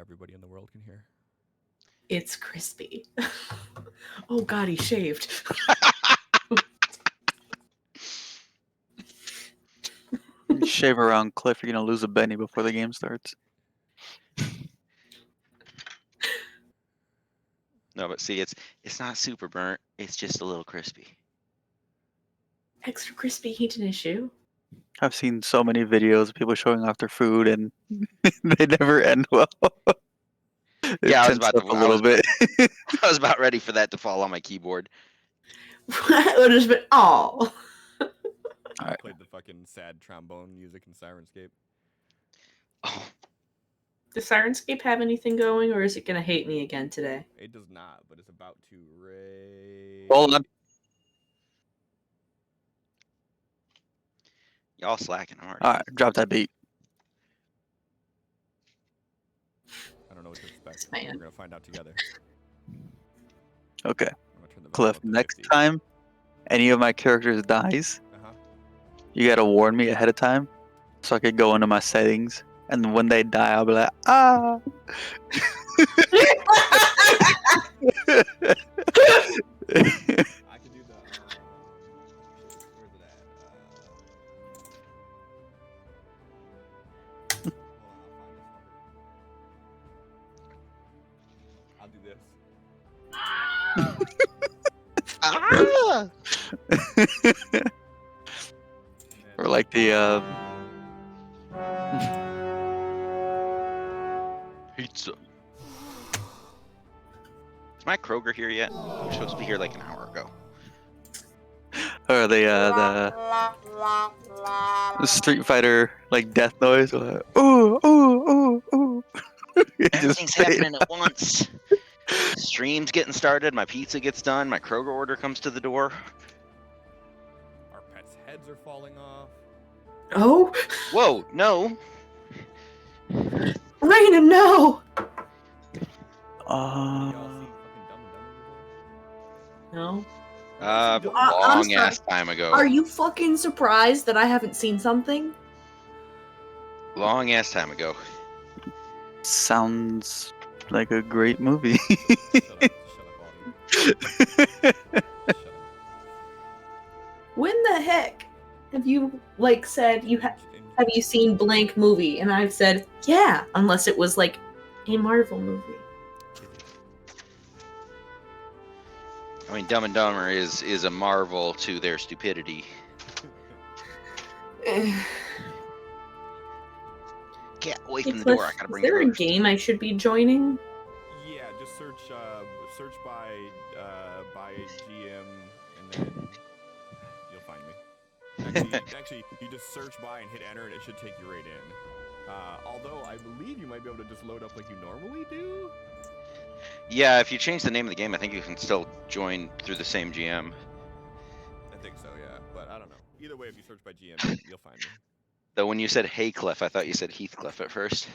everybody in the world can hear. It's crispy. Oh God, he shaved. Shave around Cliff, you're gonna lose a Benny before the game starts. No, but see, it's not super burnt. It's just a little crispy. Extra crispy heat an issue. I've seen so many videos of people showing off their food and they never end well. It Yeah, I was tenses about up to. a little bit. I was about ready for that to fall on my keyboard. It would have just been Alright. Played the fucking sad trombone music in Sirenscape. Oh, Does Sirenscape have anything going, or is it gonna hate me again today? It does not, but it's about to raid. Hold on. y'all slacking hard. Alright, drop that beat. I don't know what to expect. Man. We're gonna find out together. Okay. I'm gonna turn the volume Cliff, up to next 50. time any of my characters dies, Uh-huh. you gotta warn me ahead of time so I could go into my settings, and when they die I'll be like, ah. I could do the. Where's it at? Hold on, I'll find this fucker. I'll do this. Or like the Pizza. Is my Kroger here yet? We're supposed to be here like an hour ago. or the Street Fighter like death noise. Like, ooh, ooh, ooh, ooh. It just Everything's fade happening at once. Stream's getting started. My pizza gets done. My Kroger order comes to the door. Our pets' heads are falling off. Oh, Whoa, no. Raina, no! Y'all seen fucking Dumb and Dumber before? No. Long I'm ass time ago. Are you fucking surprised that I haven't seen something? Long ass time ago. Sounds like a great movie. Shut up, all of you. Shut up. When the heck have you like said you have you seen blank movie? And I've said yeah, unless it was like a Marvel movie. I mean, Dumb and Dumber is a marvel to their stupidity. Get away Hey, from the Cliff, door. I gotta is bring there a yours. game I should be joining? Yeah, just search by GM and then you'll find me. Actually, you just search by and hit enter and it should take you right in. Although I believe you might be able to just load up like you normally do. Yeah, if you change the name of the game, I think you can still join through the same GM. I think so, yeah, but I don't know. Either way, if you search by GM, you'll find me. Though when you said "Hey Cliff," I thought you said Heathcliff at first.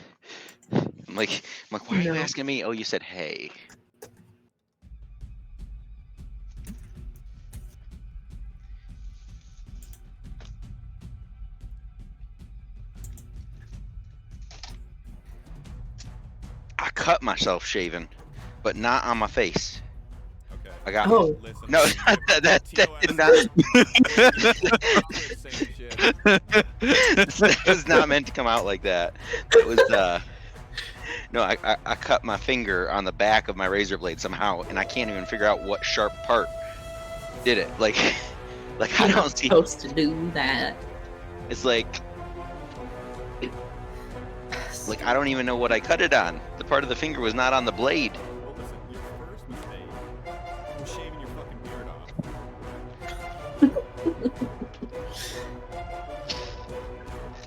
I'm like, why are you No. asking me? Oh, you said "Hey." I cut myself shaving, but not on my face. Okay. I got. Oh. Listen, No, that did not. Same shit. That was not meant to come out like that. It was no, I cut my finger on the back of my razor blade somehow, and I can't even figure out what sharp part did it. Like I You're don't not see. supposed to do that. It's like I don't even know what I cut it on. The part of the finger was not on the blade. Well, listen, your first mistake was shaving your fucking beard off.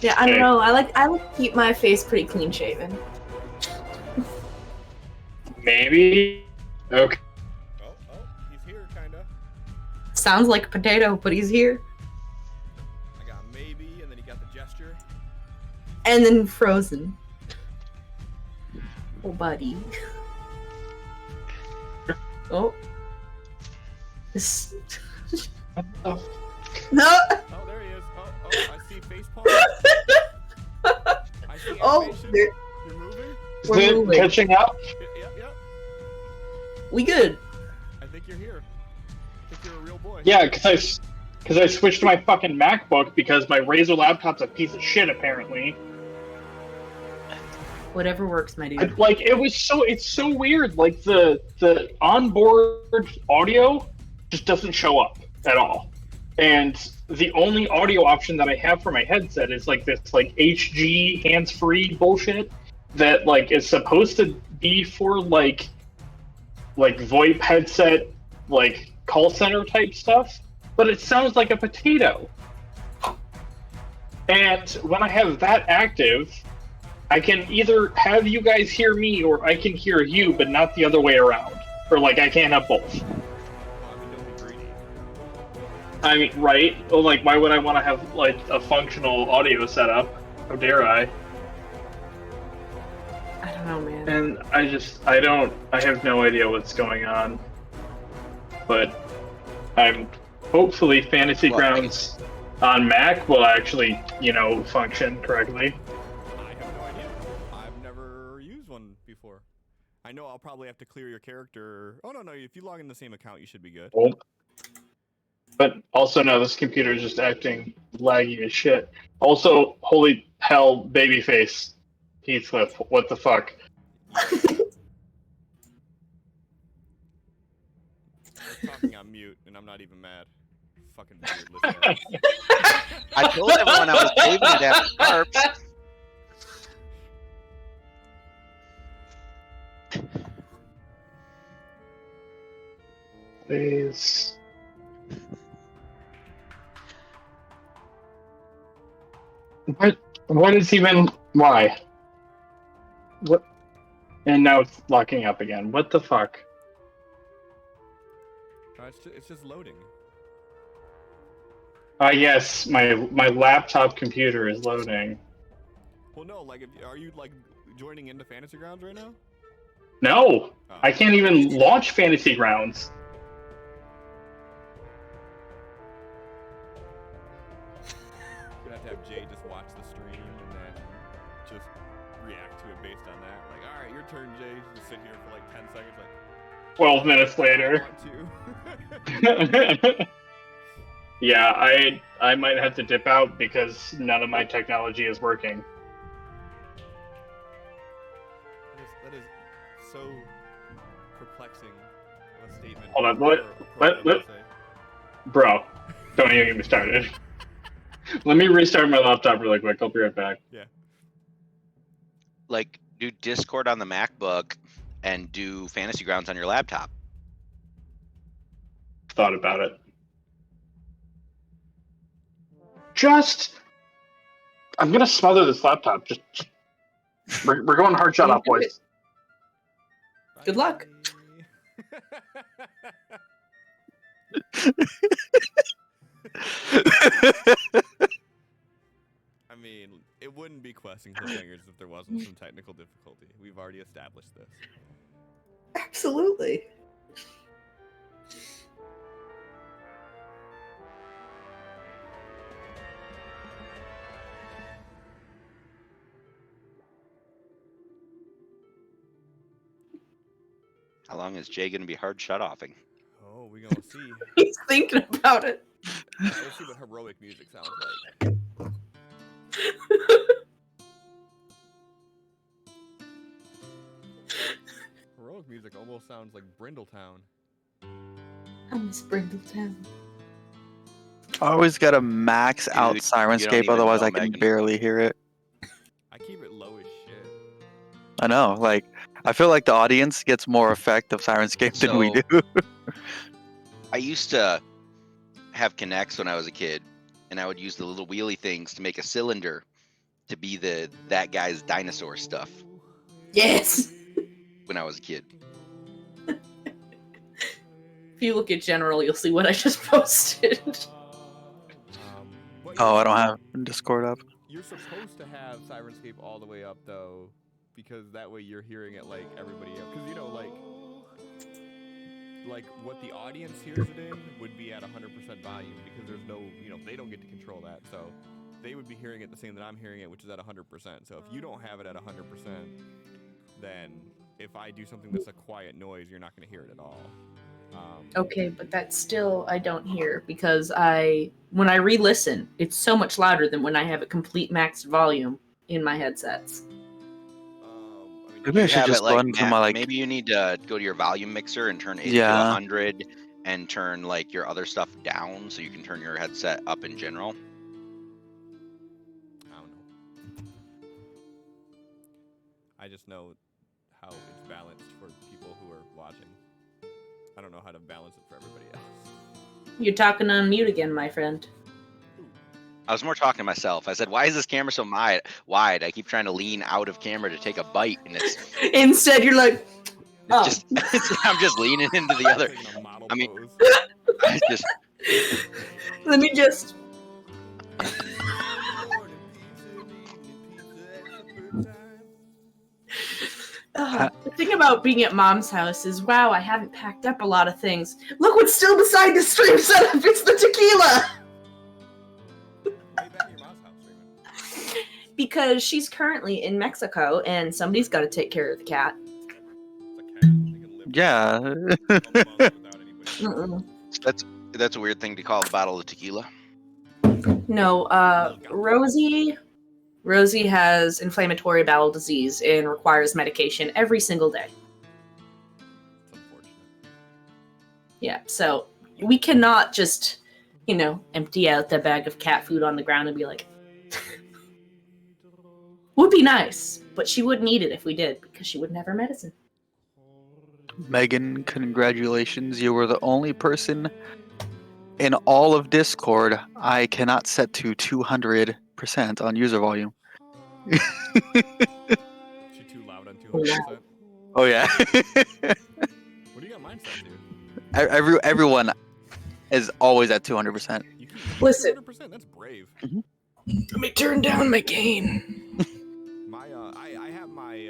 Yeah, I don't know. I like to keep my face pretty clean shaven. Maybe. Okay. Oh, he's here, kinda. Sounds like a potato, but he's here. I got maybe, and then he got the gesture. And then frozen. Oh, buddy. Oh. This... Oh. No! Oh, there he is. Oh, I see face palm. I see Oh, animation. there... You're moving. Is We're it moving. catching up? Yep. We good. I think you're here. I think you're a real boy. Yeah, because I switched to my fucking MacBook because my Razer laptop's a piece of shit apparently. Whatever works, my dude. Like it's so weird. Like the onboard audio just doesn't show up at all, and the only audio option that I have for my headset is like this like HG hands-free bullshit that like is supposed to be for like VoIP headset like call center type stuff, but it sounds like a potato. And when I have that active, I can either have you guys hear me or I can hear you, but not the other way around. Or like I can't have both. Well, I mean, don't be greedy. I mean, right? Well, like, why would I want to have like a functional audio setup? How dare I? I don't know, man. And I have no idea what's going on. But hopefully Fantasy Well, Grounds on Mac will actually, function correctly. I have no idea. I've never used one before. I know I'll probably have to clear your character. Oh, no. If you log in the same account, you should be good. Well, but also, no, this computer is just acting laggy as shit. Also, holy hell, babyface Heathcliff, what the fuck? We're talking on mute, and I'm not even mad. Fucking weird listener. I told everyone I was saving it after Carps. Please. What is even why? What? And now it's locking up again. What the fuck? It's just loading. Yes, my laptop computer is loading. Well, no, like, are you like joining into Fantasy Grounds right now? No, Oh. I can't even launch Fantasy Grounds. We're gonna have to have Jay just watch the stream and then just react to it based on that. Like, all right, your turn, Jay. Just sit here for like 10 seconds, like. 12 minutes later. Want to. Yeah, I might have to dip out because none of my technology is working. That is so perplexing of a statement. Hold on, for a let- program to say. Bro, don't even get me started. Let me restart my laptop really quick. I'll be right back. Like, do Discord on the MacBook and do Fantasy Grounds on your laptop. Thought about it. I'm gonna smother this laptop. We're going hard shot off, boys. Good luck. I mean, it wouldn't be questing Cliffhangers if there wasn't some technical difficulty. We've already established this. Absolutely. How long is Jay gonna be hard shut offing? Oh, we gonna see. He's thinking about it. Let's see what heroic music sounds like. Heroic music almost sounds like Brindletown. I miss Brindletown. I always gotta max out Dude, you don't Sirenscape, even otherwise know, I can Megan. barely hear it. I keep it low as shit. I know, like, I feel like the audience gets more effect of Sirenscape than we So- do. I used to have Kinects when I was a kid, and I would use the little wheelie things to make a cylinder to be that guy's dinosaur stuff Yes. when I was a kid. If you look at general, you'll see what I just posted. But Oh, you're I don't have Discord up. You're supposed to have Sirenscape all the way up though, because that way you're hearing it like everybody else. Because like what the audience hears it in would be at 100% volume because there's no, they don't get to control that. So they would be hearing it the same that I'm hearing it, which is at 100%. So if you don't have it at 100%, then if I do something that's a quiet noise, you're not going to hear it at all. Okay, but that still I don't hear because when I re-listen, it's so much louder than when I have it complete maxed volume in my headsets. Maybe I You should have just it like run to my maybe you need to go to your volume mixer and turn it to Yeah. 100 and turn like your other stuff down so you can turn your headset up in general. I don't know. I just know how it's balanced for people who are watching. I don't know how to balance it for everybody else. You're talking on mute again, my friend. I was more talking to myself. I said, "Why is this camera so wide? I keep trying to lean out of camera to take a bite, and it's Instead, you're like, oh. just I'm just leaning into the other. Taking a model I mean, pose. I just Let me just. The thing about being at Mom's house is, wow, I haven't packed up a lot of things. Look what's still beside the stream setup. It's the tequila. Why are you back at your mom's house, Raymond? Because she's currently in Mexico, and somebody's got to take care of the cat. It's a cat. They can live Yeah. for a month without anybody. Mm-mm. that's a weird thing to call a bottle of tequila. No, Rosie has inflammatory bowel disease and requires medication every single day. It's unfortunate. Yeah, so we cannot just, empty out the bag of cat food on the ground and be like, would be nice, but she wouldn't eat it if we did because she wouldn't have her medicine. Megan, congratulations. You were the only person in all of Discord I cannot set to 200% on user volume. Is she too loud on 200%? Oh, yeah. What do you got mine set to? Everyone is always at 200%. You keep Listen. 200%? That's brave. Let me turn down my gain. I have my,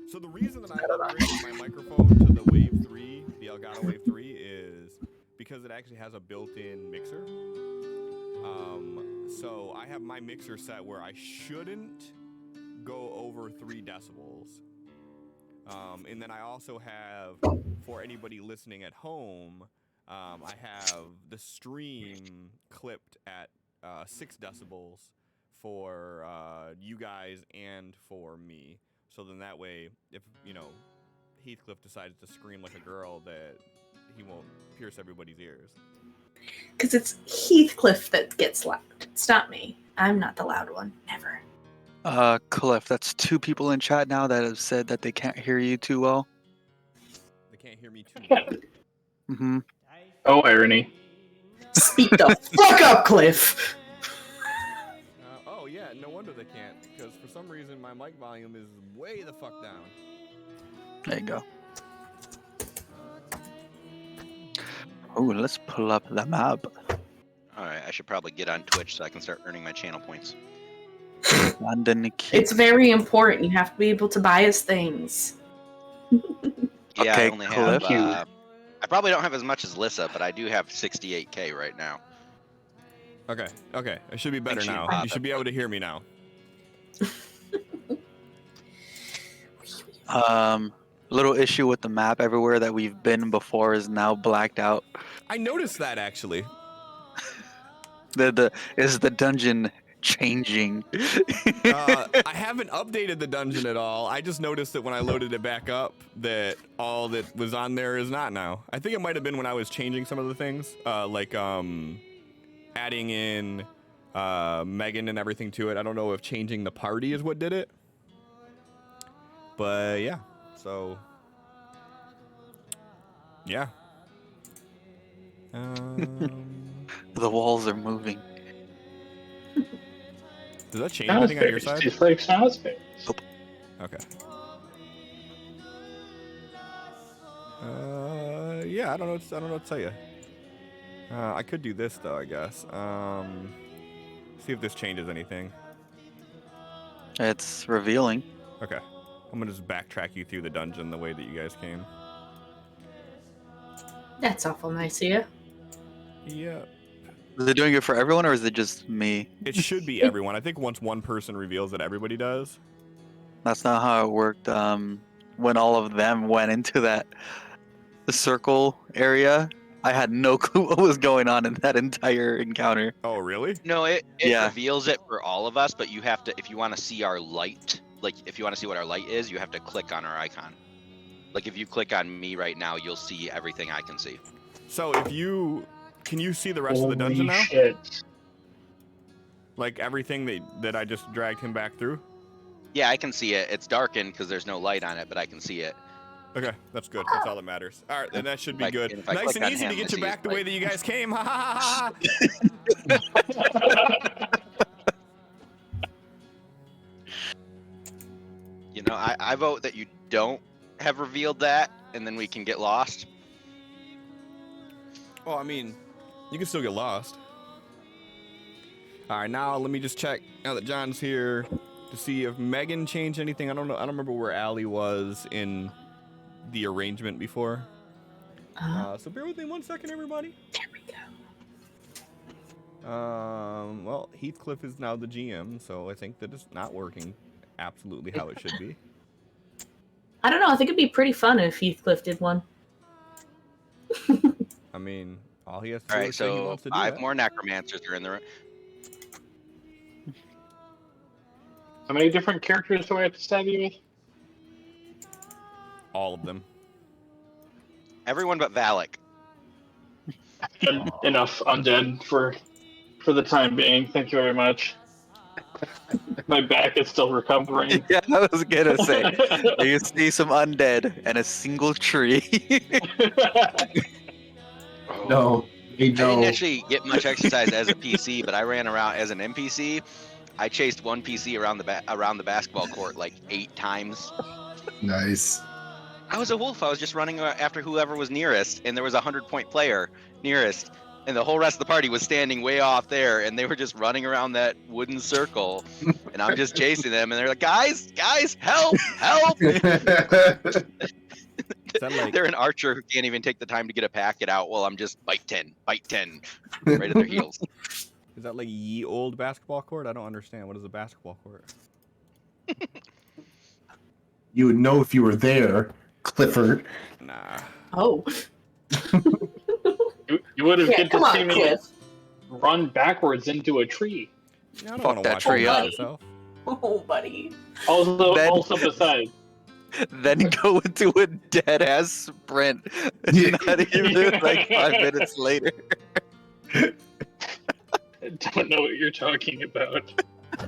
so the reason that I upgraded my microphone to the Wave 3, the Elgato Wave 3, is because it actually has a built-in mixer. So I have my mixer set where I shouldn't go over 3 decibels. And then I also have, for anybody listening at home, I have the stream clipped at 6 decibels for you guys and for me. So then that way, if, Heathcliff decides to scream like a girl, that he won't pierce everybody's ears. Because it's Heathcliff that gets loud. It's not me. I'm not the loud one. Never. Cliff, that's 2 people in chat now that have said that they can't hear you too well. They can't hear me too well. Mm-hmm. Oh, irony. Speak the fuck up, Cliff. Oh, yeah, no wonder they can't. Because for some reason, my mic volume is way the fuck down. There you go. Oh, let's pull up the map. All right, I should probably get on Twitch so I can start earning my channel points. London Key. It's very important. You have to be able to buy us things. Yeah, Okay, I only have. Cliff. I probably don't have as much as Lissa, but I do have 68K right now. Okay, it should be better Make sure you now. pop You should it. be able to hear me now. Little issue with the map. Everywhere that we've been before is now blacked out. I noticed that, actually. Is the dungeon changing? I haven't updated the dungeon at all. I just noticed that when I loaded it back up, that all that was on there is not now. I think it might have been when I was changing some of the things, like adding in Megan and everything to it. I don't know if changing the party is what did it. But yeah, so yeah. The walls are moving. Does that change anything on your side? Just like Snospace. Okay. Yeah, I don't know what to tell you. I could do this though, I guess. See if this changes anything. It's revealing. Okay. I'm gonna just backtrack you through the dungeon the way that you guys came. That's awful nice of you. Yeah. Is it doing it for everyone or is it just me? It should be everyone. I think once one person reveals it, everybody does. That's not how it worked. When all of them went into that circle area, I had no clue what was going on in that entire encounter. Oh, really? No, it Yeah. reveals it for all of us, but you have to, if you want to see our light, like if you want to see what our light is, you have to click on our icon. Like if you click on me right now, you'll see everything I can see. So can you see the rest of the dungeon now? Shit. Like everything that I just dragged him back through? Yeah, I can see it. It's darkened because there's no light on it, but I can see it. Okay, that's good. That's all that matters. All right, then that should be Like, good. if I Nice click and on easy to him, get I you see back his the way light. that you guys came. Ha ha ha ha! You know, I vote that you don't have revealed that, and then we can get lost. Well, I mean, you can still get lost. All right, now let me just check now that John's here to see if Megan changed anything. I don't know. I don't remember where Allie was in the arrangement before. So bear with me 1 second, everybody. There we go. Well, Heathcliff is now the GM, so I think that it's not working absolutely how it should be. I don't know. I think it'd be pretty fun if Heathcliff did one. I mean, all he has to All do right, is say he so wants to do 5 that. more necromancers are in the room. How many different characters do I have to stab you with? All of them. Everyone but Valak. Enough undead for the time being. Thank you very much. My back is still recovering. Yeah, I was gonna say. You see some undead and a single tree. No, I didn't no. actually get much exercise as a PC, but I ran around as an NPC. I chased one PC around the basketball court like 8 times. Nice. I was a wolf. I was just running after whoever was nearest, and there was a 100-point player nearest, and the whole rest of the party was standing way off there, and they were just running around that wooden circle, and I'm just chasing them, and they're like, guys, help, help! Is that like They're an archer who can't even take the time to get a packet out while I'm just bite 10, right at their heels. Is that like ye old basketball court? I don't understand. What is a basketball court? You would know if you were there, Clifford. Nah. Oh. You would have Yeah, get come to on, see me Cliff. run backwards into a tree. I don't Fuck wanna that watch tree you up. yourself. Oh, buddy. Also besides, Then go into a dead ass sprint. Yeah. Not even like 5 minutes later. I don't know what you're talking about.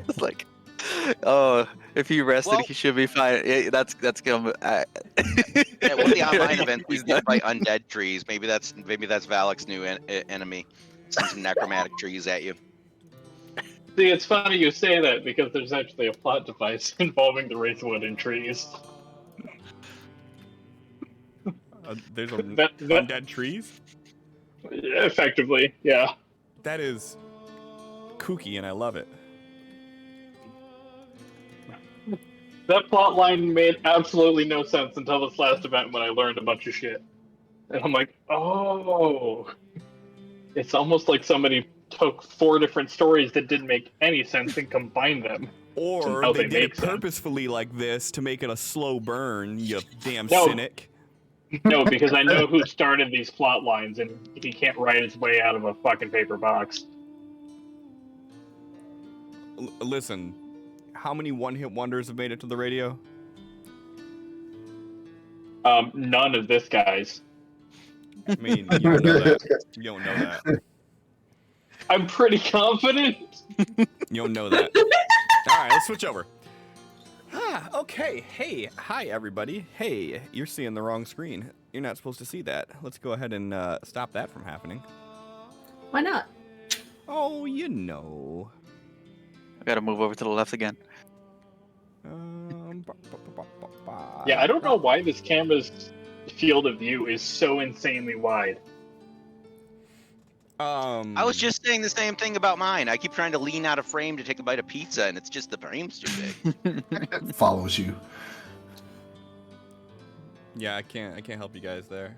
It's like, oh, if he rested, Well- he should be fine. Yeah, that's gonna. Yeah, well, the online Yeah, event we he's get done. by undead trees. Maybe that's Valak's new enemy. Send some necromantic trees at you. See, it's funny you say that because there's actually a plot device involving the Wraithwood and trees. There's a That- undead trees? Effectively, yeah. That is kooky, and I love it. That plot line made absolutely no sense until this last event when I learned a bunch of shit. And I'm like, oh. It's almost like somebody took 4 different stories that didn't make any sense and combined them. Or how they they did it make sense. purposefully like this to make it a slow burn, you damn No. cynic. No, because I know who started these plot lines, and he can't write his way out of a fucking paper box. Listen, how many one-hit wonders have made it to the radio? None of this guy's. I mean, you don't know that. You don't know that. I'm pretty confident. You don't know that. All right, let's switch over. Okay. Hey, hi everybody. Hey, you're seeing the wrong screen. You're not supposed to see that. Let's go ahead and stop that from happening. Why not? Oh, you know. I gotta move over to the left again. Yeah, I don't know why this camera's field of view is so insanely wide. I was just saying the same thing about mine. I keep trying to lean out of frame to take a bite of pizza, and it's just the frame's too big. It follows you. Yeah, I can't help you guys there.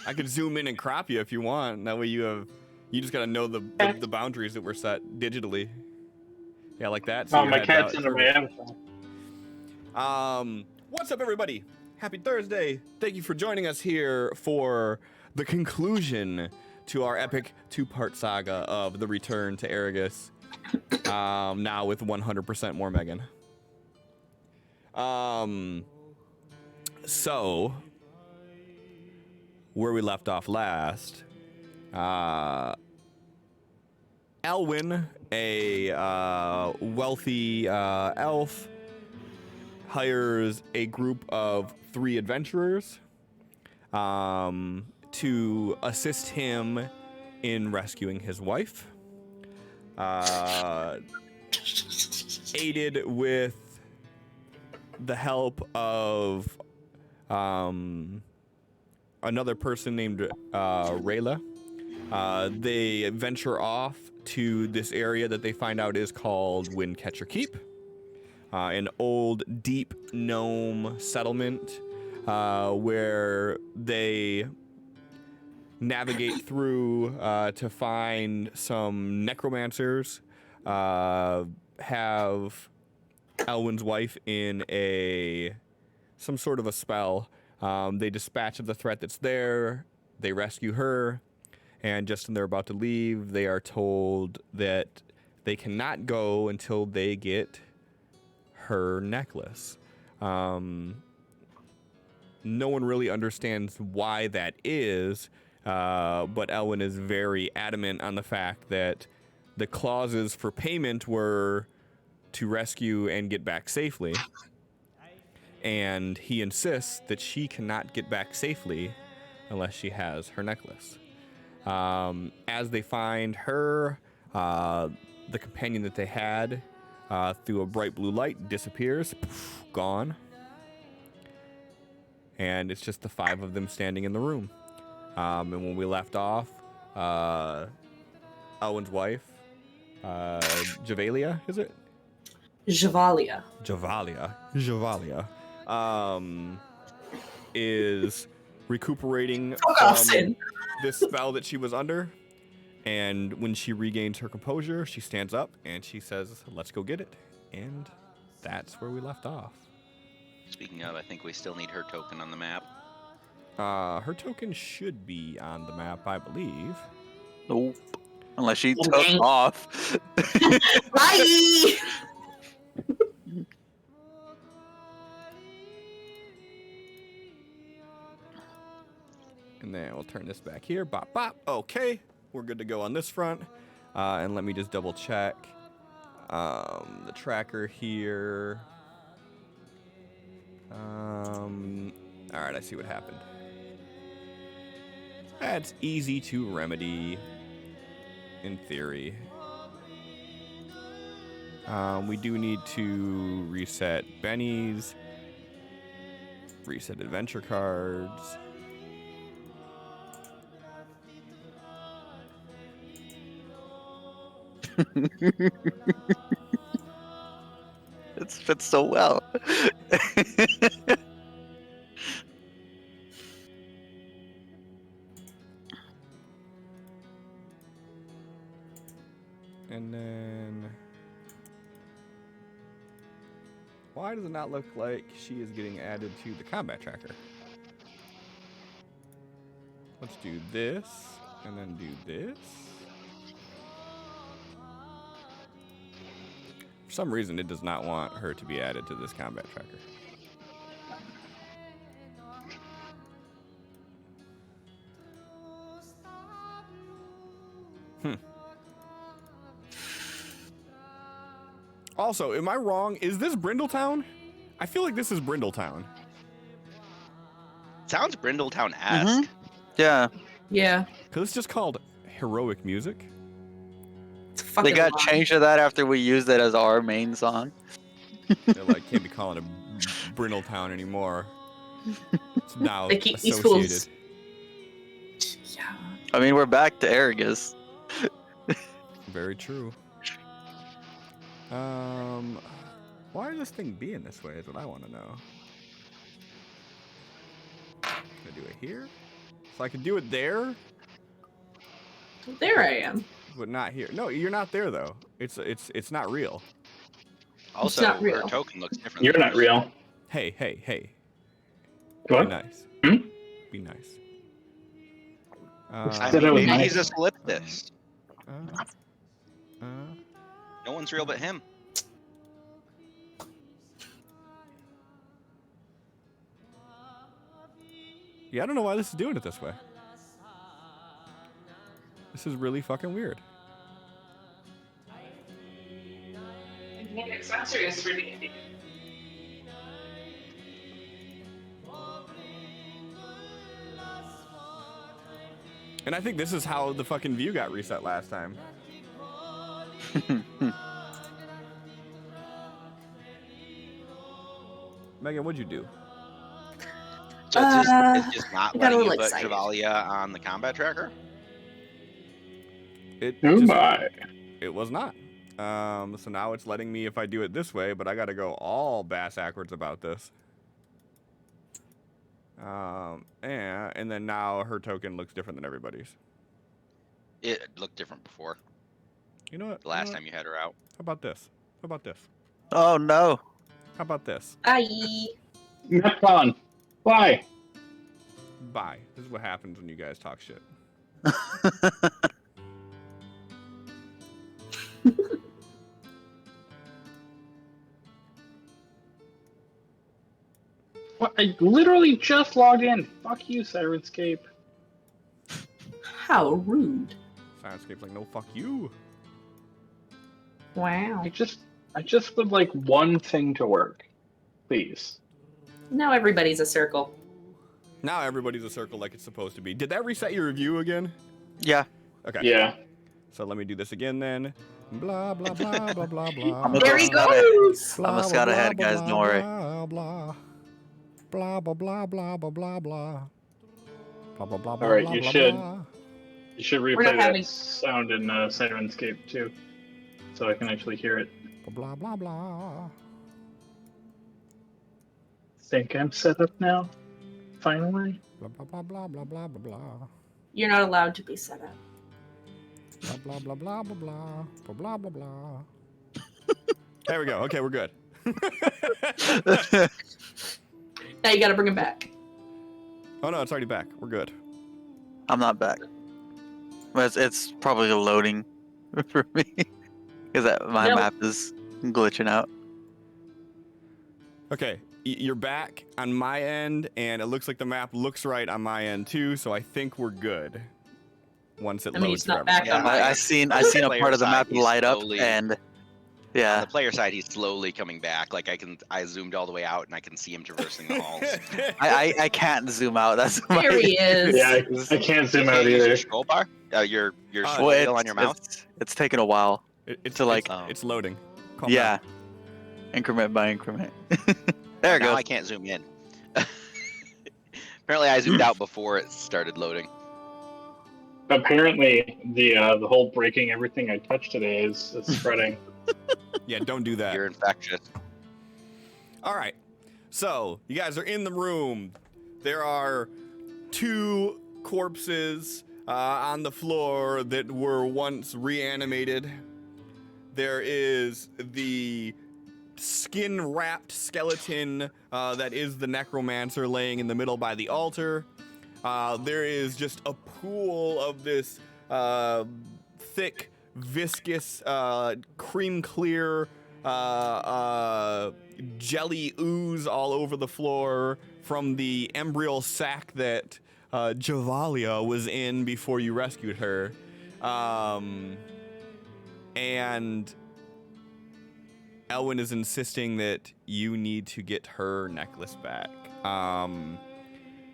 I could zoom in and crop you if you want. That way you just gotta know the boundaries that were set digitally. Yeah, like that. Oh, your my head's cat's out. under my avatar. What's up, everybody? Happy Thursday. Thank you for joining us here for the conclusion to our epic 2-part saga of the return to Errigis. Now with 100% more Megan. So, where we left off last, Elwyn, a wealthy elf, hires a group of 3 adventurers to assist him in rescuing his wife, aided with the help of another person named Rayla. They venture off to this area that they find out is called Windcatcher Keep, an old, deep gnome settlement where they navigate through to find some necromancers, have Elwyn's wife in some sort of a spell. They dispatch of the threat that's there. They rescue her. And just when they're about to leave, they are told that they cannot go until they get her necklace. No one really understands why that is, but Elwyn is very adamant on the fact that the clauses for payment were to rescue and get back safely. And he insists that she cannot get back safely unless she has her necklace. As they find her, the companion that they had, through a bright blue light, disappears, gone. And it's just the 5 of them standing in the room. And when we left off, Elwyn's wife, Javalia, is it? Javalia. Javalia, is recuperating Austin. this spell that she was under, and when she regains her composure, she stands up and she says, "Let's go get it." And that's where we left off. Speaking of, I think we still need her token on the map. Her token should be on the map, I believe. Nope. Unless she took Okay. off. Bye! And then we'll turn this back here. Bop, bop. Okay, we're good to go on this front. And let me just double check the tracker here. All right, I see what happened. That's easy to remedy, in theory. We do need to reset Benny's, reset adventure cards. It fits so well. And then, why does it not look like she is getting added to the combat tracker? Let's do this, and then do this. For some reason, it does not want her to be added to this combat tracker. Also, am I wrong? Is this Brindletown? I feel like this is Brindletown. Sounds Brindletown-esque. Yeah. Yeah. Because it's just called Heroic Music. It's They fucking got long. changed to that after we used it as our main song. They're like, can't be calling it Brindletown anymore. It's now They keep these associated. fools. Yeah. I mean, we're back to Errigis. Very true. Why is this thing being this way is what I want to know. Can I do it here? So I can do it there, There I am. but not here. No, you're not there though. It's not real. Also, not real. her token looks different. You're than not hers. real. Hey, hey, hey. Be What? nice. Hmm? Be nice. I Said I mean, was maybe nice. he's a solipsist. Uh, No one's real but him. yeah, I don't know why this is doing it this way. This is really fucking weird. And I think this is how the fucking view got reset last time. Megan, what'd you do? So it's just not I got a letting you little put excited. Javalia on the combat tracker. It Oh just, my. it was not. So now it's letting me if I do it this way, but I gotta go all bass backwards about this. And then now her token looks different than everybody's. It looked different before. You know what? The last time you had her out. How about this? How about this? Oh no. How about this? Bye. Neptune. Why? Bye. This is what happens when you guys talk shit. What? I literally just logged in. Fuck you, Sirenscape. How rude. Sirenscape's like, no, fuck you. Wow. I just would like one thing to work. Please. Now everybody's a circle. Now everybody's a circle like it's supposed to be. Did that reset your review again? Yeah. Okay. Yeah. So let me do this again then. Blah, blah, blah, blah, blah, blah. I'm a There he scout goes! Blah, I'm a blah, scout blah, ahead, blah, guys, blah, don't worry. Blah, blah. Blah, blah, blah, blah, blah, blah, blah. Blah, blah, blah, blah, Alright, blah, you blah, should- blah. You should not replay that having- sound in Sirenscape too, so I can actually hear it. Blah, blah, blah. Think I'm set up now? Finally? Blah, blah, blah, blah, blah, blah, blah, blah. You're not allowed to be set up. Blah, blah, blah, blah, blah, blah, blah, blah, blah. There we go. Okay, we're good. Now you gotta bring him back. Oh no, it's already back. We're good. I'm not back. But it's probably loading for me. Because my No. map is glitching out. Okay, you're back on my end, and it looks like the map looks right on my end too. So I think we're good. Once it I mean, loads he's not for back everyone. on my I end. seen a player part of the side, map he's light up slowly- and On yeah. the player side, he's slowly coming back. Like I zoomed all the way out and I can see him traversing the halls. I can't zoom out. That's my There he is. Yeah, I can't zoom out Can't use either. your scroll bar? Your Well, scroll wheel on your mouse? It's taken a while. It's to, like- it's loading. Calm Yeah. down. Increment by increment. There it Now goes. I can't zoom in. Apparently I zoomed out before it started loading. Apparently, the whole breaking everything I touch today is spreading. Yeah, don't do that. You're infectious. All right. So, you guys are in the room. There are 2 corpses on the floor that were once reanimated. There is the skin-wrapped skeleton that is the necromancer laying in the middle by the altar. There is just a pool of this thick, viscous, cream-clear jelly ooze all over the floor from the embryo sac that Javalia was in before you rescued her. And Elwyn is insisting that you need to get her necklace back.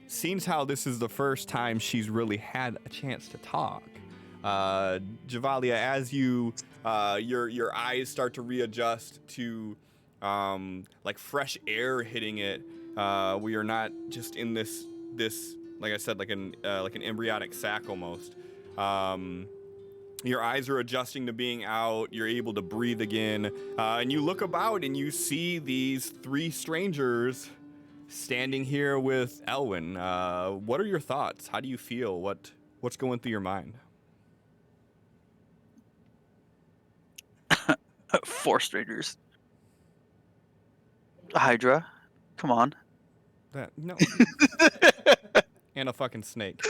Seems how this is the first time she's really had a chance to talk. Javalia, as you your eyes start to readjust to like fresh air hitting it, we are not just in this like I said, like an embryonic sac almost. Your eyes are adjusting to being out. You're able to breathe again, and you look about and you see these 3 strangers standing here with Elwyn. What are your thoughts? How do you feel? What's going through your mind? 4 strangers. Hydra. Come on. That no. And a fucking snake.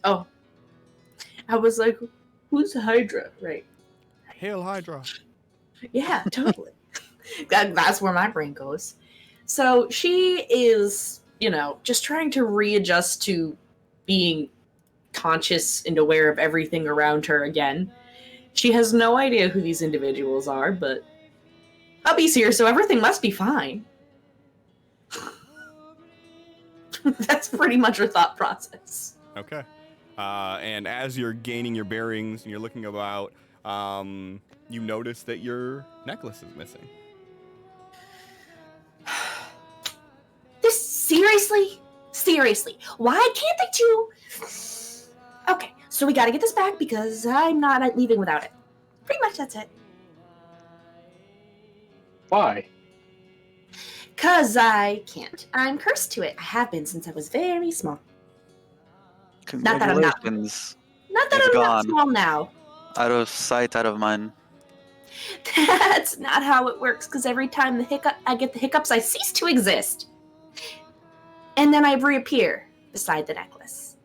Oh, I was like, who's Hydra? Right. Hail Hydra. Yeah, totally. That's where my brain goes. So she is, just trying to readjust to being conscious and aware of everything around her again. She has no idea who these individuals are, but hubby's here, so everything must be fine. That's pretty much her thought process. Okay. And as you're gaining your bearings and you're looking about, you notice that your necklace is missing. This seriously, why can't they do? Okay, so we gotta get this back because I'm not leaving without it. Pretty much that's it. Why? Cause I can't. I'm cursed to it. I have been since I was very small. Not that I'm not. Congratulations. Not that It's I'm not gone. small now. Out of sight, out of mind. That's not how it works, because every time I get the hiccups, I cease to exist. And then I reappear beside the necklace.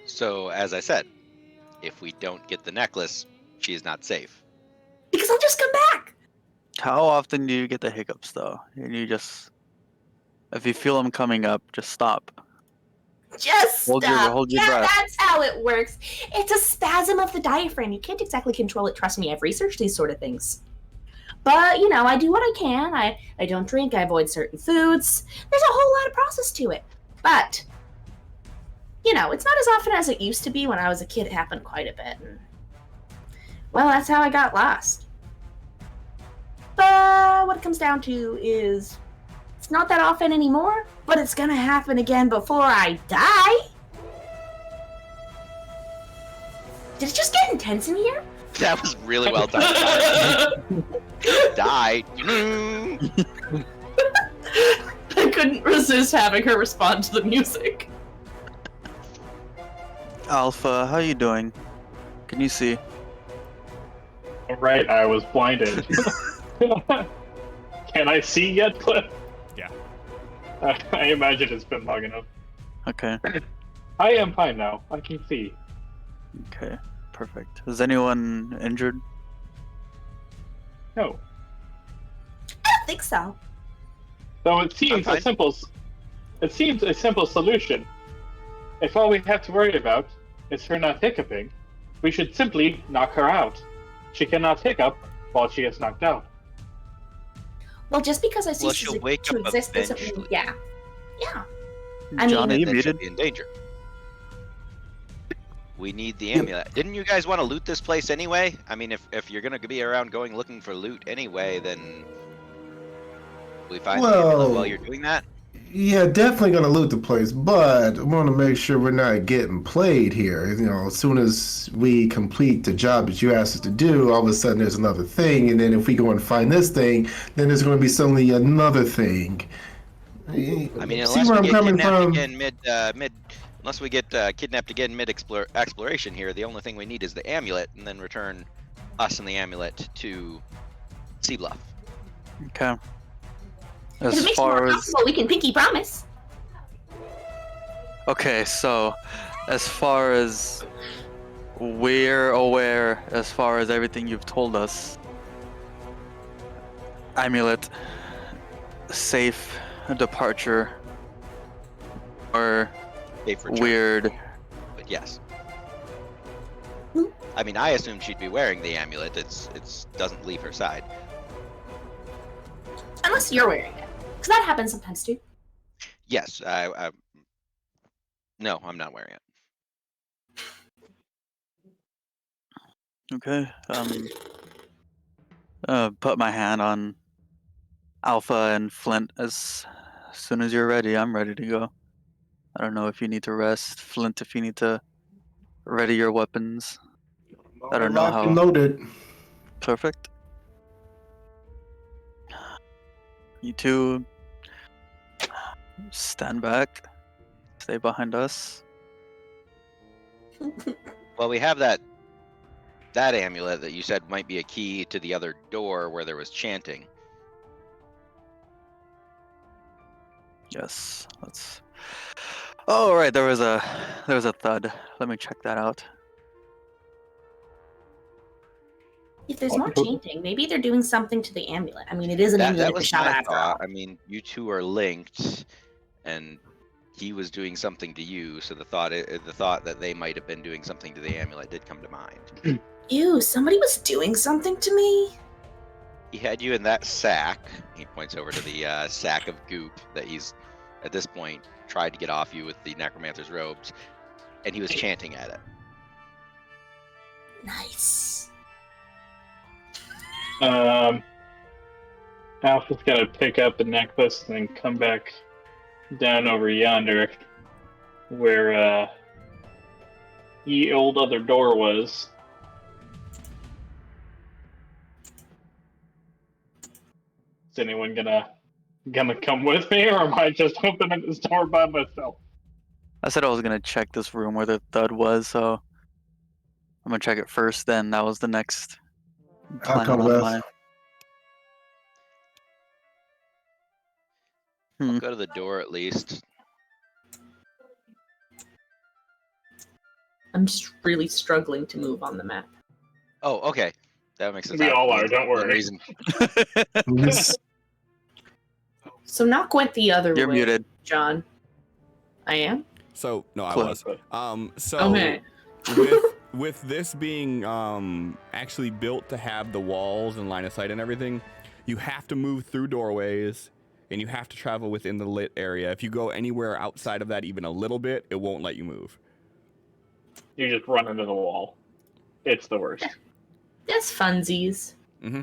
So, as I said, if we don't get the necklace, she is not safe. Because I'll just come back. How often do you get the hiccups, though? And you just... If you feel them coming up, just stop. Just Hold your- stop. hold your Yeah, breath. that's how it works. It's a spasm of the diaphragm. You can't exactly control it. Trust me, I've researched these sort of things. But, I do what I can. I don't drink. I avoid certain foods. There's a whole lot of process to it. But, it's not as often as it used to be. When I was a kid, it happened quite a bit. And, well, that's how I got lost. But what it comes down to is it's not that often anymore, but it's gonna happen again before I die. Did it just get intense in here? That was really well done. Die. I couldn't resist having her respond to the music. Alpha, how you doing? Can you see? Right, I was blinded. Can I see yet, Cliff? Yeah. I imagine it's been long enough. Okay. I am fine now. I can see. Okay. Perfect. Is anyone injured? No. I don't think so. So it seems fine. a simple solution. If all we have to worry about is her not hiccuping, we should simply knock her out. She cannot hiccup while she is knocked out. Well, just because I cease she'll to wake up exist doesn't mean, eventually. yeah. I mean- Johnny, you Then she'll muted? be in danger. We need the amulet. Didn't you guys want to loot this place anyway? I mean, if you're gonna be around going looking for loot anyway, then we find the amulet Well- while you're doing that. Yeah, definitely gonna loot the place, but I want to make sure we're not getting played here. As soon as we complete the job that you asked us to do, all of a sudden there's another thing, and then if we go and find this thing, then there's going to be suddenly another thing. I mean, See unless where we I'm get coming kidnapped from? again unless we get kidnapped again mid exploration here, the only thing we need is the amulet, and then return us and the amulet to Sea Bluff. Okay. If As it makes it more far as comfortable, we can pinky promise. okay, so as far as we're aware, as far as everything you've told us, amulet, safe departure, or Safe return, weird. but yes. Hmm. I mean, I assume she'd be wearing the amulet. It's doesn't leave her side. Unless you're wearing it. Because that happens sometimes too. Yes, no, I'm not wearing it. Okay. Put my hand on Alpha and Flint as soon as you're ready. I'm ready to go. I don't know if you need to rest, Flint. If you need to ready your weapons. I don't know Locked and how. loaded. Perfect. You two stand back. Stay behind us. Well, we have that that amulet that you said might be a key to the other door where there was chanting. Yes. Let's. Oh right, there was a thud. Let me check that out. If there's more chanting, maybe they're doing something to the amulet. I mean, it is an That amulet of the was Shaba my after all. thought. I mean, you two are linked, and he was doing something to you. So the thought that they might have been doing something to the amulet did come to mind. Ew, somebody was doing something to me? He had you in that sack. He points over to the sack of goop that he's, at this point, tried to get off you with the necromancer's robes, and he was chanting at it. Nice. Alpha's got to pick up the necklace and then come back down over yonder where ye old other door was. Is anyone gonna come with me, or am I just opening this door by myself? I said I was gonna check this room where the thud was, so I'm gonna check it first. Then that was the next I'll plan come on with. mine. I'll go to the door at least. I'm just really struggling to move on the map. Oh, okay. That makes sense. We all are, don't worry. Reason. So not went the other You're way, muted. John. I am? So no, I Close. was. So Okay. with this being actually built to have the walls and line of sight and everything, you have to move through doorways and you have to travel within the lit area. If you go anywhere outside of that even a little bit, it won't let you move. You just run into the wall. It's the worst. That's funsies. Mm-hmm.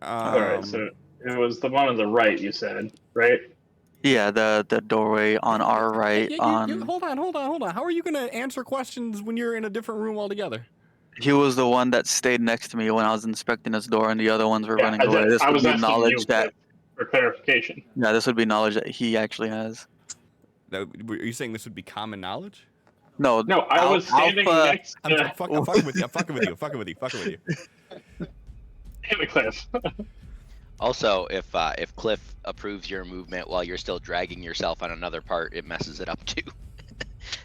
Alright, so it was the one on the right, you said, right? Yeah, the doorway on our right. Hold on. How are you gonna answer questions when you're in a different room altogether? He was the one that stayed next to me when I was inspecting his door, and the other ones were Yeah, running away. This I would was be asking knowledge you that. for clarification. Yeah, this would be knowledge that he actually has. Are you saying this would be common knowledge? No, No, I was standing Alpha. next I'm to fucking with you. I'm fucking with you. Damn it, Cliff. Also, if Cliff approves your movement while you're still dragging yourself on another part, it messes it up too.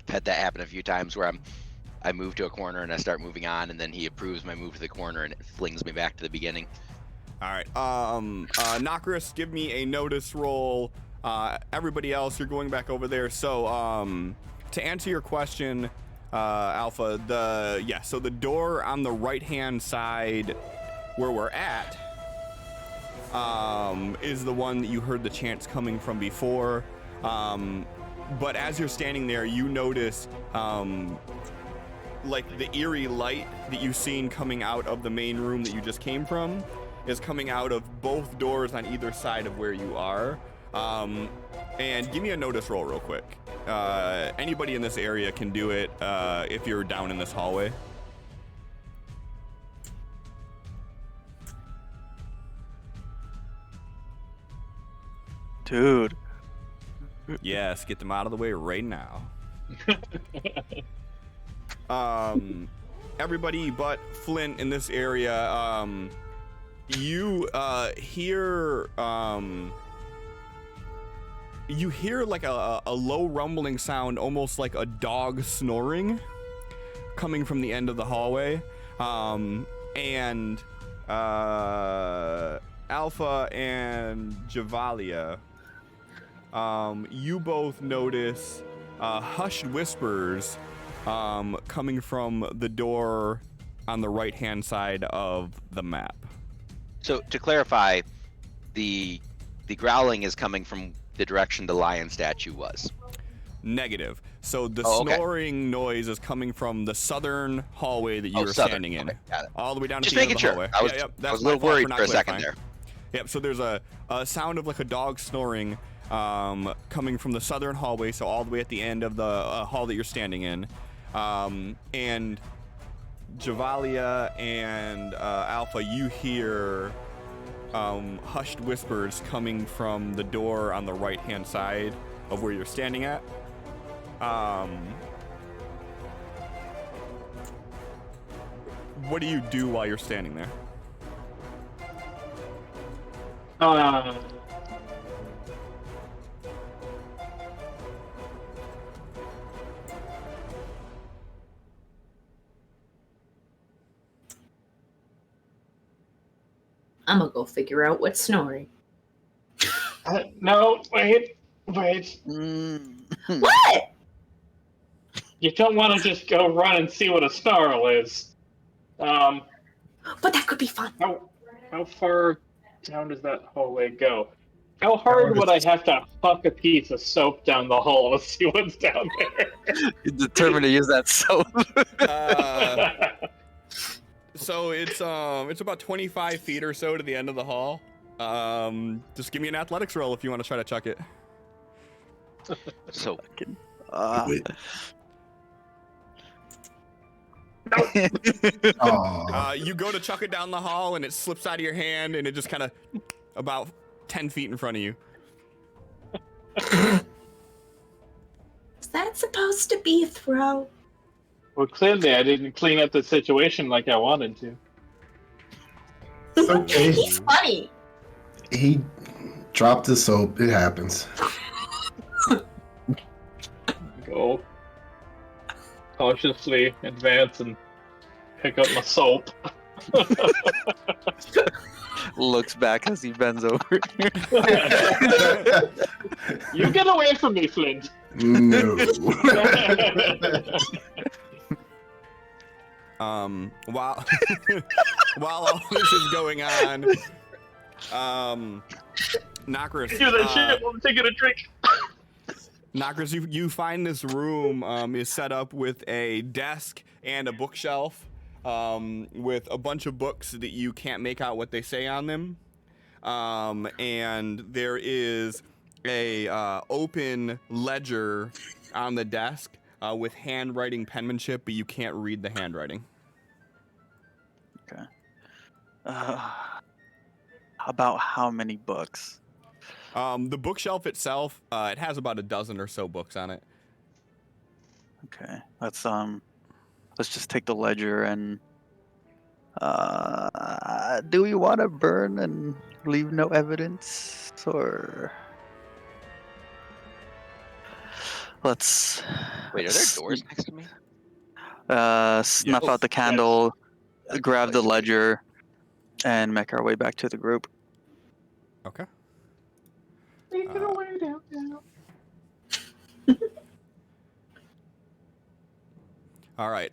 I've had that happen a few times where I move to a corner and I start moving on, and then he approves my move to the corner and it flings me back to the beginning. All right. Nokris, give me a notice roll. Everybody else, you're going back over there. So, to answer your question, Alpha, so the door on the right-hand side where we're at is the one that you heard the chants coming from before. But as you're standing there, you notice like the eerie light that you've seen coming out of the main room that you just came from is coming out of both doors on either side of where you are. And give me a notice roll real quick. Anybody in this area can do it if you're down in this hallway. Dude. Yes, get them out of the way right now. Everybody but Flint in this area, you hear like a low rumbling sound, almost like a dog snoring, coming from the end of the hallway. And Alpha and Javalia, you both notice hushed whispers coming from the door on the right-hand side of the map. So to clarify, the growling is coming from the direction the lion statue was. Negative. So the Oh, okay. snoring noise is coming from the southern hallway that you were southern. standing in. Okay, got it. All the way down Just to the end making of the sure. hallway. I was, Yep, I that's was a my little fault for worried not for a second clarifying. there. Yep, so there's a sound of like a dog snoring coming from the southern hallway, so all the way at the end of the hall that you're standing in. And Javalia and Alpha, you hear hushed whispers coming from the door on the right-hand side of where you're standing at. what do you do while you're standing there? I'm gonna go figure out what's snoring. No, wait. Mm. What? You don't want to just go run and see what a snarl is. But that could be fun. How far down does that hallway go? How hard would I have to huck a piece of soap down the hall to see what's down there? You're determined to use that soap. So it's about 25 feet or so to the end of the hall. Just give me an athletics roll if you want to try to chuck it. So You go to chuck it down the hall and it slips out of your hand and it just kind of about 10 feet in front of you. Is that supposed to be a throw? Well, clearly I didn't clean up the situation like I wanted to. It's okay. He's funny. He dropped the soap. It happens. Go cautiously advance and pick up my soap. Looks back as he bends over. You get away from me, Flint. No. While while all this is going on, Nokris, Do that shit while I'm taking a drink. Nokris, you find this room is set up with a desk and a bookshelf with a bunch of books that you can't make out what they say on them, and there is a open ledger on the desk with handwriting penmanship, but you can't read the handwriting. Okay. About how many books? The bookshelf itself, it has about a dozen or so books on it. Okay, let's just take the ledger and do we want to burn and leave no evidence, or let's wait, are there doors next to me? snuff out the candle, grab the ledger, and make our way back to the group. Okay. Take it away down now. All right.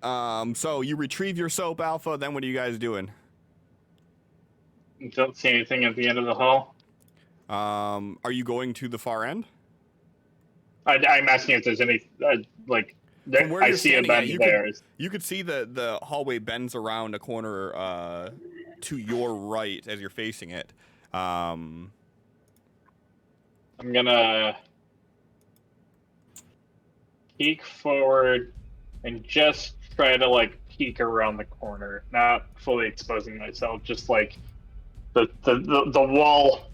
So you retrieve your soap, Alpha. Then what are you guys doing? Don't see anything at the end of the hall. Are you going to the far end? I'm asking if there's any like. From where I you're see a standing at, bend there. You could see the hallway bends around a corner to your right as you're facing it. I'm gonna peek forward and just try to like peek around the corner, not fully exposing myself, just like the wall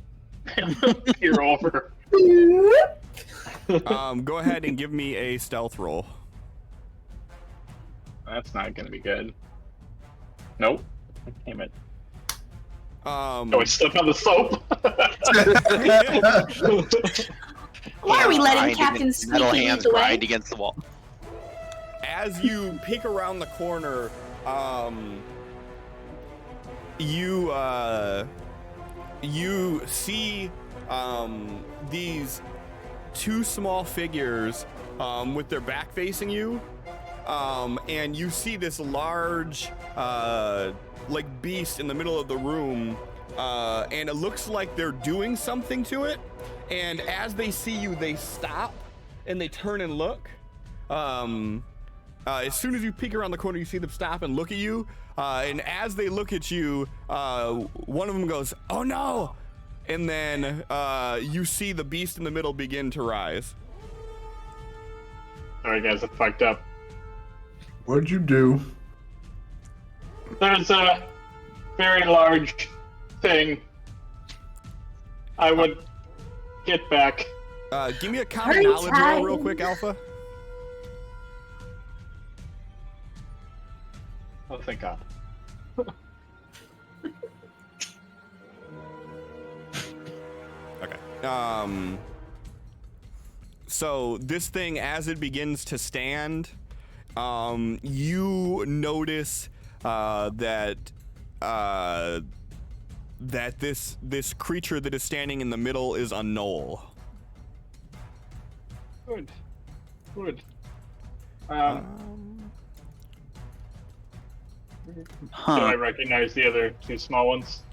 peer over. Go ahead and give me a stealth roll. That's not gonna be good. Nope. Damn it. Um, Oh, I stepped on the soap. Why are we letting Grind Captain against- metal Squeaky lead hands the way? grind against the wall. As you peek around the corner, you see these two small figures with their back facing you, and you see this large like beast in the middle of the room, and it looks like they're doing something to it, and as they see you they stop and they turn and look. As soon as you peek around the corner, you see them stop and look at you. And as they look at you, one of them goes, "Oh no!" And then you see the beast in the middle begin to rise. Sorry, guys, I fucked up. What'd you do? There's a very large thing. I would get back. Give me a common Hurry, knowledge roll time. real quick, Alpha. Oh, thank God. Okay. So this thing, as it begins to stand, you notice that this creature that is standing in the middle is a gnoll. Good. Good. Do I recognize the other two small ones?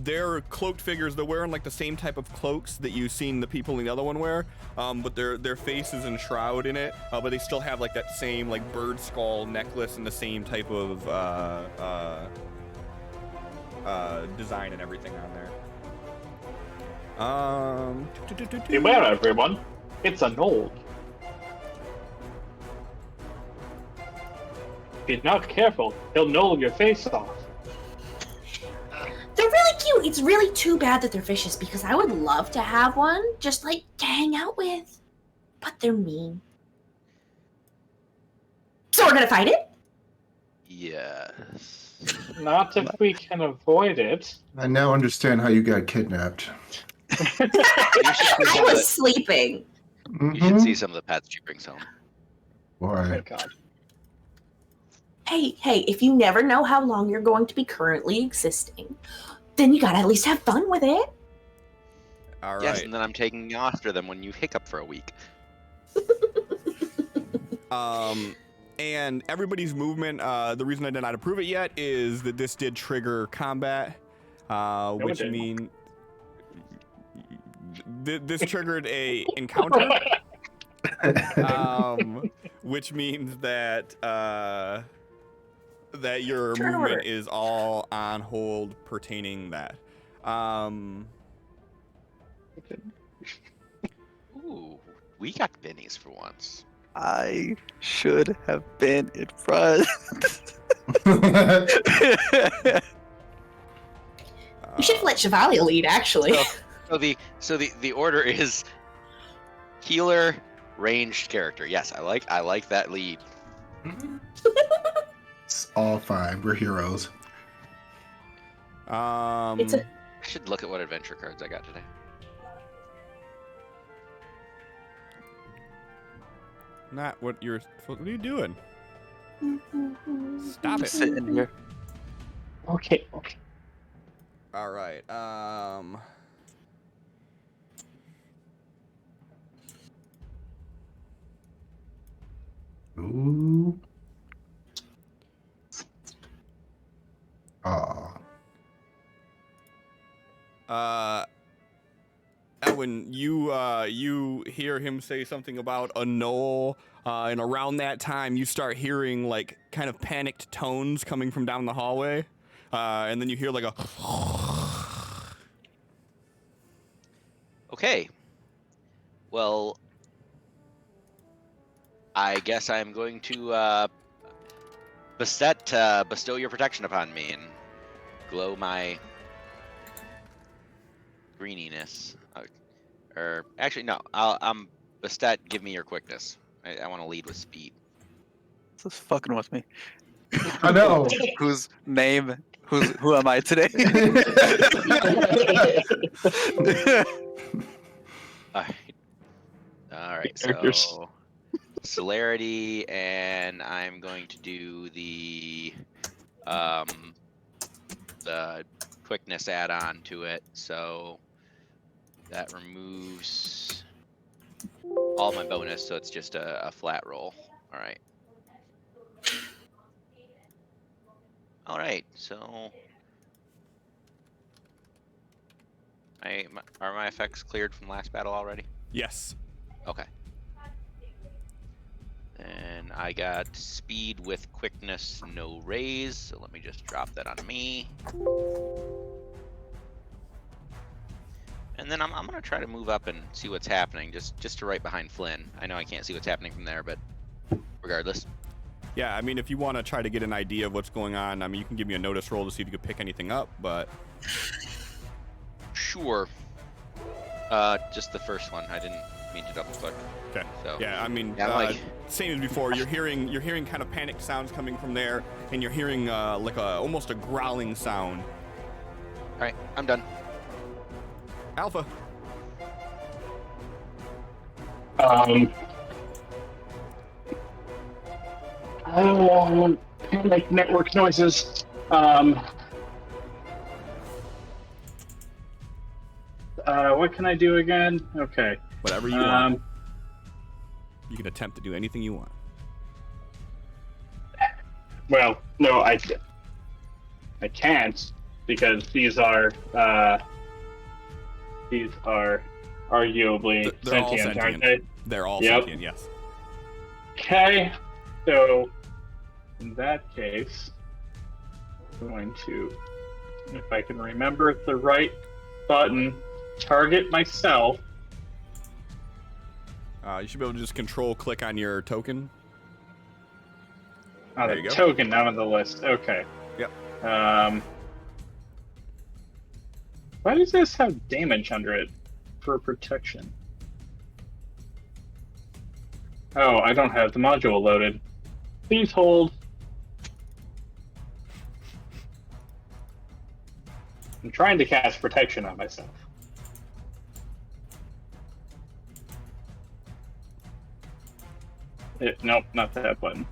They're cloaked figures. They're wearing like the same type of cloaks that you've seen the people in the other one wear, but their face is enshrouded in it, but they still have like that same like bird skull necklace and the same type of design and everything on there. Beware, everyone. It's a gnoll. If you're not careful, he'll gnoll your face off. They're really cute. It's really too bad that they're vicious because I would love to have one just like to hang out with. But they're mean. So we're gonna fight it? Yes. Not if we can avoid it. I now understand how you got kidnapped. I was sleeping. You should see some of the pets she brings home. Oh my Why? god. Hey, if you never know how long you're going to be currently existing, then you gotta at least have fun with it. All right. Yes, and then I'm taking after them when you hiccup for a week. And everybody's movement, the reason I did not approve it yet is that this did trigger combat, which didn't. mean this triggered a encounter, which means that that your Turn movement order. is all on hold pertaining that. Ooh, we got bennies for once. I should have been in front. You should have let Chevalier lead, actually. So the order is healer, ranged character. Yes, I like that lead. It's all fine. We're heroes. It's a- I should look at what adventure cards I got today. Not what you're. What are you doing? Stop it. Sitting here. Okay. All right. Ooh. Aw. Edwin, you hear him say something about a gnoll, and around that time you start hearing like kind of panicked tones coming from down the hallway, and then you hear like a. Okay. Well, I guess I'm going to bestow your protection upon me and glow my greeniness. Or actually, no. I'm Bastet. Give me your quickness. I want to lead with speed. This is fucking with me. I know. Whose name? Who am I today? All right. Characters. So celerity, and I'm going to do the quickness add-on to it. So that removes all my bonus, so it's just a flat roll. All right. All right. So are my effects cleared from last battle already? Yes. Okay. And I got speed with quickness, no raise. So let me just drop that on me. And then I'm gonna try to move up and see what's happening, just to right behind Flynn. I know I can't see what's happening from there, but regardless. Yeah, I mean, if you want to try to get an idea of what's going on, I mean, you can give me a notice roll to see if you can pick anything up, but. Sure. Just the first one. I didn't me to double click. Okay. So Yeah, I mean, yeah, like same as before. You're hearing kind of panicked sounds coming from there, and you're hearing like almost a growling sound. all right, I'm done. Alpha. Panic network noises. What can I do again? Okay. Whatever you want. You can attempt to do anything you want. Well, no, I can't because these are arguably They're all sentient, aren't sentient. they? They're all Yep. sentient, yes. Okay, so in that case, I'm going to, if I can remember the right button, target myself. You should be able to just control click on your token. Oh, There the you go. token, not on the list. Okay. Yep. Why does this have damage under it for protection? Oh, I don't have the module loaded. Please hold. I'm trying to cast protection on myself. Nope, not that button.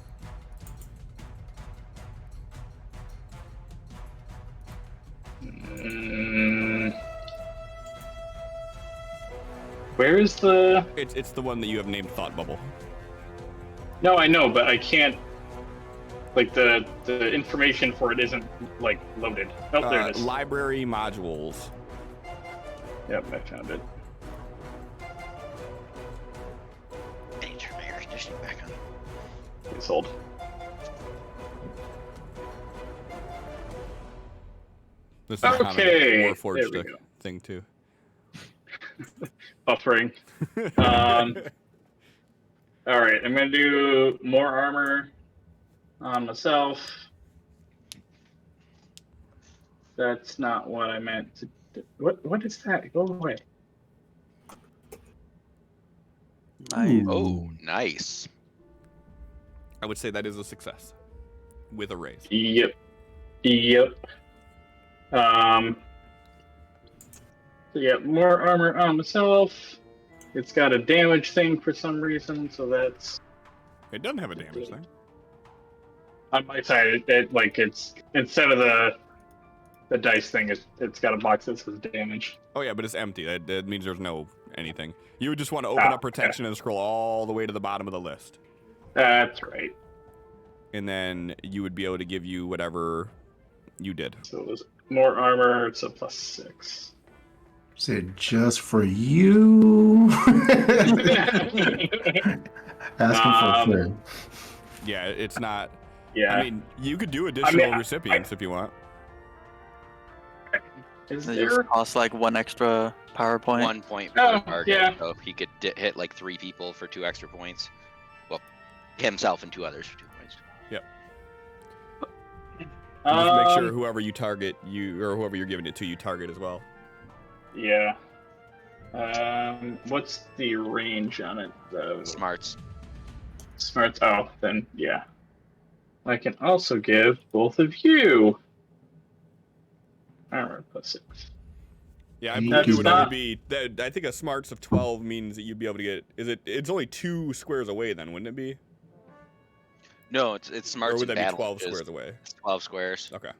Where is the... It's the one that you have named Thought Bubble. No, I know, but I can't... Like, the information for it isn't, like, loaded. Oh, there it is. Library modules. Yep, I found it. I need to turn my air conditioning back on. Please hold. This is kind of Okay, a Warforged there we go. thing too. Buffering. All right, I'm gonna do more armor on myself. That's not what I meant to do. What is that? Go away. Nice. Oh, nice. I would say that is a success with a raise. Yep. So yeah, more armor on myself. It's got a damage thing for some reason, so that's It doesn't have a damage thing. on my side. It's instead of the dice thing, it's got a box that says damage. Oh yeah, but it's empty. That means there's no anything. You would just want to open up protection and scroll all the way to the bottom of the list. That's right. And then you would be able to give you whatever you did. So it was more armor. It's a +6. Is it just for you? Asking for a friend. Yeah, it's not. Yeah. I mean, you could do additional I- recipients if you want. Is It there? just costs like one extra PowerPoint. 1 point per Oh, target. yeah. So he could hit like 3 people for 2 extra points. Well, himself and 2 others for 2 points. Just make sure whoever you target, or whoever you're giving it to, you target as well. Yeah. What's the range on it though? Smarts. Smarts. Oh, then yeah. I can also give both of you armor +6. Yeah, I That's believe it would only not- be. I think a smarts of 12 means that you'd be able to get. It's only 2 squares away then, wouldn't it be? No, it's smarts Or would in that be battle. 12 which is squares away? 12 squares. Okay.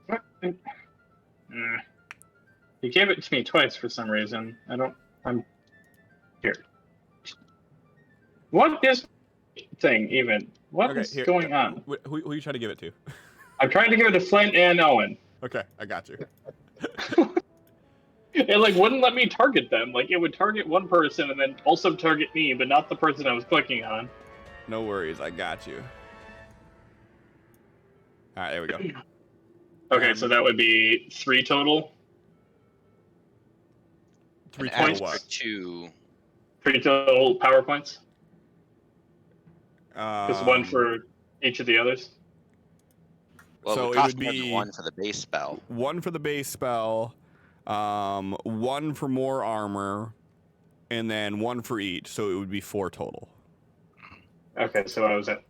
What? You gave it to me twice for some reason. I'm here. What is thing even? What Okay, is here, going on? Who are you trying to give it to? I'm trying to give it to Flint and Owen. Okay, I got you. It wouldn't let me target them. It would target one person and then also target me, but not the person I was clicking on. No worries, I got you. All right, there we go. Okay, so that would be 3 total. 3 An total extra what? 2. 3 total power points. Just one Um, for each of the others. Well, So it it would cost would more than be- 1 for the base spell. 1 for the base spell, 1 for more armor, and then 1 for each, so it would be 4 total. Okay, so I was at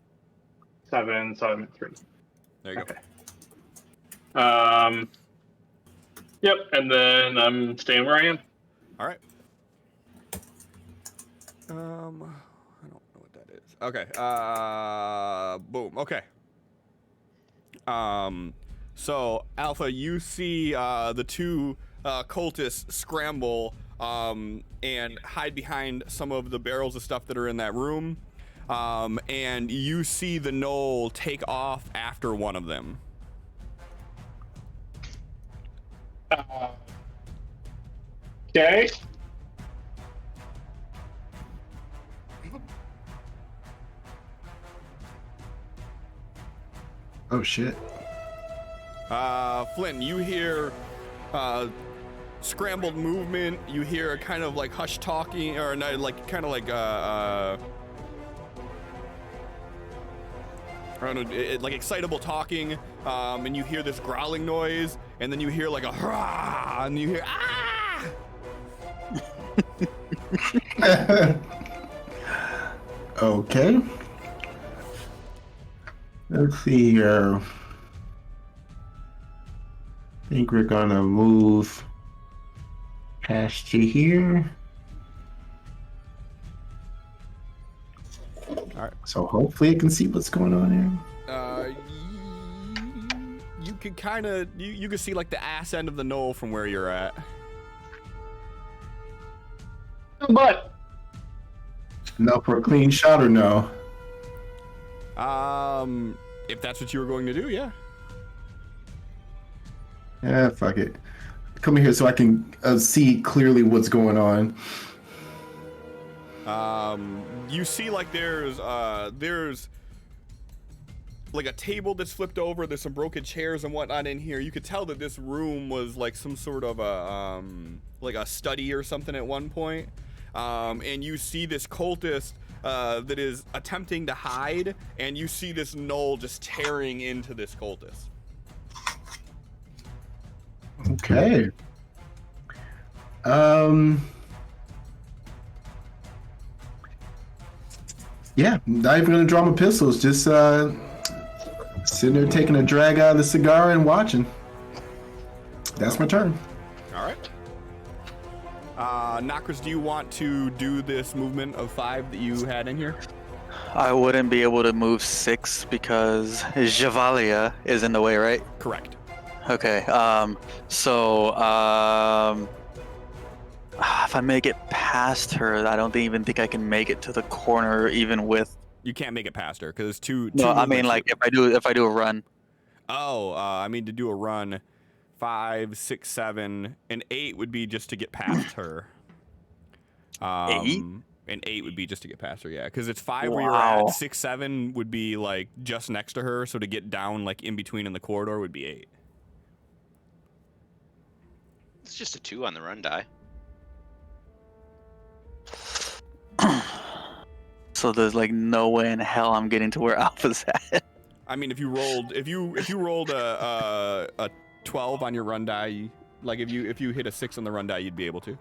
7, so I'm at 3. There you Okay. Yep, and then I'm staying where I am. All right. I don't know what that is. Okay. Boom. Okay. So Alpha, you see the 2 cultists scramble and hide behind some of the barrels of stuff that are in that room, and you see the gnoll take off after one of them. Okay. Oh shit. Flynn, you hear scrambled movement. You hear a kind of like hush talking, or like kind of like I don't know, like excitable talking, and you hear this growling noise, and then you hear like a hurrah, and you hear ah. Okay. Let's see here. I think we're gonna move past you here. All right. So hopefully I can see what's going on here. You can kind of you can see like the ass end of the knoll from where you're at. But Enough for a clean shot or no? If that's what you were going to do, yeah. Yeah, fuck it. Come here so I can see clearly what's going on. You see like there's like a table that's flipped over. There's some broken chairs and whatnot in here. You could tell that this room was like some sort of a like a study or something at one point. And you see this cultist that is attempting to hide, and you see this gnoll just tearing into this cultist. Okay. Yeah, not even gonna draw my pistols. Just sitting there taking a drag out of the cigar and watching. That's my turn. All right. Knockers, do you want to do this movement of 5 that you had in here? I wouldn't be able to move 6 because Javalia is in the way, right? Correct. Okay. If I make it past her, I don't even think I can make it to the corner, even with. You can't make it past her because it's two. No, I mean movements. like if I do a run. Oh, I mean to do a run. 5, 6, 7, and 8 would be just to get past her. 8? And 8 would be just to get past her, yeah. Because it's 5 where you're at. Wow. 6, 7 would be like just next to her. So to get down like in between in the corridor would be 8. It's just a 2 on the run die. So there's like no way in hell I'm getting to where Alpha's at. I mean, if you rolled a 12 on your run die, like if you hit a 6 on the run die, you'd be able to.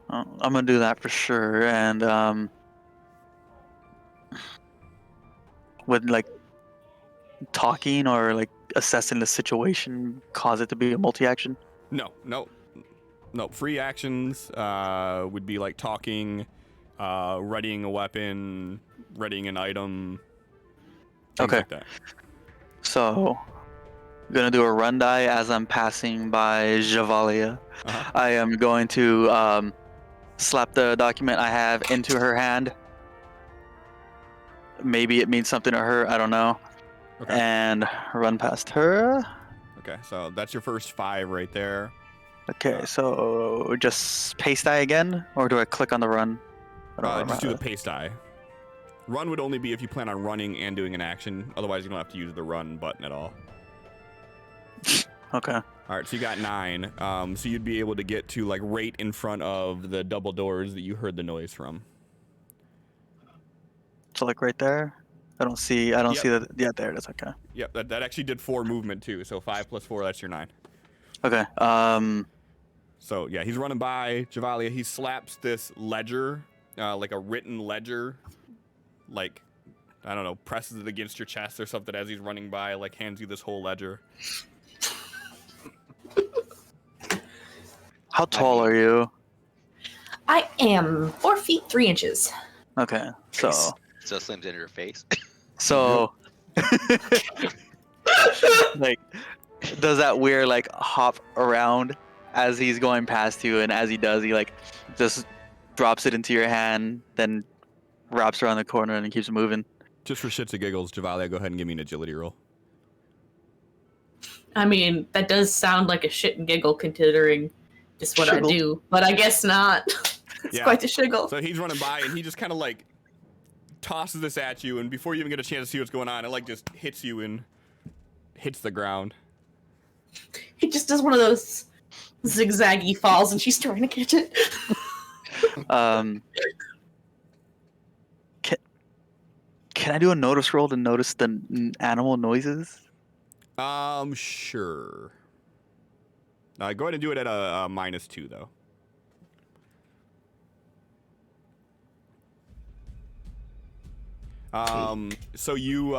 I'm gonna do that for sure, and would like talking or like assessing the situation cause it to be a multi-action? No. Free actions would be like talking, readying a weapon, readying an item. Things like that. So, I'm gonna do a run die as I'm passing by Javalia. Uh-huh. I am going to slap the document I have into her hand. Maybe it means something to her, I don't know. Okay. And run past her. Okay, so that's your first 5 right there. Okay, so just paste die again, or do I click on the run? I don't Just do the remember. paste die. Run would only be if you plan on running and doing an action. Otherwise, you don't have to use the run button at all. Okay. All right, so you got 9. So you'd be able to get to like right in front of the double doors that you heard the noise from. So like right there. I don't see that. Yeah, there it is. Okay. Yep, that actually did 4 movement too. So 5 plus 4, that's your 9. Okay. So yeah, he's running by Javalia. He slaps this ledger, like a written ledger, like, I don't know, presses it against your chest or something as he's running by, like hands you this whole ledger. How tall are you? I am 4 feet 3 inches. Okay, so So slams into her face. so like, does that weird like hop around as he's going past you, and as he does, he like just drops it into your hand, then wraps around the corner and keeps moving. Just for shits and giggles, Javalia, go ahead and give me an agility roll. I mean, that does sound like a shit and giggle considering just what Shiggle. I do, but I guess not. It's Yeah. quite the shiggle. So he's running by and he just kind of like tosses this at you, and before you even get a chance to see what's going on, it like just hits you and hits the ground. He just does one of those zigzaggy falls, and she's trying to catch it. Can I do a notice roll to notice the animal noises? Sure. Go ahead and do it at a -2 though. So you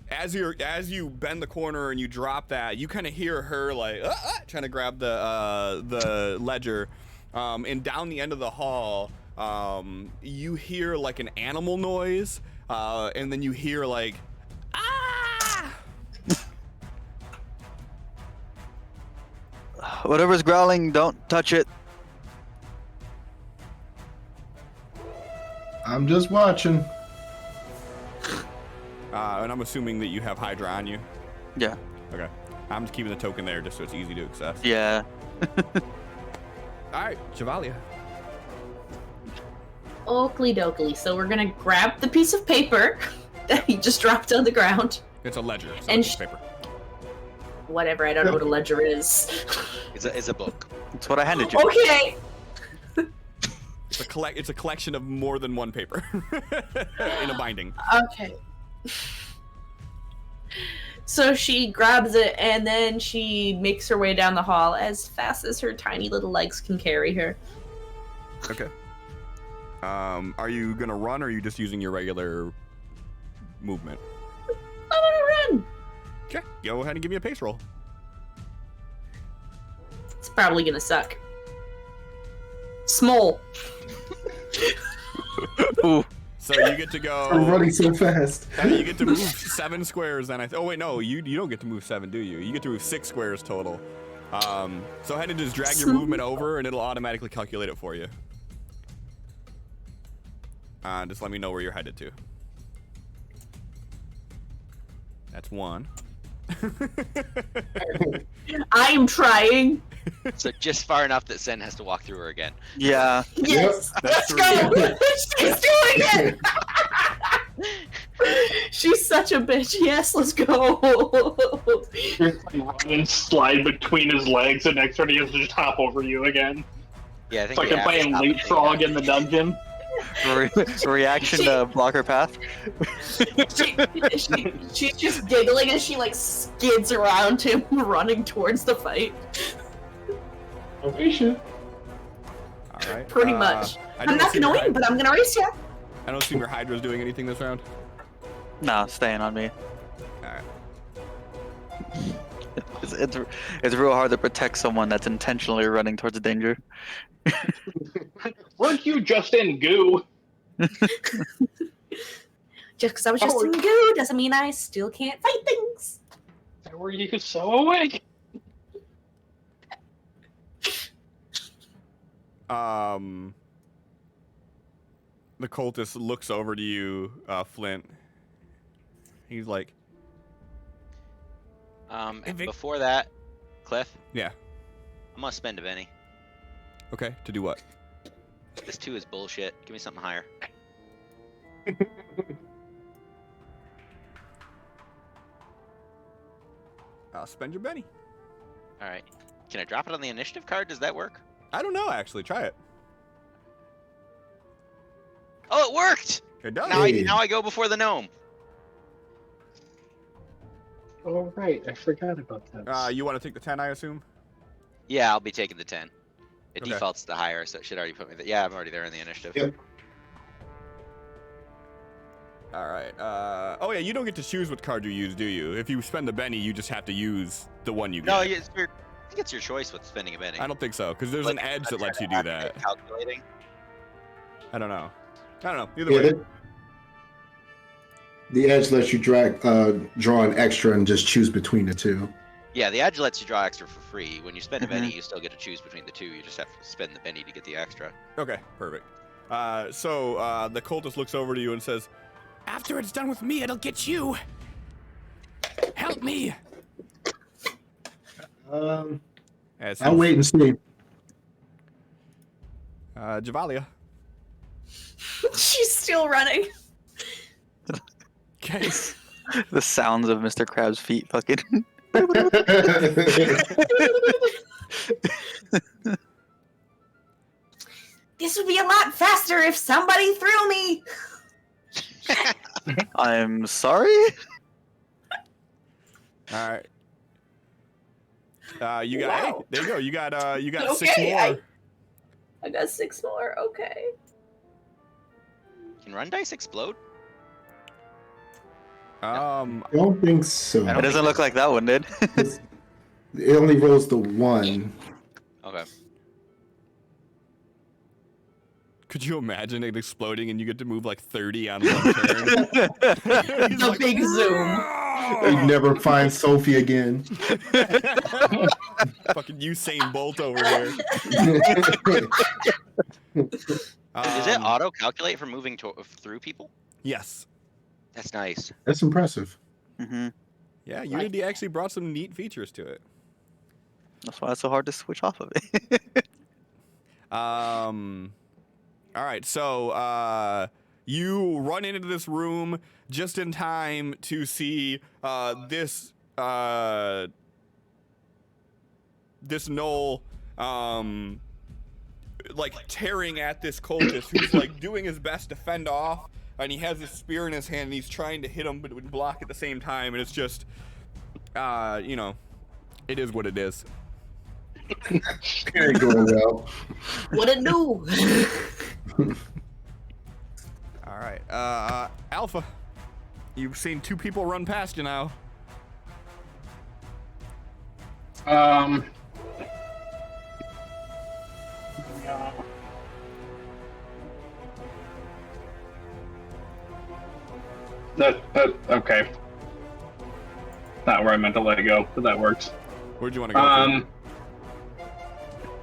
as you bend the corner and you drop that, you kind of hear her like trying to grab the ledger, and down the end of the hall, you hear like an animal noise, and then you hear like Whatever's growling, don't touch it. I'm just watching. and I'm assuming that you have Hydra on you. Yeah. Okay. I'm just keeping the token there just so it's easy to access. Yeah. All right, Javalia. Oakley dokley. So we're gonna grab the piece of paper that he just dropped on the ground. It's a ledger. It's And not just paper. Whatever, I don't know what a ledger is. It's a book. That's what I handed you. Okay. It's a collection of more than one paper in a binding. Okay. So she grabs it and then she makes her way down the hall as fast as her tiny little legs can carry her. Okay. Are you gonna run, or are you just using your regular movement? I'm gonna run. Okay. Go ahead and give me a pace roll. It's probably gonna suck. Small. Ooh. So you get to go. I'm running so fast. You get to move 7 squares, and oh wait, no, you don't get to move 7, do you? You get to move 6 squares total. So go ahead and just drag your movement over, and it'll automatically calculate it for you. Just let me know where you're headed to. That's 1. I am trying. So just far enough that Sen has to walk through her again. Yeah. Yes. That's Let's go. She's doing it. She's such a bitch. Yes, let's go. You're run and slide between his legs, and next turn he has to just hop over you again. Yeah, I It's think like we I'm have to playing stop leapfrog doing in the dungeon. Reaction to block her path. She's just giggling as she like skids around him, running towards the fight. Ovation. All right. Pretty much. I I'm don't not assume gonna your win, but I'm gonna race you. I don't assume your Hydra's doing anything this round. No, staying on me. All right. It's real hard to protect someone that's intentionally running towards danger. Weren't you just in goo? Just because I was just in goo doesn't mean I still can't fight things. Why were you so awake? The cultist looks over to you, Flint. He's like, Hey, Vic. Before that, Cliff, yeah, I'm gonna spend a penny. okay, to do what? This 2 is bullshit. Give me something higher. Spend your Benny. All right. Can I drop it on the initiative card? Does that work? I don't know, actually. Try it. Oh, it worked! It does. Now I go before the gnome. Oh right, I forgot about that. You want to take the 10, I assume? Yeah, I'll be taking the 10. It Okay. defaults to higher, so it should already put me there. Yeah, I'm already there in the initiative. Yep. All right. Oh yeah, you don't get to choose what card you use, do you? If you spend the Benny, you just have to use the one you get. No, I think it's your choice with spending a Benny. I don't think so, because there's an edge that lets you do that. Calculating. I don't know. Either Yeah, way. the edge lets you draw an extra and just choose between the two. Yeah, the edge lets you draw extra for free. When you spend a Mhm. Benny, you still get to choose between the two. You just have to spend the Benny to get the extra. Okay, perfect. So the cultist looks over to you and says, "After it's done with me, it'll get you. Help me." As I'll wait and see. Javalia. She's still running. Okay. The sounds of Mr. Crab's feet fucking. This would be a lot faster if somebody threw me. I'm sorry? All right. You got. Hey, Wow. there you go. You got 6 Okay, more. I got 6 more. Okay. Can run dice explode? I don't think so. It doesn't look like that one did. It only rolls the 1. Okay. Could you imagine it exploding and you get to move like 30 on one turn? He's The big zoom. You never find Sophie again. Fucking Usain Bolt over here. Does it auto calculate for moving through people? Yes. That's nice. That's impressive. Mm-hmm. Yeah, Unity actually brought some neat features to it. That's why it's so hard to switch off of it. All right, so you run into this room just in time to see this gnoll like tearing at this cultist who's like doing his best to fend off, and he has his spear in his hand and he's trying to hit him but would block at the same time, and it's just you know, it is what it is. It ain't going well. What it do? All right, Alpha, you've seen 2 people run past you now. Okay. Not where I meant to let it go, but that works. Where'd you want to go?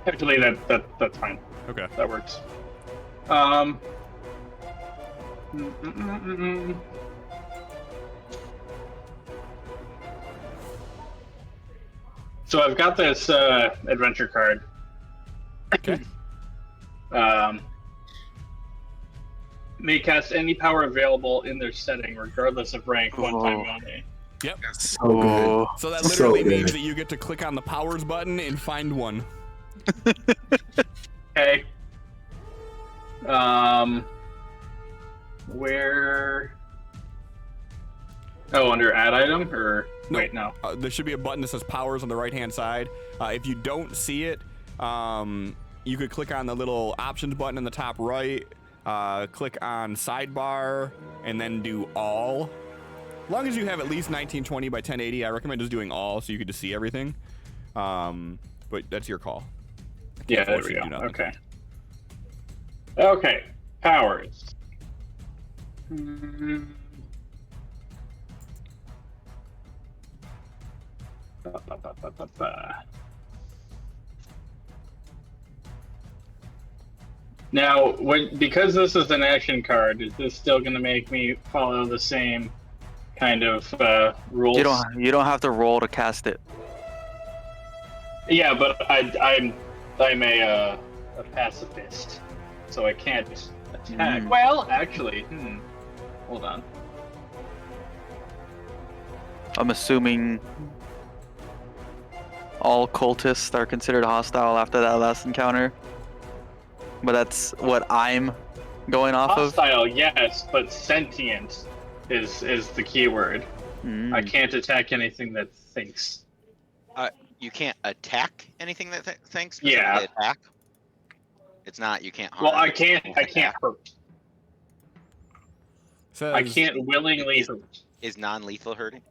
Actually, that's fine. Okay. That works. So I've got this adventure card. Okay. May cast any power available in their setting, regardless of rank, one time Oh. only. Yep. So good. So that So literally good. means that you get to click on the powers button and find one. Okay. Where? Oh, under add item or No. wait, no. There should be a button that says powers on the right hand side. If you don't see it, you could click on the little options button in the top right, click on sidebar, and then do all. As long as you have at least 1920 by 1080, I recommend just doing all so you can just see everything. But that's your call. Yeah, there force we you to go. do nothing. Okay. Okay. Powers. Hmm. Ba, ba, ba, ba, ba, ba. Now, because this is an action card, is this still going to make me follow the same kind of rules? You don't have to roll to cast it. Yeah, but I'm a pacifist, so I can't attack. Mm. Well, actually, hold on. I'm assuming all cultists are considered hostile after that last encounter. But that's what I'm going off of. Hostile, yes, but sentient is the key word. I Mm. can't attack anything that thinks. You can't attack anything that thinks. Yeah. specifically Attack. It's not. You can't harm. Well, I can't hurt. Says, I can't willingly hurt. Is non-lethal hurting?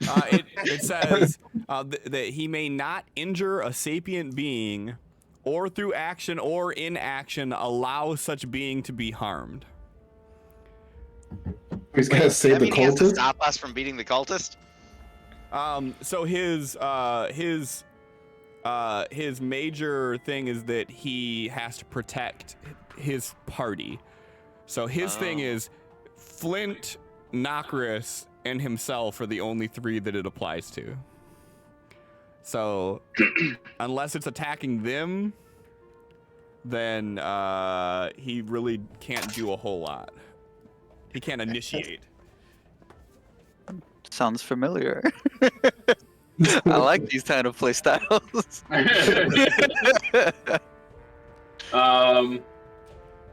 it says that he may not injure a sapient being, or through action or inaction allow such being to be harmed. He's gonna save That the mean he has to cultist. stop us from beating the cultist? So his major thing is that he has to protect his party. So his thing is Flint, Nokris, and himself are the only three that it applies to. So unless it's attacking them, then he really can't do a whole lot. He can't initiate. Sounds familiar. I like these kind of play styles.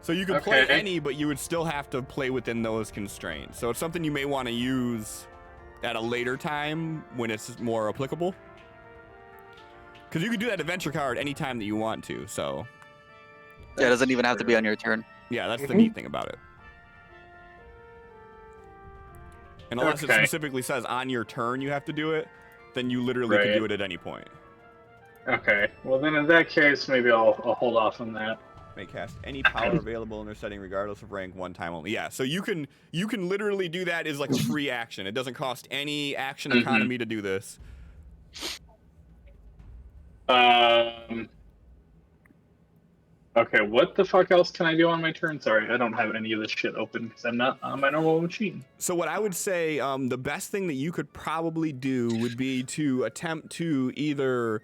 So you could play Okay. any, but you would still have to play within those constraints. So it's something you may want to use at a later time when it's more applicable. Because you can do that adventure card anytime that you want to. So Yeah, it doesn't even have to be on your turn. yeah, that's the neat thing about it. And unless it Okay. specifically says on your turn you have to do it, then you literally can Right. do it at any point. Okay. Well, then in that case, maybe I'll hold off on that. May cast any power available in their setting, regardless of rank, one time only. Yeah, so you can literally do that as like a free action. It doesn't cost any action economy to do this. Okay, what the fuck else can I do on my turn? Sorry, I don't have any of this shit open because I'm not on my normal machine. So what I would say, the best thing that you could probably do would be to attempt to either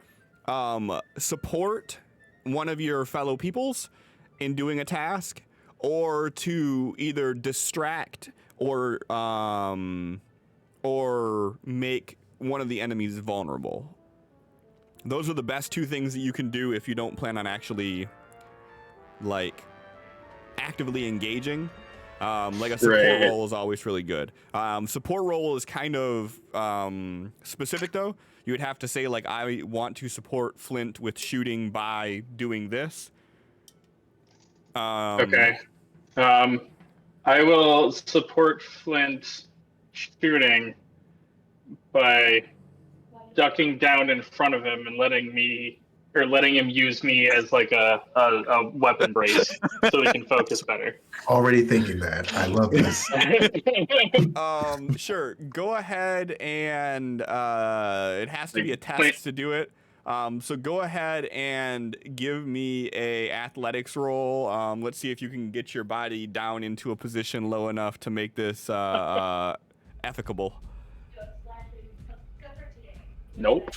support one of your fellow peoples in doing a task, or to either distract or make one of the enemies vulnerable. Those are the best two things that you can do if you don't plan on actually like actively engaging. Like a support Right. role is always really good. Support role is kind of specific though. You would have to say like, I want to support Flint with shooting by doing this. Okay. I will support Flint shooting by ducking down in front of him and letting him use me as like a weapon brace so he can focus better. Already thinking that. I love this. Sure. Go ahead and it has to be a test to do it. So go ahead and give me a athletics roll. Let's see if you can get your body down into a position low enough to make this efficable. Nope.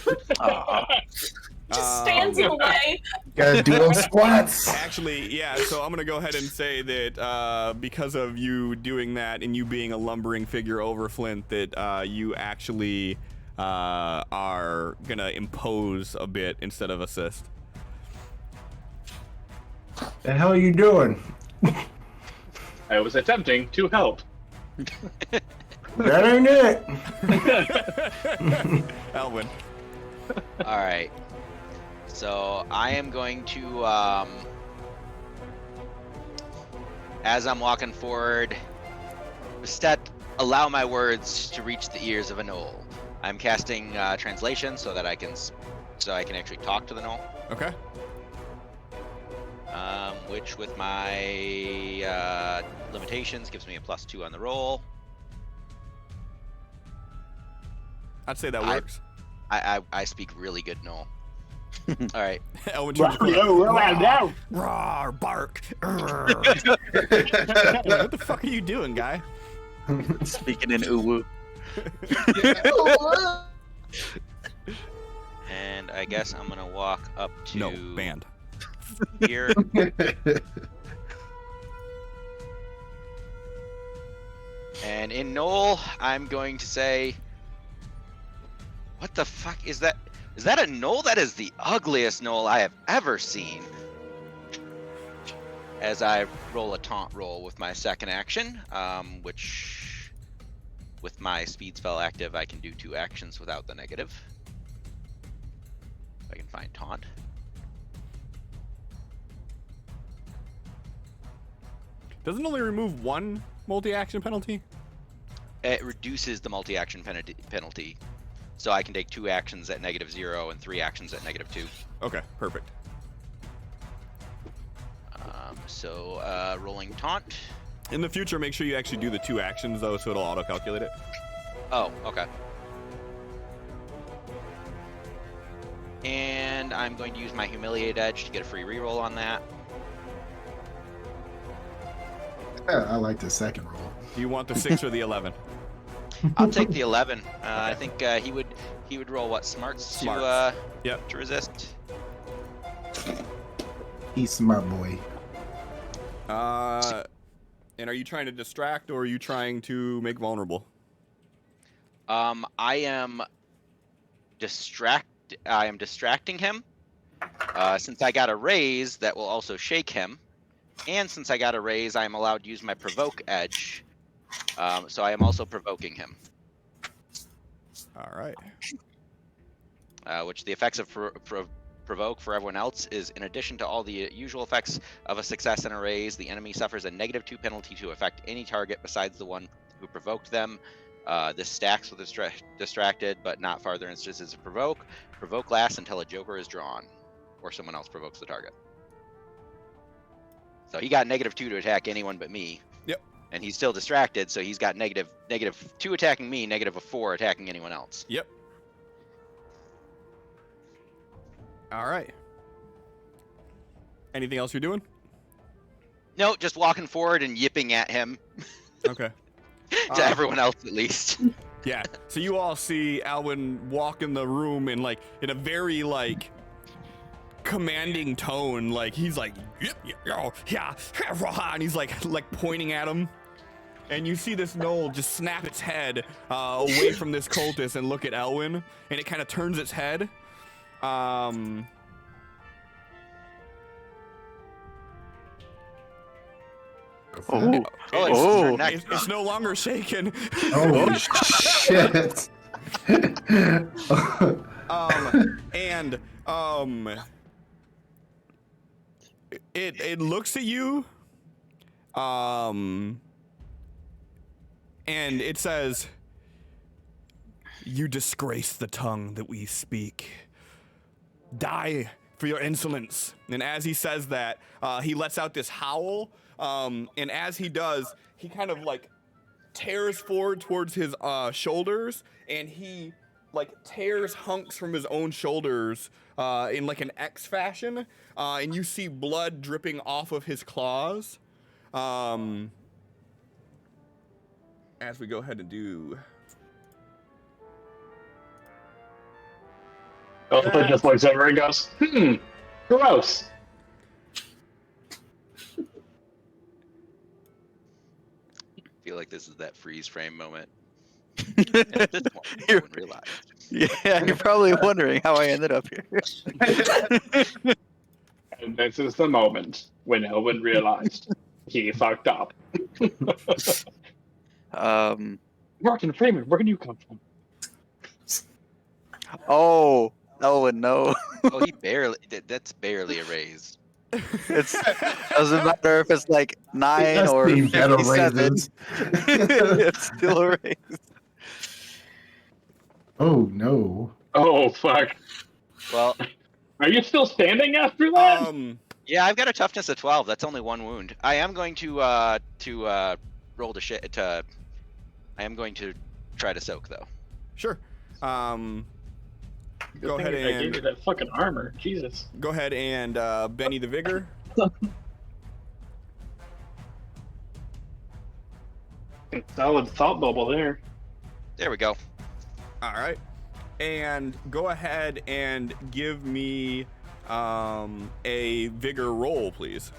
Just stands in the way. Gotta do those squats. Actually, yeah, so I'm going to go ahead and say that because of you doing that and you being a lumbering figure over Flint, that you actually are going to impose a bit instead of assist. The hell are you doing? I was attempting to help. That ain't it. Elwin. All right. So I am going to, as I'm walking forward, allow my words to reach the ears of a gnoll. I'm casting translation so that I can actually talk to the gnoll. Okay. Which with my limitations gives me a +2 on the roll. I'd say that works. I speak really good gnoll. All right. Elwin turns around. Rawr, bark. What the fuck are you doing, guy? Speaking in uwu. And I guess I'm gonna walk up to No, banned. here. And in Knoll, I'm going to say, what the fuck is that? Is that a Knoll? That is the ugliest Knoll I have ever seen. As I roll a taunt roll with my second action, which with my speed spell active, I can do 2 actions without the negative. I can find taunt. Doesn't it only remove one multi-action penalty? It reduces the multi-action penalty. So I can take 2 actions at -0 and 3 actions at -2. Okay, perfect. Rolling taunt. In the future, make sure you actually do the 2 actions though, so it'll auto-calculate it. Oh, okay. And I'm going to use my Humiliate Edge to get a free reroll on that. I like the second roll. Do you want the 6 or the 11? I'll take the 11. I think he would roll what, smarts. Smarts. Yep. To resist. He's smart boy. And are you trying to distract or are you trying to make vulnerable? I am distracting him. Since I got a raise, that will also shake him. And since I got a raise, I am allowed to use my provoke edge. So I am also provoking him. All right. Which the effects of provoke for everyone else is, in addition to all the usual effects of a success and a raise, the enemy suffers a -2 penalty to affect any target besides the one who provoked them. This stacks with distracted, but not farther instances of provoke. Provoke lasts until a joker is drawn, or someone else provokes the target. So he got -2 to attack anyone but me. Yep. And he's still distracted, so he's got -2 attacking me, -4 attacking anyone else. Yep. All right. Anything else you're doing? No, just walking forward and yipping at him. Okay. To everyone else, at least. Yeah. So you all see Alwyn walk in the room in a very commanding tone, he's like, yeah, and he's like pointing at him. And you see this gnoll just snap its head away from this cultist and look at Elwyn, and it kind of turns its head. It's no longer shaken. Oh shit! It looks at you, and it says, "You disgrace the tongue that we speak. Die for your insolence." And as he says that, he lets out this howl, and as he does, he kind of tears forward towards his shoulders, and he tears hunks from his own shoulders in an X fashion, and you see blood dripping off of his claws. As we go ahead and do. Elsa just looks over and goes, gross. I feel like this is that freeze frame moment. At this point, no one realized. Yeah, you're probably wondering how I ended up here. And this is the moment when Elwyn realized he fucked up. Martin Freeman, where can you come from? Oh, Elwyn, no. Oh, that's barely a raise. It doesn't matter if it's 9 or 57. It's still a raise. Oh no. Oh fuck. Well, are you still standing after that? yeah, I've got a toughness of 12. That's only 1 wound. I am going to roll I am going to try to soak though. Sure. Go Good ahead thing I gave and you that fucking armor. Jesus. go ahead and Benny the Vigor. Solid thought bubble there. There we go. All right. And go ahead and give me a vigor roll, please.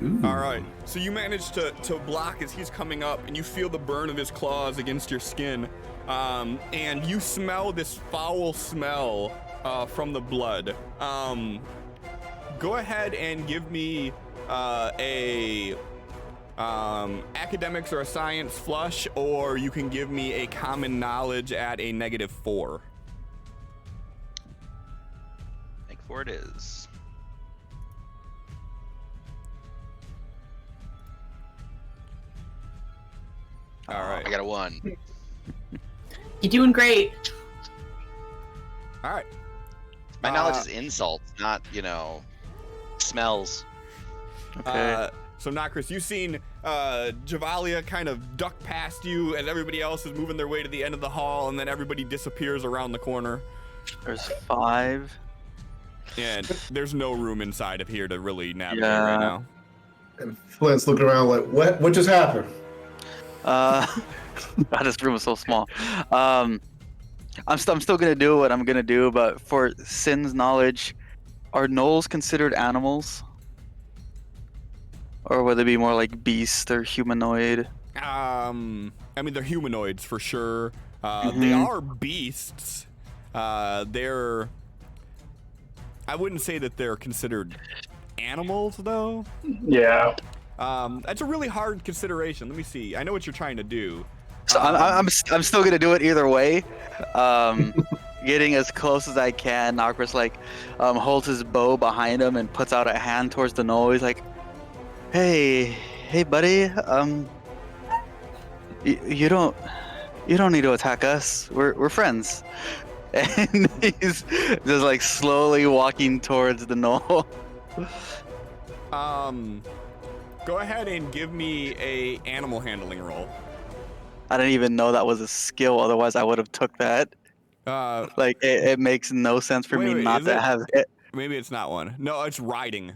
Ooh. All right. So you manage to block as he's coming up, and you feel the burn of his claws against your skin. And you smell this foul smell from the blood. Go ahead and give me a Academics or a science flush, or you can give me a common knowledge at a -4. -4 it is. All right. I got a 1. You're doing great. All right. My knowledge is insults, not, smells. Okay. So Nokris, you've seen Javalia kind of duck past you as everybody else is moving their way to the end of the hall, and then everybody disappears around the corner. There's 5. And there's no room inside of here to really navigate Yeah. right now. And Flint's looking around like, what just happened? God, this room is so small. I'm still gonna do what I'm gonna do, but for Sin's knowledge, are gnolls considered animals? Or would they be more like beasts or humanoid? I mean, they're humanoids for sure. They Mhm. are beasts. They're... I wouldn't say that they're considered animals, though. Yeah. That's a really hard consideration. Let me see. I know what you're trying to do. So I'm still gonna do it either way. Getting as close as I can. Nokris holds his bow behind him and puts out a hand towards the gnoll. He's like, "Hey, buddy. You don't need to attack us. We're friends." And he's just slowly walking towards the gnoll. Go ahead and give me a animal handling roll. I didn't even know that was a skill. Otherwise, I would have took that. It makes no sense for me not to have it. Maybe it's not one. No, it's riding.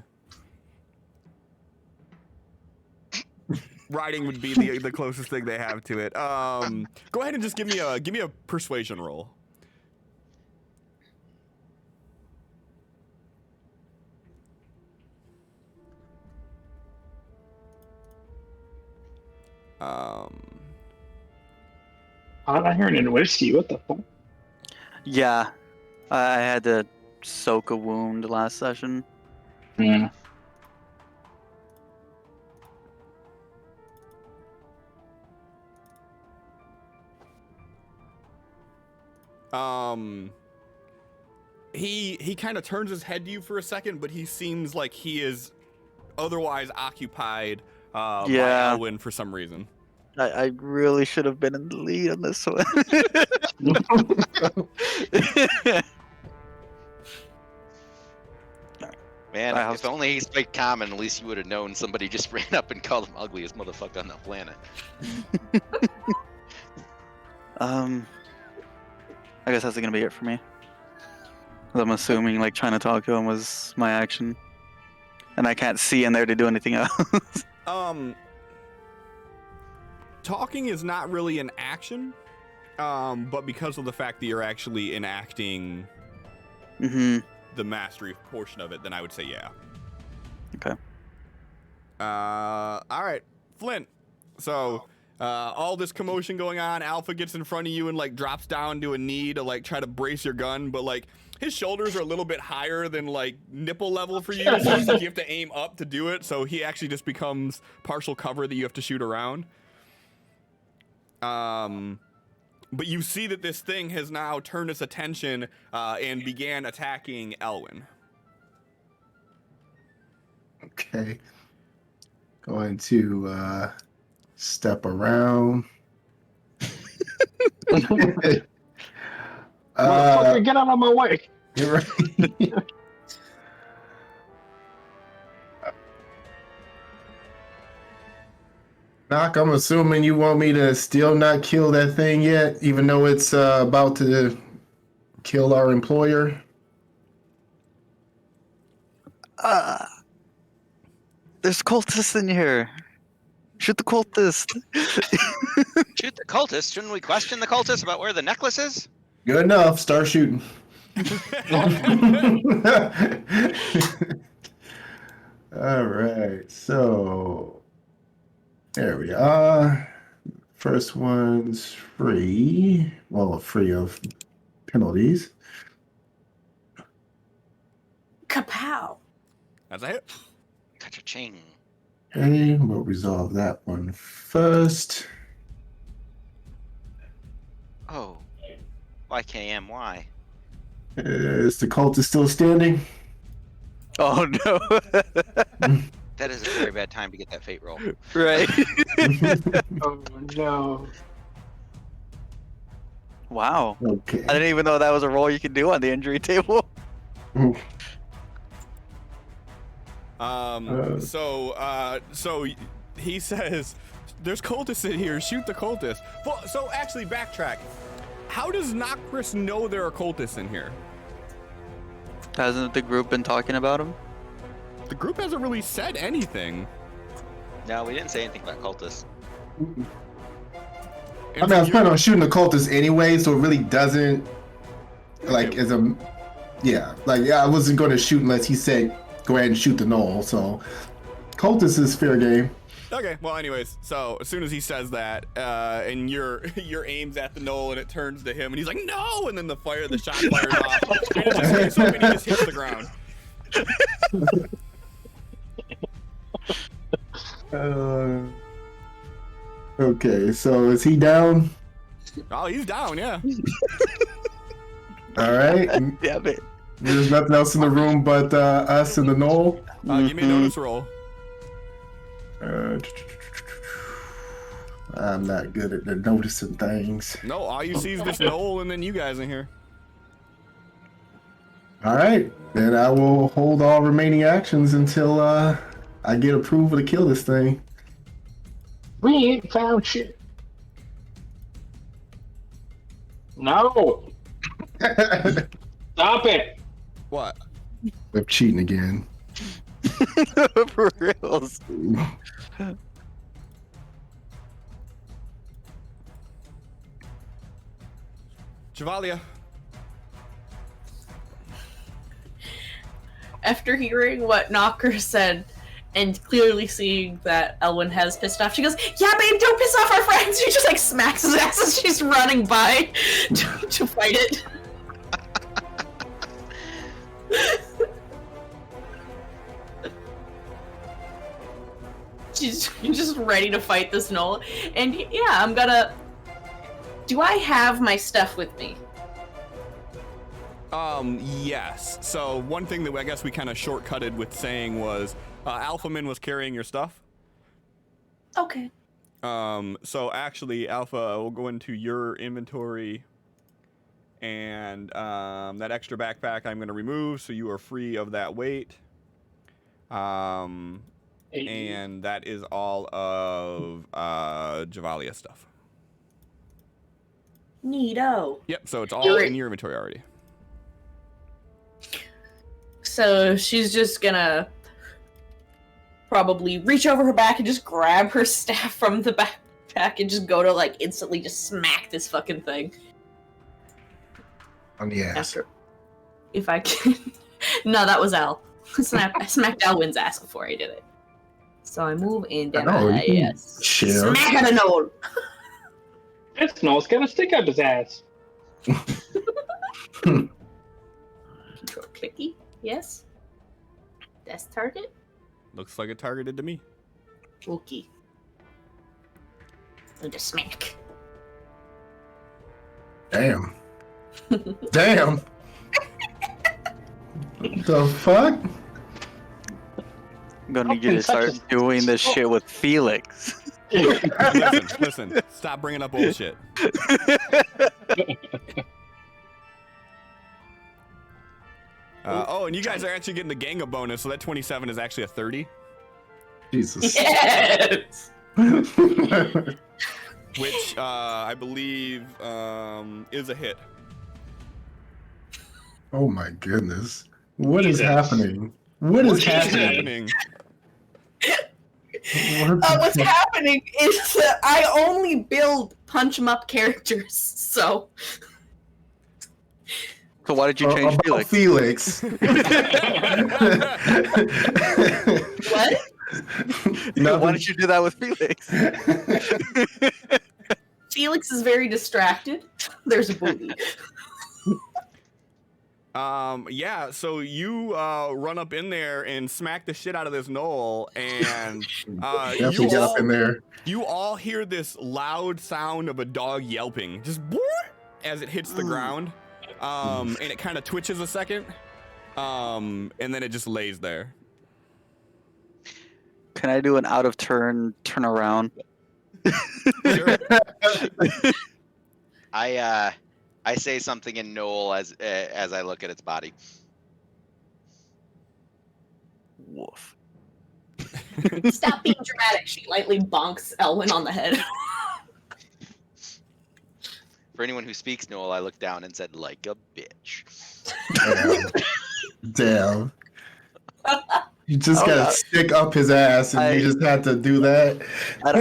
Riding would be the closest thing they have to it. Go ahead and just give me a persuasion roll. I'm not hearing any whiskey. What the fuck? Yeah, I had to soak a wound last session. Yeah. He kind of turns his head to you for a second, but he seems like he is otherwise occupied by Yeah. Elwyn for some reason. I really should have been in the lead on this one. Man, I if only he spoke common, at least you would have known somebody just ran up and called him ugliest motherfucker on the planet. I guess that's gonna be it for me. 'Cause I'm assuming trying to talk to him was my action, and I can't see in there to do anything else. Talking is not really an action, but because of the fact that you're actually enacting the mastery portion of it, then I would say yeah. Okay. All right, Flint. So, all this commotion going on, Alpha gets in front of you and drops down to a knee to try to brace your gun, but his shoulders are a little bit higher than nipple level for you, so it's you have to aim up to do it. So he actually just becomes partial cover that you have to shoot around. But you see that this thing has now turned its attention and began attacking Elwyn. Okay. Going to step around. Motherfucker, get out of my way. You're right. Knock, I'm assuming you want me to still not kill that thing yet, even though it's about to kill our employer? There's cultists in here. Shoot the cultist. Shoot the cultist? Shouldn't we question the cultist about where the necklace is? Good enough. Start shooting. All right. So there we are. First one's free. Well, free of penalties. Kapow. That's a hit. Cha-cha-ching. Okay, we'll resolve that one first. Oh. YKM, why? Is the cultist still standing? Oh no! That is a very bad time to get that fate roll. Right. Oh no. Wow. Okay. I didn't even know that was a roll you could do on the injury table. So he says, "There's cultists in here. Shoot the cultists." Well, so actually, backtrack. How does Nocris know there are cultists in here? Hasn't the group been talking about him? The group hasn't really said anything. No, we didn't say anything about cultists. I mean, I was planning on shooting the cultist anyway, so it really doesn't, like, Okay. as a, yeah, like, yeah, I wasn't going to shoot unless he said, go ahead and shoot the knoll, so cultist is fair game. Okay, well, anyways, so as soon as he says that, and your aim's at the knoll, and it turns to him, and he's like, "No!" And then the shot fires off, and it just hits him, and he just hits the ground. Okay, so is he down? Oh, he's down, yeah. All right. Damn it. There's nothing else in the room but us and the knoll. Give me a notice roll. I'm not good at the noticing things. No, all you see is this knoll, and then you guys in here. All right, then I will hold all remaining actions until I get approval to kill this thing. We ain't found shit. No. Stop it. What? I'm cheating again. For reals. Javalia. After hearing what Knocker said and clearly seeing that Elwyn has pissed off, she goes, "Yeah, babe, don't piss off our friends." She just like smacks his ass as she's running by to fight it. She's just ready to fight this knoll. And yeah, I'm gonna... Do I have my stuff with me? Yes. So one thing that I guess we kind of shortcutted with saying was Alpha Man was carrying your stuff. Okay. So actually, Alpha will go into your inventory, and that extra backpack I'm going to remove, so you are free of that weight. And that is all of Javalia's stuff. Neato. Yep. So it's all in your inventory already. So she's just gonna probably reach over her back and just grab her staff from the backpack and just go to like instantly just smack this fucking thing. On the ass. After, if I can. No, that was Al. I smacked Alwyn's ass before I did it. So I move in down. Yes. Chill. Smack at a node. This Noel's got a stick up his ass. Control clicky. Yes. That's target. Looks like it targeted to me. Okay. And a smack. Damn. Damn. The fuck? I'm gonna need you to start doing this shit with Felix. Listen. Stop bringing up old shit. And you guys are actually getting the gang up bonus, so that 27 is actually a 30. Jesus. Yes. Which I believe is a hit. Oh my goodness. What is Jesus. happening? What is happening? What's happening is that I only build punch 'em up characters, so. So why did you change about Felix? Felix. What? Why did you do that with Felix? Felix is very distracted. There's a booty. Yeah, so you run up in there and smack the shit out of this knoll, and Definitely get up in there. you all hear this loud sound of a dog yelping, just as it hits the ground, and it kind of twitches a second, and then it just lays there. Can I do an out of turn around? Sure. I say something in Knoll as I look at its body. Woof. Stop being dramatic. She lightly bonks Elwyn on the head. For anyone who speaks Knoll, I looked down and said, like a bitch. Damn. You just gotta stick up his ass, and you just had to do that. I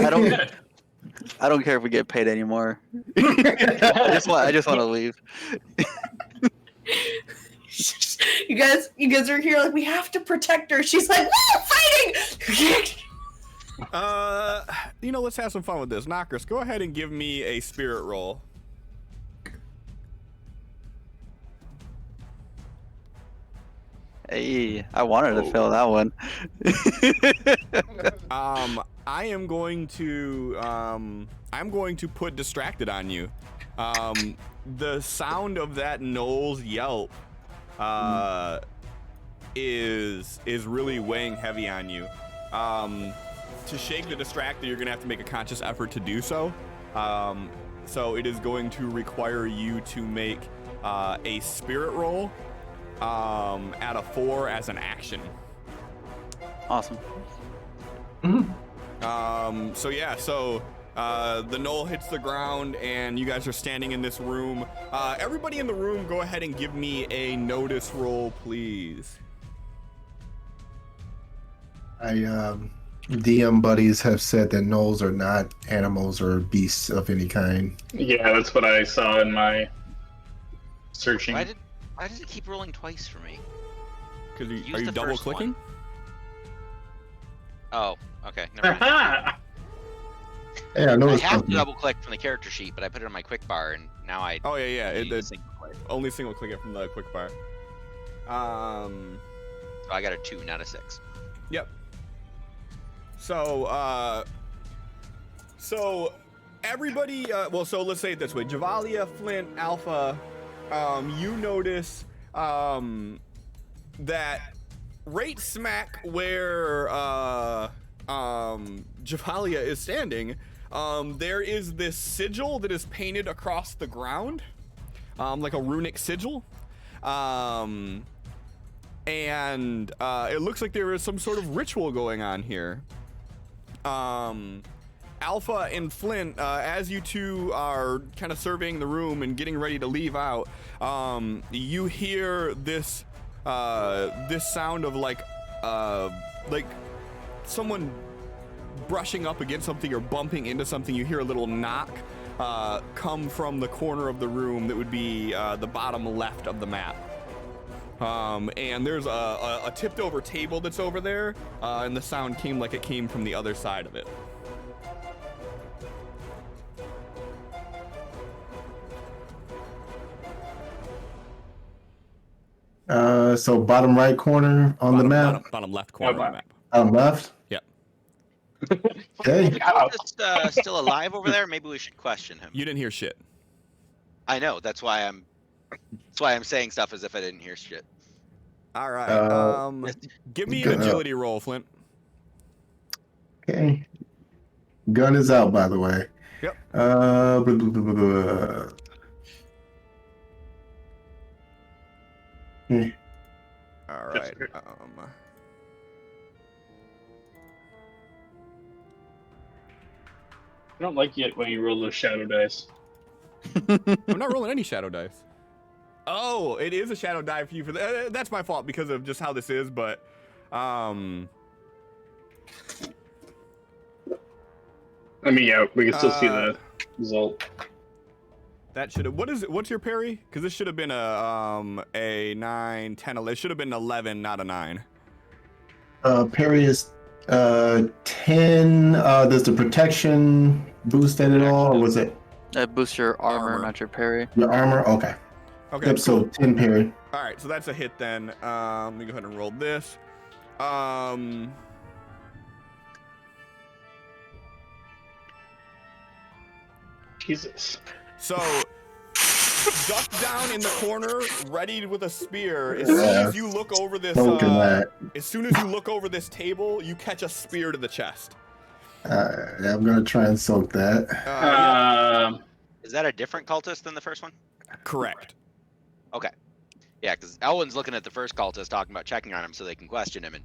don't care if we get paid anymore. I just want to leave. You guys are here like we have to protect her. She's like, no, fighting. Let's have some fun with this. Knockers, go ahead and give me a spirit roll. Hey, I wanted to fail that one. I am going to put distracted on you. The sound of that Knoll's yelp is really weighing heavy on you. To shake the distractor, you're gonna have to make a conscious effort to do so. So it is going to require you to make a spirit roll at a 4 as an action. Awesome. So the knoll hits the ground and you guys are standing in this room. Everybody in the room, go ahead and give me a notice roll, please. DM buddies have said that gnolls are not animals or beasts of any kind. Yeah, that's what I saw in my searching. Why did it keep rolling twice for me? Because Use are you the double first clicking? one. Oh, okay. Never mind. Aha! Yeah, I know I it's have to something. double click from the character sheet, but I put it on my quick bar, and now I. Oh yeah. use It's single click. only single click it from the quick bar. So I got a 2, not a 6. Yep. So everybody, so let's say it this way: Javalia, Flint, Alpha, you notice that right smack where Javalia is standing, there is this sigil that is painted across the ground, like a runic sigil. And it looks like there is some sort of ritual going on here. Alpha and Flint, as you two are kind of surveying the room and getting ready to leave out, you hear this sound of like someone brushing up against something or bumping into something. You hear a little knock come from the corner of the room that would be the bottom left of the map. And there's a tipped over table that's over there, and the sound came like it came from the other side of it. So bottom right corner on the map. Bottom left corner of the map. Bottom left. Yep. Okay. Is still alive over there? Maybe we should question him. You didn't hear shit. I know. That's why I'm saying stuff as if I didn't hear shit. All right. Give me an agility roll, Flint. Okay. Gun is out, by the way. Yep. Blah, blah, blah, blah, blah. All right. I don't like it when you roll those shadow dice. I'm not rolling any shadow dice. Oh, it is a shadow die for you. That's my fault because of just how this is, but I mean, yeah, we can still see the result. that should have. What's your parry? Because this should have been a 9, 10, 11. It should have been 11, not a 9. Parry is 10. Does the protection boost that at all, or was it That boosts your armor, Armor. not your parry. your armor? Okay. Okay. Yep, so 10 parry. All right, so that's a hit then. Let me go ahead and roll this. Jesus. So, duck down in the corner, ready with a spear. As soon as you look over this, as soon as you look over this table, you catch a spear to the chest. I'm gonna try and soak that. Yeah, Is that a different cultist than the first one? correct. Okay. Yeah, because Elwin's looking at the first cultist, talking about checking on him so they can question him. And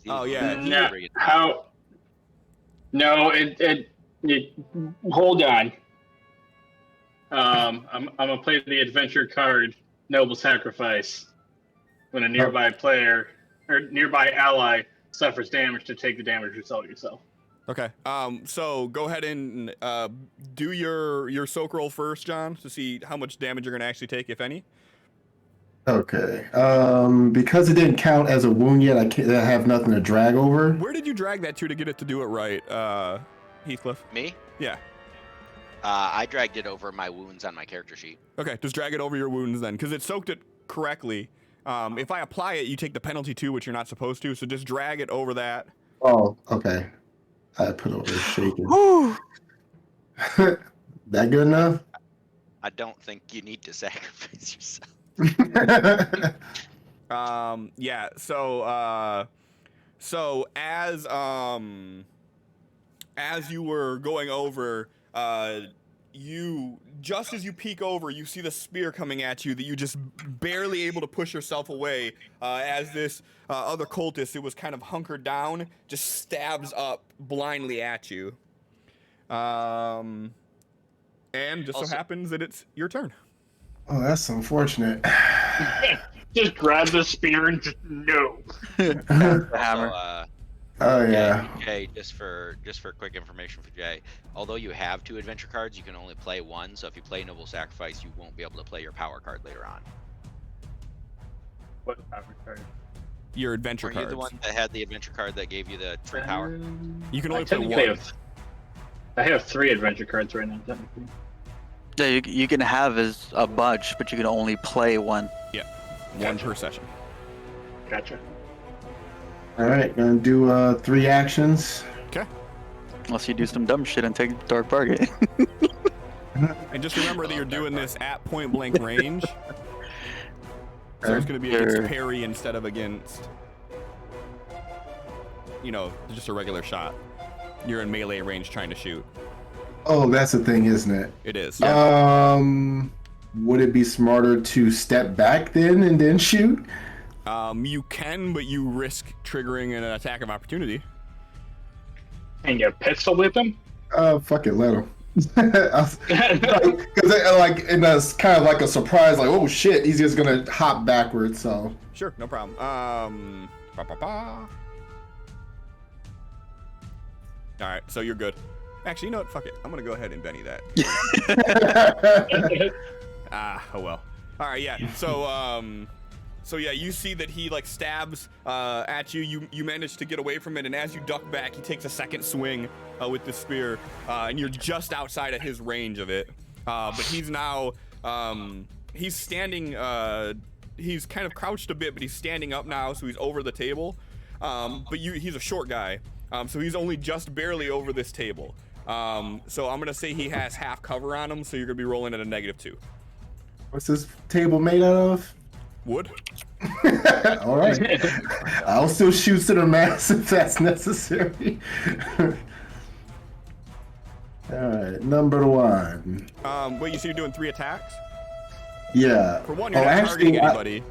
Oh, yeah. No, how? No, it. Hold on. I'm gonna play the adventure card, Noble Sacrifice. When a nearby player or nearby ally suffers damage, to take the damage yourself. Okay. So go ahead and do your soak roll first, John, to see how much damage you're gonna actually take, if any. Okay. Because it didn't count as a wound yet, I have nothing to drag over. Where did you drag that to get it to do it right, Heathcliff? Me? Yeah. I dragged it over my wounds on my character sheet. Okay, just drag it over your wounds then, because it soaked it correctly. If I apply it, you take the penalty too, which you're not supposed to. So just drag it over that. Oh, okay. I put over shaking. That good enough? I don't think you need to sacrifice yourself. Yeah. So as you were going over, you just as you peek over, you see the spear coming at you that you just barely able to push yourself away. As this other cultist who was kind of hunkered down just stabs up blindly at you. And just so happens that it's your turn. Oh, that's unfortunate. Just grab the spear and just no. The hammer. Oh yeah. Jay, just for quick information for Jay, although you have 2 adventure cards, you can only play 1. So if you play Noble Sacrifice, you won't be able to play your power card later on. What power card? Your adventure Were cards. you the one that had the adventure card that gave you the free power? You can only I play technically one. I have 3 adventure cards right now, technically. Yeah, you can have as a bunch, but you can only play 1. Yeah, one per session. Gotcha. All right, gonna do 3 actions. Okay. Unless you do some dumb shit and take Dark Bargate. And just remember that you're doing this at point blank range. So it's going to be against parry instead of against, just a regular shot. You're in melee range trying to shoot. Oh, that's the thing, isn't it? It is. Would it be smarter to step back then and then shoot? You can, but you risk triggering an attack of opportunity. And you pistol whip him? Fuck it, let him. Because and that's kind of like a surprise, like, oh shit, he's just gonna hop backwards. So sure, no problem. All right, so you're good. Actually, you know what? Fuck it. I'm gonna go ahead and Benny that. Oh well. All right, yeah. So yeah, you see that he stabs at you. You manage to get away from it, and as you duck back, he takes a second swing with the spear, and you're just outside of his range of it. But he's now he's standing. He's kind of crouched a bit, but he's standing up now, so he's over the table. But he's a short guy, so he's only just barely over this table. So I'm gonna say he has half cover on him, so you're gonna be rolling at a -2. what's this table made out of? Wood. All right. I'll still shoot to the mass if that's necessary. All right, number 1. Wait, you see you're doing 3 attacks? Yeah. For one, you're not targeting anybody.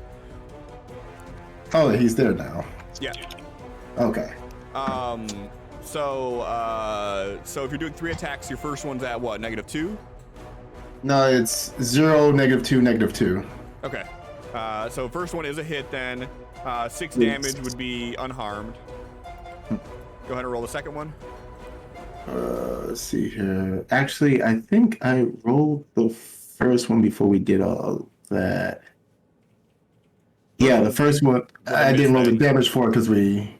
Oh, he's there now. Yeah. Okay. So if you're doing 3 attacks, your first one's at what? -2? No, it's 0, -2, -2. Okay. So first one is a hit then. 6 damage would be unharmed. Go ahead and roll the second one. Let's see here. Actually, I think I rolled the first one before we did all that. Yeah, the first one, I didn't roll the damage for it because we...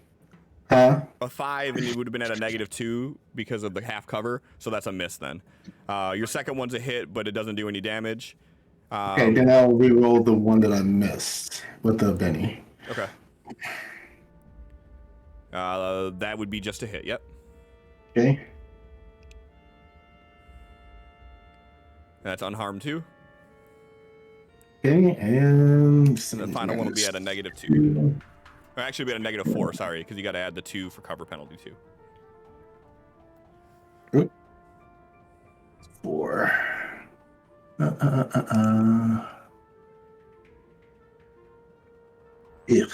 Huh? A 5, and you would have been at a -2 because of the half cover, so that's a miss then. Your second one's a hit, but it doesn't do any damage. Okay, then I'll re-roll the one that I missed with the Benny. Okay. That would be just a hit. Yep. Okay. That's unharmed too. Okay, and The final one will be at a -2. Or actually, be at a -4. Sorry, because you got to add the 2 for cover penalty too. Oop. 4. Ew.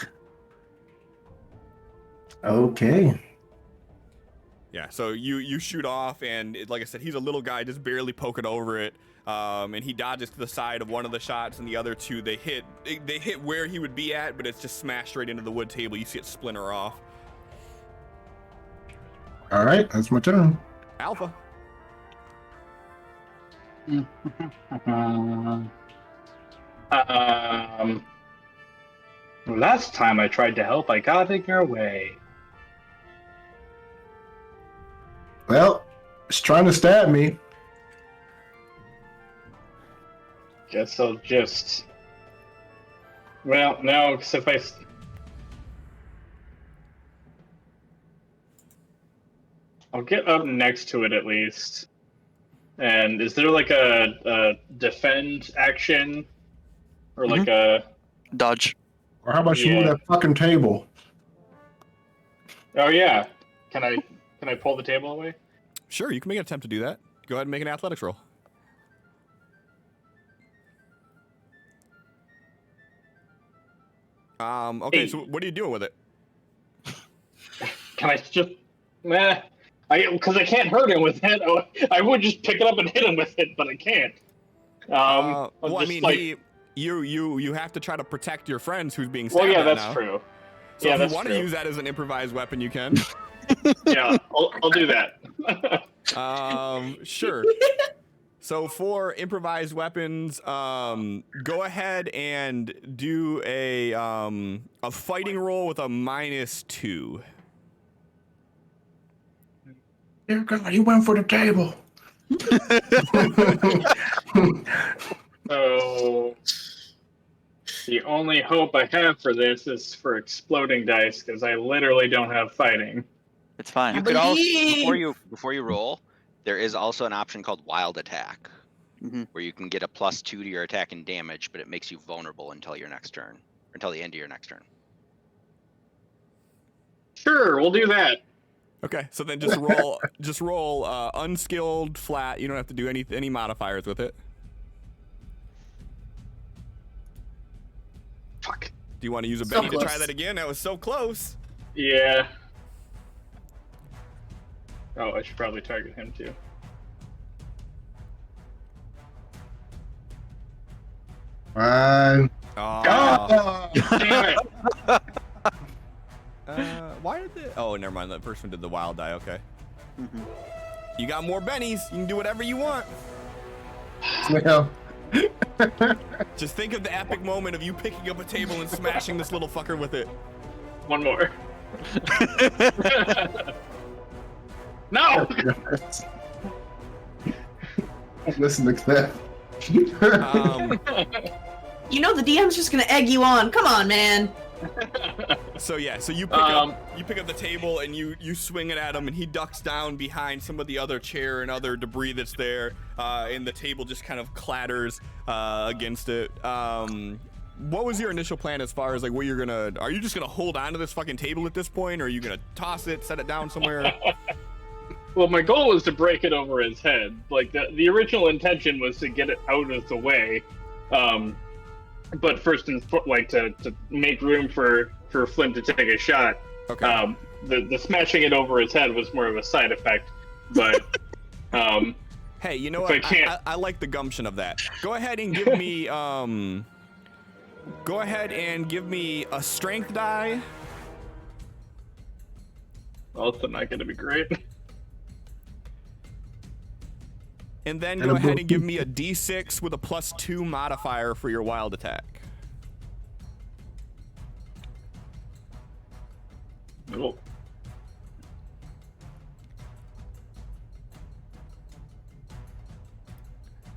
Okay. Yeah, so you shoot off, and like I said, he's a little guy, just barely poking over it, and he dodges to the side of one of the shots, and the other 2 they hit where he would be at, but it's just smashed right into the wood table. You see it splinter off. All right, that's my turn. Alpha. Last time I tried to help, I got in your way. Well, it's trying to stab me. Guess I'll just. Well, no, because if I'll get up next to it at least. And is there like a defend action, or like a Dodge. Or how about you move that fucking table? Oh yeah, can I pull the table away? Sure, you can make an attempt to do that. Go ahead and make an athletics roll. Okay, Hey. so what are you doing with it? Can I just? Because I can't hurt him with it. I would just pick it up and hit him with it, but I can't. Well, I just, mean, like, you have to try to protect your friends who's being well, stabbed yeah, at that's now. true. So Yeah, if that's you want true. to use that as an improvised weapon, you can. Yeah, I'll do that. Sure. So for improvised weapons, go ahead and do a fighting roll with a -2. Dear God, he went for the table. So the only hope I have for this is for exploding dice, because I literally don't have fighting. It's fine. You could also before you roll, there is also an option called Wild Attack, where you can get a +2 to your attack and damage, but it makes you vulnerable until your next turn, until the end of your next turn. Sure, we'll do that. Okay, so then just roll unskilled flat. You don't have to do any modifiers with it. Fuck. Do you want to use a So Benny to try close. that again? That was so close. Yeah. Oh, I should probably target him too. Fine. Oh. Damn it! Why did they? Oh, never mind. That first one did the wild die. Okay. You got more bennies. You can do whatever you want. Well, Just think of the epic moment of you picking up a table and smashing this little fucker with it. One more. No! listen to that. You know the DM's just gonna egg you on. Come on, man. So yeah, so you pick up the table and you swing it at him, and he ducks down behind some of the other chair and other debris that's there, and the table just kind of clatters against it. What was your initial plan as far as like what you're gonna? Are you just gonna hold on to this fucking table at this point, or are you gonna toss it, set it down somewhere? Well, my goal was to break it over his head. Like the original intention was to get it out of the way, but first and like to make room for Flint to take a shot. Okay. The smashing it over his head was more of a side effect, but Hey, you know if what? I can't- I like the gumption of that. Go ahead and give me Go ahead and give me a strength die. well, it's not going to be great. And then go ahead and give me a d6 with a +2 modifier for your wild attack. Cool.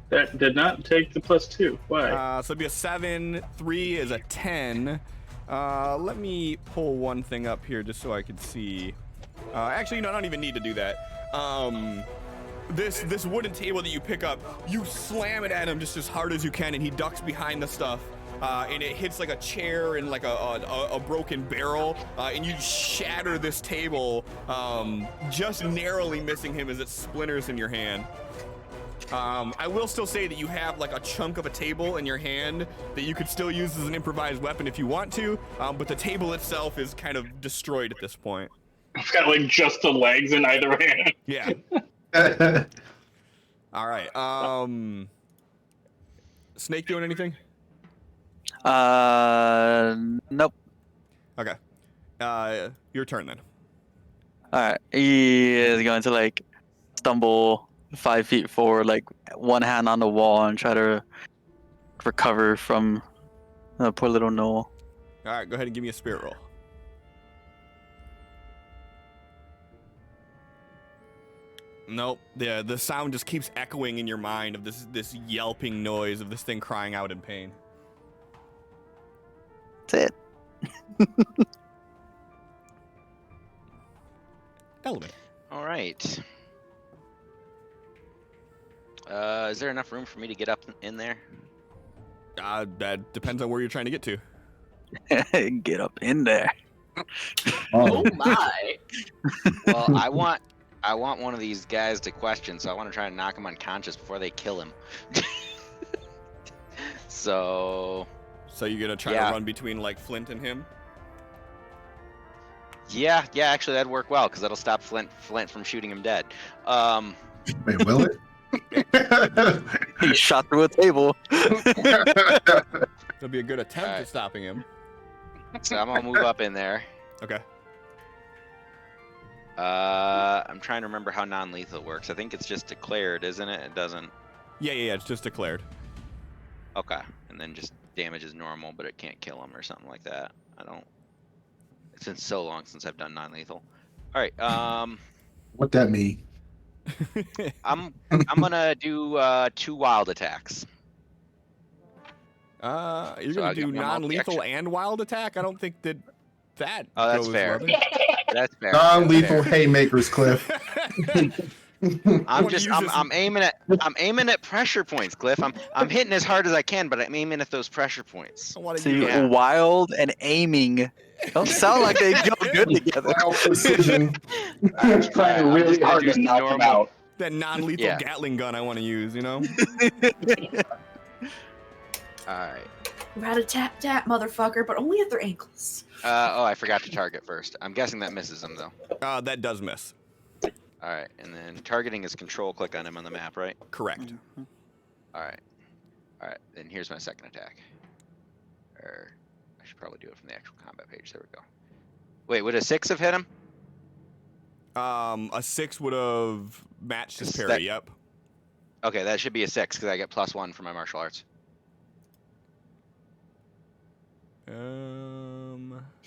That did not take the +2. Why? So it'd be a 7. 3 is a 10. Let me pull one thing up here just so I can see. Actually, no, I don't even need to do that. This wooden table that you pick up, you slam it at him just as hard as you can, and he ducks behind the stuff. And it hits like a chair and like a broken barrel, and you shatter this table, just narrowly missing him as it splinters in your hand. I will still say that you have like a chunk of a table in your hand that you could still use as an improvised weapon if you want to, but the table itself is kind of destroyed at this point. I've got like just the legs in either hand. Yeah. All right. Snake doing anything? Nope. Okay. Your turn then. Alright, he is going to like stumble 5 feet forward, like one hand on the wall, and try to recover from the poor little Noel. All right, go ahead and give me a spirit roll. Nope. The sound just keeps echoing in your mind of this yelping noise of this thing crying out in pain. That's it. Element. All right. Is there enough room for me to get up in there? That depends on where you're trying to get to. Get up in there. Oh my! Well, I want one of these guys to question, so I want to try and knock him unconscious before they kill him. So you're gonna try to run between like Flint and him? yeah, actually that'd work well because that'll stop Flint from shooting him dead. Wait, will it? He shot through a table. It'll be a good attempt at stopping him. So I'm gonna move up in there. Okay. I'm trying to remember how non-lethal works. I think it's just declared, isn't it? It doesn't. Yeah, it's just declared. Okay, and then just damage is normal, but it can't kill him or something like that. I don't. It's been so long since I've done non-lethal. All right. What that mean? I'm gonna do 2 wild attacks. You're So gonna I'll do give me a non-lethal multi-action. and wild attack? I don't think that. Oh, that's goes fair. well then. That's fair. Non-lethal That's fair. haymakers, Cliff. I'm aiming at pressure points, Cliff. I'm hitting as hard as I can, but I'm aiming at those pressure points. I wanna See, use Yeah. wild and aiming don't sound like they go good together. Wild precision. I'm trying I'm really just gonna hard do to knock him normal. out. that non-lethal Yeah. Gatling gun I want to use, you know? Alright. Rat-a-tap-tap, motherfucker, but only at their ankles. I forgot to target first. I'm guessing that misses him, though. That does miss. Alright, and then targeting is control click on him on the map, right? Correct. Alright. Alright, then here's my second attack. Or, I should probably do it from the actual combat page. There we go. Wait, would a 6 have hit him? A 6 would have matched his Is parry, that- yep. Okay, that should be a 6, because I get +1 for my martial arts.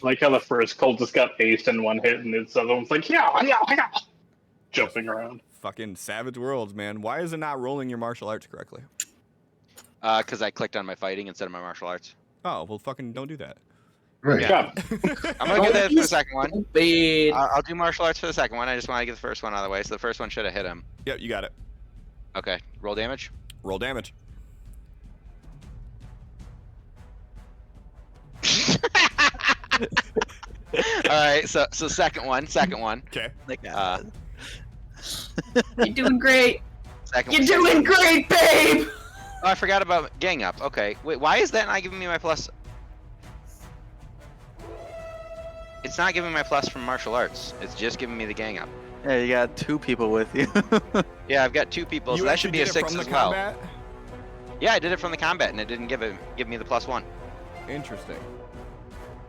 Like how the first cultist got aced in one hit, and the other one's like, yeah, jumping around. Fucking Savage Worlds, man. Why is it not rolling your martial arts correctly? Because I clicked on my fighting instead of my martial arts. Oh, well, fucking don't do that. Right. Yeah. I'm gonna get that for the second one. Stupid. I'll do martial arts for the second one. I just want to get the first one out of the way. So the first one should have hit him. Yep, you got it. Okay, roll damage. Roll damage. All right, so second one. Okay. Like, You're doing great. Second You're one. doing great, babe. Oh, I forgot about gang up. Okay, wait, why is that not giving me my plus? It's not giving my plus from martial arts. It's just giving me the gang up. yeah, you got 2 people with you. Yeah, I've got 2 people, so You that should be a actually did it 6 from as the well. combat? Yeah, I did it from the combat, and it didn't give me the +1. Interesting.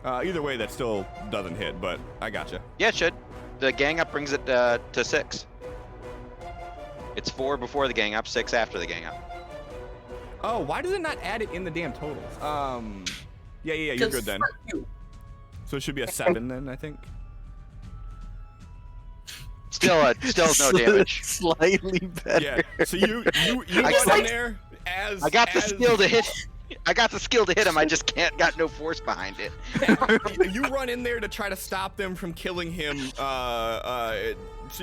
Either way, that still doesn't hit, but I gotcha. Yeah, it should. The gang up brings it to 6. It's 4 before the gang up, 6 after the gang up. Oh, why does it not add it in the damn totals? Yeah, you're good then. You. So it should be a 7 then, I think. Still no damage. Slightly better. Yeah. So you I run like- in there as I got the as- skill to hit. I got the skill to hit him. I just got no force behind it. You run in there to try to stop them from killing him, so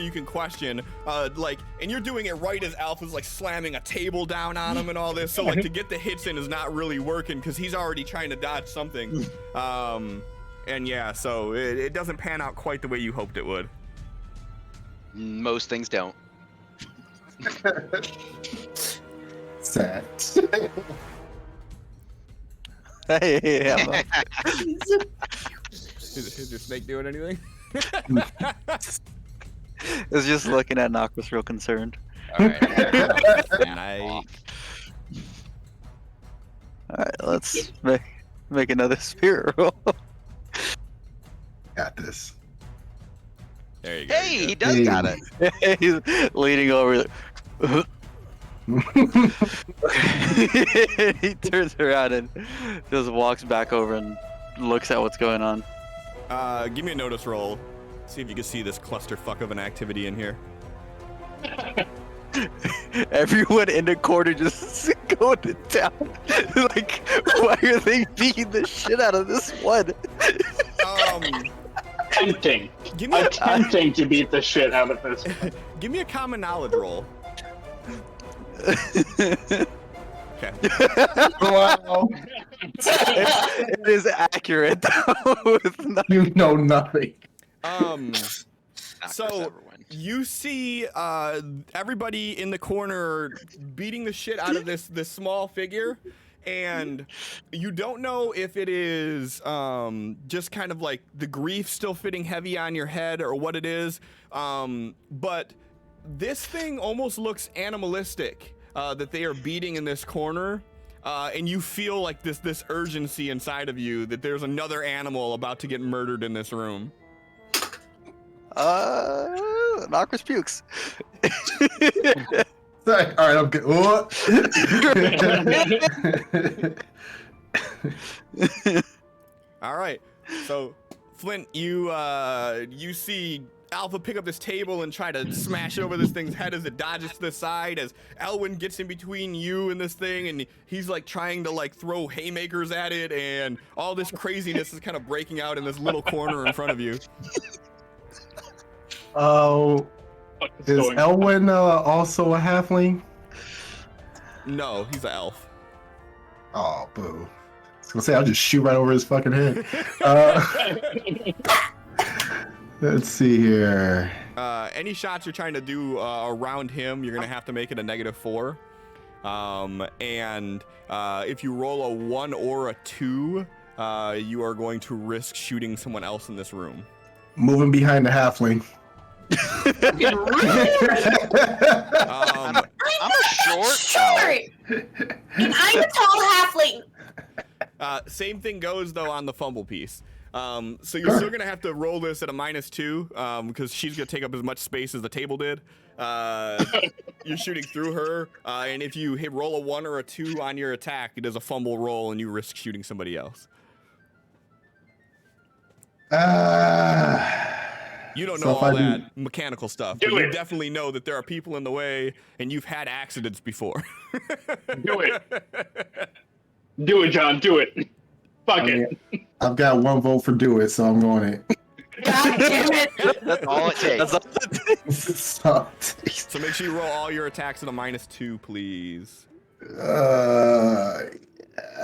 you can question, and you're doing it right as Alpha's like slamming a table down on him and all this. So like to get the hits in is not really working because he's already trying to dodge something. And yeah, so it doesn't pan out quite the way you hoped it would. Most things don't. Sad. Hey, yeah, Is your snake doing anything? it's just looking at Noctis real concerned. All right. Nice. Alright, let's make another spirit roll. Got this. There you go. Hey, he does Hey. got it. He's leaning over. He turns around and just walks back over and looks at what's going on. Give me a notice roll. See if you can see this clusterfuck of an activity in here. Everyone in the corner just going to town. Like, why are they beating the shit out of this one? Tempting. Give me Attempting to beat the shit out of this. give me a common knowledge roll. Okay. Wow. It is accurate though. It's not- You know nothing. Noctis So ever win. you see everybody in the corner beating the shit out of this small figure, and you don't know if it is just kind of like the grief still fitting heavy on your head or what it is, but this thing almost looks animalistic that they are beating in this corner. And you feel like this urgency inside of you that there's another animal about to get murdered in this room. Noctis pukes. Sorry. All right, I'm good. Oh. All right, so Flint, you see Alpha pick up this table and try to smash over this thing's head as it dodges to the side, as Elwyn gets in between you and this thing, and he's like trying to like throw haymakers at it, and all this craziness is kind of breaking out in this little corner in front of you. Oh, What is is going on? Elwyn also a halfling? No, he's an elf. Oh, boo. I was gonna say I'll just shoot right over his fucking head. Let's see here. Any shots you're trying to do around him, you're gonna have to make it a -4. And if you roll a 1 or a 2, you are going to risk shooting someone else in this room. Moving behind the halfling. I'm a short elf. And I'm a tall halfling. Same thing goes though on the fumble piece. So you're still gonna have to roll this at a -2 because she's gonna take up as much space as the table did. You're shooting through her, and if you roll a 1 or a 2 on your attack, it is a fumble roll, and you risk shooting somebody else. You don't So know if all I do- that mechanical stuff, but Do you it. definitely know that there are people in the way, and you've had accidents before. Do it. Do it, John. Do it. Fuck it. I've got 1 vote for do it, so I'm going it. God damn it. That's all it takes. That's all it takes. So, So make sure you roll all your attacks at a -2, please.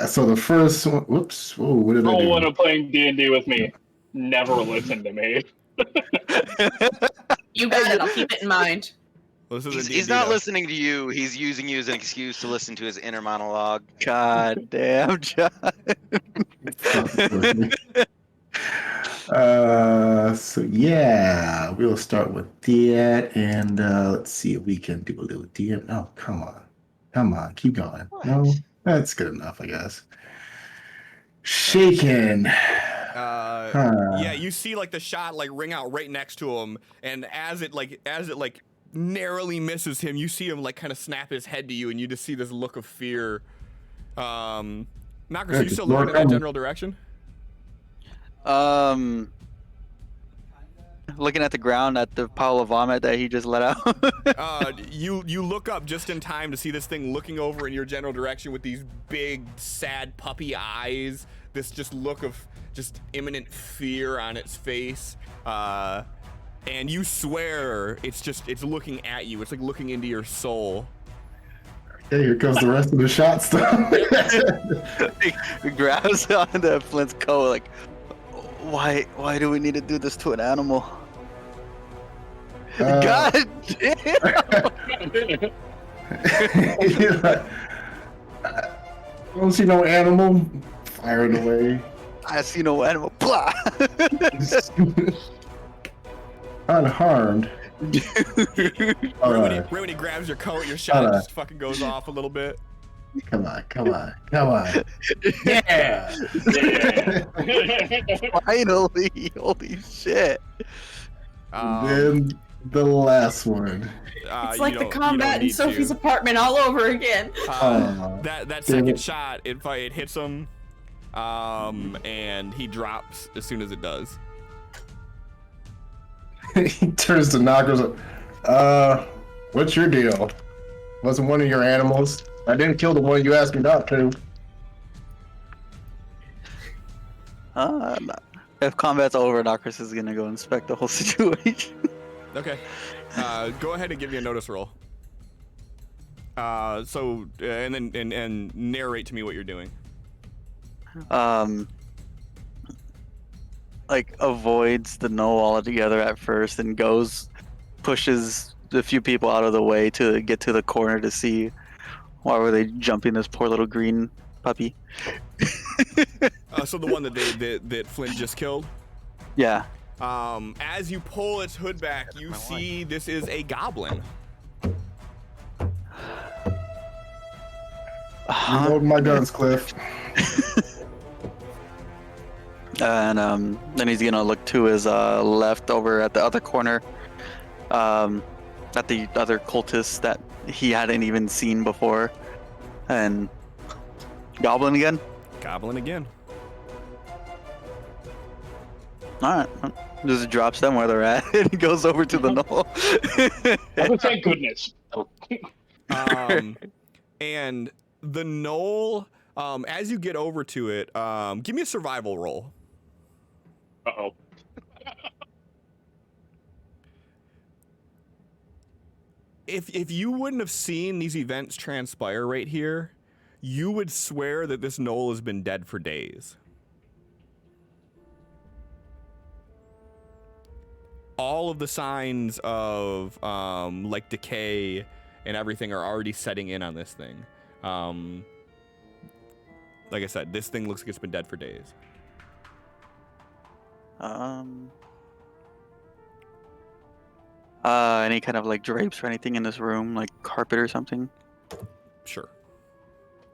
so the first one. Whoops. Whoa, what did I Roll do? one of playing D&D with me. Never listen to me. You got it. I'll keep it in mind. Well, this is a He's D&D not though. listening to you. He's using you as an excuse to listen to his inner monologue. God damn, John. So yeah, we'll start with that, and let's see if we can do a little DM. Oh, come on, keep going. What? No, that's good enough, I guess. Shaken. Yeah, you see like the shot like ring out right next to him, and as it narrowly misses him, you see him like kind of snap his head to you, and you just see this look of fear. Knockers, Yeah, are you still more looking in that coming. general direction? looking at the ground at the pile of vomit that he just let out. You look up just in time to see this thing looking over in your general direction with these big, sad puppy eyes. This just look of just imminent fear on its face. And you swear it's looking at you. It's like looking into your soul. Okay, here comes the rest of the shot stuff. He grabs onto Flint's coat like, why do we need to do this to an animal? God damn! He's like, I don't see no animal. Firing away. I see no animal. Blah! Unharmed. Right when he grabs your coat, your shot just fucking goes off a little bit. Come on. Yeah. Finally! Holy shit! Then the last one. It's like the combat in Sophie's apartment all over again. That second shot, it hits him, and he drops as soon as it does. He turns to Knockers. What's your deal? Wasn't one of your animals? I didn't kill the one you asked me not to. If combat's over, Knockers is gonna go inspect the whole situation. Okay. Go ahead and give me a notice roll. And then narrate to me what you're doing. Like avoids the knoll altogether at first and pushes a few people out of the way to get to the corner to see why were they jumping this poor little green puppy. So the one that Flint just killed? Yeah. As you pull its hood back, you see this is a goblin. Load my guns, Cliff. And then he's gonna look to his left over at the other corner, at the other cultists that he hadn't even seen before, and goblin again. Goblin again. All right, just drops them where they're at and goes over to the knoll. Oh, thank goodness. And the knoll, as you get over to it, give me a survival roll. Uh-oh. If you wouldn't have seen these events transpire right here, you would swear that this knoll has been dead for days. All of the signs of like decay and everything are already setting in on this thing. Like I said, this thing looks like it's been dead for days. Any kind of like drapes or anything in this room, like carpet or something? Sure.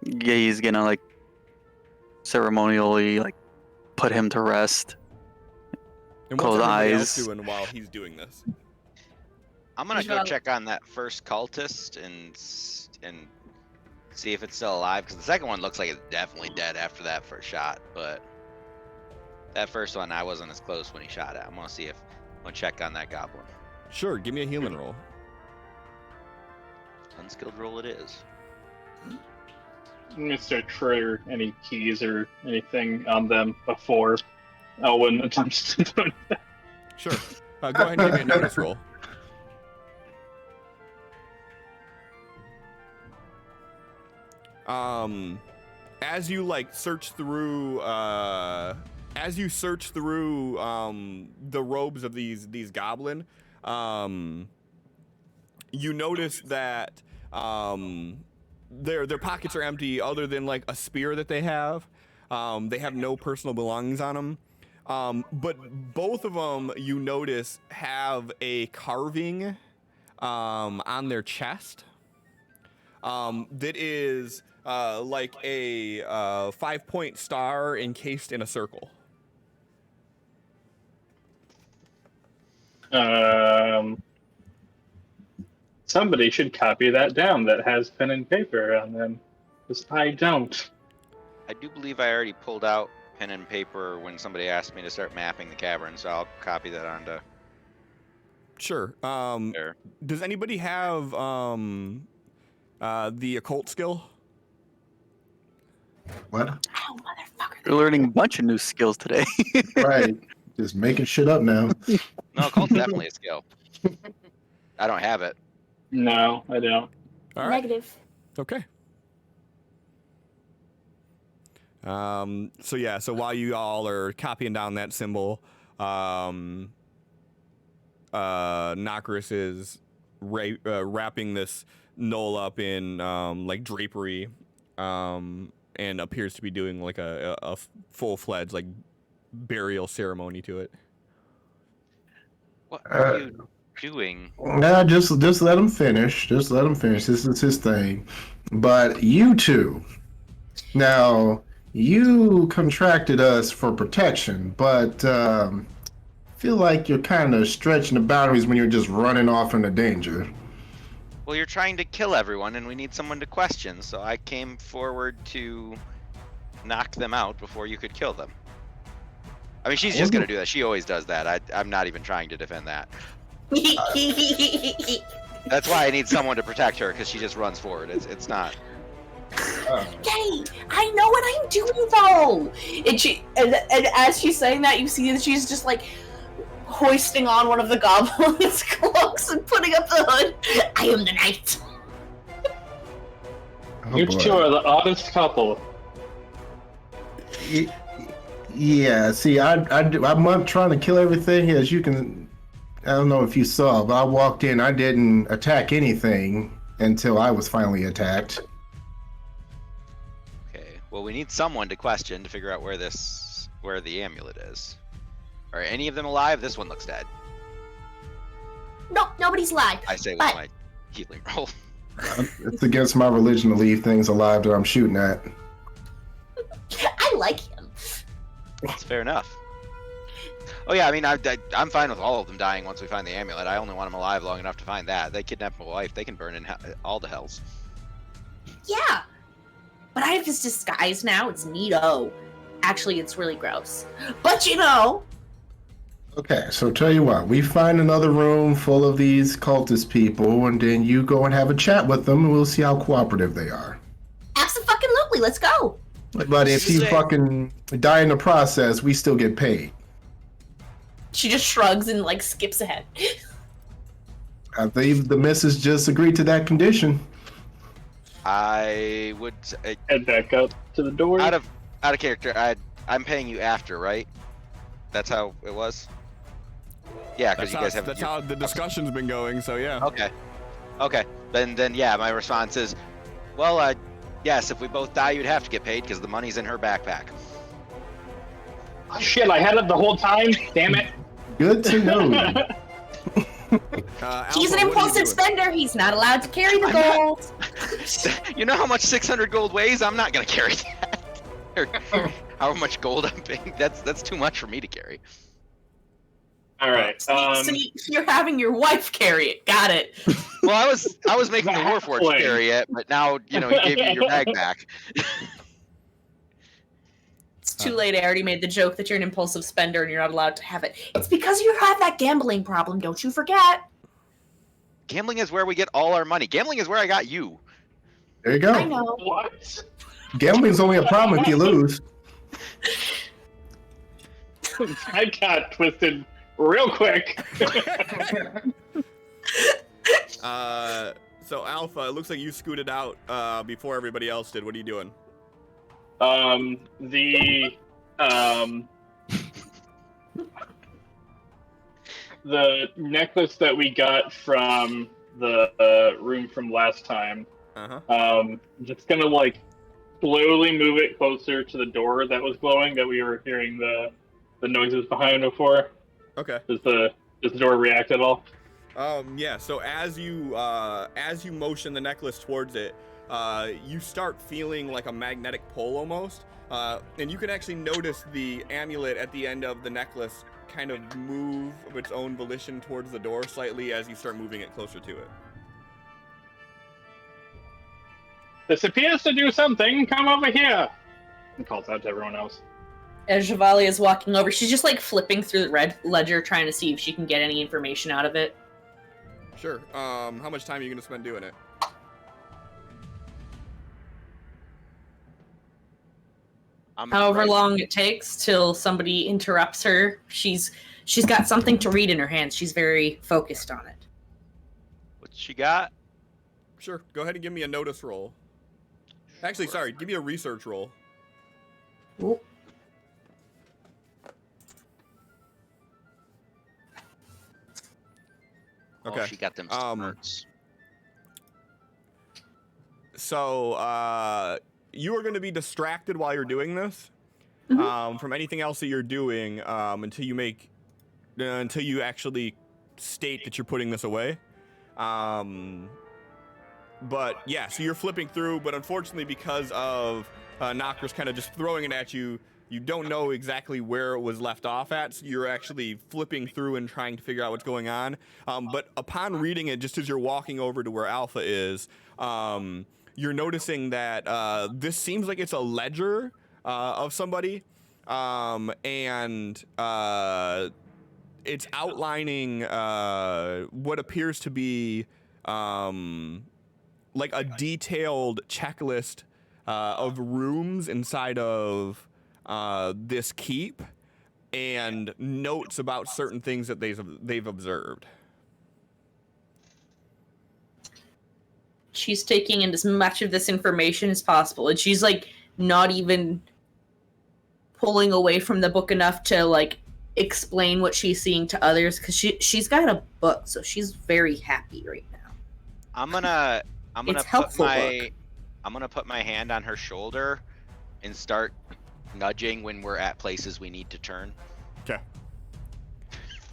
Yeah, he's gonna like ceremonially like put him to rest. And Close what's everybody else eyes. doing while he's doing this? I'm gonna go check on that first cultist and see if it's still alive, because the second one looks like it's definitely dead after that first shot. But that first one, I wasn't as close when he shot it. I'm gonna check on that goblin. Sure, give me a healing roll. Unskilled roll it is. I'm gonna start trigger any keys or anything on them before Elwyn attempts to do that. Sure. Go ahead and give me a notice roll. As you like search through the robes of these goblin, you notice that their pockets are empty other than like a spear that they have. They have no personal belongings on them. But both of them, you notice, have a carving on their chest that is like a 5-point star encased in a circle. Somebody should copy that down that has pen and paper on them, because I don't. I do believe I already pulled out pen and paper when somebody asked me to start mapping the cavern, so I'll copy that onto Sure. Fair. Does anybody have the occult skill? What? Oh, motherfucker. You're learning a bunch of new skills today. Right. Just making shit up now. No, cult's definitely a skill. I don't have it. No, I don't. All right. Negative. Okay. So yeah, so while you all are copying down that symbol, Nokris is wrapping this knoll up in like drapery, and appears to be doing like a full-fledged like burial ceremony to it. What are you doing? Nah, just let him finish. Just let him finish. This is his thing. But you two, now you contracted us for protection, but feel like you're kind of stretching the boundaries when you're just running off into danger. Well, you're trying to kill everyone, and we need someone to question, so I came forward to knock them out before you could kill them. I mean, she's just gonna do that. She always does that. I'm not even trying to defend that. That's why I need someone to protect her, because she just runs forward. It's not. Hey, I know what I'm doing though. And as she's saying that, you see that she's just like hoisting on one of the goblins' cloaks and putting up the hood. I am the knight. Oh, You boy. two are the oddest couple. Yeah, see, I'm trying to kill everything, as you can. I don't know if you saw, but I walked in. I didn't attack anything until I was finally attacked. Okay. Well, we need someone to question to figure out where the amulet is. Are any of them alive? This one looks dead. No, nobody's alive. I say with But- my healing roll. It's against my religion to leave things alive that I'm shooting at. I like him. That's fair enough. Oh yeah, I mean, I'm fine with all of them dying once we find the amulet. I only want them alive long enough to find that. They kidnapped my wife. They can burn in all the hells. Yeah. But I have this disguise now. It's neato. Actually, it's really gross. But you know. Okay, so tell you what, we find another room full of these cultist people, and then you go and have a chat with them, and we'll see how cooperative they are. Abso-fucking-lutely, let's go. But if you fucking die in the process, we still get paid. She just shrugs and like skips ahead. I believe the missus just agreed to that condition. I would Head back up to the door. out of character. I'm paying you after, right? That's how it was. Yeah, because you guys have. That's how the discussion's been going. So yeah. Okay. Then yeah, my response is, well, yes, if we both die, you'd have to get paid because the money's in her backpack. Shit, I had it the whole time. Damn it. Good to know. He's Alpha, what an are you impulsive doing? spender. He's not allowed to carry the I'm not- gold. You know how much 600 gold weighs? I'm not gonna carry that. Or how much gold I'm paying? That's too much for me to carry. All right. So you're having your wife carry it. Got it. Well, I was making the Warforged Exactly. carry it, but now you gave me your bag back. It's too late. I already made the joke that you're an impulsive spender and you're not allowed to have it. It's because you have that gambling problem. Don't you forget. Gambling is where we get all our money. Gambling is where I got you. There you go. I know. What? Gambling's only a problem if you lose. I got twisted real quick. So Alpha, it looks like you scooted out before everybody else did. What are you doing? The necklace that we got from the room from last time. Just gonna like slowly move it closer to the door that was glowing that we were hearing the noises behind before. Okay. Does the door react at all? Yeah. So as you motion the necklace towards it, you start feeling like a magnetic pull almost, and you can actually notice the amulet at the end of the necklace kind of move of its own volition towards the door slightly as you start moving it closer to it. This appears to do something. Come over here. And calls out to everyone else. As Javali is walking over, she's just like flipping through the red ledger trying to see if she can get any information out of it. Sure. How much time are you gonna spend doing it? I'm However ready. long it takes till somebody interrupts her, she's got something to read in her hands. She's very focused on it. What she got? Sure. Go ahead and give me a notice roll. Actually, sorry. Give me a research roll. Ooh. Okay. Oh, she got them Um, smarts. So, you are going to be distracted while you're doing this from anything else that you're doing until you actually state that you're putting this away. But yeah, so you're flipping through, but unfortunately, because of Knockers kind of just throwing it at you, you don't know exactly where it was left off at, so you're actually flipping through and trying to figure out what's going on. But upon reading it, just as you're walking over to where Alpha is, you're noticing that this seems like it's a ledger of somebody, and it's outlining what appears to be like a detailed checklist of rooms inside of this keep, and notes about certain things that they've observed. She's taking in as much of this information as possible, and she's like not even pulling away from the book enough to like explain what she's seeing to others, because she's got a book, so she's very happy right now. I'm gonna It's put helpful my I'm gonna put my hand on her shoulder and start nudging when we're at places we need to turn. Okay.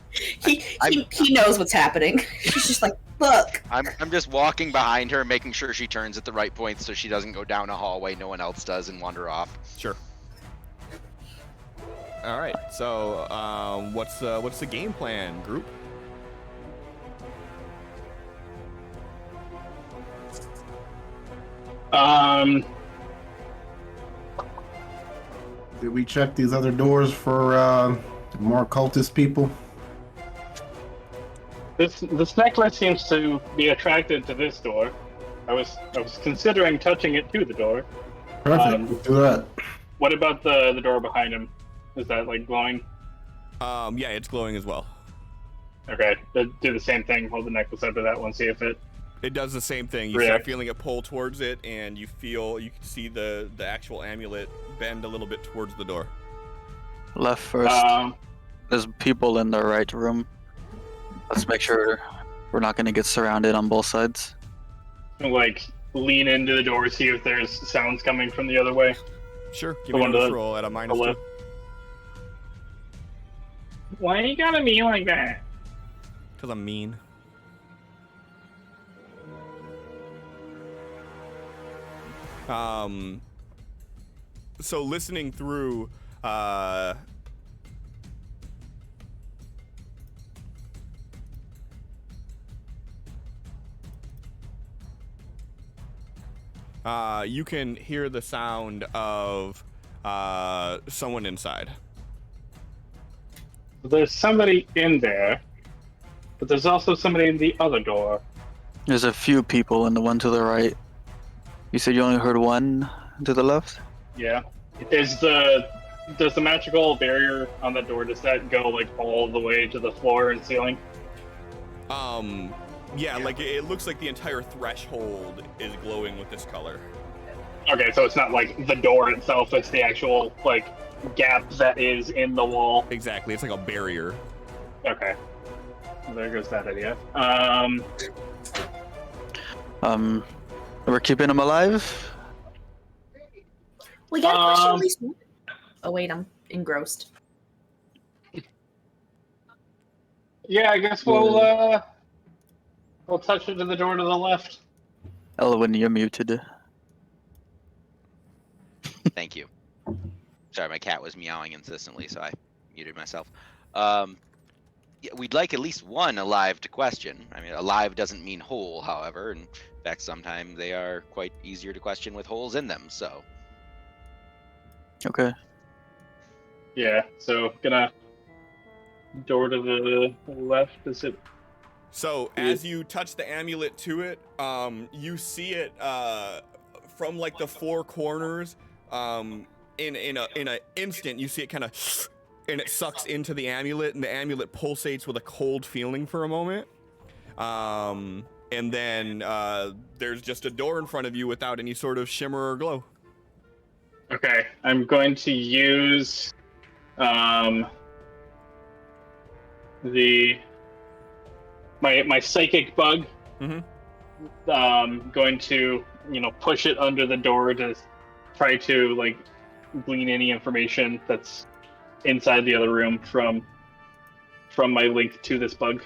He knows what's happening. She's just like, look. I'm just walking behind her, making sure she turns at the right point so she doesn't go down a hallway no one else does and wander off. Sure. All right. So, what's the game plan, group? Did we check these other doors for more cultist people? This necklace seems to be attracted to this door. I was considering touching it to the door. Perfect. Let's do that. What about the door behind him? Is that like glowing? Yeah, it's glowing as well. Okay, do the same thing. Hold the necklace up to that one. See if it. It does the same thing. You start feeling it pull towards it, and you can see the actual amulet bend a little bit towards the door. Left first. There's people in the right room. Let's make sure we're not going to get surrounded on both sides. Like lean into the door, see if there's sounds coming from the other way. Sure. Give me a roll at a -2. Why you gotta be like that? Because I'm mean. So listening through, you can hear the sound of someone inside. There's somebody in there, but there's also somebody in the other door. There's a few people in the one to the right. You said you only heard one to the left? Yeah. Does the magical barrier on that door, does that go like all the way to the floor and ceiling? Yeah, like it looks like the entire threshold is glowing with this color. Okay, so it's not like the door itself, it's the actual like gap that is in the wall. Exactly, it's like a barrier. Okay. There goes that idea. We're keeping him alive? We got a question at least. Oh wait, I'm engrossed. Yeah, I guess we'll touch it to the door to the left. Elwin, you're muted. Thank you. Sorry, my cat was meowing insistently, so I muted myself. Yeah, we'd like at least one alive to question. I mean, alive doesn't mean whole, however. In fact, sometimes they are quite easier to question with holes in them, so. Okay. Yeah, so gonna door to the left, is it? So as you touch the amulet to it, you see it from like the four corners. In an instant, you see it kind of, and it sucks into the amulet, and the amulet pulsates with a cold feeling for a moment. And then there's just a door in front of you without any sort of shimmer or glow. Okay, I'm going to use my psychic bug. Going to push it under the door to try to like glean any information that's inside the other room from my link to this bug.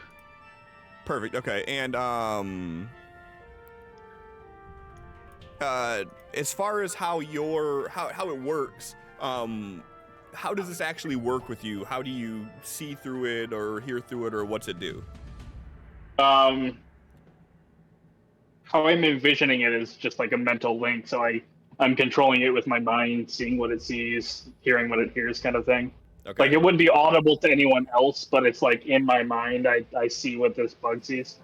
Perfect. Okay, and as far as how it works, how does this actually work with you? How do you see through it or hear through it, or what's it do? How I'm envisioning it is just like a mental link, so I'm controlling it with my mind, seeing what it sees, hearing what it hears, kind of thing. Okay. Like it wouldn't be audible to anyone else, but it's like in my mind, I see what this bug sees.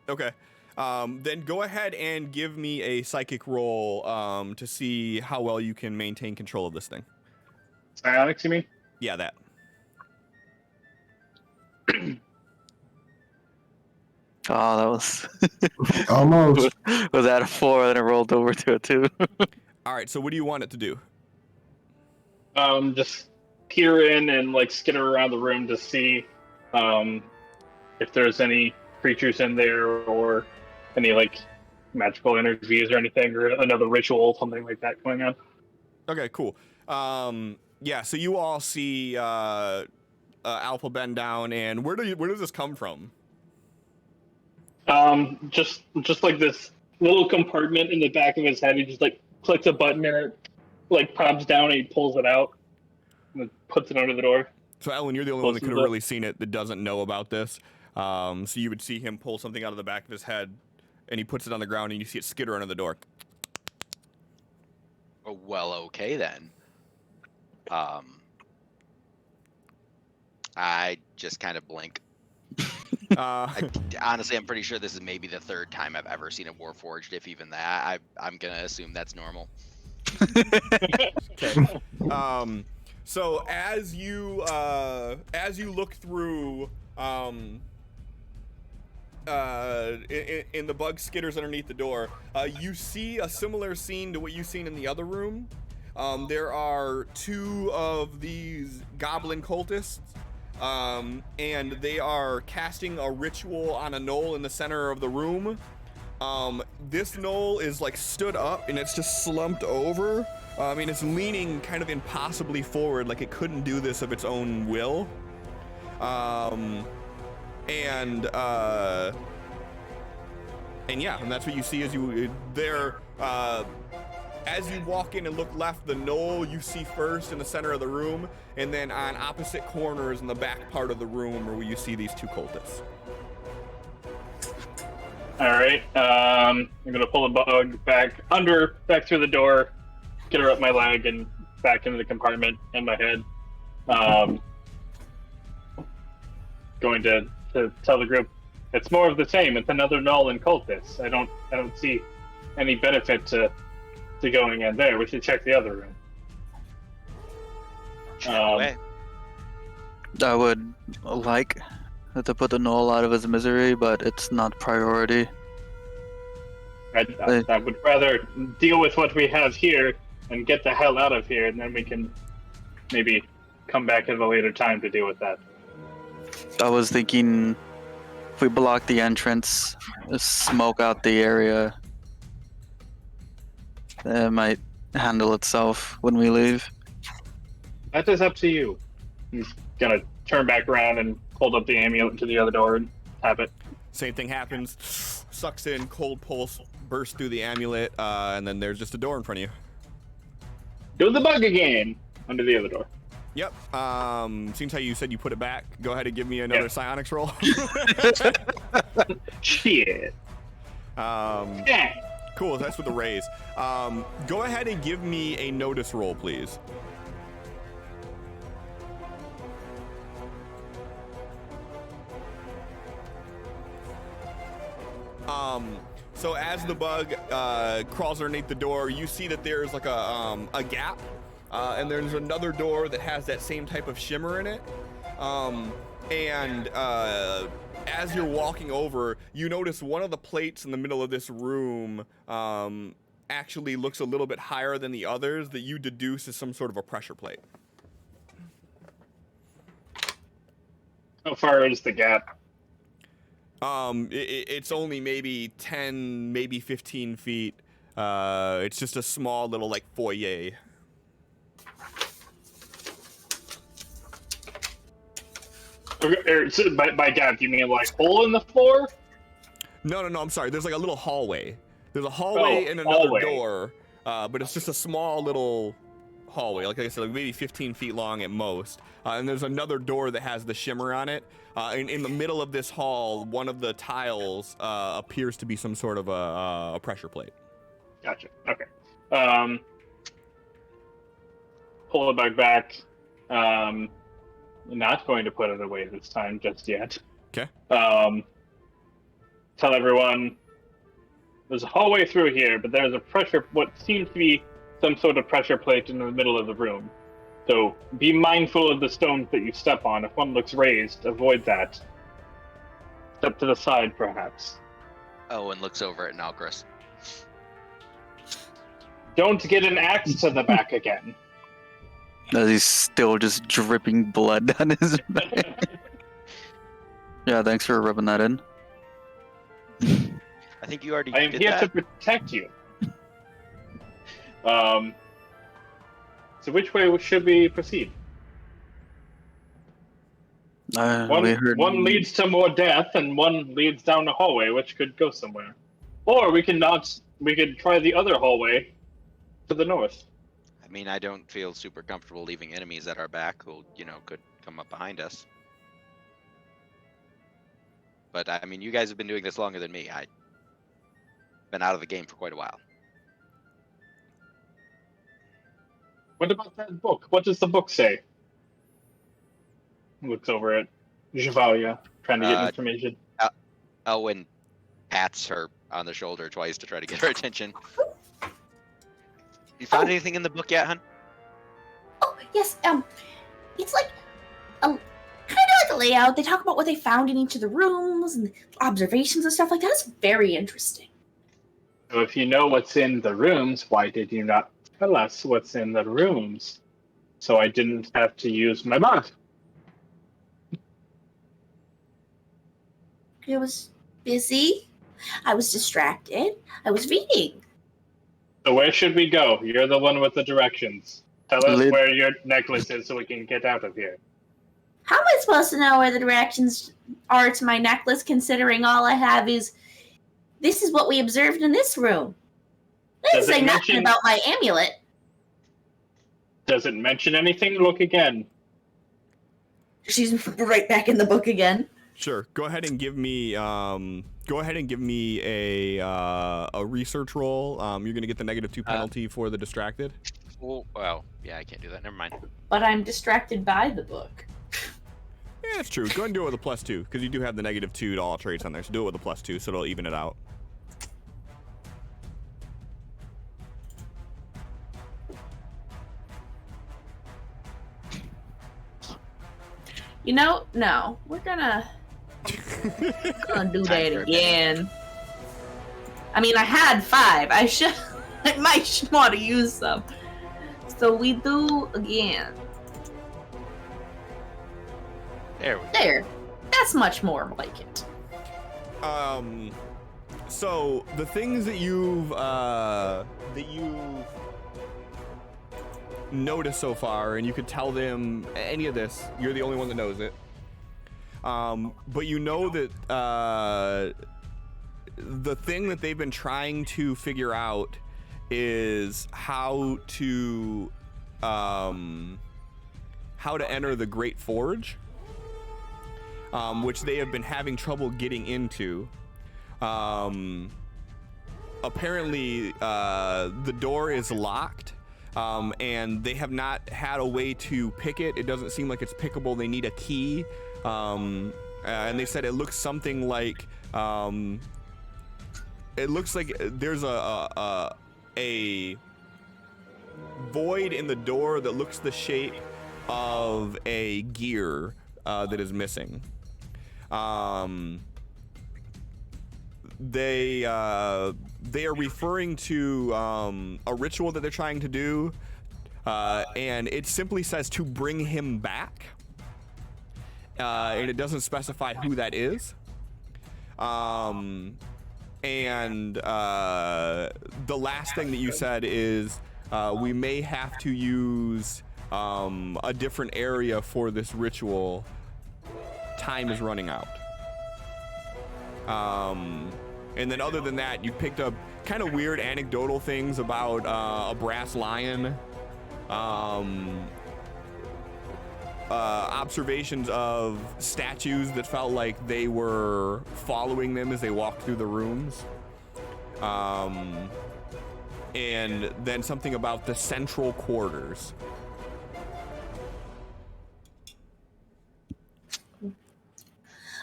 Okay. Then go ahead and give me a psychic roll to see how well you can maintain control of this thing. Psionics, you mean? Yeah, that. Oh, that was Almost. was at a 4, then it rolled over to a 2. All right, so what do you want it to do? Just peer in and like skitter around the room to see if there's any creatures in there or any like magical energies or anything, or another ritual, something like that going on. Okay, cool. Yeah, so you all see Alpha bend down, and where does this come from? Just like this little compartment in the back of his head. He just like clicks a button and it like pops down and he pulls it out and puts it under the door. So Ellen, you're the only one that could have really seen it that doesn't know about this. So you would see him pull something out of the back of his head, and he puts it on the ground, and you see it skitter under the door. Oh, well, okay then. I just kind of blink. Honestly, I'm pretty sure this is maybe the third time I've ever seen a Warforged, if even that. I'm gonna assume that's normal. Okay. So as you look through, in the bug skitters underneath the door, you see a similar scene to what you've seen in the other room. There are 2 of these goblin cultists. And they are casting a ritual on a knoll in the center of the room. This knoll is like stood up and it's just slumped over. I mean, it's leaning kind of impossibly forward, like it couldn't do this of its own will. And yeah, and that's what you see as as you walk in and look left, the knoll you see first in the center of the room, and then on opposite corners in the back part of the room where you see these 2 cultists. All right. I'm gonna pull the bug back through the door, get her up my leg, and back into the compartment in my head. Going to tell the group it's more of the same. It's another null and cultist. I don't see any benefit to going in there. We should check the other room. I would like to put the knoll out of his misery, but it's not priority. I would rather deal with what we have here and get the hell out of here, and then we can maybe come back at a later time to deal with that. I was thinking if we block the entrance, smoke out the area, it might handle itself when we leave. That is up to you. He's gonna turn back around and hold up the amulet to the other door and tap it. Same thing happens. Sucks in, cold pulse bursts through the amulet, and then there's just a door in front of you. Do the bug again under the other door. Yep. Seems how you said you put it back. Go ahead and give me another psionics roll. Shit. Yeah. Cool, that's with the raise. Go ahead and give me a notice roll, please. So as the bug crawls underneath the door, you see that there's like a gap, and there's another door that has that same type of shimmer in it. As you're walking over, you notice one of the plates in the middle of this room actually looks a little bit higher than the others that you deduce is some sort of a pressure plate. How far is the gap? It's only maybe 10, maybe 15 feet. It's just a small little like foyer. So by gap, you mean like hole in the floor? No, I'm sorry. There's like a little hallway. There's a hallway and another door, but it's just a small little hallway. Like I said, like maybe 15 feet long at most. And there's another door that has the shimmer on it. In the middle of this hall, one of the tiles appears to be some sort of a pressure plate. Gotcha. Okay. Pull the bug back. Not going to put it away this time just yet. Okay. Tell everyone there's a hallway through here, but there's what seems to be some sort of pressure plate in the middle of the room. So be mindful of the stones that you step on. If one looks raised, avoid that. Step to the side, perhaps. Owen looks over at Nalgris. Don't get an axe to the back again. As he's still just dripping blood down his back. Yeah, thanks for rubbing that in. I think you already I am did here that. to protect you. So which way should we proceed? We heard One leads to more death, and one leads down a hallway, which could go somewhere. Or we could try the other hallway to the north. I mean, I don't feel super comfortable leaving enemies at our back who, could come up behind us. But, I mean, you guys have been doing this longer than me. I've been out of the game for quite a while. What about that book? What does the book say? Looks over at Javalia, trying to get information. Owen pats her on the shoulder twice to try to get her attention. You found anything in the book yet, hun? Oh, yes. It's like kind of like a layout. They talk about what they found in each of the rooms and observations and stuff like that. It's very interesting. So if you know what's in the rooms, why did you not tell us what's in the rooms? So I didn't have to use my mouth. I was busy. I was distracted. I was reading. So where should we go? You're the one with the directions. Tell us where your necklace is so we can get out of here. How am I supposed to know where the directions are to my necklace, considering all I have is this is what we observed in this room? It doesn't say nothing about my amulet. Does it mention anything? Look again. She's right back in the book again. Sure. Go ahead and give me a research roll. You're gonna get the -2 penalty for the distracted. Oh, well, yeah, I can't do that. Never mind. But I'm distracted by the book. Yeah, that's true. Go ahead and do it with a +2, because you do have the -2 to all traits on there. So do it with a +2, so it'll even it out. No, we're gonna do that again. I mean, I had 5. I might want to use some. So we do again. There we go. There. That's much more like it. So the things that you've noticed so far, and you could tell them any of this, you're the only one that knows it. But you know that the thing that they've been trying to figure out is how to enter the Great Forge, which they have been having trouble getting into. Apparently, the door is locked, and they have not had a way to pick it. It doesn't seem like it's pickable. They need a key. And they said it looks something like it looks like there's a void in the door that looks the shape of a gear that is missing. They are referring to a ritual that they're trying to do, and it simply says to bring him back, and it doesn't specify who that is. And the last thing that you said is we may have to use a different area for this ritual. Time is running out. And then other than that, you picked up kind of weird anecdotal things about a brass lion, observations of statues that felt like they were following them as they walked through the rooms, and then something about the central quarters.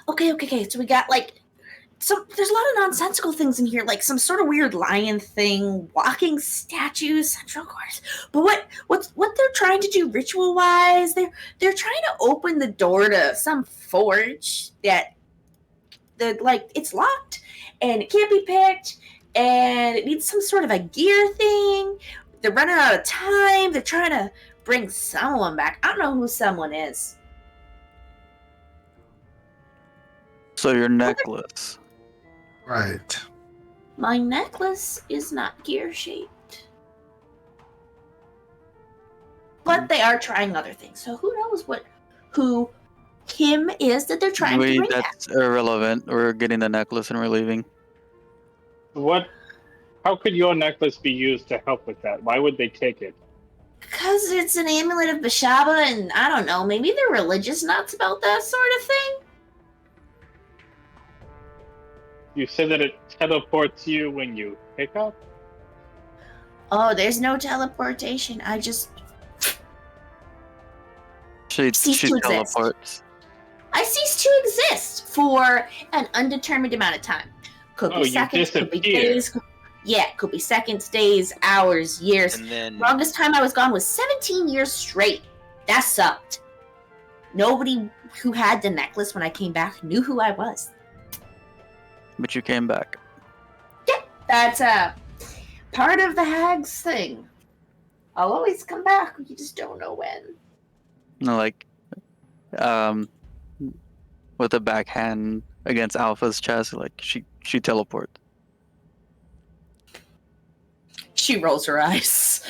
Okay. So we got like there's a lot of nonsensical things in here, like some sort of weird lion thing, walking statues, central quarters. But what they're trying to do ritual wise, they're trying to open the door to some forge that it's locked and it can't be picked and it needs some sort of a gear thing. They're running out of time. They're trying to bring someone back. I don't know who someone is. So your necklace. Right. My necklace is not gear shaped. But they are trying other things. So who knows who him is that they're trying to bring back. That's irrelevant. We're getting the necklace and we're leaving. How could your necklace be used to help with that? Why would they take it? Because it's an amulet of Bashaba, and I don't know, maybe they're religious nuts about that sort of thing. You said that it teleports you when you pick up? Oh, there's no teleportation. I just She cease to exist. teleports. I cease to exist for an undetermined amount of time. Could be you seconds, could be disappear. days. Yeah, could be seconds, days, hours, years. And then Longest time I was gone was 17 years straight. That sucked. Nobody who had the necklace when I came back knew who I was. But you came back. That's part of the hag's thing. I'll always come back. You just don't know when. No, like, with a backhand against Alpha's chest, like she teleports. She rolls her eyes.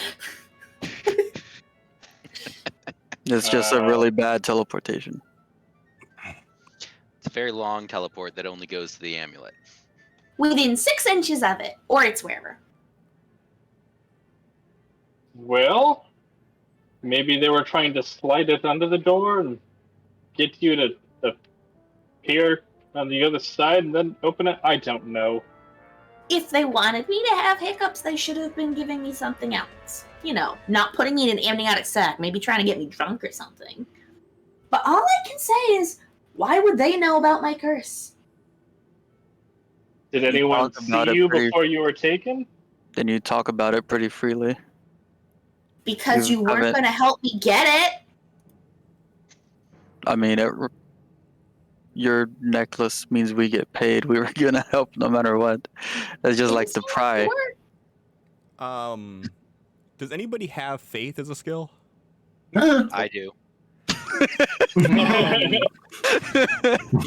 It's just a really bad teleportation. it's a very long teleport that only goes to the amulet. Within 6 inches of it, or it's wherever. Well, maybe they were trying to slide it under the door and get you to appear on the other side and then open it. I don't know. If they wanted me to have hiccups, they should have been giving me something else. You know, not putting me in an amniotic sac, maybe trying to get me drunk or something. But all I can say is, why would they know about my curse? Did anyone talked about see it you pretty- before you were taken? Then you talk about it pretty freely. Because You you weren't haven't- going to help me get it. I mean, your necklace means we get paid. We were gonna help no matter what. It's just like the Didn't seem like pride. it worked. Does anybody have faith as a skill? I do.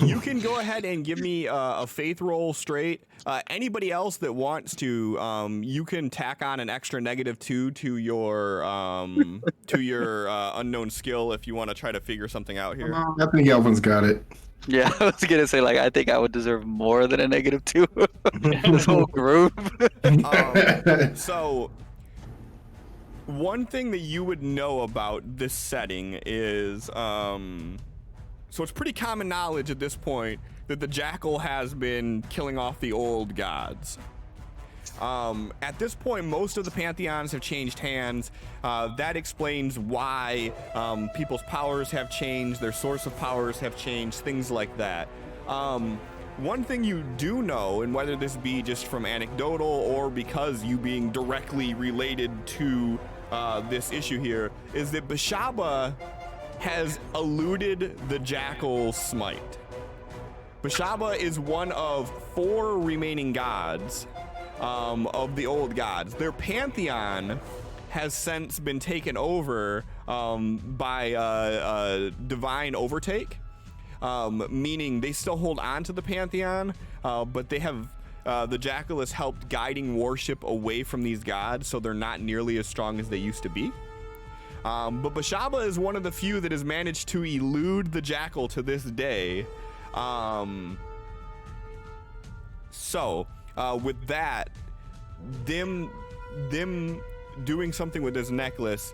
You can go ahead and give me a faith roll straight. Anybody else that wants to, you can tack on an extra -2 to your unknown skill if you want to try to figure something out here. I think Elvin's got it. Yeah, I was gonna say, like, I think I would deserve more than a -2. This whole group. So, one thing that you would know about this setting is, so it's pretty common knowledge at this point that the jackal has been killing off the old gods. At this point, most of the pantheons have changed hands. That explains why people's powers have changed, their source of powers have changed, things like that. one thing you do know, and whether this be just from anecdotal or because you being directly related to this issue here, is that Bashaba has eluded the Jackal Smite. Bashaba is one of 4 remaining gods of the old gods. Their pantheon has since been taken over by divine overtake, meaning they still hold on to the pantheon, but they have the Jackal has helped guiding worship away from these gods, so they're not nearly as strong as they used to be. But Bashaba is one of the few that has managed to elude the Jackal to this day. With that, them doing something with this necklace,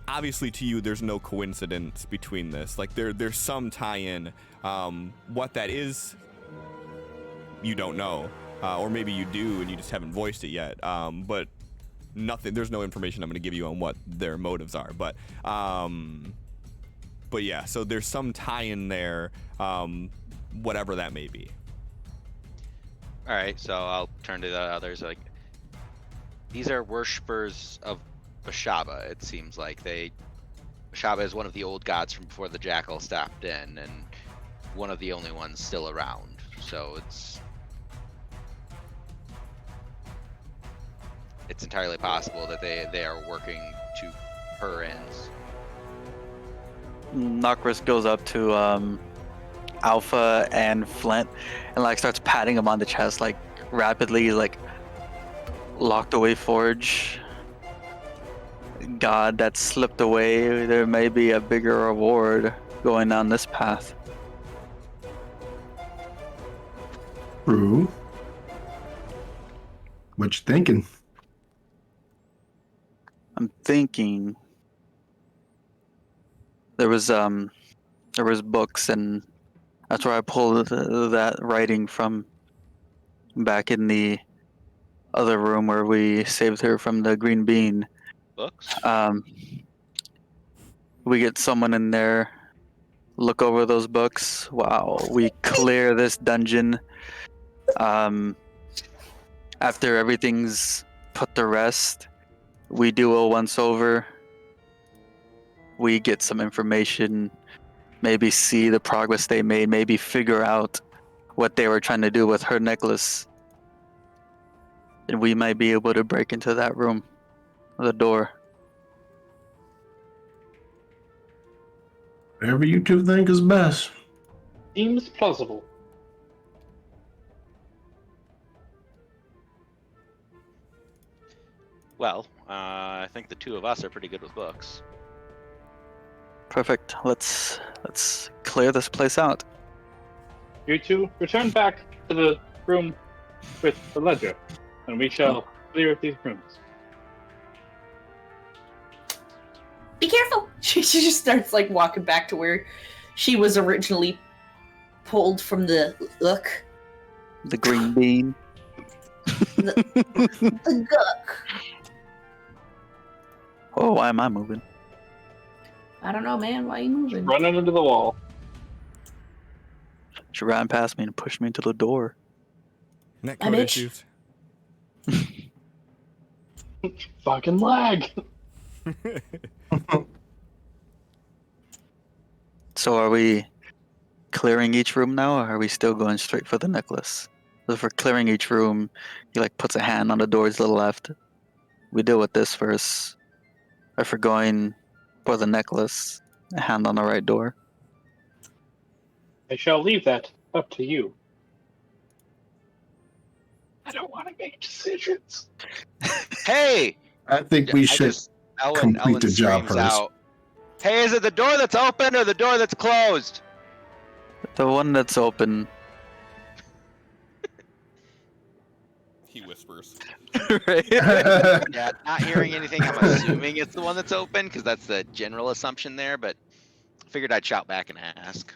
obviously to you there's no coincidence between this. Like there's some tie-in. What that is, you don't know, or maybe you do and you just haven't voiced it yet. But nothing. There's no information I'm going to give you on what their motives are. But yeah, so there's some tie-in there, whatever that may be. All right, so I'll turn to the others. Like, these are worshippers of Bashaba. It seems like Bashaba is one of the old gods from before the Jackal stopped in, and one of the only ones still around. So it's entirely possible that they are working to her ends. Nocris goes up to Alpha and Flint and like starts patting him on the chest like rapidly, like locked away forge. God that slipped away, there may be a bigger reward going down this path. True. What you thinking? I'm thinking there was books, and that's where I pulled that writing from, back in the other room where we saved her from the green bean. Books? We get someone in there, look over those books. Wow, we clear this dungeon. After everything's put to rest, we do a once over. We get some information, maybe see the progress they made, maybe figure out what they were trying to do with her necklace. And we might be able to break into that room, the door. Whatever you two think is best. Seems plausible. Well, I think the two of us are pretty good with books. Perfect. Let's clear this place out. You two return back to the room with the ledger, and we shall clear these rooms. Be careful. She just starts like walking back to where she was originally pulled from the look. The green bean. The gook. Oh, why am I moving? I don't know, man. Why are you moving? Running into the wall. She ran past me and pushed me into the door. Netcode issues. Fucking lag. So are we clearing each room now, or are we still going straight for the necklace? If we're clearing each room, he like puts a hand on the doors to the left. We deal with this first. If we're going for the necklace, a hand on the right door. I shall leave that up to you. I don't want to make decisions. Hey! I think we should complete the job screams first. out, hey, is it the door that's open or the door that's closed? The one that's open. He whispers. Right? Yeah, not hearing anything, I'm assuming it's the one that's open, because that's the general assumption there, but figured I'd shout back and ask.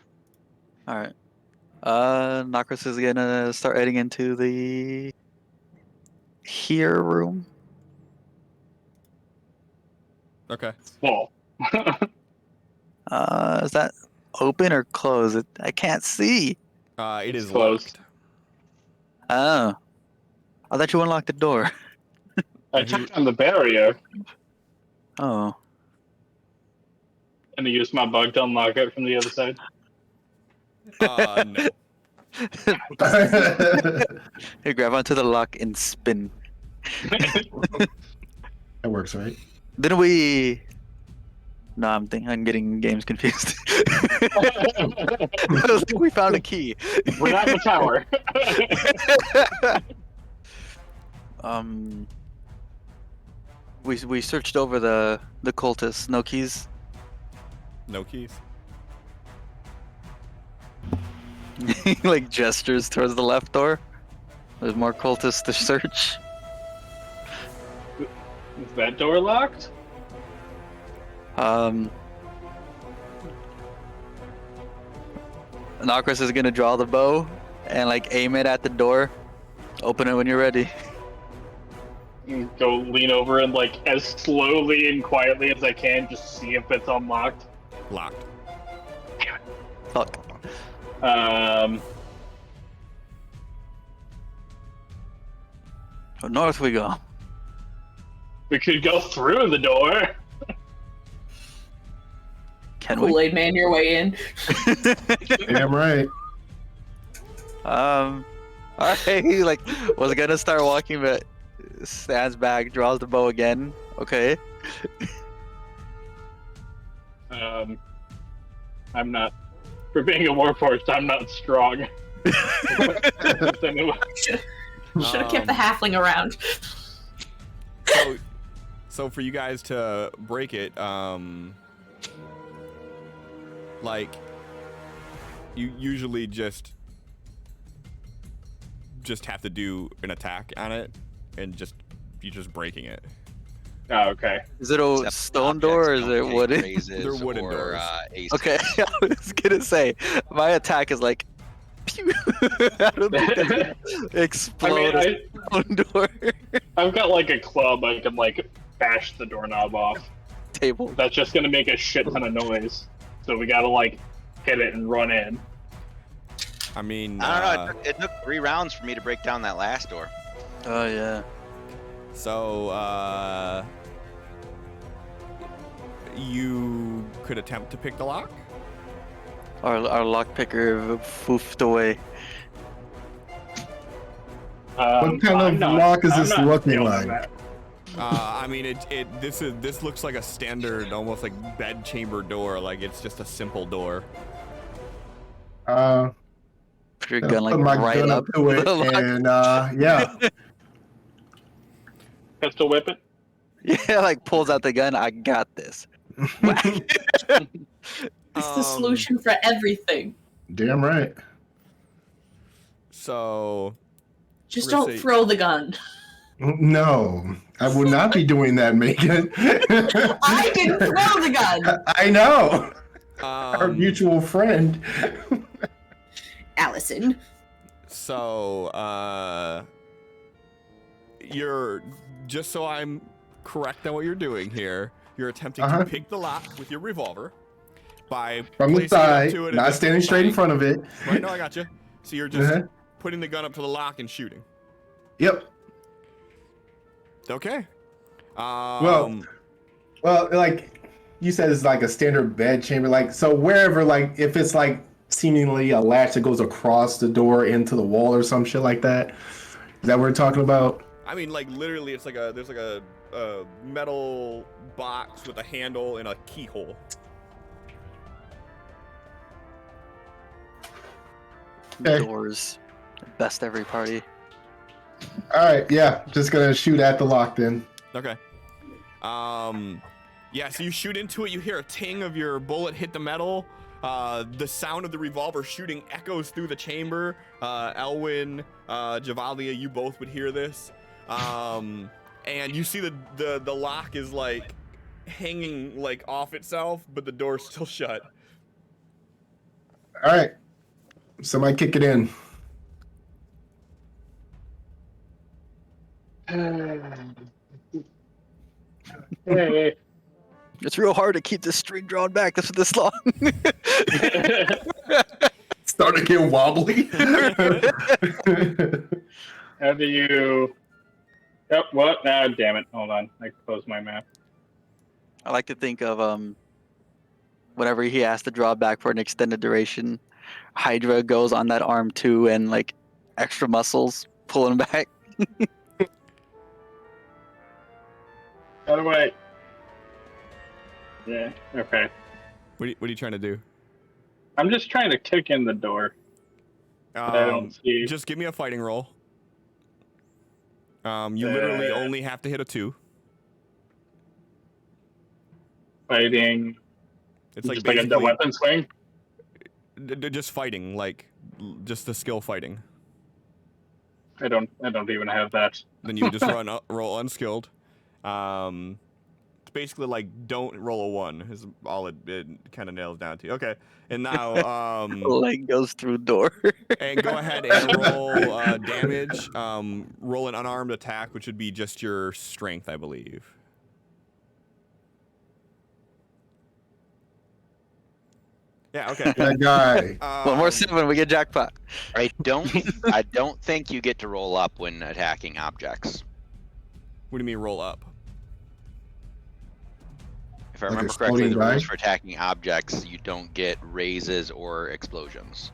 Alright. Nocris is gonna start heading into the here room. Okay. Wall. Is that open or closed? I can't see. It It's is closed. locked. Oh. I thought you unlocked the door. I checked on the barrier Oh. and I used my bug to unlock it from the other side. No. Here, grab onto the lock and spin. That works, right? Didn't we? No, I'm getting games confused. I was like, we found a key. We're not in the tower. We searched over the cultists. No keys. No keys. He like gestures towards the left door. There's more cultists to search. Is that door locked? Nocris is gonna draw the bow and like aim it at the door. Open it when you're ready. Go lean over and like as slowly and quietly as I can, just see if it's unlocked. Locked. Fuck. North we go. We could go through the door. Can we? Kool-Aid man your way in. Damn right. Alright, he like was gonna start walking, but stands back, draws the bow again. Okay. I'm not. For being a warforged, I'm not strong. Should have kept the halfling around. So for you guys to break it, like you usually just have to do an attack on it, and you're just breaking it. Oh, okay. Is it a Except stone door or is it wooden? They're wooden doors. Okay, I was gonna say my attack is like pew. I don't think that's gonna explode a stone door. I've got like a club I can like bash the doorknob off. Table. That's just gonna make a shit ton of noise. So we gotta like hit it and run in. I mean, I don't know. It took 3 rounds for me to break down that last door. Oh yeah. So you could attempt to pick the lock. Our lockpicker foofed away. What kind of lock is this looking like? I mean, this looks like a standard, almost like bed chamber door. Like it's just a simple door. Put your gun like put my right gun up to it, the lock. and yeah. Pistol whip it. Yeah, like pulls out the gun. I got this. It's the solution for everything. Damn right. So Just don't throw the gun. No, I would not be doing that, Megan. I didn't throw the gun. I know. Our mutual friend. Allison. So you're, just so I'm correct on what you're doing here, you're attempting to pick the lock with your revolver by from the placing it up side, to it, not standing straight in front of it. Right, no, I got you. So you're just putting the gun up to the lock and shooting. Yep. Okay. Well, like you said, it's like a standard bed chamber. Like, so wherever, like, if it's like seemingly a latch that goes across the door into the wall or some shit like that. Is that what we're talking about? I mean, like literally, it's like there's like a metal box with a handle and a keyhole. Okay. Doors. Best every party. All right, yeah, just gonna shoot at the lock then. Okay. Yeah, so you shoot into it, you hear a ting of your bullet hit the metal. The sound of the revolver shooting echoes through the chamber. Elwyn, Javalia, you both would hear this. And you see the lock is like hanging like off itself, but the door's still shut. All right, somebody kick it in. Hey. It's real hard to keep this string drawn back this long. Starting to get wobbly. How do you? Oh, what? Ah, damn it! Hold on, I closed my map. I like to think of whenever he has to draw back for an extended duration, Hydra goes on that arm too, and like extra muscles pulling back. How do I? Yeah. Okay. What are you trying to do? I'm just trying to kick in the door. I don't see. Just give me a fighting roll. You literally only have to hit a 2. Fighting. It's like Just like a basically weapon swing. just fighting, like just the skill fighting. I don't even have that. Then you just roll unskilled. It's basically like don't roll a 1 is all it kind of nails down to. Okay, and now Leg goes through door. and go ahead and roll damage. Roll an unarmed attack, which would be just your strength, I believe. Yeah. Okay. That guy. One more 7, we get jackpot. I don't think you get to roll up when attacking objects. What do you mean roll up? If I Like remember correctly, the exploding rules die? for attacking objects, you don't get raises or explosions.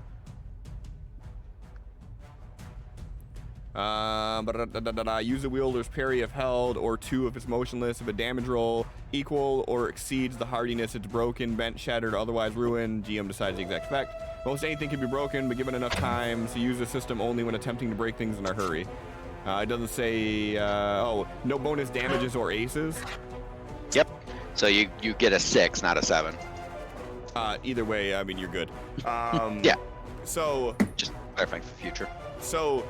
Use the wielder's parry if held, or 2 if it's motionless. If a damage roll equal or exceeds the hardiness, it's broken, bent, shattered, or otherwise ruined. GM decides the exact effect. Most anything can be broken, but given enough time, so use the system only when attempting to break things in a hurry. It doesn't say, no bonus damages or aces. Yep. So you get a 6, not a 7. Either way, I mean, you're good. Yeah. So, Just clarifying for future. So,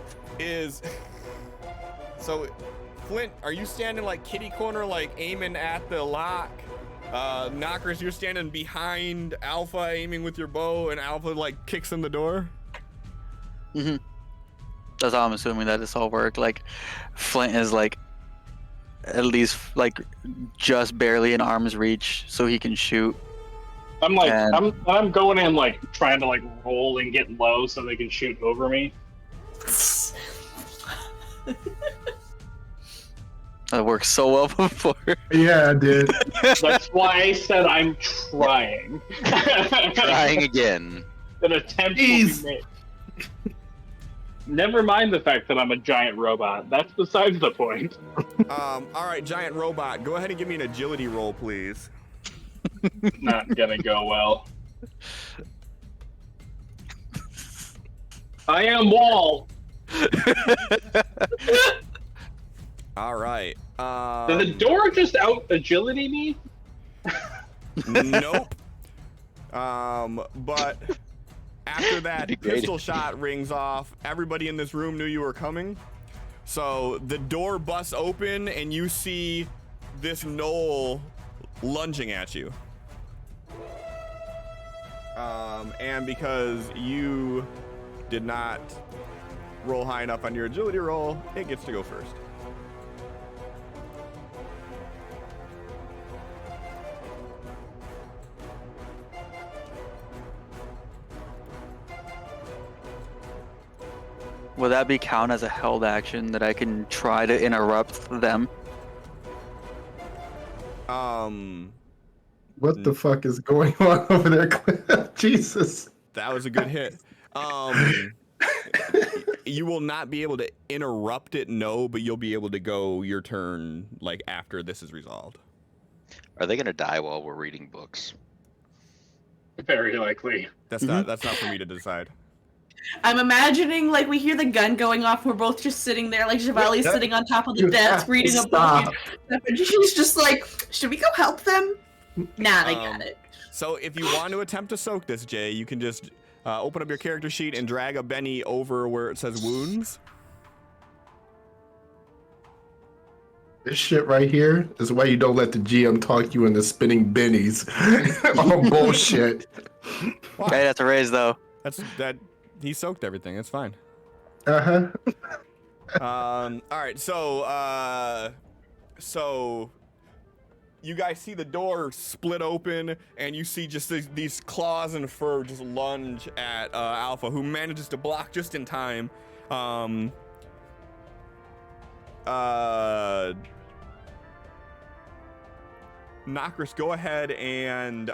Flint, are you standing like kitty corner, like aiming at the lock? Knockers, you're standing behind Alpha, aiming with your bow, and Alpha like kicks in the door. Mm-hmm. That's how I'm assuming that this all work. Like, Flint is like at least like just barely in arm's reach, so he can shoot. I'm like, And- I'm going in like trying to like roll and get low so they can shoot over me. That worked so well before. Yeah, I did. That's why I said I'm trying. Trying again. An attempt Jeez. will be made. Never mind the fact that I'm a giant robot. That's besides the point. All right, giant robot, go ahead and give me an agility roll, please. Not gonna go well. I am Wall. All right. Did the door just out agility me? Nope. But after that That'd be great. pistol shot rings off, everybody in this room knew you were coming. So the door busts open and you see this gnoll lunging at you. And because you did not roll high enough on your agility roll, it gets to go first. Will that be count as a held action that I can try to interrupt them? What the fuck is going on over there, Cliff? Jesus. That was a good hit. You will not be able to interrupt it, no, but you'll be able to go your turn like after this is resolved. Are they gonna die while we're reading books? Very likely. That's not for me to decide. I'm imagining like we hear the gun going off. We're both just sitting there, like Javali's Yeah. sitting on top of the You desk have to reading a stop. book. And she's just like, "Should we go help them?" Nah, they got it. So if you want to attempt to soak this, Jay, you can just open up your character sheet and drag a Benny over where it says wounds. This shit right here is why you don't let the GM talk you into spinning bennies. All bullshit. Why? Okay, that's a raise though. That he soaked everything. It's fine. Uh-huh. All right. So You guys see the door split open, and you see just these claws and fur just lunge at Alpha, who manages to block just in time. Nokris, go ahead and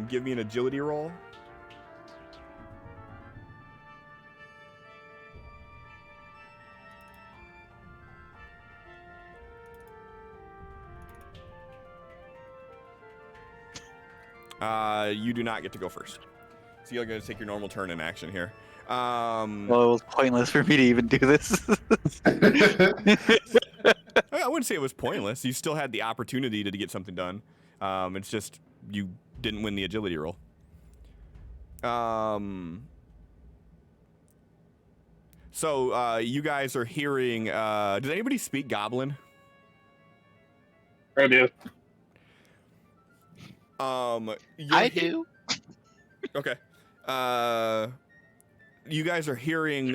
give me an agility roll. You do not get to go first. So you're going to take your normal turn in action here. Well, it was pointless for me to even do this. I wouldn't say it was pointless. You still had the opportunity to get something done. It's just you didn't win the agility roll. So you guys are hearing. Does anybody speak Goblin? I do. I do. Okay. You guys are hearing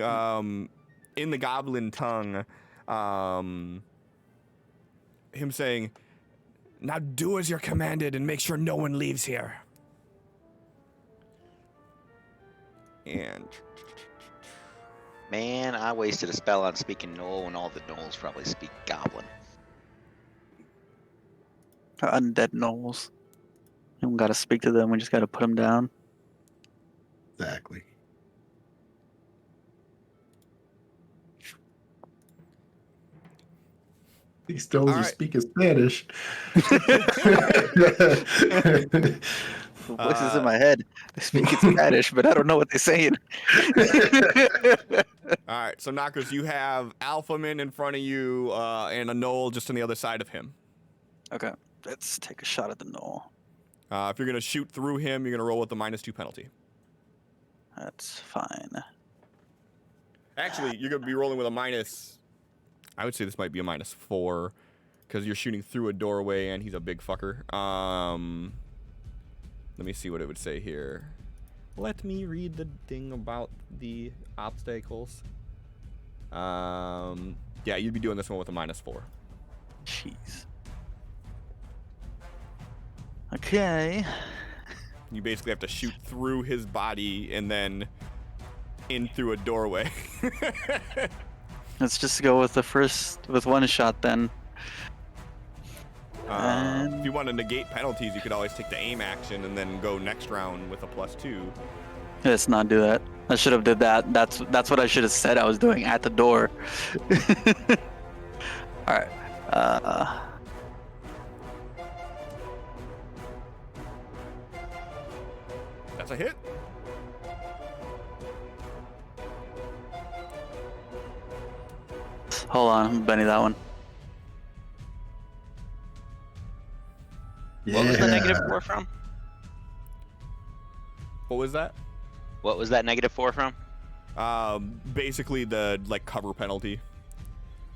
in the Goblin tongue him saying, "Now do as you're commanded and make sure no one leaves here." And Man, I wasted a spell on speaking Knoll when all the Knolls probably speak Goblin. Undead gnolls. We don't gotta speak to them. We just gotta put them down. Exactly. These stones All are right. speaking Spanish. The voices in my head. They speak in Spanish, but I don't know what they're saying. all right, so Knockers, you have Alpha Man in front of you and a Knoll just on the other side of him. Okay, let's take a shot at the gnoll. If you're gonna shoot through him, you're gonna roll with the -2 penalty. That's fine. Actually, you're gonna be rolling with a minus. I would say this might be a -4 because you're shooting through a doorway and he's a big fucker. Let me see what it would say here. Let me read the thing about the obstacles. Yeah, you'd be doing this one with a -4. Jeez. Okay. You basically have to shoot through his body and then in through a doorway. Let's just go with the first, with one shot then. If you want to negate penalties, you could always take the aim action and then go next round with a +2. Let's not do that. I should have did that. That's what I should have said I was doing at the door. All right. That's a hit. Hold on, I'm Benny that one. What was the -4 from? What was that? What was that -4 from? Basically the cover penalty.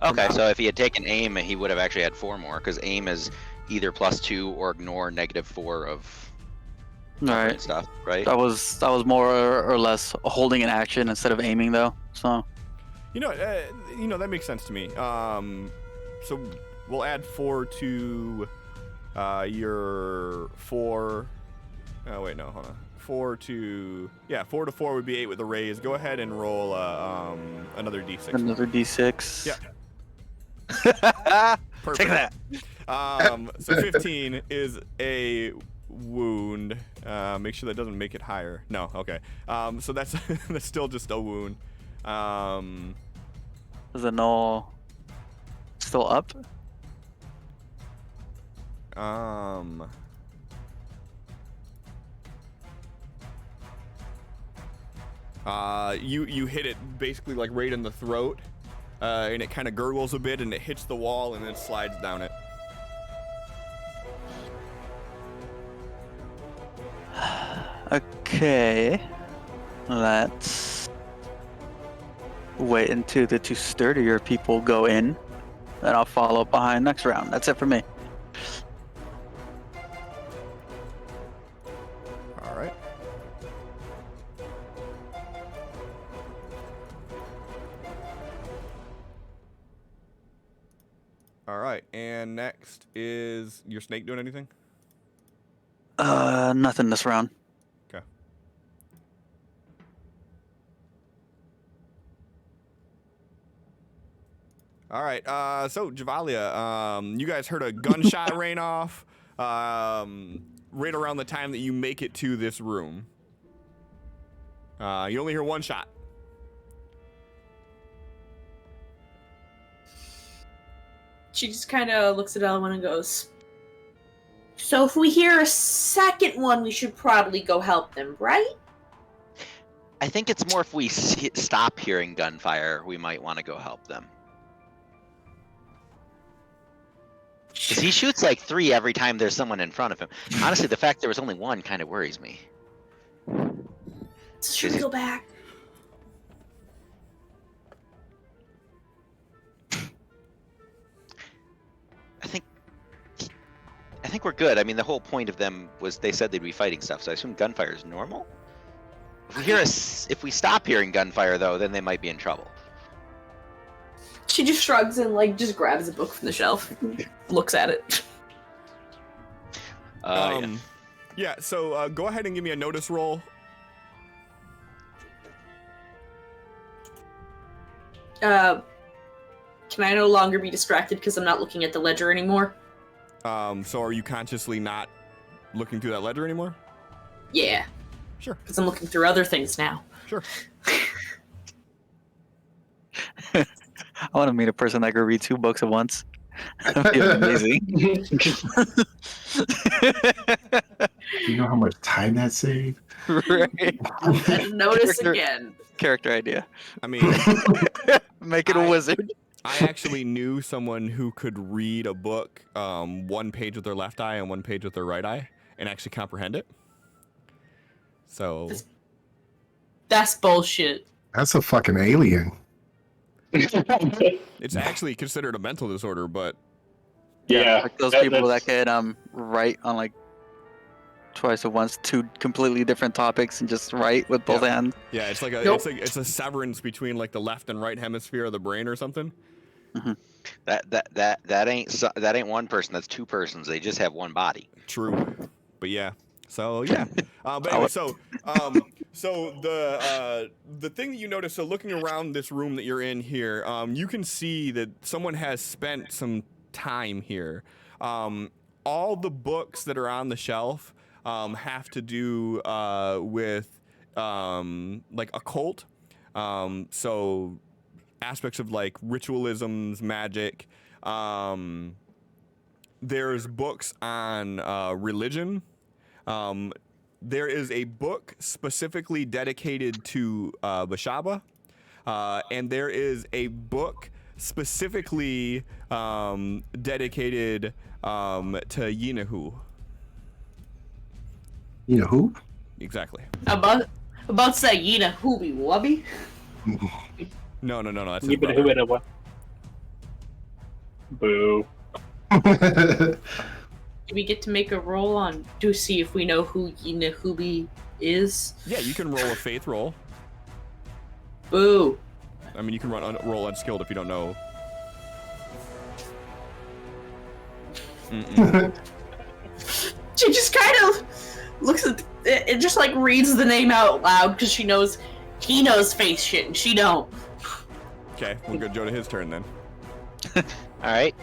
Okay, so if he had taken aim, he would have actually had 4 more, because aim is either +2 or ignore -4 of All right. stuff, right? That was more or less holding an action instead of aiming though. So That makes sense to me. So we'll add 4 to your 4. Oh wait, no, hold on. 4 to 4 would be 8 with the raise. Go ahead and roll another d6. another d6. Yeah. Perfect. Take that. So 15 is a wound. Make sure that doesn't make it higher. No, okay. So that's that's still just a wound. Is the gnoll still up? You hit it basically right in the throat, and it kind of gurgles a bit, and it hits the wall, and then slides down it. Okay. Let's wait until the 2 sturdier people go in. Then I'll follow behind next round. That's it for me. All right. All right, and next is your snake doing anything? Nothing this round. Okay. All right. So Javalia, you guys heard a gunshot rain off right around the time that you make it to this room. You only hear one shot. She just kind of looks at Elwyn and goes, "So if we hear a second one, we should probably go help them, right?" I think it's more if we stop hearing gunfire, we might want to go help them. Because he shoots like 3 every time there's someone in front of him. Honestly, the fact there was only one kind of worries me. Should we go back? I think we're good. I mean, the whole point of them was they said they'd be fighting stuff, so I assume gunfire is normal. If we stop hearing gunfire, though, then they might be in trouble. She just shrugs and like just grabs a book from the shelf, and looks at it. Yeah. So go ahead and give me a notice roll. Can I no longer be distracted because I'm not looking at the ledger anymore? So are you consciously not looking through that ledger anymore? Yeah. Sure. Because I'm looking through other things now. Sure. I want to meet a person that can read 2 books at once. That'd be amazing. You know how much time that saved? Right. And notice again. Character idea. I mean, Make it a wizard. I actually knew someone who could read a book 1 page with their left eye and 1 page with their right eye and actually comprehend it. So That's bullshit. That's a fucking alien. it's actually considered a mental disorder, but Yeah, Like those people that can write on like twice at once 2 completely different topics and just write with both hands. yeah, it's like a Nope. it's a severance between like the left and right hemisphere of the brain or something. That ain't one person. That's 2 persons. They just have one body. True, but yeah. So yeah, but anyway, so the thing that you notice, so looking around this room that you're in here, you can see that someone has spent some time here. All the books that are on the shelf have to do with like occult, so aspects of like ritualisms, magic. There's books on religion. There is a book specifically dedicated to Bashaba, and there is a book specifically dedicated to Yinahu. You know who? Exactly. About to say Yina Hooby Wubby. No, that's his brother. Boo. Do we get to make a roll on to see if we know who Yina Hooby is? Yeah, you can roll a faith roll. Boo. I mean, you can roll unskilled if you don't know. She just kind of looks at it, just like reads the name out loud because he knows face shit and she don't. Okay, we'll go Joe to his turn then. All right.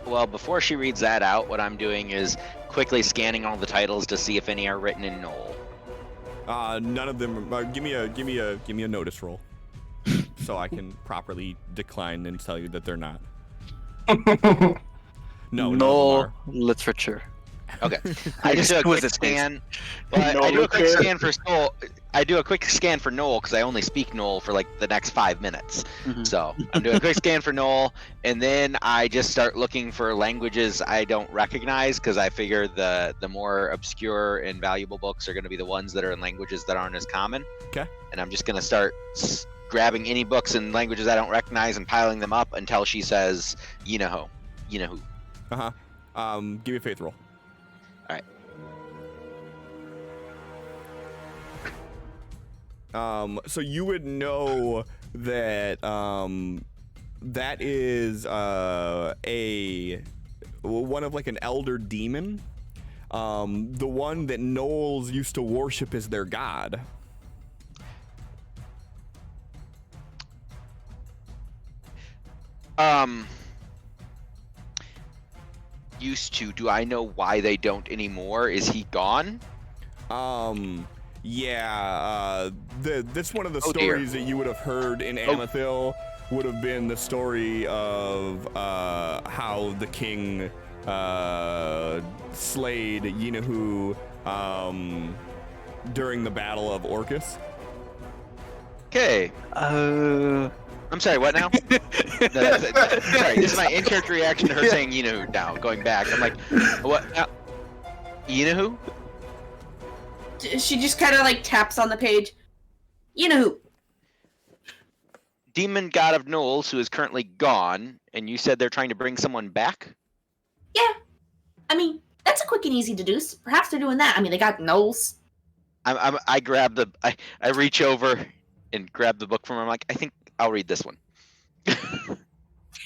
Well, before she reads that out, what I'm doing is quickly scanning all the titles to see if any are written in Knoll. None of them. Give me a notice roll, so I can properly decline and tell you that they're not. No, No literature. Okay. I just do a quick Exquisite scan. But No I do a quick repair. scan for Knoll. I do a quick scan for Knoll because I only speak Knoll for like the next 5 minutes. Mhm. So I'm doing a quick scan for Knoll, and then I just start looking for languages I don't recognize because I figure the more obscure and valuable books are going to be the ones that are in languages that aren't as common. Okay. And I'm just going to start grabbing any books in languages I don't recognize and piling them up until she says, Yinahu. Give me a faith roll. So you would know that That is one of like an elder demon. The one that gnolls used to worship as their god. Used to. Do I know why they don't anymore? Is he gone? Yeah. This one of the Oh, dear. stories that you would have heard in Amathil would have been the story of how the king slayed Yenahu during the Battle of Errigis. Okay. I'm sorry, what now? Sorry, this is my in-character reaction to her saying Yenahu now, going back. I'm like, what? Yenahu? She just kind of like taps on the page. You know who? Demon god of Knowles, who is currently gone, and you said they're trying to bring someone back? Yeah. I mean, that's a quick and easy deduce. Perhaps they're doing that. I mean, they got Knowles. I grab the, I reach over and grab the book from her. I'm like, I think I'll read this one.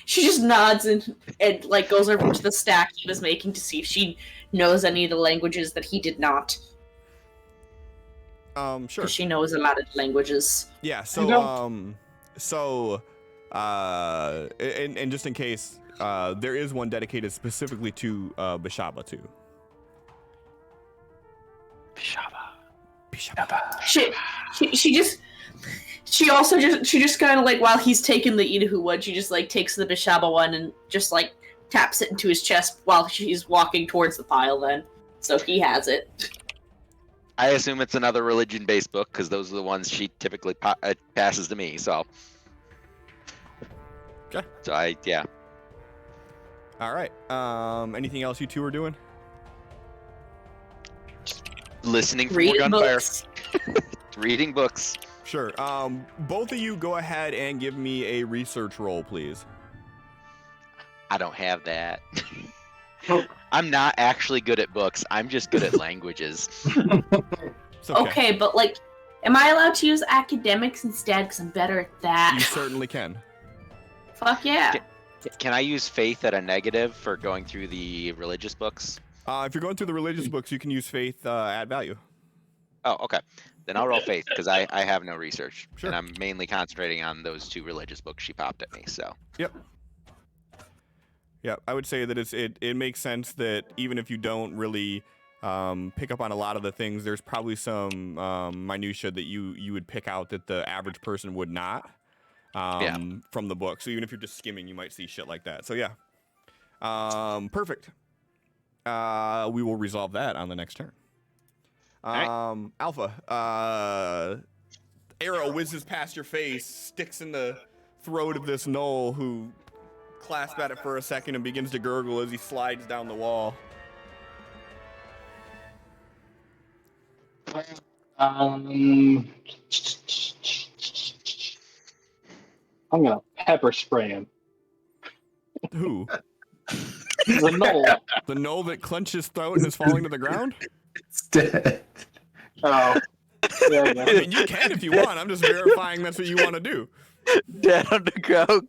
She just nods and like goes over to the stack he was making to see if she knows any of the languages that he did not. Sure. Because she knows a lot of languages. Yeah, and just in case, there is one dedicated specifically to Bishaba too. Bishaba. She also just kind of like, while he's taking the Yenahu one, she just like takes the Bishaba one and just like taps it into his chest while she's walking towards the pile then. So he has it. I assume it's another religion-based book, because those are the ones she typically passes to me, so. Okay. So yeah. All right. Anything else you two are doing? Listening for more Reading gunfire. books. Reading books. Sure. Both of you go ahead and give me a research roll, please. I don't have that. I'm not actually good at books. I'm just good at languages. It's Okay, but like, am I allowed to use academics instead? Because I'm better at that. You certainly can. Fuck yeah. Can I use faith at a negative for going through the religious books? If you're going through the religious books, you can use faith at value. Oh, okay. Then I'll roll faith, because I have no research. Sure. And I'm mainly concentrating on those two religious books she popped at me, so. Yep. Yeah, I would say that it makes sense that even if you don't really pick up on a lot of the things, there's probably some minutia that you would pick out that the average person would not from the book. So even if you're just skimming, you might see shit like that. So yeah, perfect. We will resolve that on the next turn. Right. Alpha, arrow whizzes past your face, sticks in the throat of this gnoll who clasps at it for a second and begins to gurgle as he slides down the wall. I'm gonna pepper spray him. Who? The gnoll. The gnoll that clenched his throat and is falling to the ground? It's dead. Oh. Yeah, I mean, you can if you want. I'm just verifying that's what you want to do. Dead on the ground.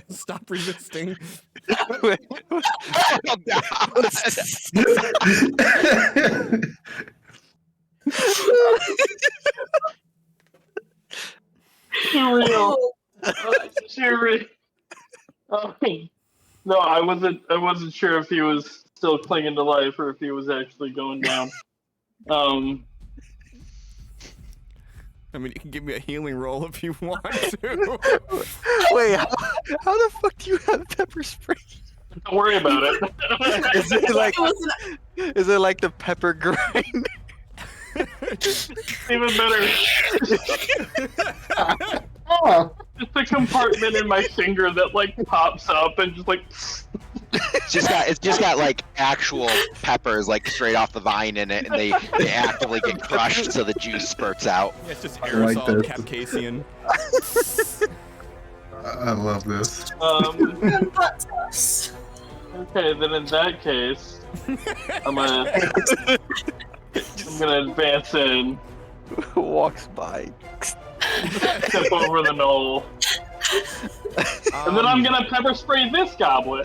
Stop resisting. Wait, Cheerio. Cheerio. Oh, no, I wasn't sure if he was still clinging to life or if he was actually going down. I mean, you can give me a healing roll if you want to. Wait, how the fuck do you have pepper spray? Don't worry about it. Is it like the pepper grind? Even better. Oh, just a compartment in my finger that like pops up and just like. It's just got like actual peppers like straight off the vine in it, and they actively get crushed so the juice spurts out. Yeah, it's just I like aerosol this. Capcassian. I love this. Okay, then in that case, I'm gonna advance in, Walks by. step over the knoll, And then I'm gonna pepper spray this goblin.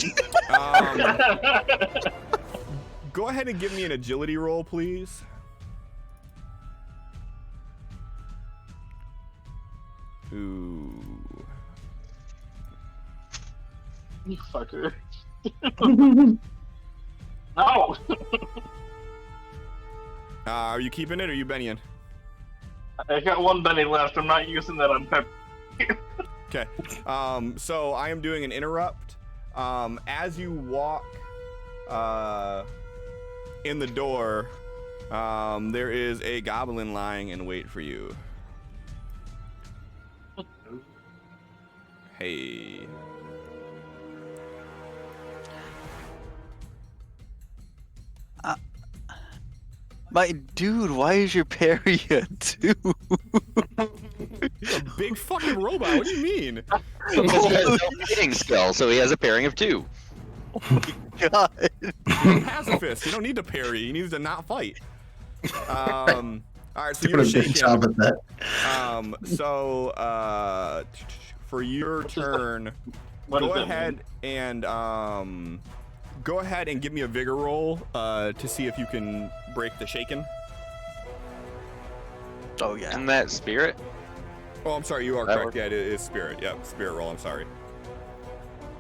Go ahead and give me an agility roll, please. Ooh. You fucker. No! Are you keeping it or are you Bennying? I got one Benny left. I'm not using that on pepper. Okay. So I am doing an interrupt. As you walk in the door, there is a goblin lying in wait for you. Hey. My dude, why is your parry a 2? He's a big fucking robot. What do you mean? He has no fighting skill, so he has a pairing of 2. God. He's a pacifist. You don't need to parry. He needs to not fight. All right, so Doing you're a good shaking. job at that. For your turn, go ahead and give me a vigor roll to see if you can break the shaken. Oh yeah. Isn't that spirit? Oh, I'm sorry. You are That correct. works. Yeah, it is spirit. Yeah, spirit roll. I'm sorry.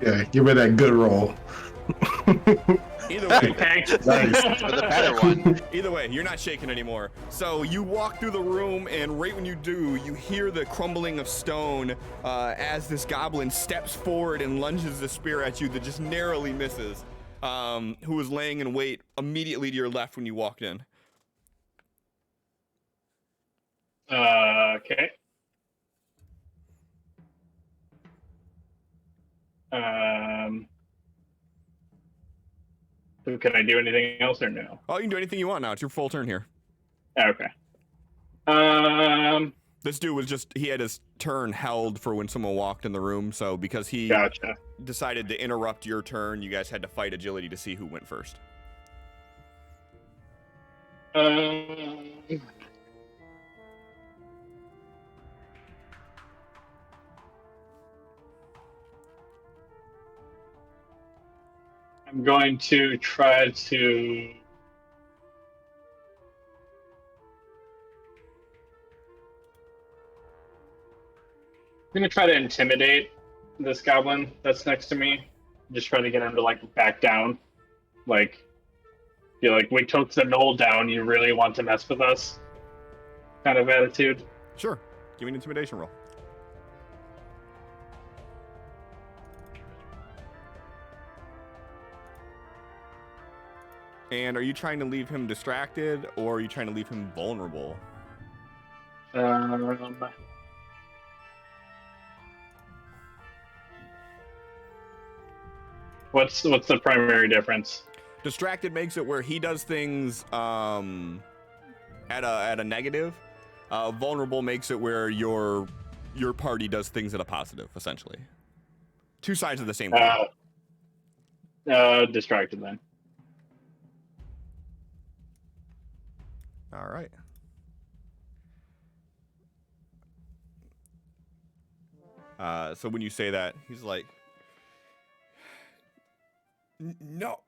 Yeah, give me that good roll. Either way, Okay. Nice. For the better one. Either way, you're not shaking anymore. So you walk through the room, and right when you do, you hear the crumbling of stone as this goblin steps forward and lunges the spear at you that just narrowly misses. Who was laying in wait immediately to your left when you walked in. Okay. So can I do anything else or no? Oh, you can do anything you want now. It's your full turn here. Okay. This dude was he had his turn held for when someone walked in the room, so because he Gotcha. decided to interrupt your turn, you guys had to fight agility to see who went first. I'm going to try to. I'm gonna try to intimidate this goblin that's next to me. Just try to get him to like back down. Like, be like, we took the knoll down. You really want to mess with us? Kind of attitude. Sure. Give me an intimidation roll. And are you trying to leave him distracted, or are you trying to leave him vulnerable? What's the primary difference? Distracted makes it where he does things at a negative. Vulnerable makes it where your party does things at a positive, essentially. Two sides of the same coin. Distracted then. All right. So when you say that, he's like, no.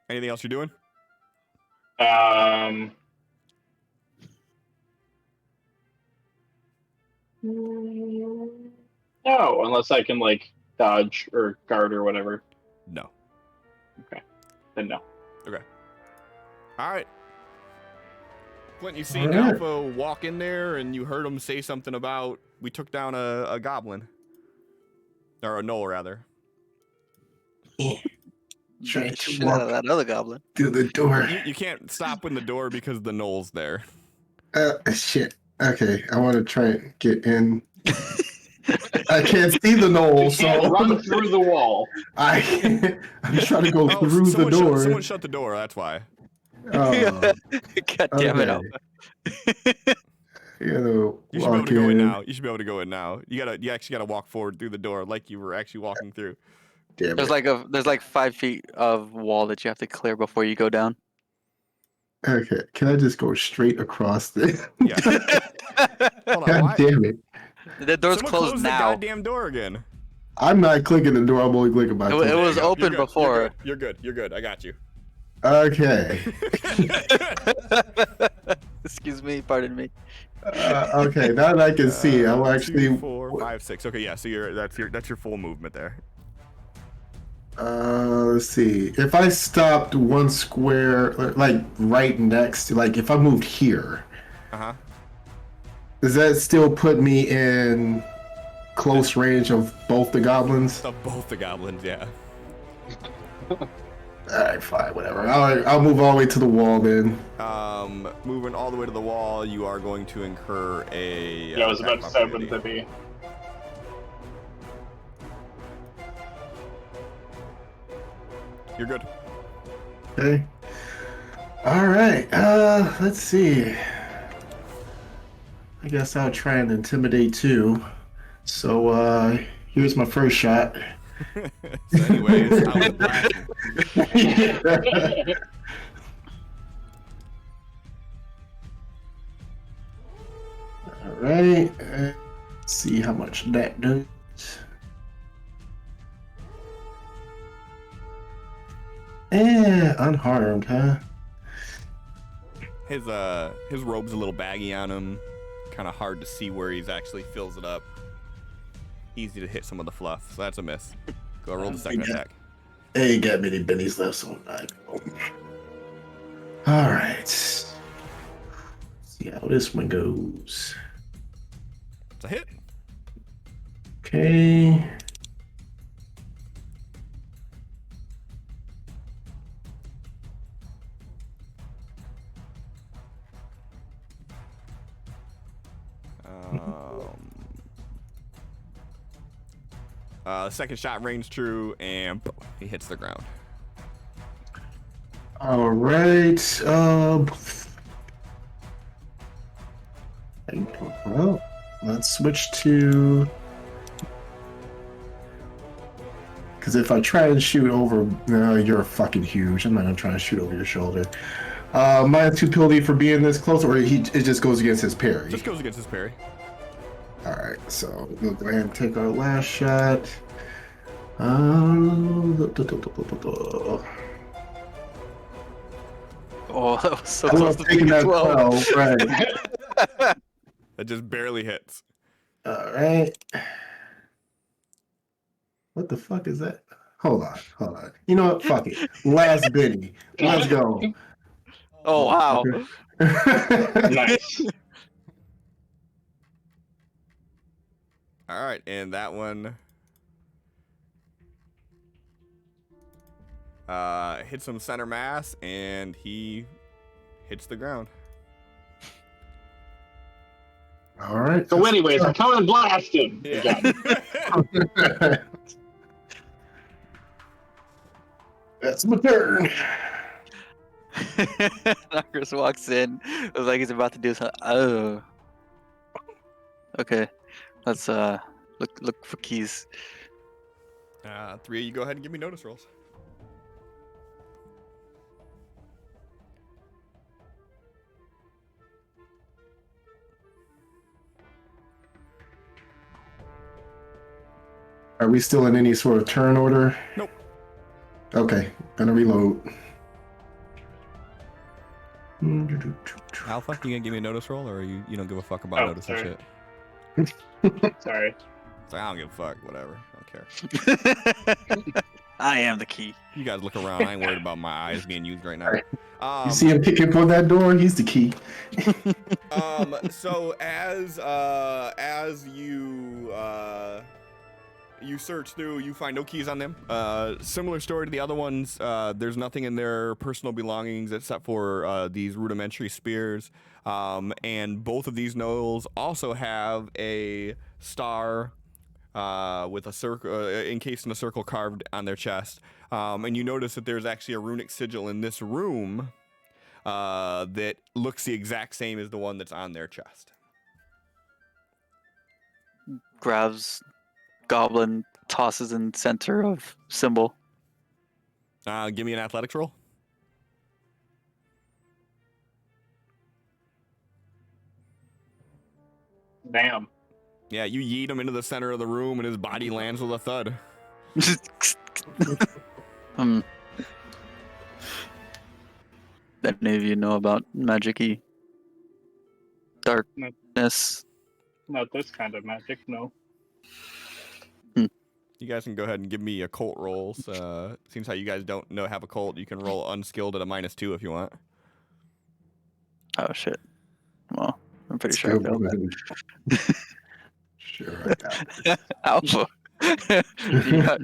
Anything else you're doing? No, unless I can like dodge or guard or whatever. No. Okay. Then no. Okay. All right. Clint, you seen All right. Alpha walk in there, and you heard him say something about we took down a goblin, or a gnoll rather. Yeah. Try Try to to shit out of walk that other goblin. through the door. You can't stop in the door because the gnoll's there. Shit. Okay, I want to try and get in. I can't see the knoll, You can't so run through the wall. I'm trying to go through the door. Someone shut the door. That's why. Oh, God damn it, okay. Alpha. You You should be able to go in now. You should be able to go in now. You actually gotta walk forward through the door like you were actually walking through. Damn There's it. like 5 feet of wall that you have to clear before you go down. Okay, can I just go straight across this? Yeah. Hold on. God Why? damn it! The door's Someone closed close now. the goddamn door again. I'm not clicking the door. I'm only clicking my. It toe. was There you go. open You're good. before. You're good. You're good. I got you. Okay. Excuse me, pardon me. Okay, now that I can see, I'll actually. 2, 4, 5, 6. Okay, yeah. So that's your full movement there. Let's see. If I stopped one square, like right next, like if I moved here, does that still put me in close range of both the goblins? Of both the goblins, yeah. Alright, fine, whatever. I'll move all the way to the wall then. Moving all the way to the wall, you are going to incur a. Yeah, I was about to attack say, opportunity. wouldn't that be? You're good. Okay. Alright, let's see. I guess I'll try and intimidate too. So, here's my first shot. So anyways, I was blasting. Alright, let's see how much that does. Unharmed, huh? His robe's a little baggy on him. Kind of hard to see where he's actually fills it up. Easy to hit some of the fluff, so that's a miss. Go roll the second attack. Ain't got many bennies left, so I go. Alright. See how this one goes. It's a hit. Okay. The second shot rings true, and boom, he hits the ground. Alright. Well, let's switch to. Because if I try and shoot over, no, you're fucking huge. I'm not gonna try and shoot over your shoulder. -2 penalty for being this close, or it just goes against his parry. Just goes against his parry. All right, so we'll go ahead and take our last shot. Oh, that was so I close love to taking being that 12. 12, right? That just barely hits. All right. What the fuck is that? Hold on. You know what? Fuck it. Last Benny. Let's go. Oh, wow. Nice. All right, and that one hits him center mass, and he hits the ground. All right. So, anyways, I'm coming and blasting. Yeah. That's my turn. Knockers walks in. It was like he's about to do something. Oh. Okay. Let's look for keys. 3 of you go ahead and give me notice rolls. Are we still in any sort of turn order? Nope. Okay, gonna reload. Alpha, you gonna give me a notice roll, or you don't give a fuck about Oh, notice sorry. and shit? Sorry. It's like, I don't give a fuck, whatever. I don't care. I am the key. You guys look around. I ain't worried about my eyes being used right now. You see him picking on that door? He's the key. So as you search through, you find no keys on them. Similar story to the other ones. There's nothing in their personal belongings except for these rudimentary spears. And both of these gnolls also have a star with a circle encased in a circle carved on their chest. And you notice that there's actually a runic sigil in this room that looks the exact same as the one that's on their chest. Grabs goblin, tosses in center of symbol. Give me an athletics roll. Damn. Yeah, you yeet him into the center of the room, and his body lands with a thud. Any of you know about magic-y darkness? Not this kind of magic, no. You guys can go ahead and give me occult rolls. Seems how you guys don't have occult, you can roll unskilled at a -2 if you want. Oh shit. Well, I'm pretty sure I failed that. Sure, I got it. Alpha.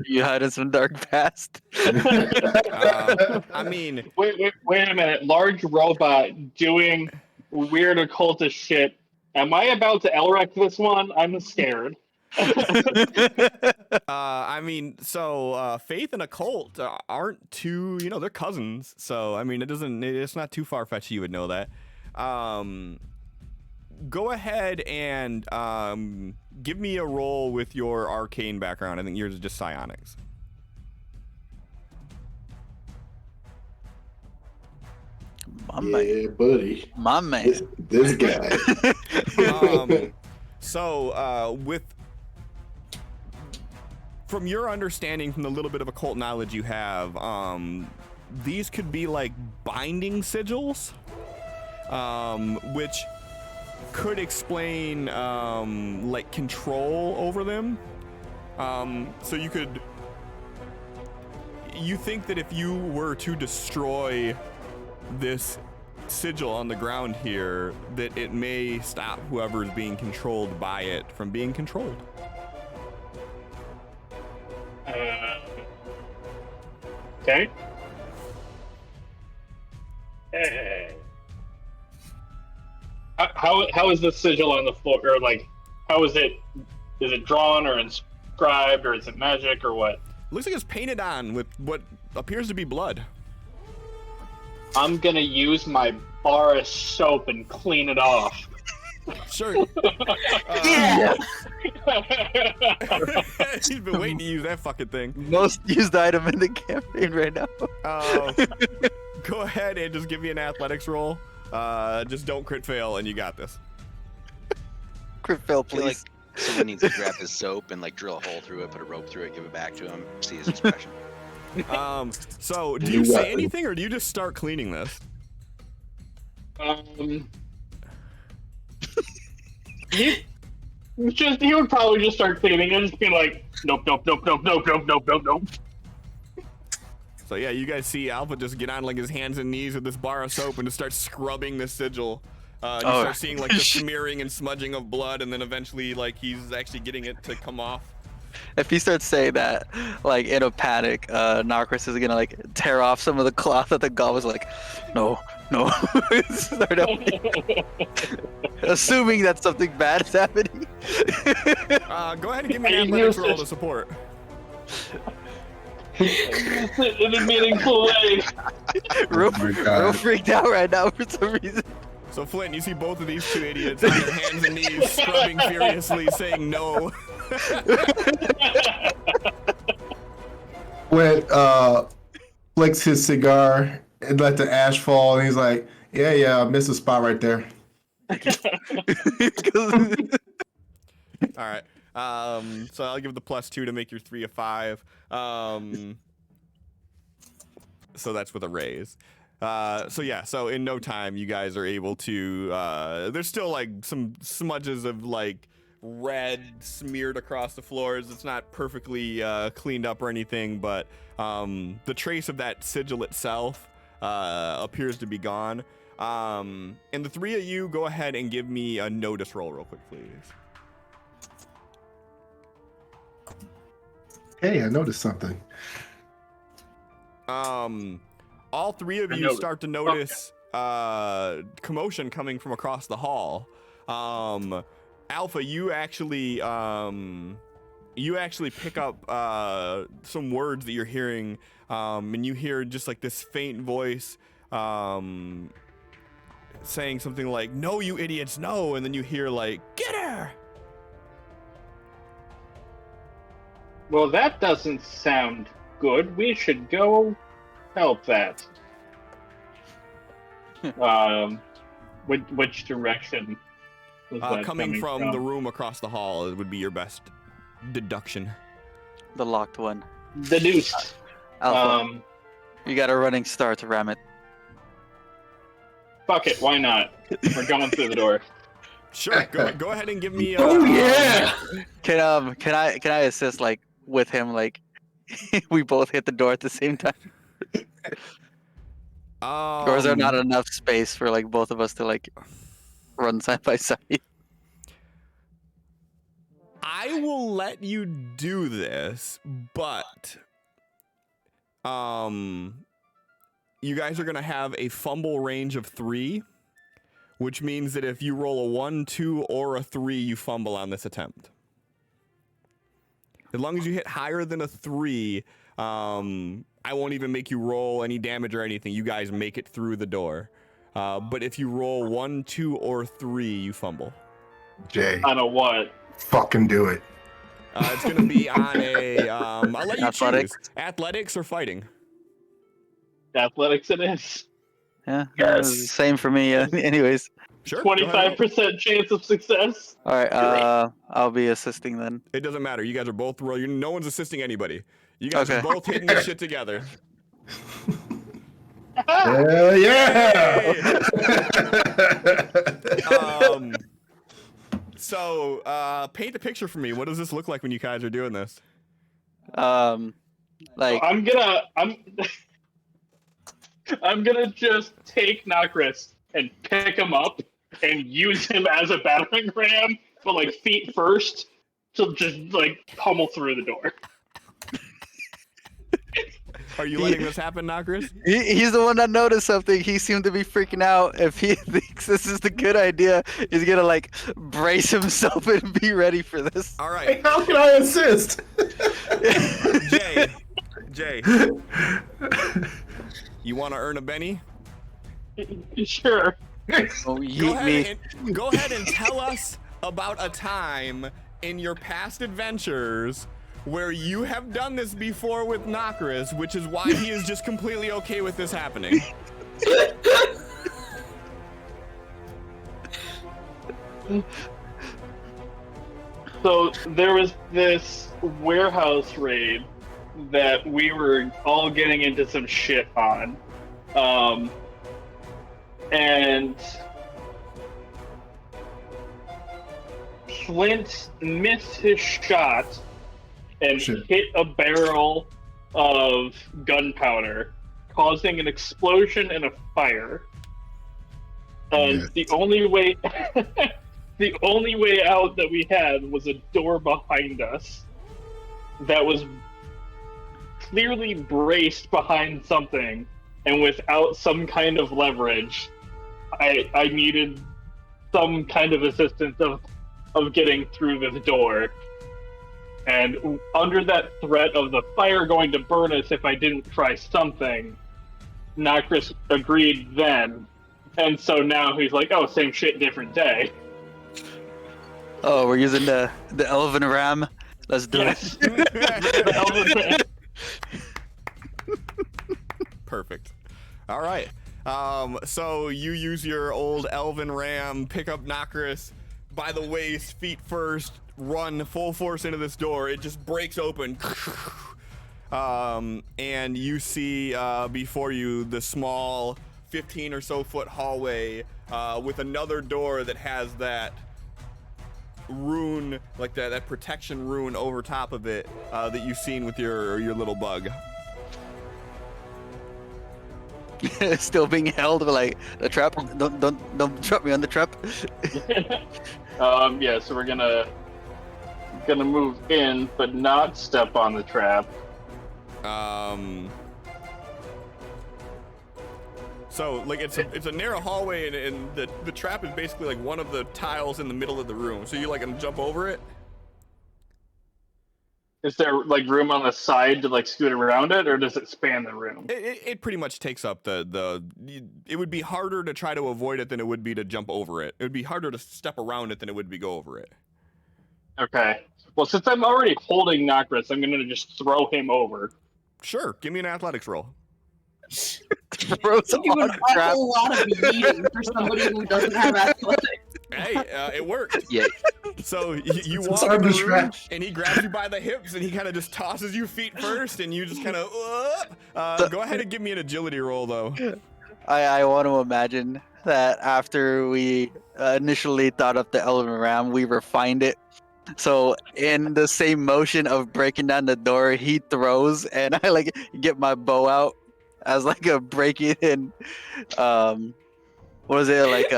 you had in some dark past. I mean, Wait a minute. Large robot doing weird occultist shit. Am I about to Elrek this one? I'm scared. I mean, so faith and occult aren't too, they're cousins. So I mean, it's not too far fetched. You would know that. Go ahead and give me a roll with your arcane background. I think yours is just psionics. My man. buddy. My man. This guy. From your understanding, from the little bit of occult knowledge you have, these could be like binding sigils, which could explain like control over them. So you think that if you were to destroy this sigil on the ground here, that it may stop whoever is being controlled by it from being controlled. Okay. How is the sigil on the floor? Or like, how is it? Is it drawn or inscribed, or is it magic, or what? Looks like it's painted on with what appears to be blood. I'm gonna use my bar of soap and clean it off. Sure. Yeah. He's been waiting to use that fucking thing. Most used item in the campaign right now. Go ahead and just give me an athletics roll. Just don't crit fail, and you got this. Crit fail, I feel please. like someone needs to grab his soap and like drill a hole through it, put a rope through it, give it back to him, see his expression. So do you say anything, or do you just start cleaning this? He would probably just start cleaning and just be like, nope. So yeah, you guys see Alpha just get on like his hands and knees with this bar of soap and just start scrubbing this sigil. You start seeing like the smearing and smudging of blood, and then eventually like he's actually getting it to come off. If he starts saying that, like in a panic, Narcris is gonna like tear off some of the cloth that the god was like, no. Start assuming that something bad is happening. Go ahead and give me an athletics roll to support. In a meaningful way. Real freaked out right now for some reason. So Flint, you see both of these two idiots on their hands and knees scrubbing furiously, saying no. Flint flicks his cigar and let the ash fall, and he's like, yeah, I missed a spot right there. All right. So I'll give the +2 to make your 3 a 5. So that's with a raise. So in no time, you guys are able to. There's still like some smudges of like red smeared across the floors. It's not perfectly cleaned up or anything, but the trace of that sigil itself appears to be gone. And the three of you, go ahead and give me a notice roll real quick, please. Hey, I noticed something. All three of you start to notice commotion coming from across the hall. Alpha, you actually pick up some words that you're hearing, and you hear just like this faint voice saying something like, "No, you idiots, no!" And then you hear like, "Get her!" Well, that doesn't sound good. We should go help that. Which direction? was that Coming from the room across the hall, it would be your best deduction. The locked one. Deduced. Alpha, you got a running start, ram it. Fuck it, why not? We're going through the door. Sure, go ahead and give me. Oh yeah! Can I assist like with him like we both hit the door at the same time? Or is there not enough space for like both of us to like run side by side? I will let you do this, but you guys are gonna have a fumble range of 3, which means that if you roll a 1, 2, or a 3, you fumble on this attempt. As long as you hit higher than a 3, I won't even make you roll any damage or anything. You guys make it through the door. But if you roll 1, 2, or 3, you fumble. Jay, On a what? fucking do it. It's gonna be on a. I'll let you Athletics? choose. Athletics or fighting. Athletics it is. Yeah. Yes. Same for me. Anyways. Sure. go ahead and roll. 25% chance of success. All right. I'll be assisting then. It doesn't matter. You guys are both rolling. No one's assisting anybody. You guys are Okay. both hitting this shit together. Yeah. So, paint the picture for me. What does this look like when you guys are doing this? Like I'm gonna just take Nokris and pick him up and use him as a battering ram, but like feet first, to just like pummel through the door. Are you letting this happen, Nokris? he's the one that noticed something. He seemed to be freaking out. If he thinks this is the good idea, he's gonna like brace himself and be ready for this. All right, How can I assist? Jay. You want to earn a Benny? Sure. Oh, Go yeet me. ahead and tell us about a time in your past adventures where you have done this before with Nokris, which is why he is just completely okay with this happening. So there was this warehouse raid that we were all getting into some shit on. And Flint missed his shot and Shit. hit a barrel of gunpowder, causing an explosion and a fire. And Yes. the only way the only way out that we had was a door behind us that was clearly braced behind something, and without some kind of leverage, I needed some kind of assistance of getting through this door. And under that threat of the fire going to burn us if I didn't try something, Nokris agreed then. And so now he's like, oh, same shit, different day. Oh, we're using the elven ram. Let's do Yes. it. The elven man. Perfect. All right. So you use your old elven ram, pick up Nokris by the waist, feet first, run full force into this door. It just breaks open. And you see before you the small 15 or so foot hallway with another door that has that rune, like that protection rune over top of it that you've seen with your little bug. Still being held, but like the trap. Don't trap me on the trap. Yeah, so we're gonna move in, but not step on the trap. So like it's a narrow hallway, and the trap is basically like one of the tiles in the middle of the room. So you like gonna jump over it? Is there like room on the side to like scoot around it, or does it span the room? It pretty much takes up the. It would be harder to try to avoid it than it would be to jump over it. It would be harder to step around it than it would be go over it. Okay. Well, since I'm already holding Nokris, I'm gonna just throw him over. Sure, give me an athletics roll. Throws You do on an the trap. awful lot of eating for somebody who doesn't have athletics. Hey, it worked. Yeah. So you It's walk hard in to the room, stretch. and he grabs you by the hips, and he kind of just tosses you feet first, and you just kind of. Go ahead and give me an agility roll, though. I want to imagine that after we initially thought of the elephant ram, we refined it. So in the same motion of breaking down the door, he throws, and I like get my bow out as like a breaking in. What is it like?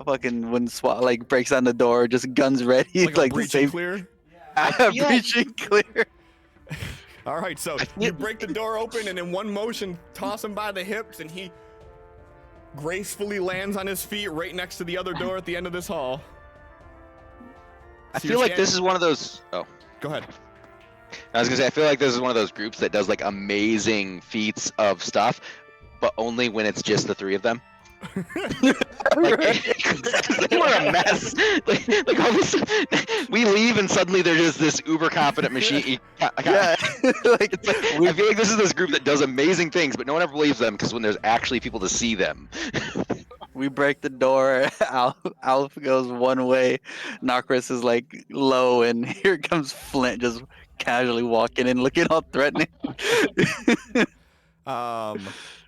Fucking when SWAT like breaks down the door, just guns ready, Like a like the breach same. and clear. feel like- Breaching clear. All right, so you break the door open, and in one motion, toss him by the hips, and he gracefully lands on his feet right next to the other door at the end of this hall. I So feel you're like this is one of those. Oh, Go ahead. I was gonna say I feel like this is one of those groups that does like amazing feats of stuff, but only when it's just the three of them. Like, they were a mess. Like all this, we leave and suddenly they're just this uber confident machine. Yeah, like It's like, I feel like this is this group that does amazing things, but no one ever believes them because when there's actually people to see them. we break the door. Alf goes one way. Nokris is like low, and here comes Flint just casually walking in, looking all threatening. All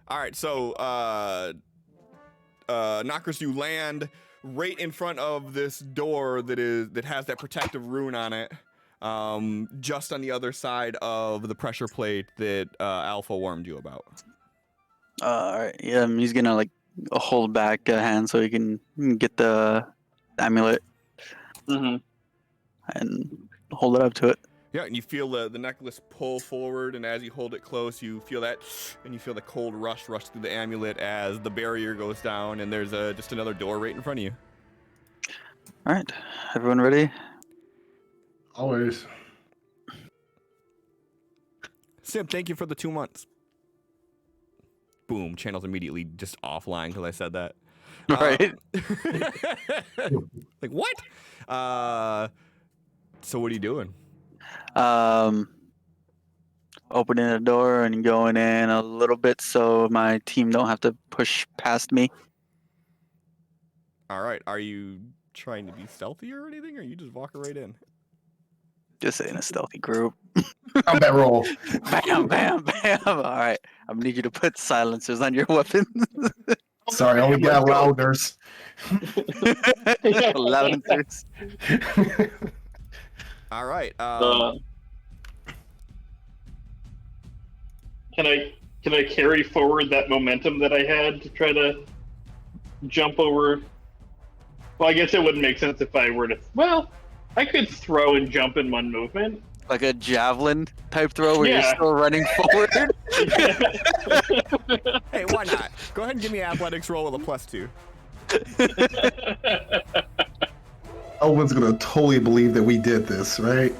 right, so Knockers, you land right in front of this door that has that protective rune on it, just on the other side of the pressure plate that Alpha warned you about. All right, yeah, he's gonna like hold back a hand so he can get the amulet Mm-hmm. and hold it up to it. Yeah, and you feel the necklace pull forward, and as you hold it close, you feel that, and you feel the cold rush through the amulet as the barrier goes down, and there's just another door right in front of you. All right, everyone ready? Always. Sim, thank you for the 2 months. Boom, channel's immediately just offline because I said that. All right. Like, what? So what are you doing? Opening the door and going in a little bit so my team don't have to push past me. All right, are you trying to be stealthy or anything, or you just walking right in? Just in a stealthy group. Combat roll. Bam, bam, bam. All right, I'm gonna need you to put silencers on your weapons. Sorry, I only got louders. Silencers. All right. Can I carry forward that momentum that I had to try to jump over? Well, I guess it wouldn't make sense if I were to. Well, I could throw and jump in one movement. Like a javelin type throw where you're Yeah. still running forward. Hey, why not? Go ahead and give me an athletics roll with a +2. Elvin's gonna totally believe that we did this, right?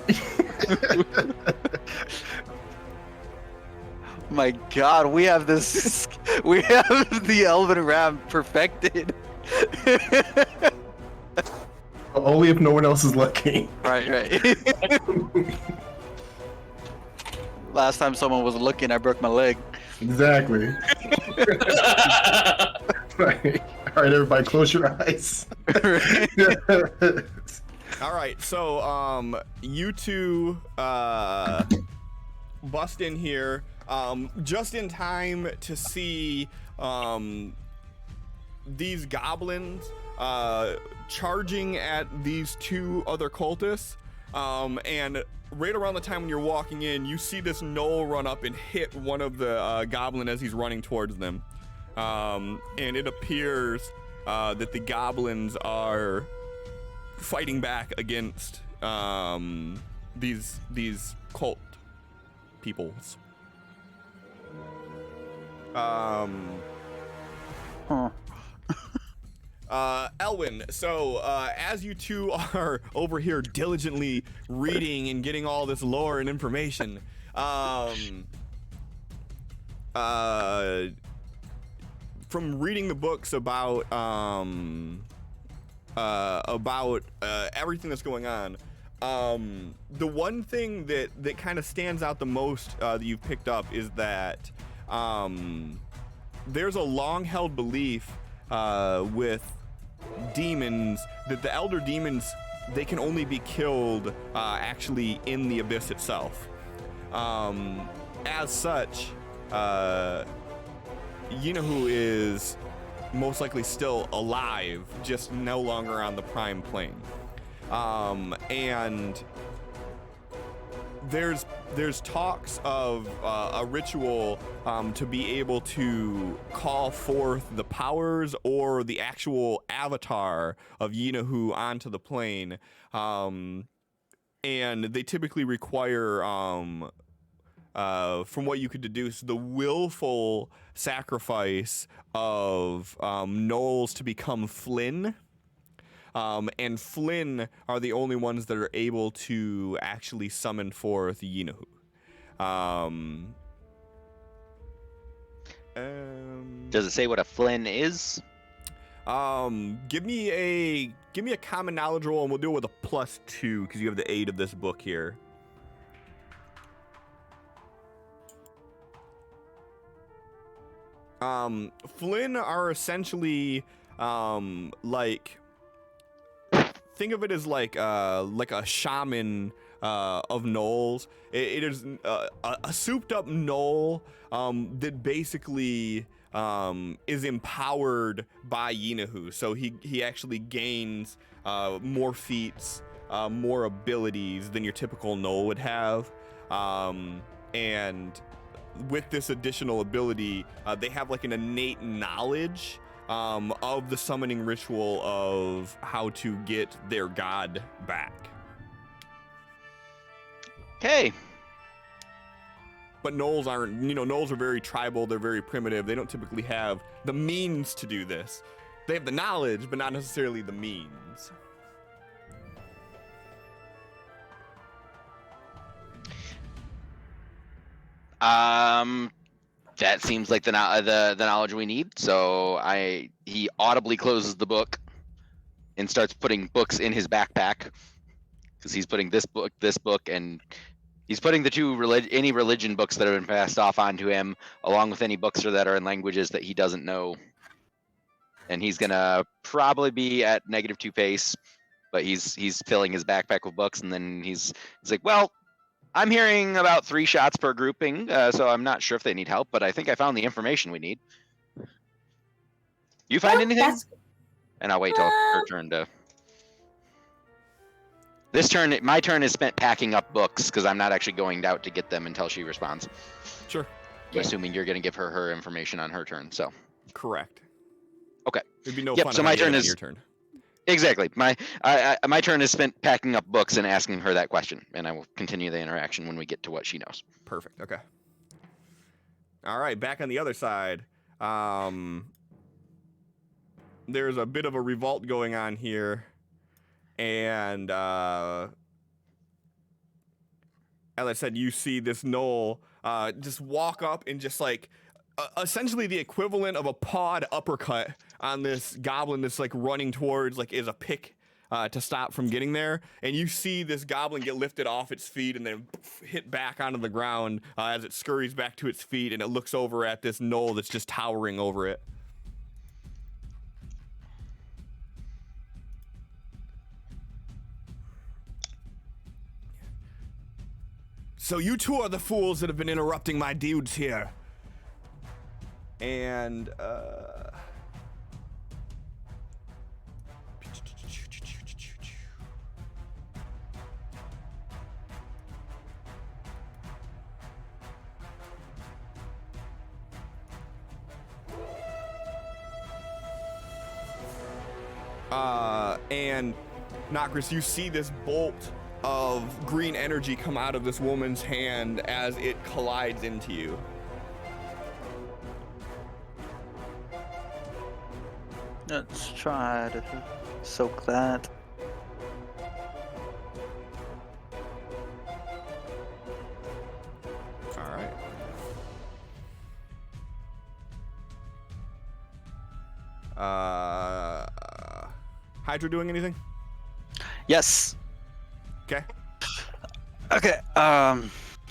My God, we have this. We have the Elven Ram perfected. Only if no one else is looking. Right. Last time someone was looking, I broke my leg. Exactly. Right. All right, everybody, close your eyes. All right, so you two bust in here just in time to see these goblins charging at these two other cultists, and right around the time when you're walking in, you see this gnoll run up and hit one of the goblin as he's running towards them, and it appears that the goblins are fighting back against these cult peoples. Elwin, so as you two are over here diligently reading and getting all this lore and information, from reading the books about everything that's going on, the one thing that kind of stands out the most that you've picked up is that there's a long-held belief with demons, that the elder demons, they can only be killed actually in the abyss itself. As such, Yinahu is most likely still alive, just no longer on the prime plane. And there's talks of a ritual to be able to call forth the powers or the actual avatar of Yinahu onto the plane, and they typically require, from what you could deduce, the willful sacrifice of gnolls to become Flynn. And Flynn are the only ones that are able to actually summon forth Yinahu. Does it say what a Flynn is? Give me a common knowledge roll, and we'll do it with a +2 because you have the aid of this book here. Flynn are essentially like, think of it as like a shaman of gnolls. It is a souped up gnoll that basically is empowered by Yinahu. So he actually gains more feats, more abilities than your typical gnoll would have. And with this additional ability, they have like an innate knowledge of the summoning ritual of how to get their god back. Okay. But gnolls aren't, gnolls are very tribal, they're very primitive, they don't typically have the means to do this. They have the knowledge, but not necessarily the means. That seems like the knowledge we need. So he audibly closes the book and starts putting books in his backpack, because he's putting this book, and he's putting the two any religion books that have been passed off onto him, along with any books that are in languages that he doesn't know. And he's gonna probably be at -2 pace, but he's filling his backpack with books, and then he's like, well, I'm hearing about 3 shots per grouping, so I'm not sure if they need help, but I think I found the information we need. You find anything? And I'll wait till her turn to... my turn is spent packing up books, because I'm not actually going out to get them until she responds. Sure. I'm assuming you're going to give her information on her turn, so... Correct. Okay. It'd be no Yep, fun so if my I did it turn on is... your turn. Exactly. My turn is spent packing up books and asking her that question, and I will continue the interaction when we get to what she knows. Perfect. Okay. All right, back on the other side. There's a bit of a revolt going on here, and as I said, you see this gnoll just walk up and just like essentially the equivalent of a pawed uppercut on this goblin that's like running towards, like, is a pick to stop from getting there. And you see this goblin get lifted off its feet and then hit back onto the ground as it scurries back to its feet, and it looks over at this gnoll that's just towering over it. So you two are the fools that have been interrupting my dudes here. And and Nokris, you see this bolt of green energy come out of this woman's hand as it collides into you. Let's try to soak that. All right. Hydra doing anything? Yes. Okay. Okay.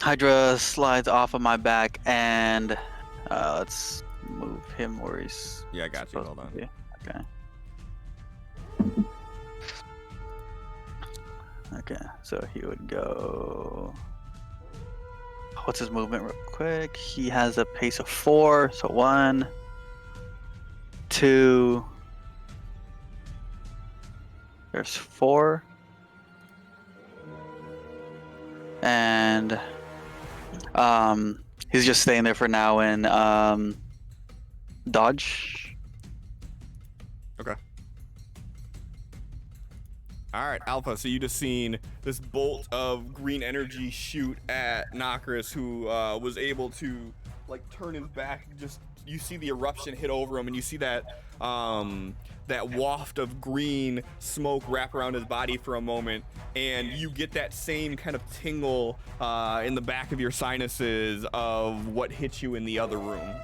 Hydra slides off of my back, and let's move him where he's. Yeah, I got you. supposed Hold to on. be. Okay. Okay, so he would go. What's his movement, real quick? He has a pace of 4, so 1, 2. There's 4, and he's just staying there for now and dodge. Okay. All right, Alpha. So you just seen this bolt of green energy shoot at Nokris, who was able to like turn his back. Just you see the eruption hit over him, and you see that that waft of green smoke wrap around his body for a moment, and you get that same kind of tingle in the back of your sinuses of what hit you in the other room.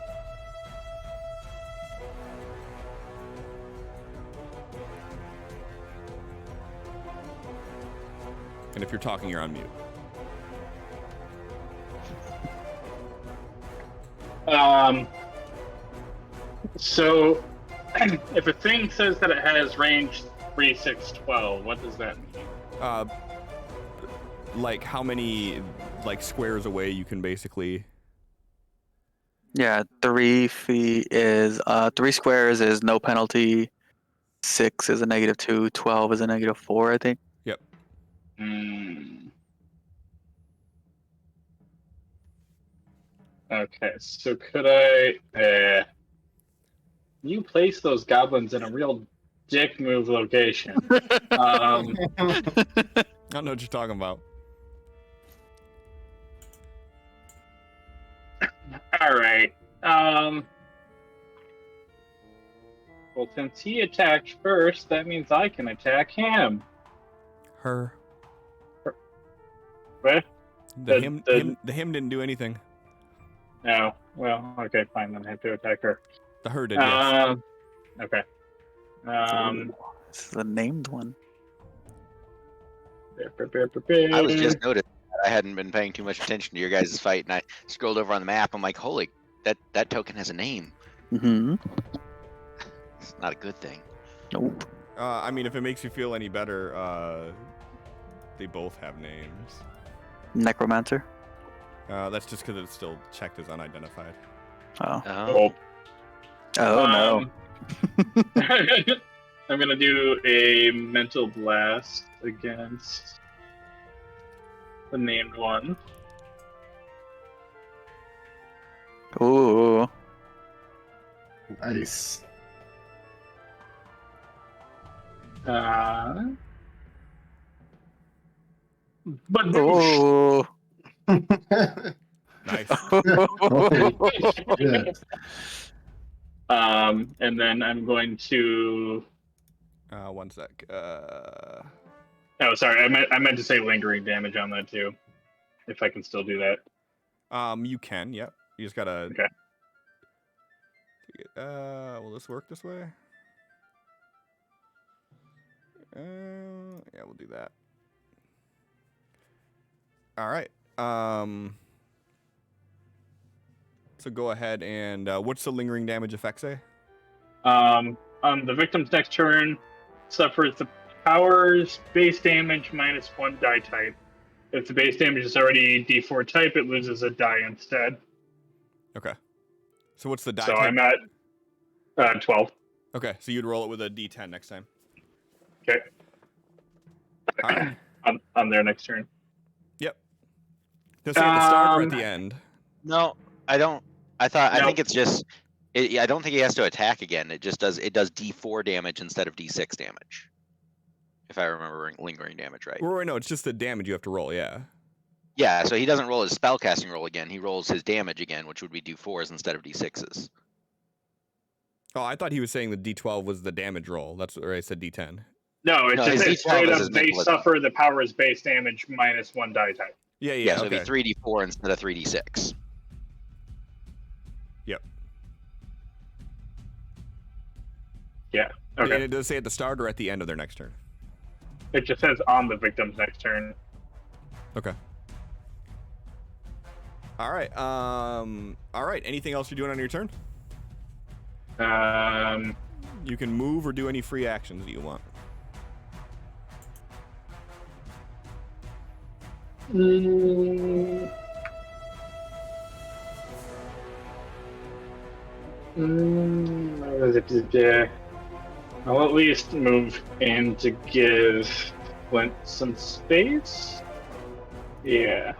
And if you're talking, you're on mute. So, if a thing says that it has range 3, 6, 12, what does that mean? Like how many like squares away you can basically. Yeah, 3 feet is 3 squares is no penalty. 6 is a -2. 12 is a -4, I think. Yep. Okay, so could I? You place those goblins in a real dick move location. I don't know what you're talking about. All right. Well, since he attacked first, that means I can attack him. Her. What? The him didn't do anything. No. Well, okay, fine. Then I have to attack her. The her did, yes. Okay. Ooh, this is a named one. I was just noticing that I hadn't been paying too much attention to your guys' fight, and I scrolled over on the map. I'm like, holy, that token has a name. Mm-hmm. It's not a good thing. Nope. I mean, if it makes you feel any better, they both have names. Necromancer. That's just because it's still checked as unidentified. Oh. Oh. Oh no. I'm gonna do a mental blast against the named one. Ooh. Nice. But Ooh. Nice. Yeah. And then I'm going to. 1 sec. Oh, sorry. I meant to say lingering damage on that too. If I can still do that. You can. Yep. You just gotta. Okay. Will this work this way? Yeah, we'll do that. All right. So go ahead and what's the lingering damage effect say? On the victim's next turn, suffers the power's base damage -1 die type. If the base damage is already D4 type, it loses a die instead. Okay. So what's the die So type? I'm at 12. Okay, so you'd roll it with a D10 next time. Okay. All right. on their next turn. Yep. Does it at the start or at the end? No, I don't. I No. think it's just. I don't think he has to attack again. It just does. It does D4 damage instead of D6 damage. If I remember lingering damage right. Or no, it's just the damage you have to roll. Yeah. Yeah, so he doesn't roll his spellcasting roll again. He rolls his damage again, which would be D4s instead of D6s. Oh, I thought he was saying the D12 was the damage roll. That's where I said D10. No, it's No, just his it's D12 straight is up his they mental suffer the power's base damage -1 die type. Yeah, Yeah, so okay. it'd be 3D4 instead of 3D6. Yep. Yeah. And Okay. it does say at the start or at the end of their next turn. It just says on the victim's next turn. Okay. All right. All right. Anything else you're doing on your turn? Um, You can move or do any free actions that you want. Mm, I'll at least move in to give Flint some space. Yeah.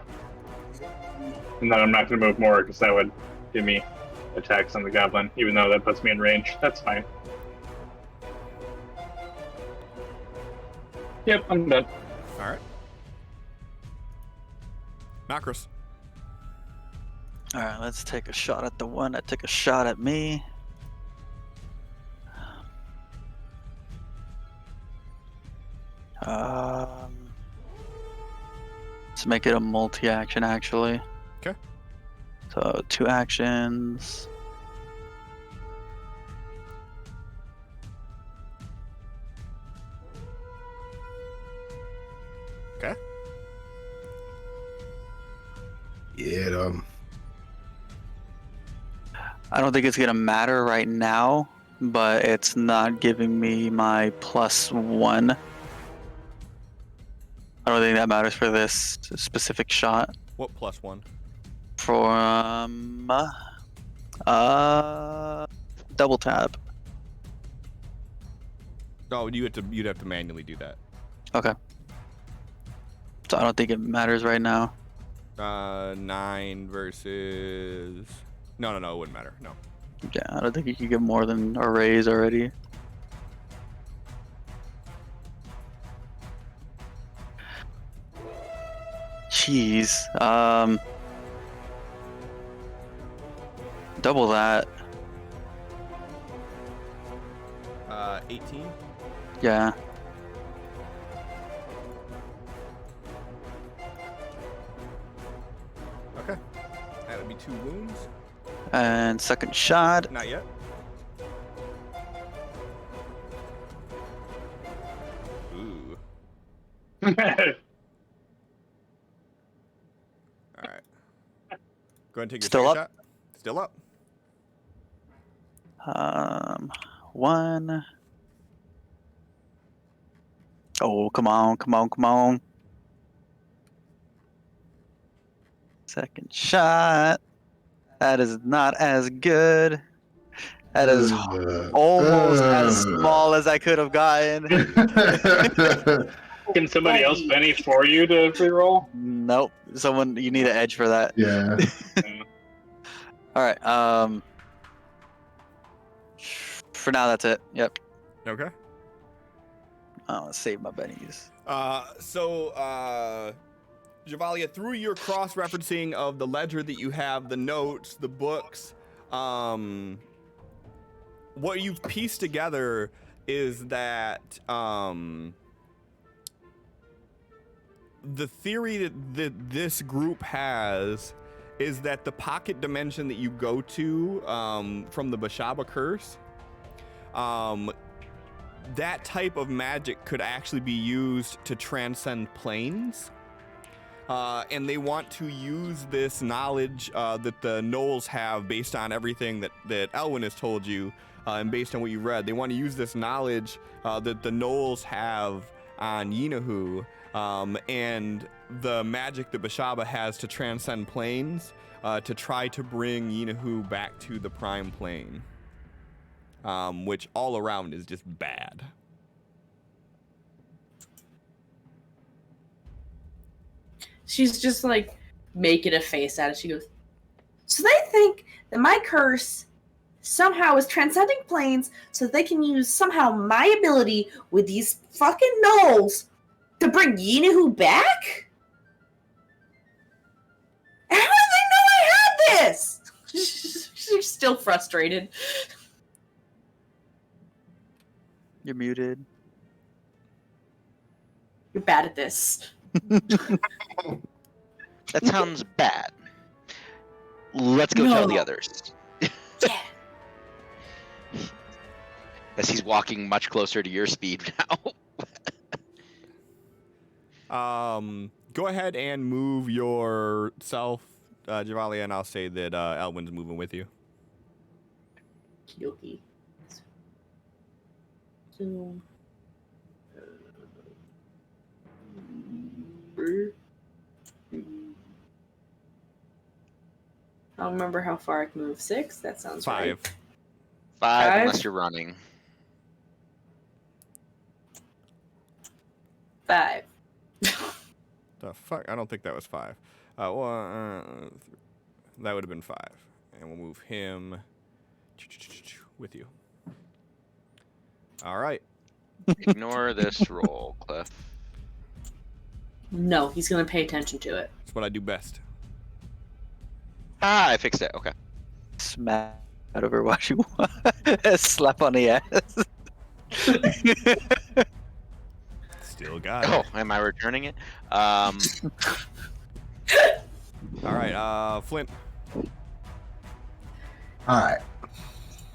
And then I'm not going to move more because that would give me attacks on the goblin, even though that puts me in range. That's fine. Yep, I'm done. All right. Macros. All right, let's take a shot at the one that took a shot at me. Let's make it a multi-action, actually. Okay. So 2 actions. Okay. Yeah. I don't think it's gonna matter right now, but it's not giving me my +1. I don't think that matters for this specific shot. What +1? From double tap. Oh, you'd have to manually do that. Okay. So I don't think it matters right now. 9 versus. No, it wouldn't matter. No. Yeah, I don't think you can get more than a raise already. Jeez. Double that. 18. Yeah. Okay. That would be 2 wounds. And second shot. Not yet. Ooh. All right. Go ahead and take your Still second up? shot. Still up. 1. Oh, come on. Second shot. That is not as good. That is almost as small as I could have gotten. Can somebody else Benny for you to reroll? Nope. You need an edge for that. Yeah. All right. For now, that's it. Yep. Okay. Let's save my bennies. Javalia, through your cross-referencing of the ledger that you have, the notes, the books, what you've pieced together is that the theory that this group has is that the pocket dimension that you go to from the Bashaba curse, that type of magic could actually be used to transcend planes. And they want to use this knowledge that the Knolls have based on everything that Elwyn has told you, and based on what you read. They want to use this knowledge that the Knolls have on Yinahu, and the magic that Bashaba has to transcend planes, to try to bring Yinahu back to the prime plane, which all around is just bad. She's just like making a face at it. She goes, so they think that my curse somehow is transcending planes so that they can use somehow my ability with these fucking Knolls to bring Yinahu back? How do they know I had this? She's still frustrated. You're muted. You're bad at this. That sounds bad. Let's go tell the others. Yeah. As he's walking much closer to your speed now. Go ahead and move yourself, Javalia, and I'll say that Elwyn's moving with you. Kiyoki. So. I'll remember how far I can move. 6? That sounds 5. right. 5 Five? unless you're running. 5. The fuck? I don't think that was 5. That would have been 5. And we'll move him with you. All right. Ignore this roll, Cliff. No, he's gonna pay attention to it. That's what I do best. Ah, I fixed it. Okay. Smack out of her while she slap on the ass. Still got it. Oh, am I returning it? All right, Flint. All right.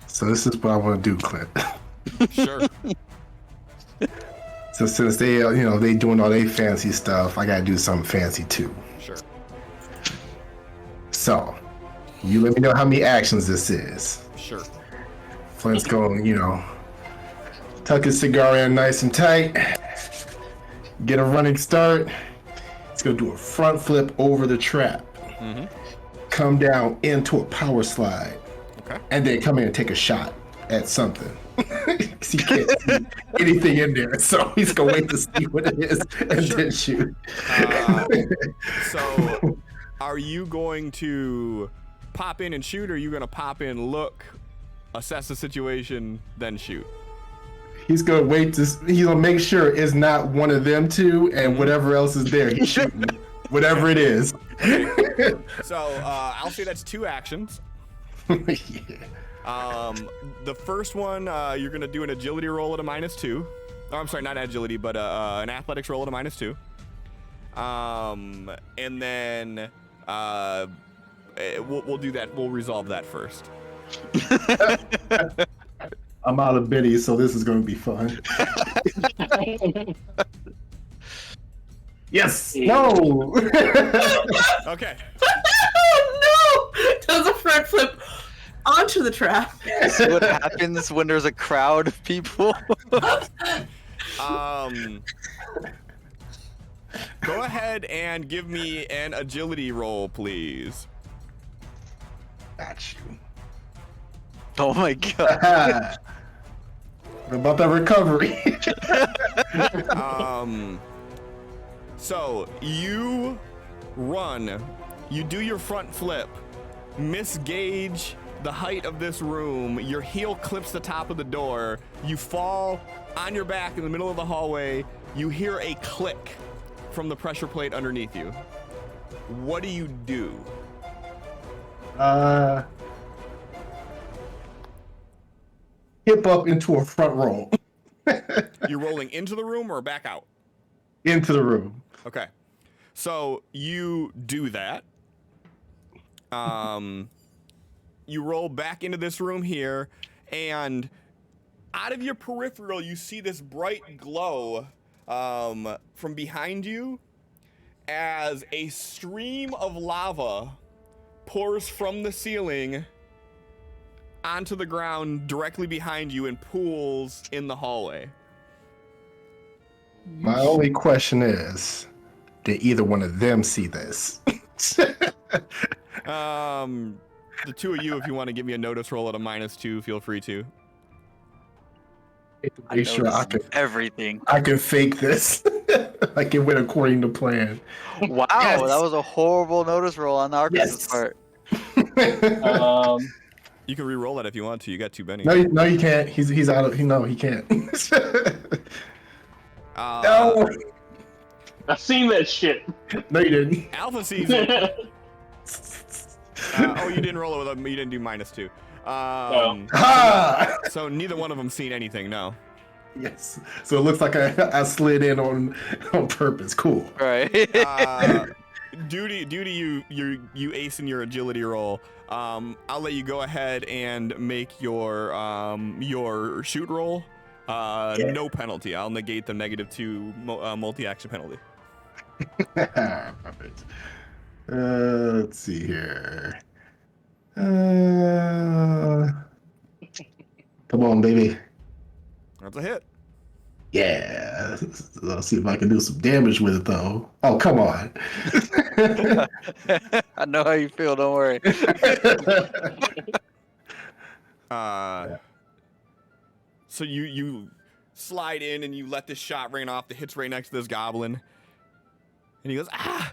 So this is what I want to do, Clint. Sure. So since they, they doing all they fancy stuff, I gotta do something fancy too. Sure. So, you let me know how many actions this is. Sure. Flint's going, tuck his cigar in nice and tight. Get a running start. It's gonna do a front flip over the trap. Mm-hmm. Come down into a power slide. Okay. And then come in and take a shot at something. Because he can't see anything in there. So he's gonna wait to see what it is and then shoot. So, are you going to pop in and shoot, or are you going to pop in, look, assess the situation, then shoot? He's gonna wait to. He's gonna make sure it's not one of them two, and whatever else is there, he's shooting whatever it is. So I'll say that's 2 actions. Yeah. The first one, you're gonna do an agility roll at a -2. Oh, I'm sorry, not agility, but an athletics roll at a -2. And then we'll do that. We'll resolve that first. I'm out of biddies, so this is gonna be fun. Yes. No. Okay. Oh no! Does a front flip onto the trap. See what happens when there's a crowd of people? Go ahead and give me an agility roll, please. Got you. Oh my god. What about that recovery? So you run, you do your front flip, misgauge the height of this room, your heel clips the top of the door, you fall on your back in the middle of the hallway, you hear a click from the pressure plate underneath you. What do you do? Hip up into a front roll. You're rolling into the room or back out? Into the room. Okay. So you do that. You roll back into this room here, and out of your peripheral, you see this bright glow from behind you as a stream of lava pours from the ceiling onto the ground directly behind you and pools in the hallway. My only question is, did either one of them see this? The two of you, if you want to give me a notice roll at a -2, feel free to. Make sure I can everything. I can fake this. Like it went according to plan. Wow, Yes. that was a horrible notice roll on Arcus' Yes. part. You can re-roll that if you want to. You got 2 bennies. No, you can't. He's out of. No, he can't. No. I've seen that shit. No, you didn't. Alpha sees it. Oh, you didn't roll it with him. You didn't do -2. Ha! So neither one of them seen anything. No. Yes. So it looks like I slid in on purpose. Cool. Right. Due to you ace in your agility roll, I'll let you go ahead and make your shoot roll. No penalty. I'll negate the -2 multi-action penalty. Perfect. Let's see here. Come on, baby. That's a hit. Yeah. Let's see if I can do some damage with it, though. Oh, come on. I know how you feel. Don't worry. So you slide in and you let this shot rain off that hits right next to this goblin. And he goes, ah!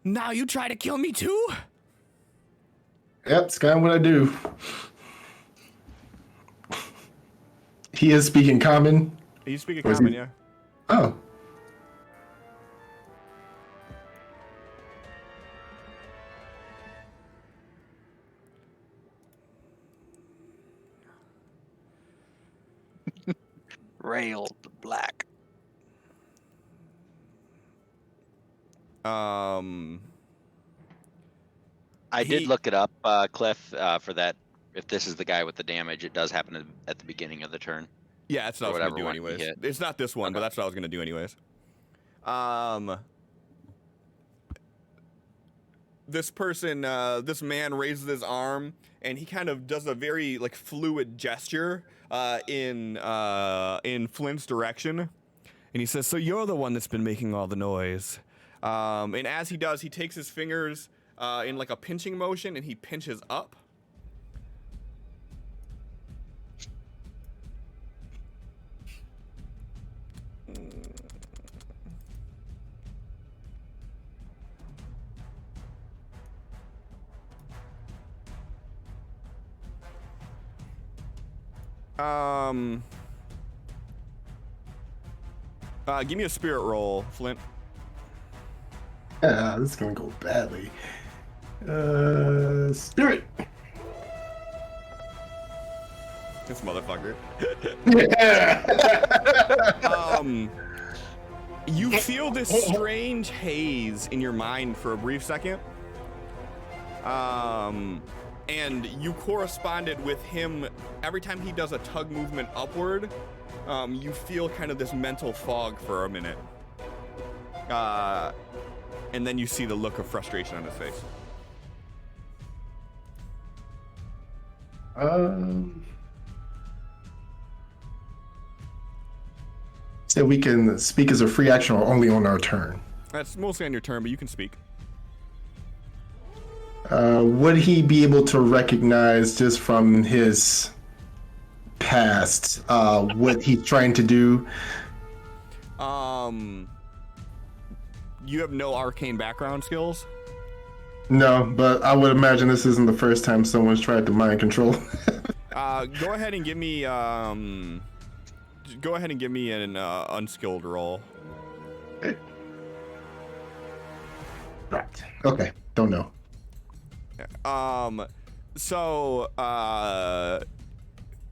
Now you try to kill me too? Yep, it's kind of what I do. He is speaking common. You speak a Or is common, he- yeah. Oh. Railed black. I He- did look it up, Cliff, for that. If this is the guy with the damage, it does happen at the beginning of the turn. Yeah, that's what I Or was gonna whatever do one he anyways. hit. It's not this one, but Okay. that's what I was gonna do anyways. This person, this man raises his arm and he kind of does a very like fluid gesture in Flint's direction, and he says, "So you're the one that's been making all the noise." And as he does, he takes his fingers in like a pinching motion and he pinches up. Give me a spirit roll, Flint. Yeah, this is gonna go badly. Spirit. This motherfucker. Yeah. You feel this strange haze in your mind for a brief second. And you corresponded with him every time he does a tug movement upward. You feel kind of this mental fog for a minute. And then you see the look of frustration on his face. So we can speak as a free action or only on our turn. That's mostly on your turn, but you can speak. Would he be able to recognize just from his past what he's trying to do? You have no arcane background skills? No, but I would imagine this isn't the first time someone's tried to mind control. Go ahead and give me an unskilled roll. Right. Okay. Don't know. So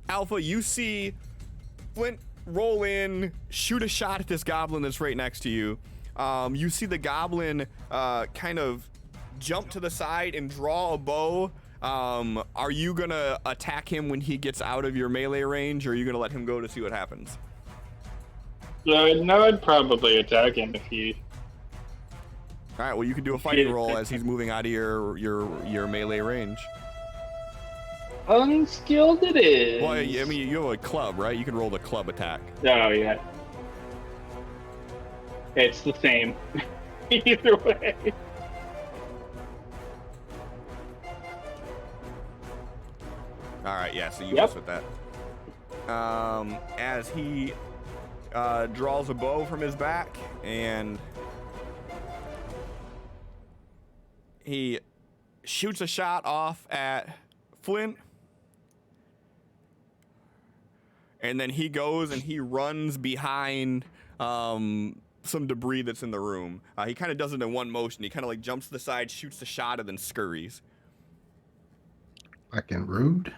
Alpha, you see Flint roll in, shoot a shot at this goblin that's right next to you. You see the goblin kind of jump to the side and draw a bow. Are you gonna attack him when he gets out of your melee range, or are you gonna let him go to see what happens? No, I'd probably attack him if he. All right. Well, you can do a fighting roll as he's moving out of your melee range. Unskilled it is. Well, I mean, you have a club, right? You can roll the club attack. Oh, yeah. It's the same. Either way. All right, yeah, so you Yep. mess with that. As he draws a bow from his back and he shoots a shot off at Flint. And then he goes and he runs behind some debris that's in the room. He kind of does it in one motion. He kind of like jumps to the side, shoots the shot, and then scurries. Fucking rude.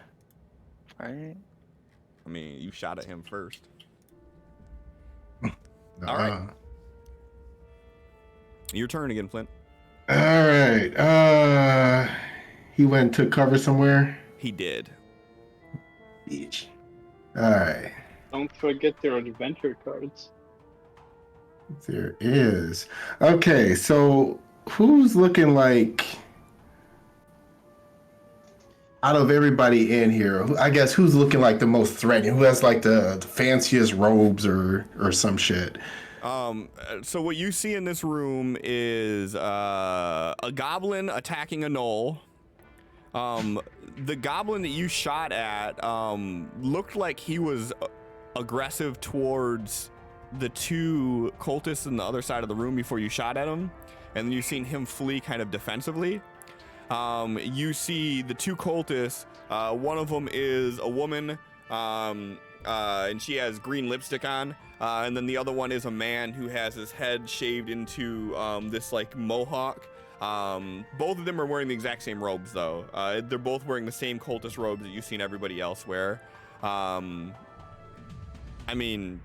Right. I mean, you shot at him first. All right. Your turn again, Flint. All right. He went and took cover somewhere. He did. Bitch. All right. Don't forget their adventure cards. There is. Okay, so who's looking like out of everybody in here, I guess who's looking like the most threatening? Who has like the fanciest robes or some shit? So what you see in this room is a goblin attacking a gnoll. The goblin that you shot at looked like he was aggressive towards the two cultists on the other side of the room before you shot at him, and then you've seen him flee kind of defensively. You see the two cultists, one of them is a woman, and she has green lipstick on, and then the other one is a man who has his head shaved into this like mohawk. Both of them are wearing the exact same robes though. They're both wearing the same cultist robes that you've seen everybody else wear. I mean,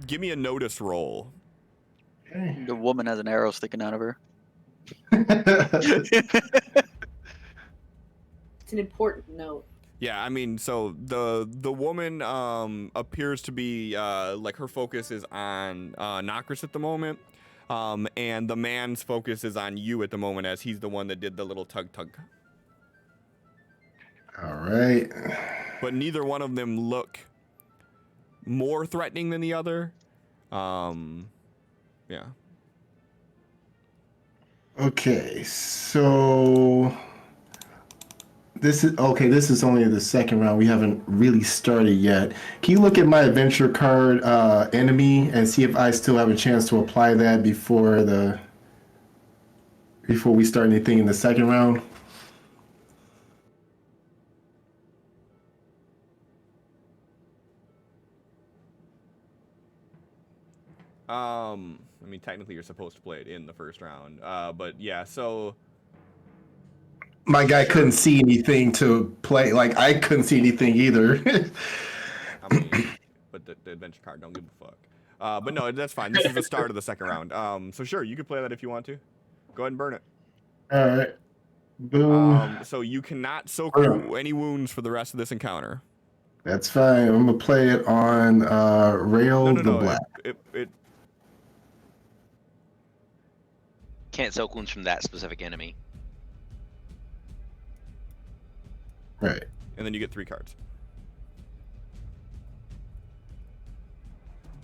give me a notice roll. The woman has an arrow sticking out of her. It's an important note. Yeah, I mean, so the woman appears to be like her focus is on Nokris at the moment, and the man's focus is on you at the moment as he's the one that did the little tug. All right. But neither one of them look more threatening than the other. Yeah. Okay, so this is only the second round. We haven't really started yet. Can you look at my adventure card enemy and see if I still have a chance to apply that before we start anything in the second round? I mean, technically you're supposed to play it in the first round, but yeah, so My guy couldn't see anything to play. Like, I couldn't see anything either. I mean, but the adventure card don't give a fuck. But no, that's fine. This is the start of the second round. So sure, you could play that if you want to. Go ahead and burn it. All right. Boom. So you cannot soak any wounds for the rest of this encounter. That's fine. I'm going to play it on Rail the Black. It Can't soak wounds from that specific enemy. Right. And then you get 3 cards.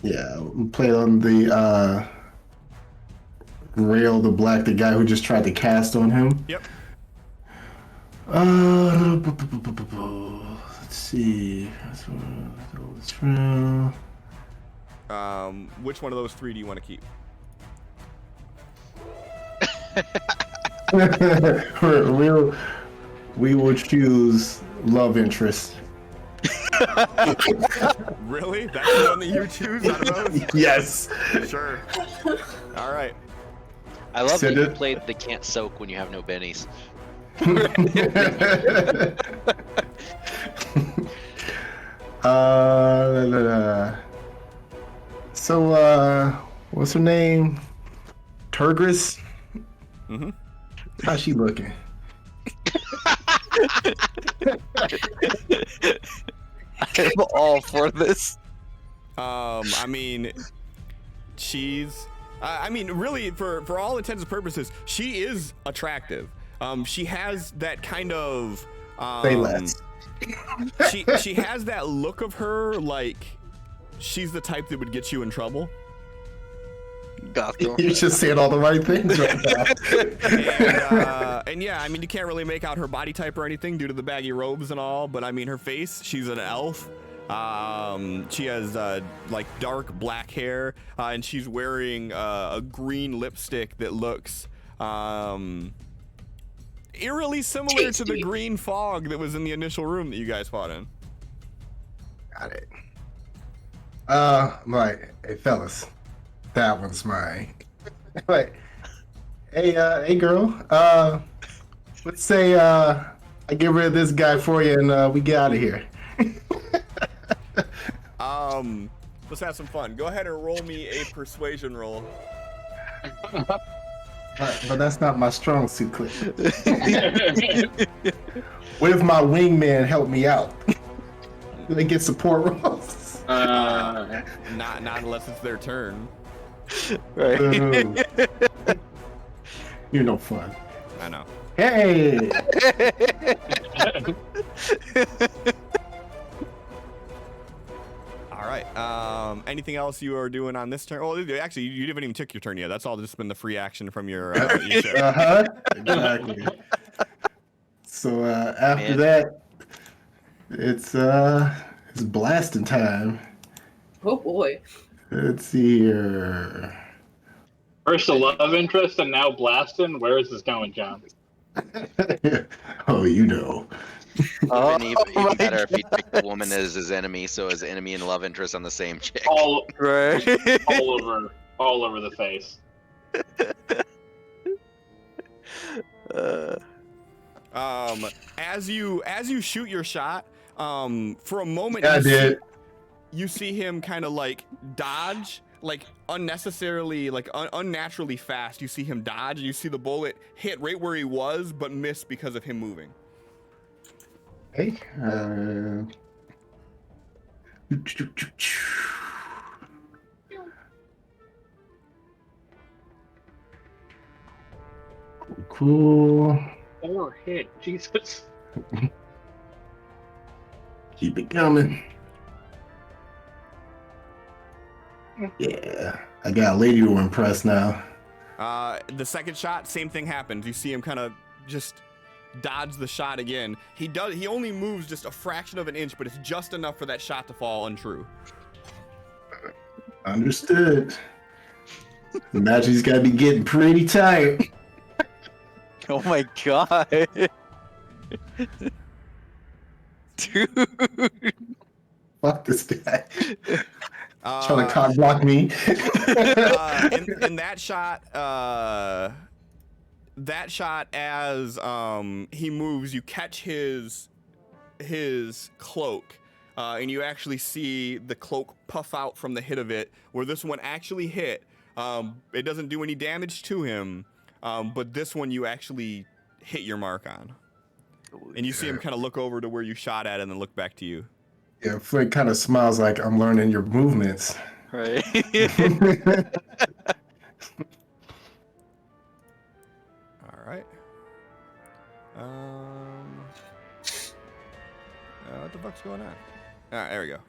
Yeah, we'll play it on the Rail the Black, the guy who just tried to cast on him. Yep. Let's see. Which one of those 3 do you want to keep? we will choose love interest. Really? That's the one that you choose out of those? Yes. Sure. All right. I love that Send you it. played the can't soak when you have no bennies. So, what's her name? Turgris? Mm-hmm. How's she looking? I'm all for this. I mean, she's. I mean, really, for all intents and purposes, she is attractive. She has that kind of. Say less. She has that look of her like she's the type that would get you in trouble. Goth girl. You're just saying all the right things right now. And yeah, I mean, you can't really make out her body type or anything due to the baggy robes and all, but I mean, her face, she's an elf. She has like dark black hair, and she's wearing a green lipstick that looks eerily similar to the green fog that was in the initial room that you guys fought in. Got it. Hey fellas, that one's mine. Wait, hey girl. Let's say I get rid of this guy for you and we get out of here. Let's have some fun. Go ahead and roll me a persuasion roll. But that's not my strong suit, Cliff. What if my wingman help me out? Do they get support rolls? Not unless it's their turn. Right. You're no fun. I know. Hey! All right. Anything else you are doing on this turn? Well, actually, you haven't even took your turn yet. That's all just been the free action from your ship. Exactly. So after Man. that, it's blasting time. Oh boy. Let's see here. First a love interest and now blasting. Where is this going, John? Oh, you know. Even better if he picked a woman as his enemy, so his enemy and love interest on the same chick. All Right. all over the face. As you shoot your shot, for a moment Yeah, I did. you see him kind of like dodge, like unnecessarily, like unnaturally fast. You see him dodge, and you see the bullet hit right where he was, but miss because of him moving. Hey. Cool. Or hit, Jesus. Keep it coming. Yeah, I got a lady to impress now. The second shot, same thing happens. You see him kind of just dodge the shot again. He only moves just a fraction of an inch, but it's just enough for that shot to fall untrue. Understood. Imagine he's got to be getting pretty tired. Oh my god. Dude. Fuck this guy. Trying to Uh, cock block me. in that shot, as he moves, you catch his cloak, and you actually see the cloak puff out from the hit of it. Where this one actually hit, it doesn't do any damage to him, but this one you actually hit your mark on, and you see him kind of look over to where you shot at, and then look back to you. Yeah, Flint kind of smiles like I'm learning your movements. Right. All right. What the fuck's going on? All right, there we go.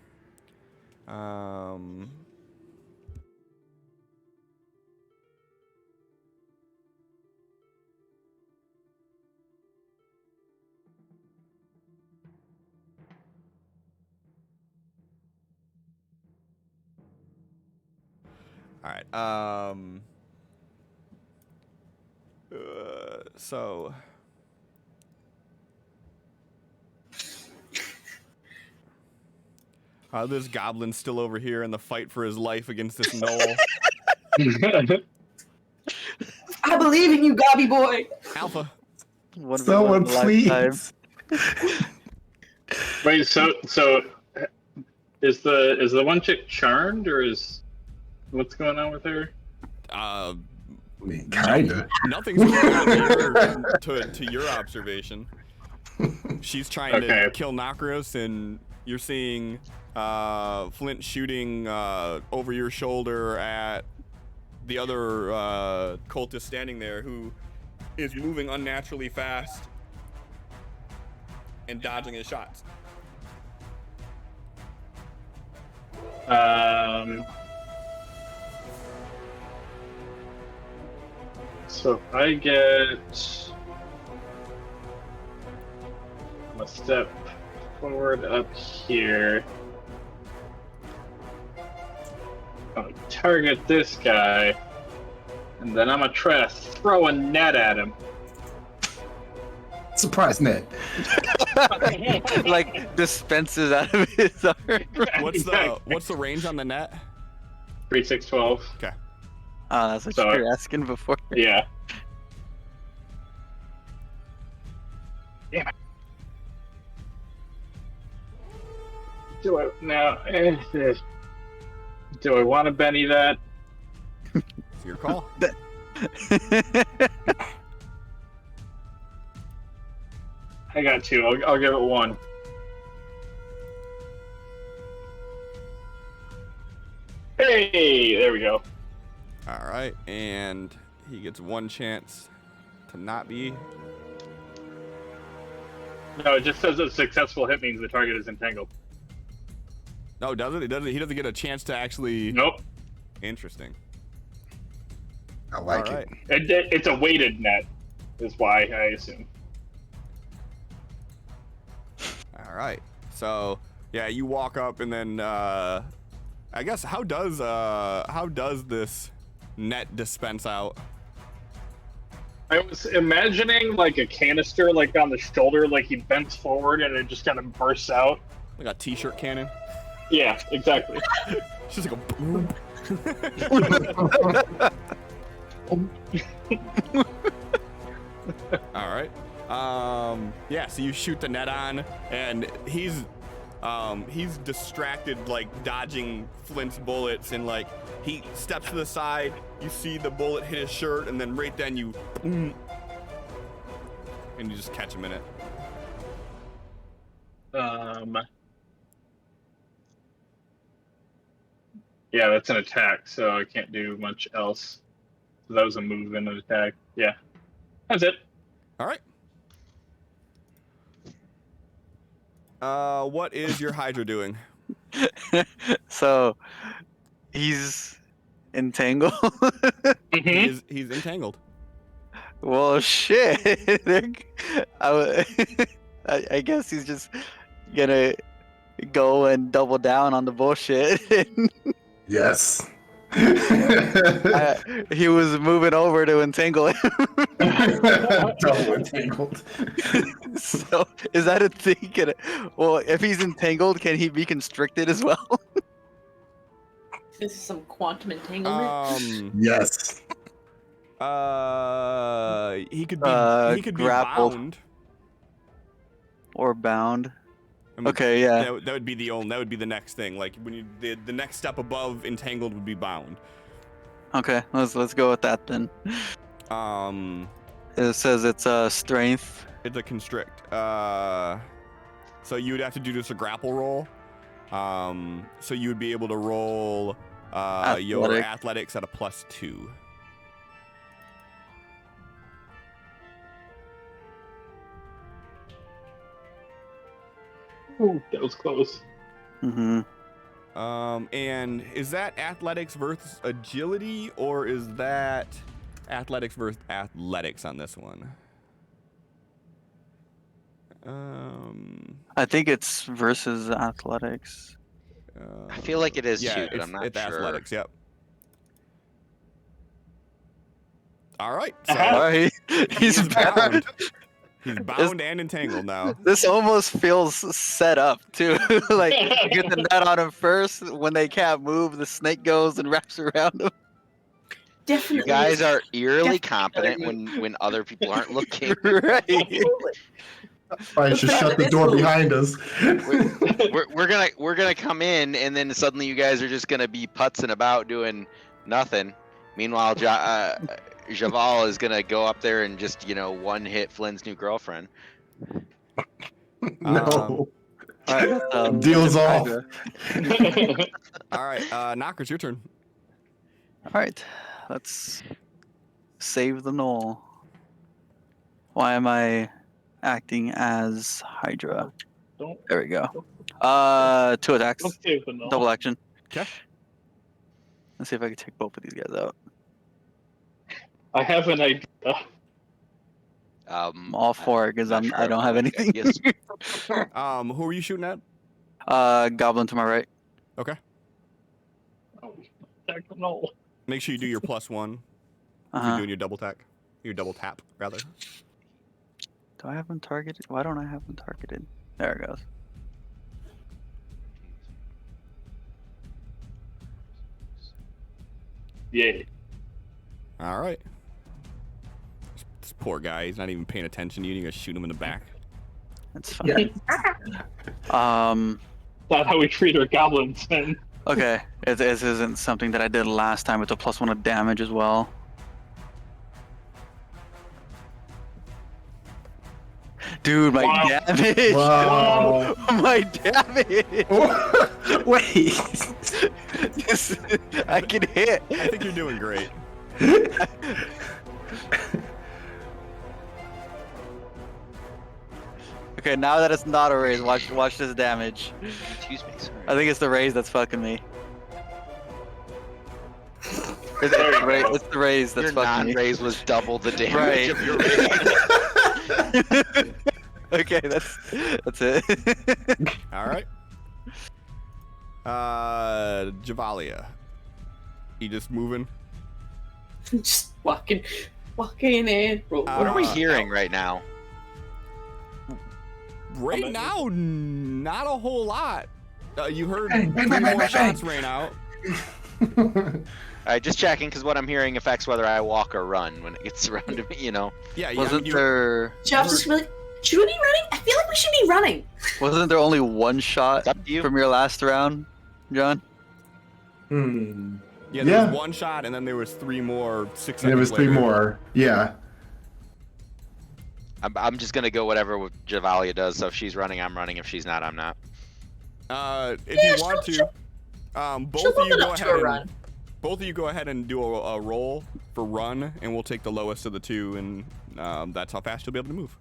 All right. So. This goblin's still over here in the fight for his life against this gnoll. I believe in you, Gobby boy. Alpha. Someone please. Wait, so is the one chick charmed, or is what's going on with her? I mean, kinda. Nothing's going on to your observation. She's trying to kill Nokros, and you're seeing Flint shooting over your shoulder at the other cultist standing there, who is moving unnaturally fast and dodging his shots. So if I get a step forward up here, I'll target this guy, and then I'm gonna try to throw a net at him. Surprise net. Like dispenses out of his arm. What's the range on the net? 3, 6, 12. Okay. Oh, that's what you were asking before. Yeah. Damn it. Do I want to Benny that? It's your call. I got 2. I'll give it 1. Hey, there we go. All right, and he gets one chance to not be. No, it just says a successful hit means the target is entangled. No, does it? It doesn't. He doesn't get a chance to actually. Nope. Interesting. I like All right. It's a weighted net, is why I assume. All right. So yeah, you walk up and then I guess how does this net dispense out? I was imagining like a canister, like on the shoulder, like he bends forward and it just kind of bursts out. Like a t-shirt cannon. Yeah, exactly. It's just like a boom. All right. Yeah, so you shoot the net on and he's distracted, like dodging Flint's bullets, and like he steps to the side, you see the bullet hit his shirt, and then right then you boom, and you just catch him in it. Yeah, that's an attack, so I can't do much else. So that was a move and an attack. Yeah, that's it. All right. What is your Hydra doing? So, he's entangled. Mhm. He's entangled. Well, shit. I guess he's just gonna go and double down on the bullshit. Yes. He was moving over to entangle him. Double entangled. So, is that a thing? Well, if he's entangled, can he be constricted as well? This is some quantum entanglement. Yes. He could be grappled. bound. Or bound? I mean, Okay, yeah. That would be the next thing. Like when you the next step above entangled would be bound. Okay, let's go with that then. It says it's strength. It's a constrict. So you would have to do just a grapple roll. So you would be able to roll your athletics at a +2. Ooh, that was close. Mm-hmm. And is that athletics versus agility, or is that athletics versus athletics on this one? I think it's versus athletics. I feel like it is yeah, too, but I'm not it's sure. athletics. Yep. All right. So Alright, he's bound. He's bound and entangled now. This almost feels set up too. Like you get the net on him first. When they can't move, the snake goes and wraps around him. Definitely. You guys are eerily Definitely competent better when other people aren't looking. Right. Absolutely. I should shut the door behind us. We're gonna come in, and then suddenly you guys are just gonna be putzing about doing nothing. Meanwhile, Javal is gonna go up there and just one hit Flynn's new girlfriend. No. Alright, Deals off. All right, Knockers, your turn. Alright, let's save the null. Why am I acting as Hydra? Don't. There we go. 2 attacks. Let's save the null. Double action. Okay. Let's see if I can take both of these guys out. I have an idea. I'm all for it because not I sure don't if have I anything. guess- Who are you shooting at? Goblin to my right. Okay. Oh, attack the null. Make sure you do your +1. If you're Uh-huh. doing your double tap. Your double tap, rather. Do I have him targeted? Why don't I have him targeted? There it goes. Yeah. All right. This poor guy, he's not even paying attention to you. You're gonna shoot him in the back. That's fine. Not how we treat our goblins, man. Okay. This isn't something that I did last time. It's a +1 of damage as well. Dude, my Wow. damage! Wow. My damage! Wait. I can hit. I think you're doing great. Okay, now that it's not a raise, watch this damage. Excuse me. Sorry. I think it's the raise that's fucking me. It's the raise that's Your fucking me. non-raise was double the damage Right. of your raise. Okay, that's it. All right. Javalia. You just moving? Just walking in. What are we Uh, hearing right now? Right now, not a whole lot. You heard Bang, bang, three bang, bang, more bang, shots bang. rain out. All right, just checking because what I'm hearing affects whether I walk or run when it gets around to me. You know. Yeah, yeah. Wasn't there Jeff's just really. Should we be running? I feel like we should be running. wasn't there only one shot It's up to you. from your last round, John? Yeah, there Yeah. was one shot, and then there was three more. 6 seconds There was three later. more. Yeah. I'm just gonna go whatever Javalia does. So if she's running, I'm running. If she's not, I'm not. If Yeah, you want she'll- to, both She'll of you move it go up to ahead. a run. Both of you go ahead and do a roll for run, and we'll take the lowest of the two, and that's how fast you'll be able to move.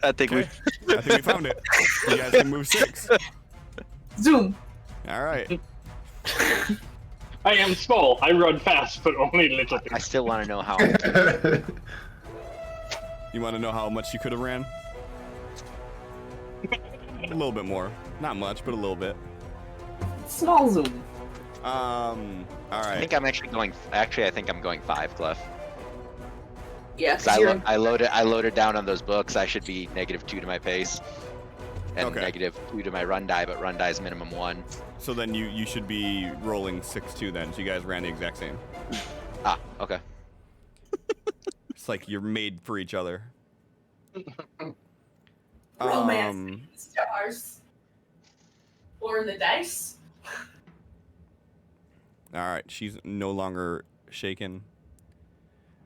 I think Okay. I think we found it. You guys can move 6. Zoom. All right. I am small. I run fast, but only a little bit. I still want to know how. You want to know how much you could have ran? A little bit more. Not much, but a little bit. Small zoom. All I right. think I'm actually going. Actually, I think I'm going 5, Cliff. Yeah, 'Cause 'cause you're. I loaded down on those books. I should be -2 to my pace, and Okay. -2 to my run die. But run die is minimum 1. So then you should be rolling 6-2 then. So you guys ran the exact same. Ah, okay. It's like you're made for each other. Romance. Stars. Or in the dice. All right. She's no longer shaken.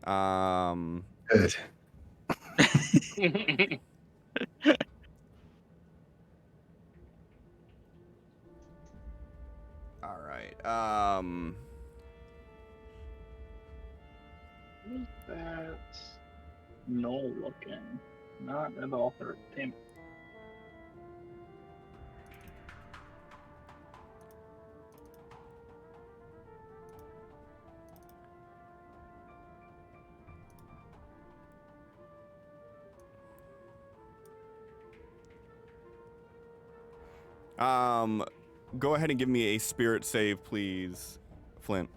Good. All right. That's no looking. Not at all 13. Go ahead and give me a spirit save, please, Flint.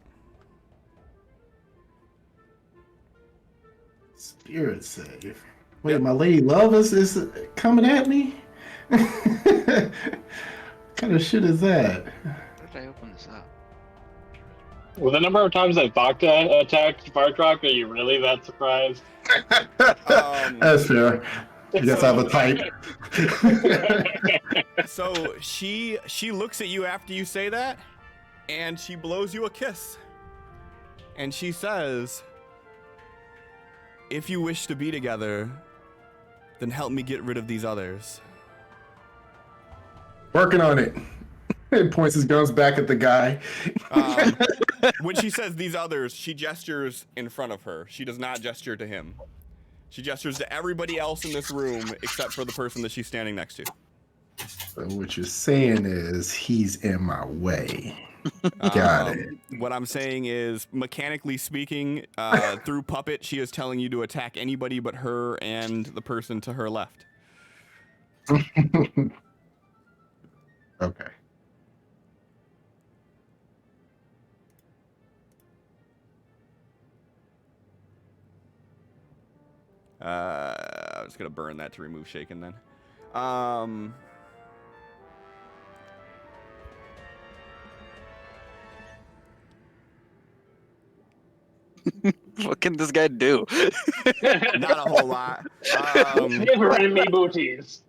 Spirit save. Wait, my lady love is coming at me? What kind of shit is that? Where did I open this up? With the number of times I thought to attack Fire Truck, are you really that surprised? That's fair. I guess I have a type. So she looks at you after you say that, and she blows you a kiss. And she says, "If you wish to be together, then help me get rid of these others." Working on it. He points his guns back at the guy. When she says these others, she gestures in front of her. She does not gesture to him. She gestures to everybody else in this room except for the person that she's standing next to. So what you're saying is he's in my way. Got it. What I'm saying is, mechanically speaking, through Puppet, she is telling you to attack anybody but her and the person to her left. Okay. I was gonna burn that to remove Shaken then. What can this guy do? Not a whole lot. Never enemy booties.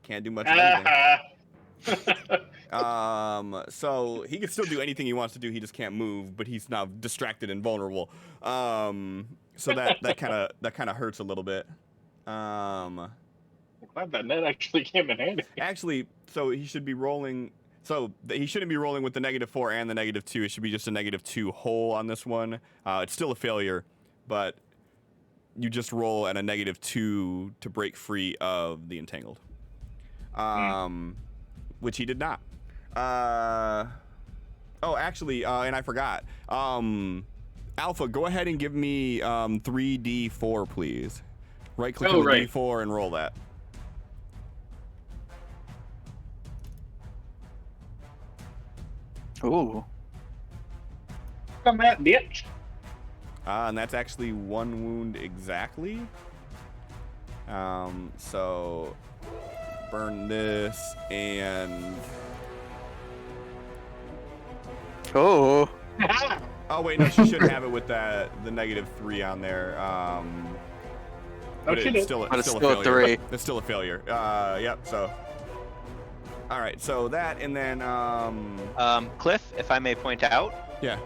Can't do much of anything. So he can still do anything he wants to do. He just can't move, but he's now distracted and vulnerable. So that kind of hurts a little bit. Glad that net actually came in handy. Actually, so he should be rolling. So he shouldn't be rolling with the -4 and the -2. It should be just a -2 whole on this one. It's still a failure, but you just roll at a -2 to break free of the entangled. Which he did not. Oh, actually, and I forgot. Alpha, go ahead and give me 3d4, please. Right-click on the d4 and roll that. Ooh. Come at bitch. And that's actually 1 wound exactly. So burn this and... Oh. Oh wait, no, she should have it with the -3 on there. But it's still a failure. 3. It's still a failure. Yep. So. All right. So that and then. Cliff, if I may point out, Yeah.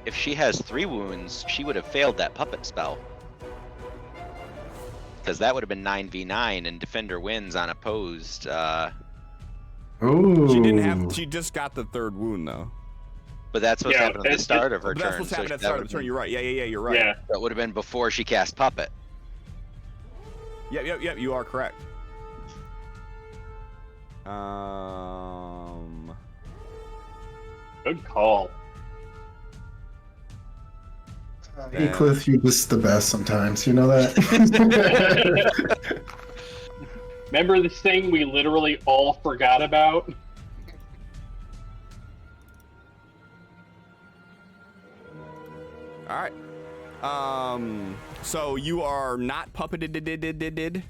if she has 3 wounds, she would have failed that puppet spell. Because that would have been 9v9 and defender wins unopposed. Ooh. She didn't have. She just got the 3rd wound though. But that's what's happened at the start of her turn. That's what's happened at the start of the turn. You're right. Yeah. You're right. Yeah. That would have been before she cast puppet. Yep. You are correct. Good call. Hey, Cliff, you're just the best sometimes. You know that? Remember this thing we literally all forgot about? All right. So you are not puppeted.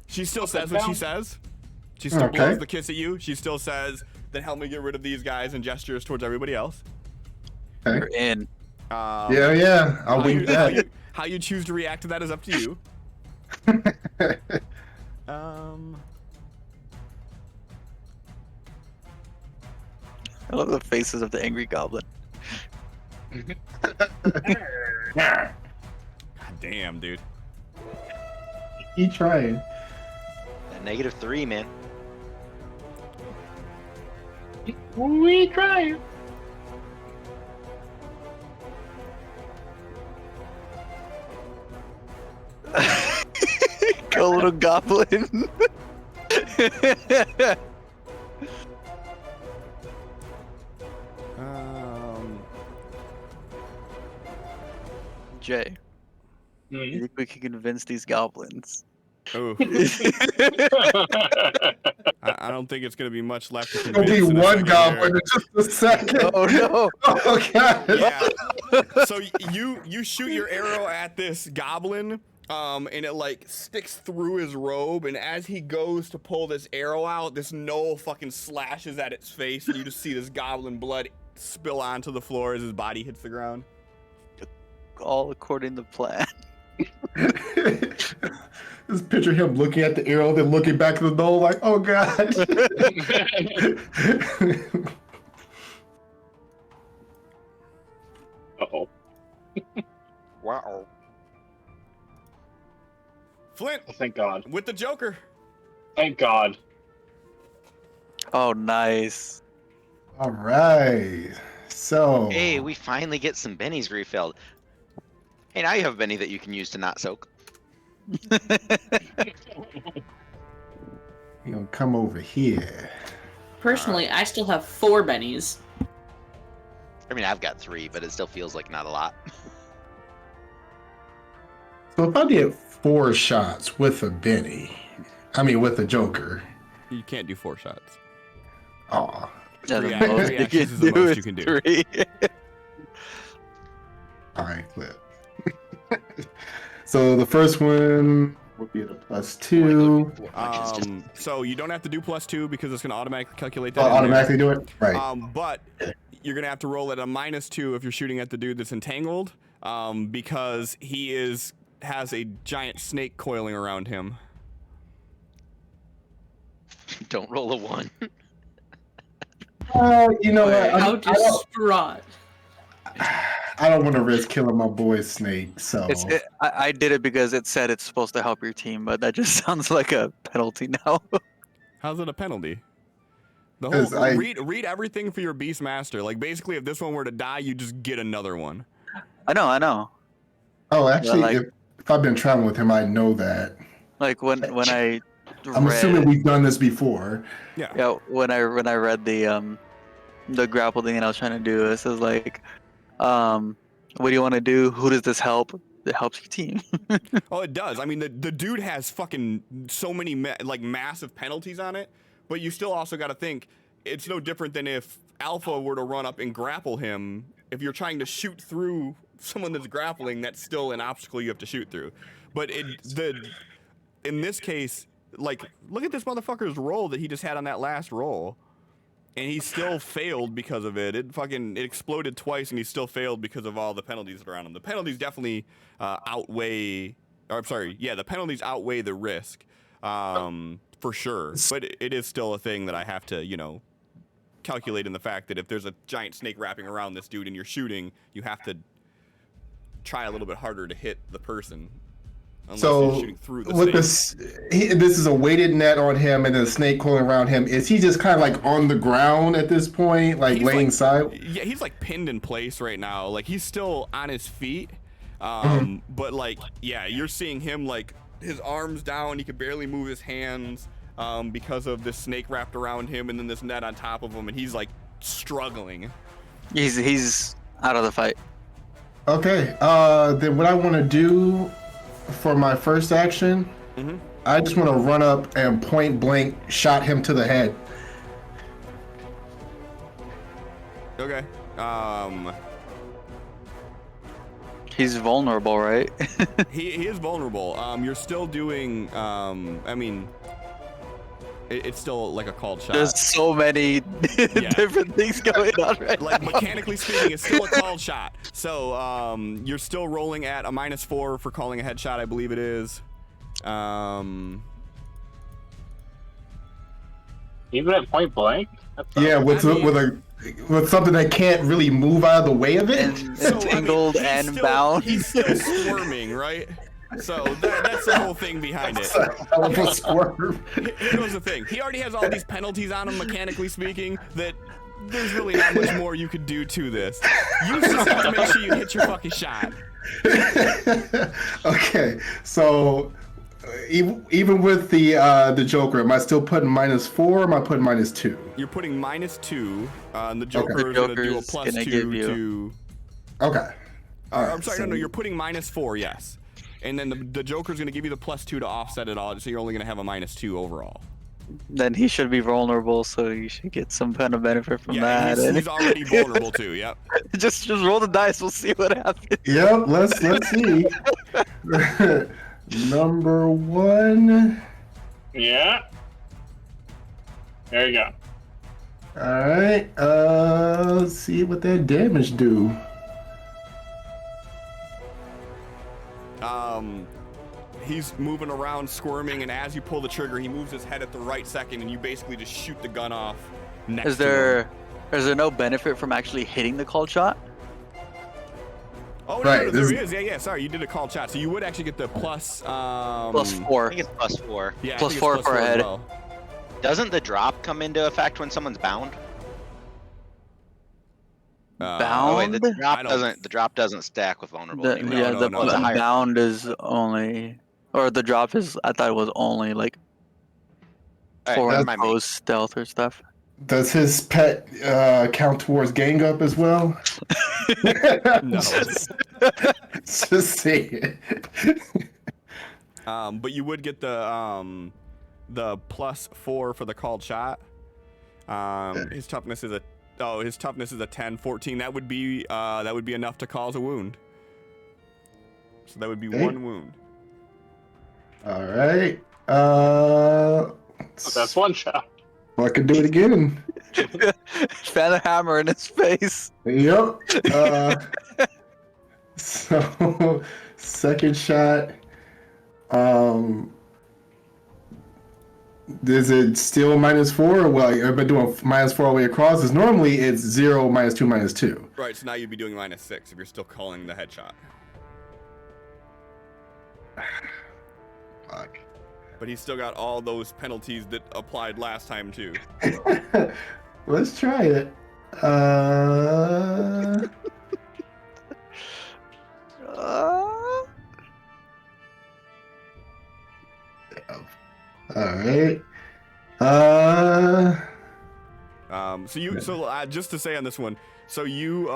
She still says what she says. She still blows the kiss at you. She still says, "Then help me get rid of these guys," and gestures towards everybody else. You're in. Yeah. I'll wink that. How you choose to react to that is up to you. I love the faces of the angry goblin. God damn, dude. He tried. That -3, man. We try. Go, little goblin. Jay, you think we can convince these goblins? Oh. I don't think it's gonna be much left to There'll convince. be one goblin in just a second. Oh no! Oh god! Yeah. So you shoot your arrow at this goblin, and it like sticks through his robe, and as he goes to pull this arrow out, this gnoll fucking slashes at its face, and you just see this goblin blood spill onto the floor as his body hits the ground. All according to plan. Just picture him looking at the arrow, then looking back at the gnoll like, oh god. Uh-oh. Wow. Flint, Oh, thank God. with the Joker. Thank God. Oh, nice. All right. So. Hey, we finally get some bennies refilled. Hey, now you have a benny that you can use to not soak. You know, come over here. Personally, I still have 4 bennies. I mean, I've got 3, but it still feels like not a lot. So if I did 4 shots with a Benny, with a Joker. You can't do 4 shots. Aw. Yeah, Three the actions- most three you actions can is the do most is you can do. 3. All right, Clip. So the first one would be at a +2. So you don't have to do +2 because it's gonna automatically calculate that. I'll in there. automatically do it? Right. But you're gonna have to roll at a -2 if you're shooting at the dude that's entangled, because he has a giant snake coiling around him. Don't roll a 1. You know what? How distraught. I don't want to risk killing my boy Snake, so. I did it because it said it's supposed to help your team, but that just sounds like a penalty now. How's it a penalty? The 'Cause whole I- read everything for your beast master. Like basically, if this one were to die, you just get another one. I know. Oh, actually, like- if I've been traveling with him, I know that. Like when I I'm assuming we've done this before. yeah, when I read the grapple thing and I was trying to do this, it was like, what do you want to do? Who does this help? It helps your team. Oh, it does. I mean, the dude has fucking so many like massive penalties on it, but you still also got to think it's no different than if Alpha were to run up and grapple him. If you're trying to shoot through someone that's grappling, that's still an obstacle you have to shoot through. But in this case, like, look at this motherfucker's roll that he just had on that last roll. And he still failed because of it. It exploded twice, and he still failed because of all the penalties that are on him. The penalties definitely outweigh, or I'm sorry, yeah, the penalties outweigh the risk, for sure. But it is still a thing that I have to, calculate in the fact that if there's a giant snake wrapping around this dude and you're shooting, you have to try a little bit harder to hit the person. Unless you're shooting through the snake. This is a weighted net on him and a snake coiling around him. Is he just kind of like on the ground at this point, like He's laying side? Yeah, he's like pinned in place right now. Like he's still on his feet, but like, yeah, you're seeing him like his arms down. He can barely move his hands because of this snake wrapped around him, and then this net on top of him, and he's like struggling. He's out of the fight. Okay. Then what I want to do for my first action, I just want to run up and point blank shot him to the head. Okay. He's vulnerable, right? He is vulnerable. You're still doing. I mean, it's still like a called shot. There's so many different things going on right Like now. mechanically speaking, it's still a called shot. So you're still rolling at a -4 for calling a headshot, I believe it is. Even at point blank? Yeah, with something that can't really move out of the way of it. And entangled and bound. He's still squirming, right? So that's the whole thing behind it. Here's the thing. He already has all these penalties on him, mechanically speaking, that there's really not much more you could do to this. You just have to make sure you hit your fucking shot. Okay, so even with the Joker, am I still putting -4 or am I putting -2? You're putting -2, and the Joker is going to do a +2 to... Okay. I'm sorry, no, you're putting -4, yes. And then the Joker's going to give you the +2 to offset it all, so you're only going to have a -2 overall. Then he should be vulnerable, so you should get some kind of benefit from that. He's already vulnerable too, yep. just roll the dice, we'll see what happens. Yep, let's see. Number 1. Yeah. There you go. Alright, let's see what that damage do. He's moving around, squirming, and as you pull the trigger, he moves his head at the right second, and you basically just shoot the gun off next to him. Is there no benefit from actually hitting the called shot? Oh, right, no, there is. Yeah, sorry, you did a called shot, so you would actually get the +4. I think it's +4. Yeah, I think it's +4 for a as head. well. Doesn't the drop come into effect when someone's bound? Bound? Oh wait, the I don't- drop doesn't stack with vulnerable. anyway. Yeah, the no, it's a higher- bound is only, or the drop is. I thought it was only like All right, for never mind me. imposed stealth or stuff. Does his pet count towards gang up as well? No. Just say it. But you would get the +4 for the called shot. His toughness is a 10, 14. That would be enough to cause a wound. So that would be 1 wound. All right. That's one shot. I can do it again. Fan a hammer in his face. Yep. So second shot. Is it still -4? Well, I've been doing -4 all the way across. Because normally it's 0, -2, -2. Right, so now you'd be doing -6 if you're still calling the headshot. Fuck. but he's still got all those penalties that applied last time too. Let's try it. All right. Just to say on this one, so you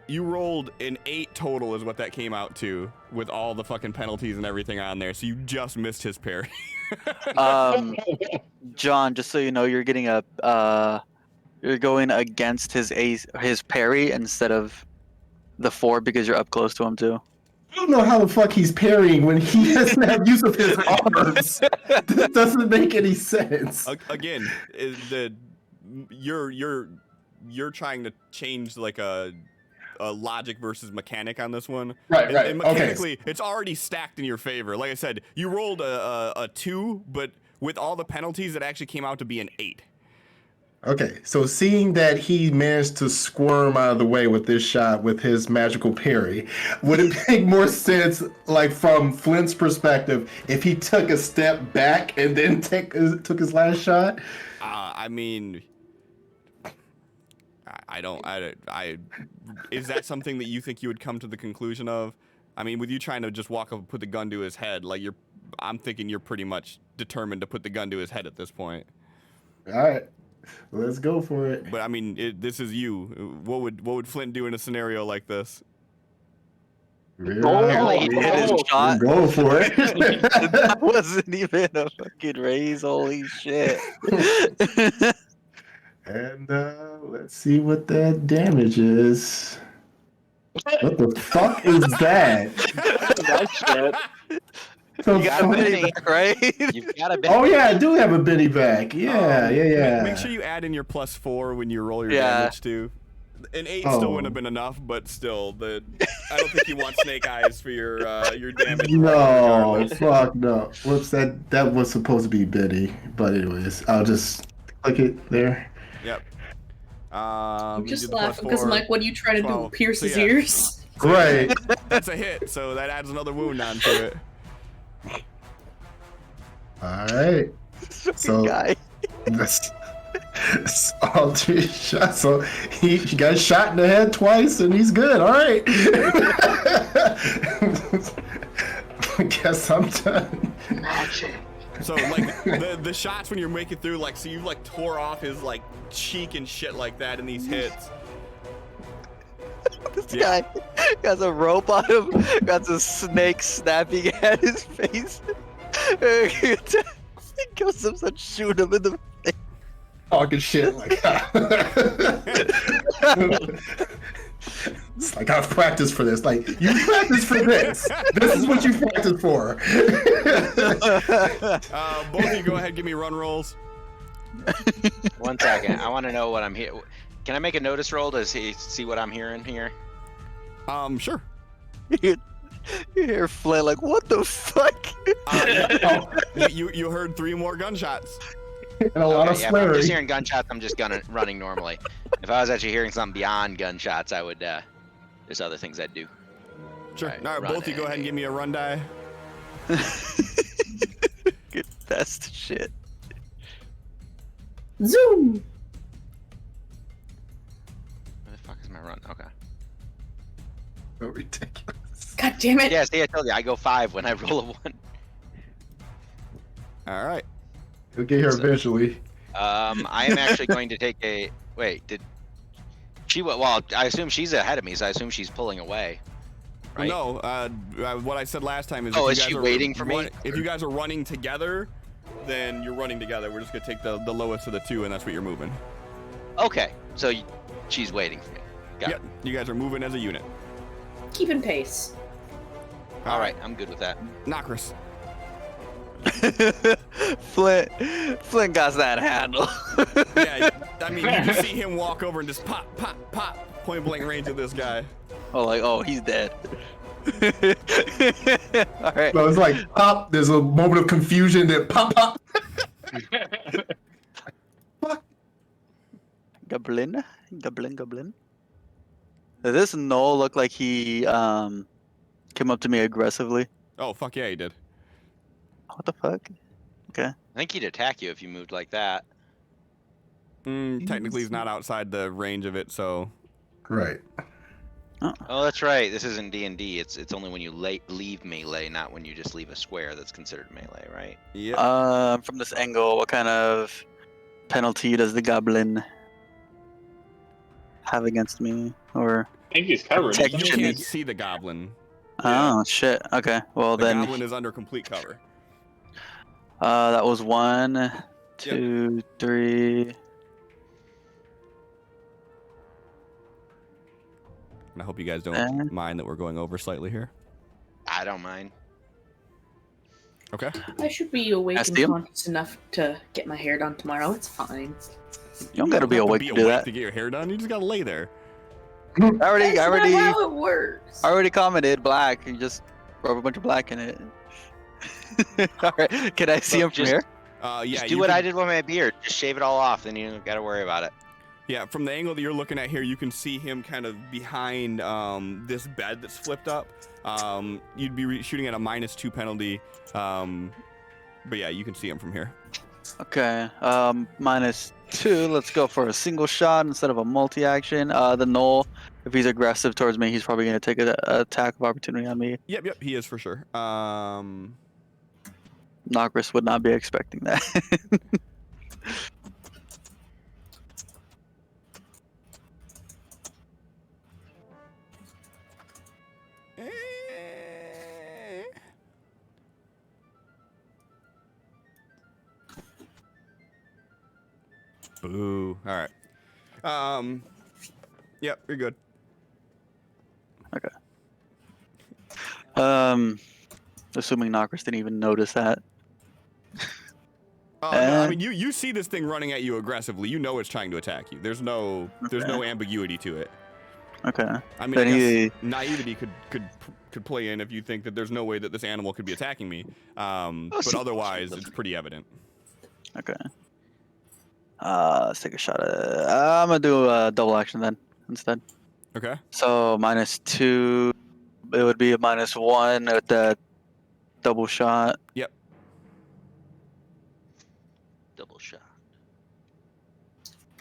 rolled an 8 total is what that came out to with all the fucking penalties and everything on there. So you just missed his parry. John, just so you know, you're getting you're going against his parry instead of the 4 because you're up close to him too. I don't know how the fuck he's parrying when he doesn't have use of his arms. This doesn't make any sense. Again, you're trying to change like a logic versus mechanic on this one. Right. And mechanically, it's already stacked in your favor. Like I said, you rolled a 2, but with all the penalties, it actually came out to be an 8. Okay, so seeing that he managed to squirm out of the way with this shot with his magical parry, would it make more sense, like from Flint's perspective, if he took a step back and then took his last shot? I mean, is that something that you think you would come to the conclusion of? I mean, with you trying to just walk up and put the gun to his head, like I'm thinking you're pretty much determined to put the gun to his head at this point. All right. Let's go for it. But I mean, this is you. What would Flint do in a scenario like this? Apparently he hit his shot. Go for it. That wasn't even a fucking raise. Holy shit. And let's see what that damage is. What the fuck is that? That shit. So You got a Benny back, right? You've got a Benny. Oh yeah, I do have a Benny back. Yeah. Make sure you add in your +4 when you roll your Yeah. damage too. An 8 still wouldn't have been enough, but still, I don't think you want snake eyes for your damage. No, regardless. fuck no. Whoops, that was supposed to be Benny. But anyways, I'll just click it there. Yep. I'm you just did the laughing because I'm +4. like, what are you trying to do? 12. Pierce So, his yeah. ears? Right. That's a hit, so that adds another wound onto it. Alright. So Guy. that's all 3 shots. So he got shot in the head twice and he's good. Alright. I guess I'm done. So like the shots when you're making through, like, so you like tore off his like cheek and shit like that in these hits. This guy got a rope on him, got a snake snapping at his face. He goes up and shoot him in the face. Talking shit like it's like I've practiced for this. Like, you practiced for this. This is what you practiced for. Both of you go ahead, give me run rolls. 1 second. I want to know what I'm here. Can I make a notice roll to see what I'm hearing here? Sure. You hear Flint like, what the fuck? You heard 3 more gunshots. And a lot of Yeah, if I'm swearing. just hearing gunshots, I'm just running normally. If I was actually hearing something beyond gunshots, I would. There's other things I'd do. Sure. Alright, All right, both of you go ahead and give me a run die. Good best shit. Zoom. Where the fuck is my run? Okay. So ridiculous. God damn it. Yeah, see, I told you, I go 5 when I roll a 1. All right. He'll get here eventually. I am actually going to take a. Wait, did she? Well, I assume she's ahead of me, so I assume she's pulling away. Right? No, what I said last time is. Oh, if is you guys she are waiting for me? If you guys are running together, then you're running together. We're just gonna take the lowest of the 2, and that's what you're moving. Okay, so she's waiting for me. Got Yep. You guys are moving as a unit. Keeping pace. it. All right, I'm good with that. Nokris. Flint got that handle. Yeah, I mean, you can see him walk over and just pop, pop, pop, point blank range at this guy. Oh, he's dead. All right. So it's like pop. There's a moment of confusion. Then pop, pop. Goblin. Does this Noel look like he came up to me aggressively? Oh, fuck yeah, he did. What the fuck? I think he'd attack you if you moved like that. Technically, he's not outside the range of it, so. Right. Oh, that's right. This isn't D&D. It's only when you leave melee, not when you just leave a square that's considered melee, right? Yeah. From this angle, what kind of penalty does the goblin have against me? Or I think he's covered. You protection? can't see the goblin. Oh shit. Okay. Well The then, goblin is under complete cover. that was 1, 2, 3. And I hope you guys don't mind that we're going over slightly here. I don't mind. Okay. I should be awake Ask and him. conscious enough to get my hair done tomorrow. It's fine. You don't gotta be have awake to do that. to get your hair done. You just gotta lay there. I That's already not how it works. already commented black. You just rub a bunch of black in it. All right. Can I see him from Just- here? Yeah. Just do you what can- I did with my beard. Just shave it all off, then you don't gotta worry about it. Yeah, from the angle that you're looking at here, you can see him kind of behind this bed that's flipped up. You'd be shooting at a -2 penalty. But yeah, you can see him from here. Okay. -2. Let's go for a single shot instead of a multi-action. The Knoll, if he's aggressive towards me, he's probably gonna take an attack of opportunity on me. Yep, he is for sure. Nocris would not be expecting that. Boo. All right. Yep, you're good. Assuming Nocris didn't even notice that. Oh, no, I mean, you see this thing running at you aggressively. You know it's trying to attack you. There's no ambiguity to it. Okay. I mean, Then I he- guess naivety could play in if you think that there's no way that this animal could be attacking me. But otherwise, it's pretty evident. Okay. Let's take a shot at I'm gonna do a double action then instead. Okay. So -2, it would be a -1 with that double shot. Yep. Double shot.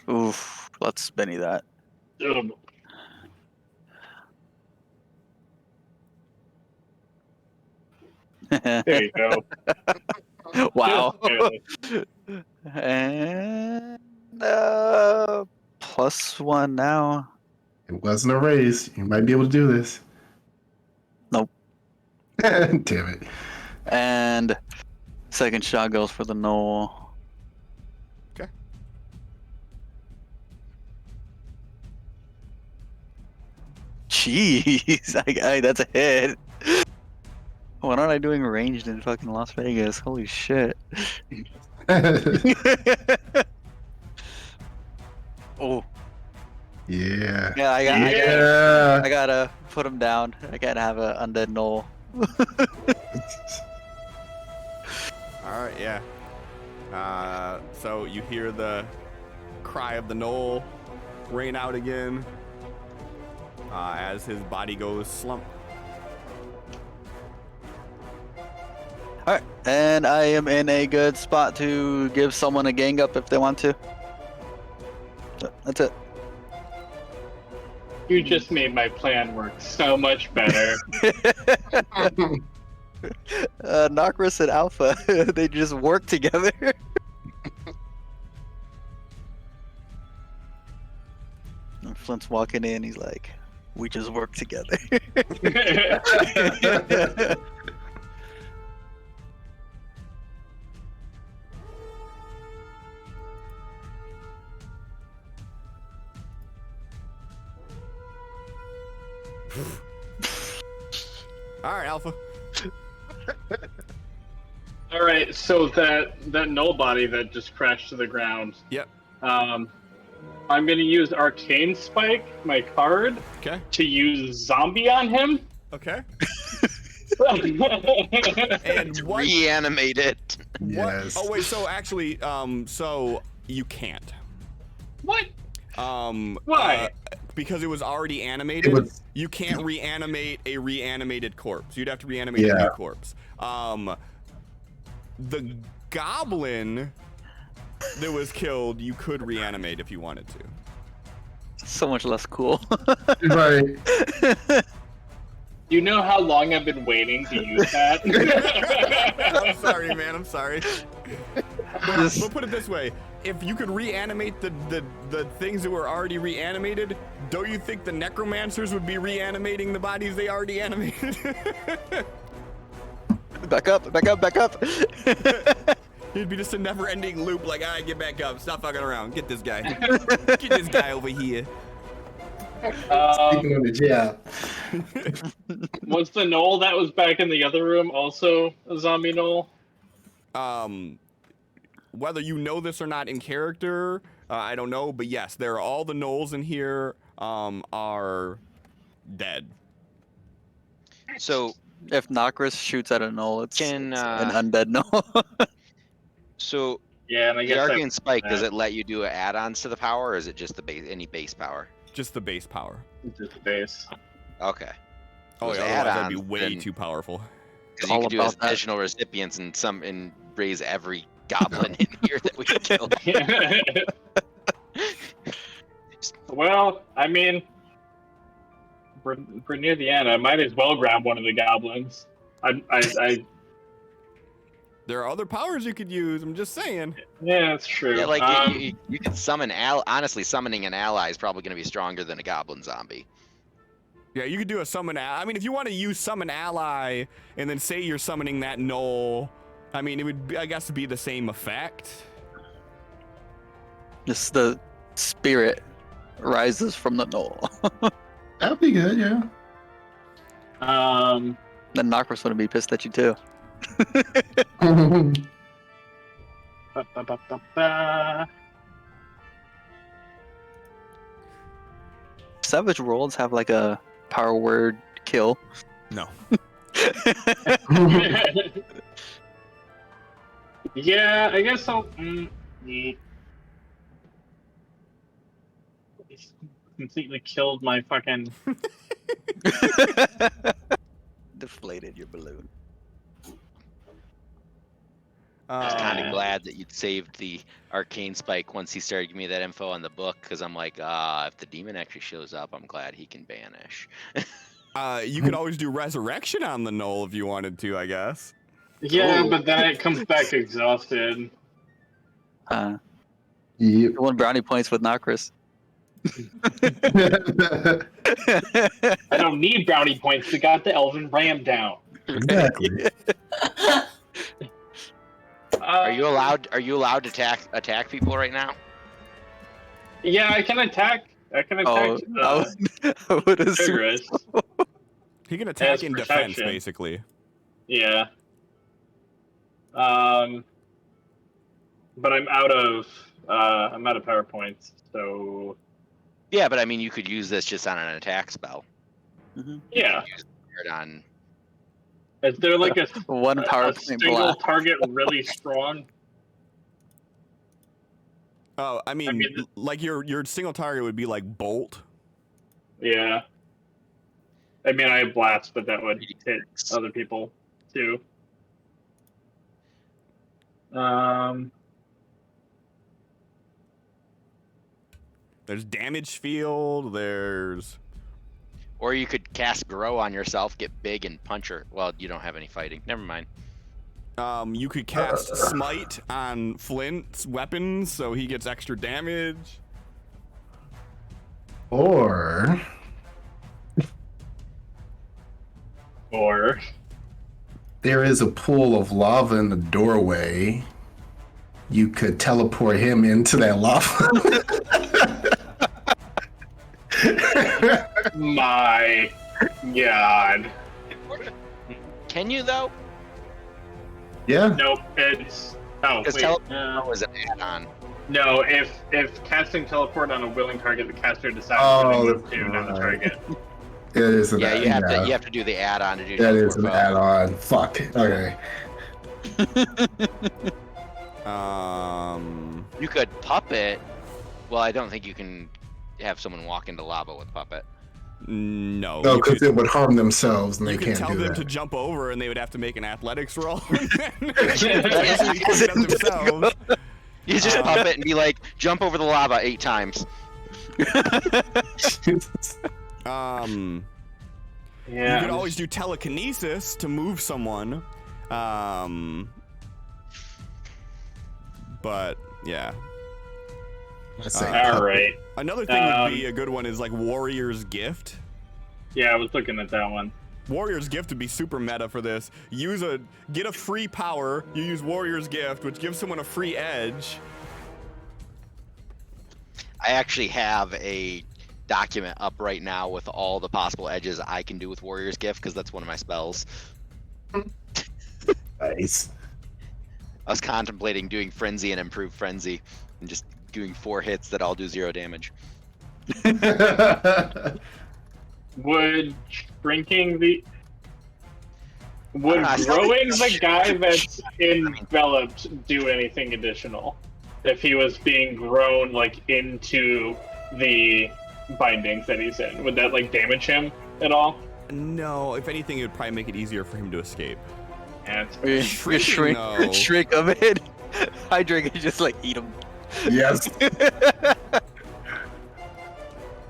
Oof, let's Benny that. There you go. Wow. Yeah. And +1 now. It wasn't a raise. You might be able to do this. Nope. Damn it. And second shot goes for the Knoll. Okay. Jeez, that's a hit. Why aren't I doing ranged in fucking Las Vegas? Holy shit. Oh, Yeah. yeah, I gotta put him down. I can't have an undead Knoll. All right, yeah. So you hear the cry of the Knoll rain out again as his body goes slump. Alright, and I am in a good spot to give someone a gang up if they want to. So, that's it. You just made my plan work so much better. Nocris and Alpha, they just work together. And Flint's walking in, he's like, we just work together. All right, Alpha. All right, so that null body that just crashed to the ground. Yep. I'm gonna use Arcane Spike, my card, Okay. to use Zombie on him. Okay. What? And what? Reanimate it. Yes. Oh wait. So actually, so you can't. Why? Because it was already animated. It was- You can't reanimate a reanimated corpse. You'd have to reanimate a Yeah. new corpse. the goblin that was killed, you could reanimate if you wanted to. So much less cool. Right. You know how long I've been waiting to use that? I'm sorry, man. I'm sorry. But put it this way: if you could reanimate the things that were already reanimated, don't you think the necromancers would be reanimating the bodies they already animated? Back up, back up, back up. It'd be just a never-ending loop. Like, all right, get back up. Stop fucking around. Get this guy. Get this guy over here. Speaking of the job. Was the knoll that was back in the other room also a zombie knoll? Whether you know this or not in character, I don't know. But yes, all the gnolls in here are dead. So If Nokris shoots at a knoll, it's Can, an undead knoll. so Yeah, and I the guess Arcane Spike, does that- it let you do add-ons to the power, or is it just the base, any base power? Just the base power. it's just the base. Okay. Oh, Those yeah, otherwise that'd be add-ons, way then- too powerful. Because you All could do about that. additional recipients and raise every goblin in here that we killed. Well, I mean, we're near the end. I might as well grab one of the goblins. I There are other powers you could use. I'm just saying. yeah, it's true. Yeah, like you could summon honestly, summoning an ally is probably going to be stronger than a goblin zombie. Yeah, you could do a summon. I mean, if you want to use summon ally and then say you're summoning that gnoll, I mean, it would, I guess, be the same effect. Just the spirit rises from the knoll. That'd be good, yeah. Then Nokris wouldn't be pissed at you too. Ba-ba-ba-ba-ba. Savage Worlds have like a power word kill. No. Yeah, I guess I'll. It's completely killed my fucking. Deflated your balloon. I was kind of glad that you'd saved the Arcane Spike once he started giving me that info on the book, because I'm like, if the demon actually shows up, I'm glad he can banish. You could always do resurrection on the gnoll if you wanted to, I guess. Yeah, Ooh. but then it comes back exhausted. Yep. You won brownie points with Nokris. I don't need brownie points to got the Elven Ram down. Exactly. Are you allowed to attack people right now? Yeah, I can attack. I can attack. I would assume. Errigis. He can attack As in defense, protection. basically. Yeah. But I'm out of power points, so Yeah, but I mean, you could use this just on an attack spell. yeah. Or on. Is there like a One power point single blast. target really strong? Oh, I mean, mean- like your single target would be like bolt. Yeah. I mean, I have blast, but that would hit other people too. There's damage field. There's Or you could cast Grow on yourself, get big, and punch her. Well, you don't have any fighting. Never mind. you could cast smite on Flint's weapons, so he gets extra damage. Or there is a pool of lava in the doorway. You could teleport him into that lava. My God. Can you though? Yeah. Nope. It's Because wait. teleport was an add-on. No, if casting teleport on a willing target, the caster decides Oh, to do on the right. target. It is an Yeah, you have yeah. to. You have to do the add-on to do. That is teleport an bow. add-on. Fuck. Okay. You could puppet. Well, I don't think you can have someone walk into lava with puppet. No. No, you because could- it would harm themselves, and You they could can't tell do them that. to jump over, and they would have to make an athletics roll. And then eventually clean it up themselves. You just pump it and be like, jump over the lava 8 times. Yeah. You could always do telekinesis to move someone. But yeah. I say, All right. Another thing would be a good one is like Warrior's Gift. Yeah, I was looking at that one. Warrior's Gift would be super meta for this. Get a free power. You use Warrior's Gift, which gives someone a free edge. I actually have a document up right now with all the possible edges I can do with Warrior's Gift because that's one of my spells. Nice. I was contemplating doing Frenzy and Improved Frenzy and just doing 4 hits that all do 0 damage. Would shrinking the would I don't know, growing the guy that's enveloped do anything additional? If he was being grown like into the bindings that he's in, would that like damage him at all? No, if anything, it would probably make it easier for him to escape. And You Shrinking, though. shrink of it. Hydra can just like eat them. Yes.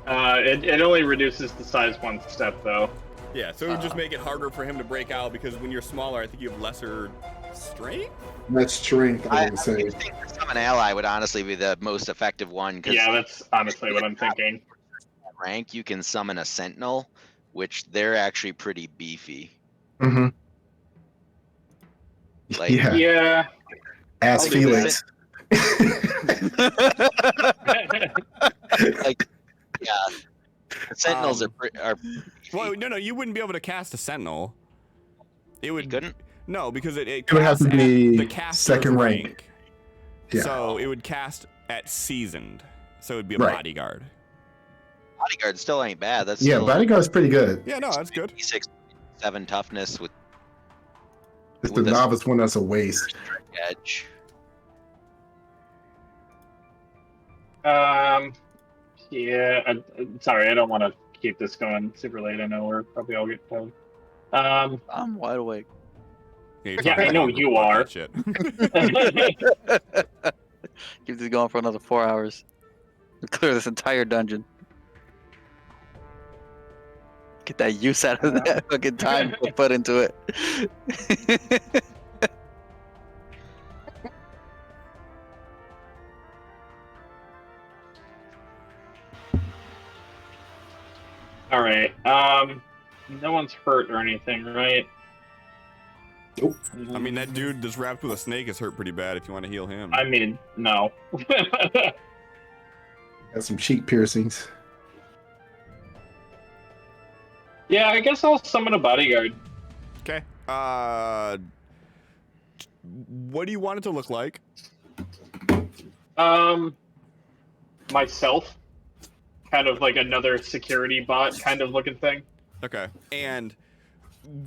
it only reduces the size 1 step though. Yeah, so it would just make it harder for him to break out because when you're smaller, I think you have lesser strength. That's strength, I I would say. think Summon Ally would honestly be the most effective one because Yeah, that's honestly what I'm thinking. rank you can summon a Sentinel, which they're actually pretty beefy. Mm-hmm. Like- Yeah. Yeah. Ask I'll do Felix. Like, yeah, the Sentinels are Well, no, you wouldn't be able to cast a Sentinel. It you would couldn't. No, because it It would have casts to be at the caster's second rank. Yeah. So it would cast at seasoned. So it would be a Right. bodyguard. Bodyguard still ain't bad. That's Yeah, still Bodyguard's pretty good. Yeah, no, that's good. 7 toughness with It's the With this- novice one that's a waste. edge. Yeah. Sorry, I don't want to keep this going super late. I know we're probably all getting tired. I'm wide awake. you're Yeah, talking I know about you that are. Shit. Keep this going for another 4 hours. Clear this entire dungeon. Get that use out of that fucking time to put into it. All right. No one's hurt or anything, right? Nope. I mean, that dude that's wrapped with a snake is hurt pretty bad if you want to heal him. I mean, no. Got some cheek piercings. Yeah, I guess I'll summon a bodyguard. Okay. What do you want it to look like? Myself. Kind of like another security bot kind of looking thing. Okay. And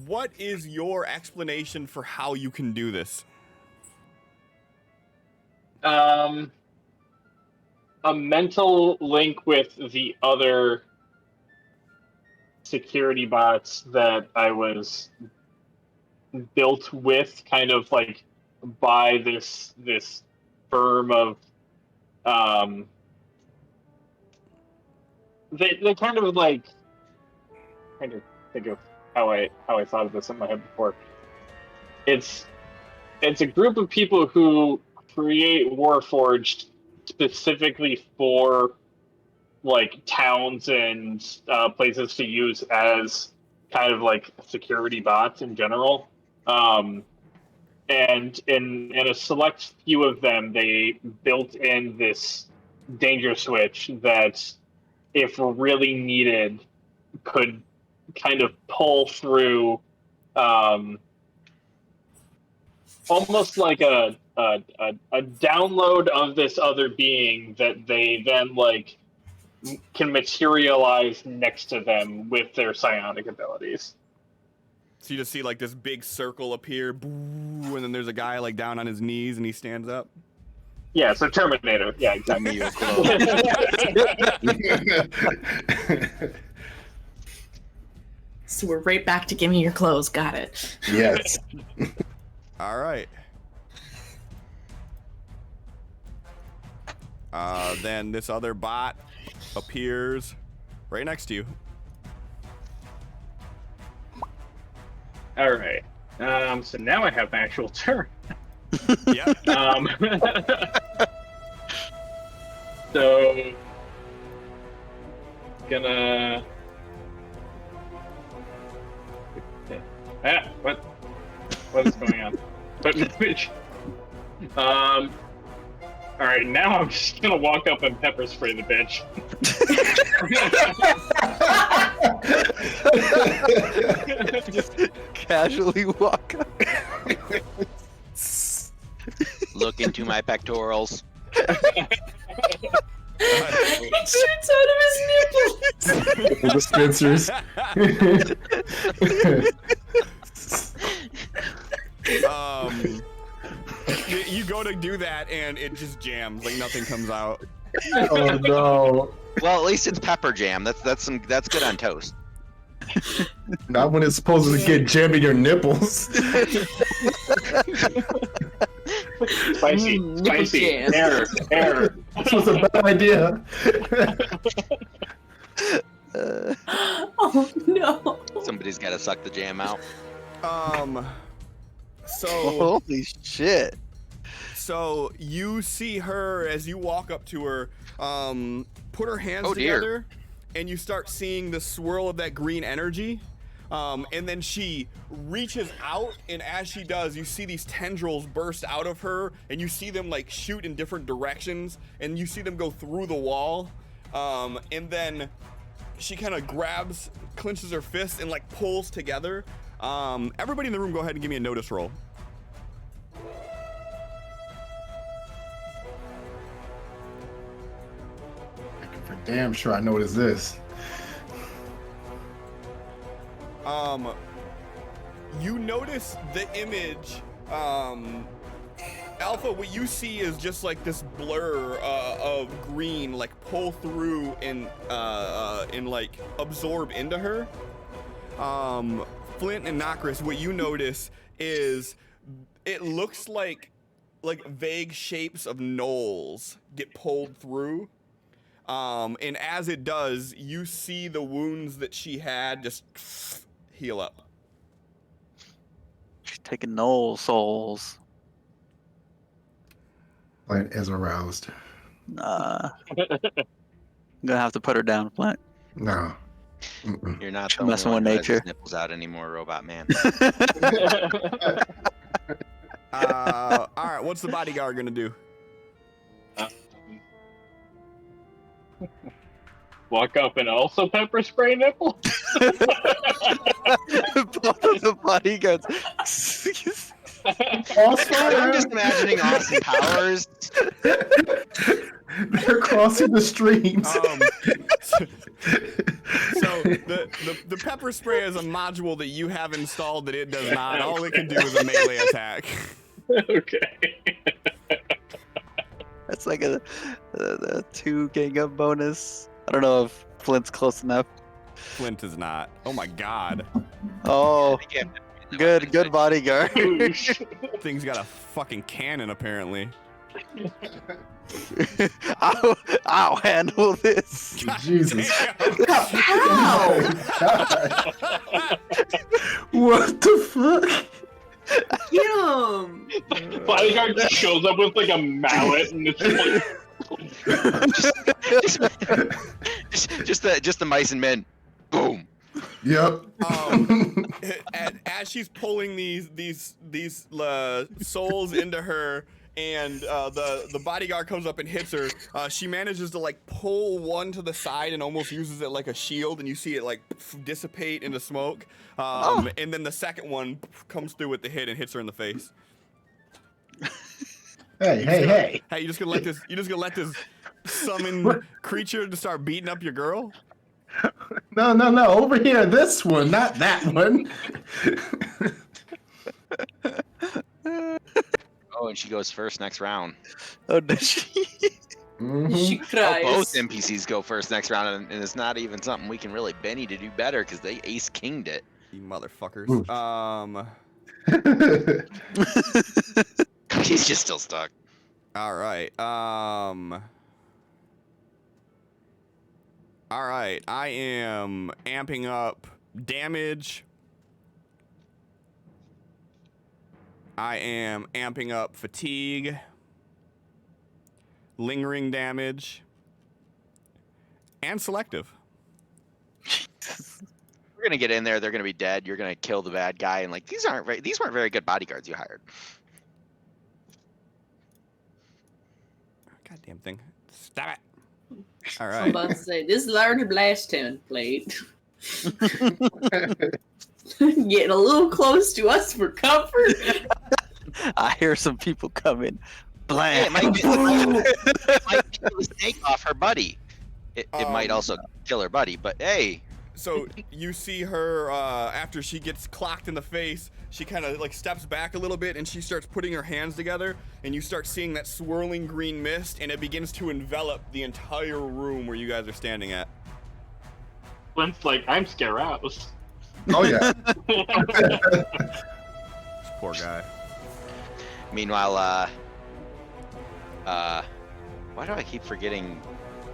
what is your explanation for how you can do this? A mental link with the other security bots that I was built with, kind of like by this firm of they kind of like kind of think of how I thought of this in my head before. It's a group of people who create Warforged specifically for like towns and places to use as kind of like security bots in general. And in a select few of them, they built in this danger switch that, if really needed, could kind of pull through almost like a download of this other being that they then like can materialize next to them with their psionic abilities. So you just see like this big circle appear, boo, and then there's a guy like down on his knees and he stands up. Yeah, so Terminator. Yeah, exactly. So we're right back to give me your clothes. Got it. Yes. All right. Then this other bot appears right next to you. All right. So now I have my actual turn. Yep. So gonna. What is going on? But all right, now I'm just gonna walk up and pepper spray the bitch. Just casually walk up. Look into my pectorals. It shoots out of his nipples. Dispensers. You go to do that and it just jams, like nothing comes out. Oh no! Well, at least it's pepper jam. That's good on toast. Not when it's supposed to get jammed in your nipples. Spicy. jam. Error. This was a bad idea. Oh no. Somebody's got to suck the jam out. So Holy shit. So you see her as you walk up to her, put her hands Oh, dear. together, and you start seeing the swirl of that green energy. And then she reaches out, and as she does, you see these tendrils burst out of her, and you see them like shoot in different directions, and you see them go through the wall. And then she kind of clenches her fists, and like pulls together. Everybody in the room, go ahead and give me a notice roll. For damn sure, I know what is this. You notice the image, Alpha, what you see is just like this blur of green, like pull through and like absorb into her. Flint and Nokris, what you notice is it looks like vague shapes of gnolls get pulled through. And as it does, you see the wounds that she had just heal up. She's taking no souls. Plant is aroused. I'm gonna have to put her down, Flint. No. Mm-mm. You're not She's the only messing one with who has his nature. nipples out anymore, Robot Man. All right, what's the bodyguard gonna do? Walk up and also pepper spray nipple. Both of the bodyguards. I'm just imagining Austin Powers. They're crossing the streams. So the pepper spray is a module that you have installed that it does not. All it can do is a melee attack. Okay. That's like a 2 gang up bonus. I don't know if Flint's close enough. Flint is not. Oh my god. Oh, good bodyguard. Thing's got a fucking cannon apparently. I'll handle this. Jesus. How? What the fuck? Yum. Bodyguard just shows up with like a mallet and it's like just the mice and men. Boom. Yep. As she's pulling these souls into her, and the bodyguard comes up and hits her, she manages to like pull one to the side and almost uses it like a shield, and you see it like dissipate into smoke. And then the second one comes through with the hit and hits her in the face. Hey. Hey, you just gonna let this summon creature to start beating up your girl? No. Over here, this one, not that one. Oh, and she goes first next round. Oh, does she? She Oh, cries. both NPCs go first next round, and it's not even something we can really Benny to do better because they ace kinged it. You motherfuckers. He's just still stuck. All right. All right. I am amping up damage. I am amping up fatigue. Lingering damage. And selective. We're gonna get in there. They're gonna be dead. You're gonna kill the bad guy, and like these weren't very good bodyguards you hired. Goddamn thing. Stop it. All I'm right. about to say, this large blast template. Getting a little close to us for comfort. I hear some people coming. Hey, Blam. it might kill the snake off her buddy. It might also kill her buddy, but hey. So you see her after she gets clocked in the face, she kind of like steps back a little bit and she starts putting her hands together, and you start seeing that swirling green mist, and it begins to envelop the entire room where you guys are standing at. Flint's like, I'm scaroused. Oh yeah. This poor guy. Meanwhile, why do I keep forgetting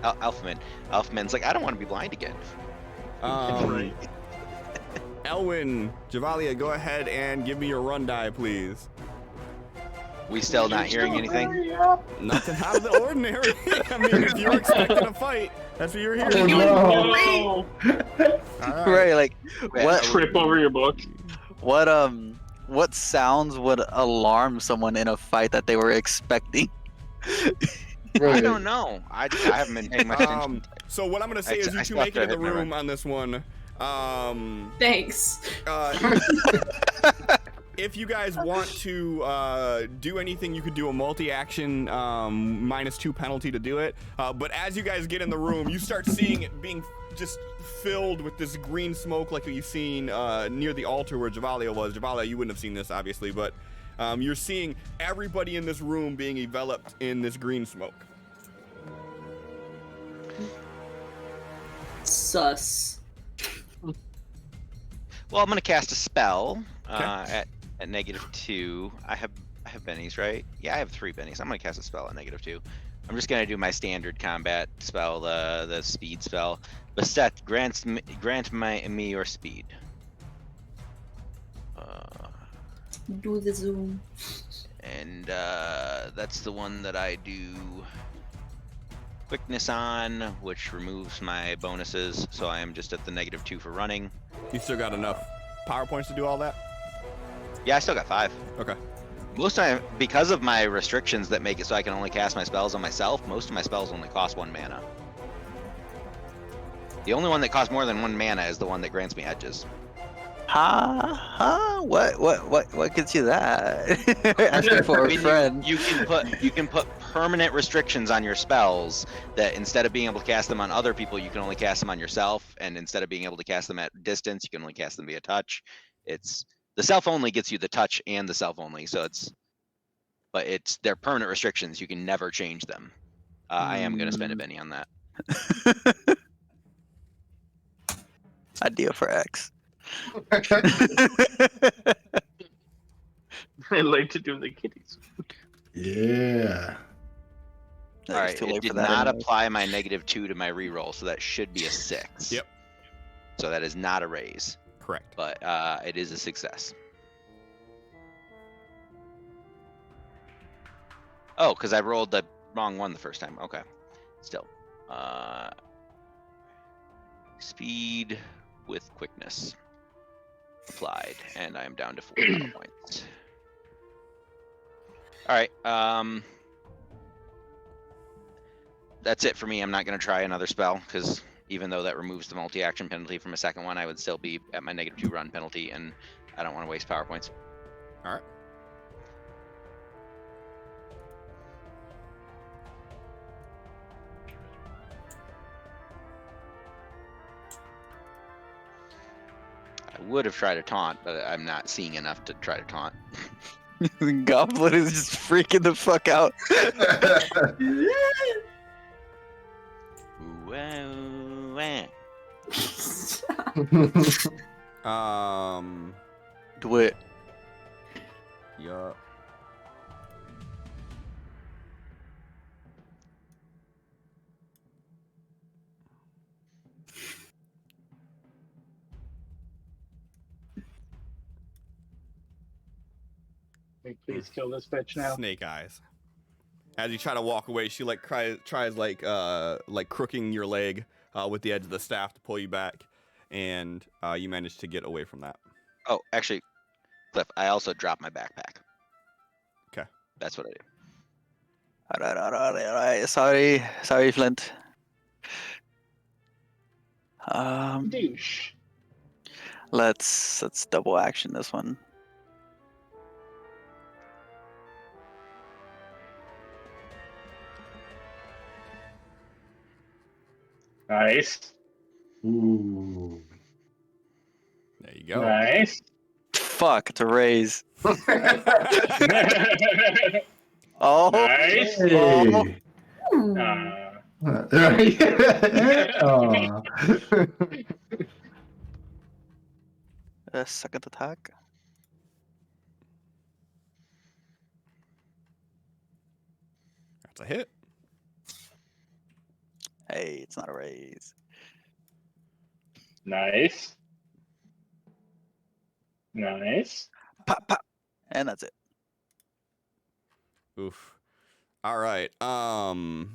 Alphaman? Alphaman's like, I don't want to be blind again. Elwin, Javalia, go ahead and give me your run die, please. We still not hearing anything? Nothing out of the ordinary. I mean, if you were expecting a fight, that's what you were hearing. Oh, no. All right. Right, like what? Trip over your book. What sounds would alarm someone in a fight that they were expecting? I don't know. I haven't been paying much attention. So what I'm gonna say is you two still have make it in to the hit my room on this one. Thanks. If you guys want to do anything, you could do a multi-action -2 penalty to do it. But as you guys get in the room, you start seeing it being just filled with this green smoke like you've seen near the altar where Javalia was. Javalia, you wouldn't have seen this, obviously, but you're seeing everybody in this room being enveloped in this green smoke. Sus. Well, I'm gonna cast a spell at -2. I have bennies, right? Yeah, I have 3 bennies. I'm gonna cast a spell at -2. I'm just gonna do my standard combat spell, the speed spell. Bastet, grant me your speed. Do the zoom. And that's the one that I do quickness on, which removes my bonuses, so I am just at the -2 for running. You still got enough power points to do all that? Yeah, I still got 5. Okay. Most time, because of my restrictions that make it so I can only cast my spells on myself, most of my spells only cost 1 mana. The only one that costs more than 1 mana is the one that grants me edges. What gets you that? Asking for a friend. You can put permanent restrictions on your spells that instead of being able to cast them on other people, you can only cast them on yourself, and instead of being able to cast them at distance, you can only cast them via touch. It's the self only gets you the touch and the self only, so they're permanent restrictions. You can never change them. I am gonna spend a penny on that. Idea for X. I like to do the kitties. Yeah. All right, it did not apply my -2 to my reroll, so that should be a 6. Yep. So that is not a raise, Correct. but it is a success. Oh, because I rolled the wrong one the first time. Okay. Still. Speed with quickness applied, and I am down to 4 points. All right. That's it for me. I'm not going to try another spell because even though that removes the multi-action penalty from a second one, I would still be at my -2 run penalty, and I don't want to waste power points. All right. I would have tried to taunt, but I'm not seeing enough to try to taunt. Goblin is just freaking the fuck out. Ooh, ooh, ah. Do it. Yeah. Please kill this bitch now. Snake eyes. As you try to walk away, she like tries like crooking your leg with the edge of the staff to pull you back, and you manage to get away from that. Oh, actually, Cliff, I also dropped my backpack. Okay. That's what I do. Alright. Sorry, Flint. Douche. Let's double action this one. Nice. Ooh. There you go. Nice. Fuck, it's a raise. Oh, Nice. oh. Hey. Uh, Aw. Second attack. That's a hit. Hey, it's not a raise. nice. Nice. Pop, pop. And that's it. Oof. All right. All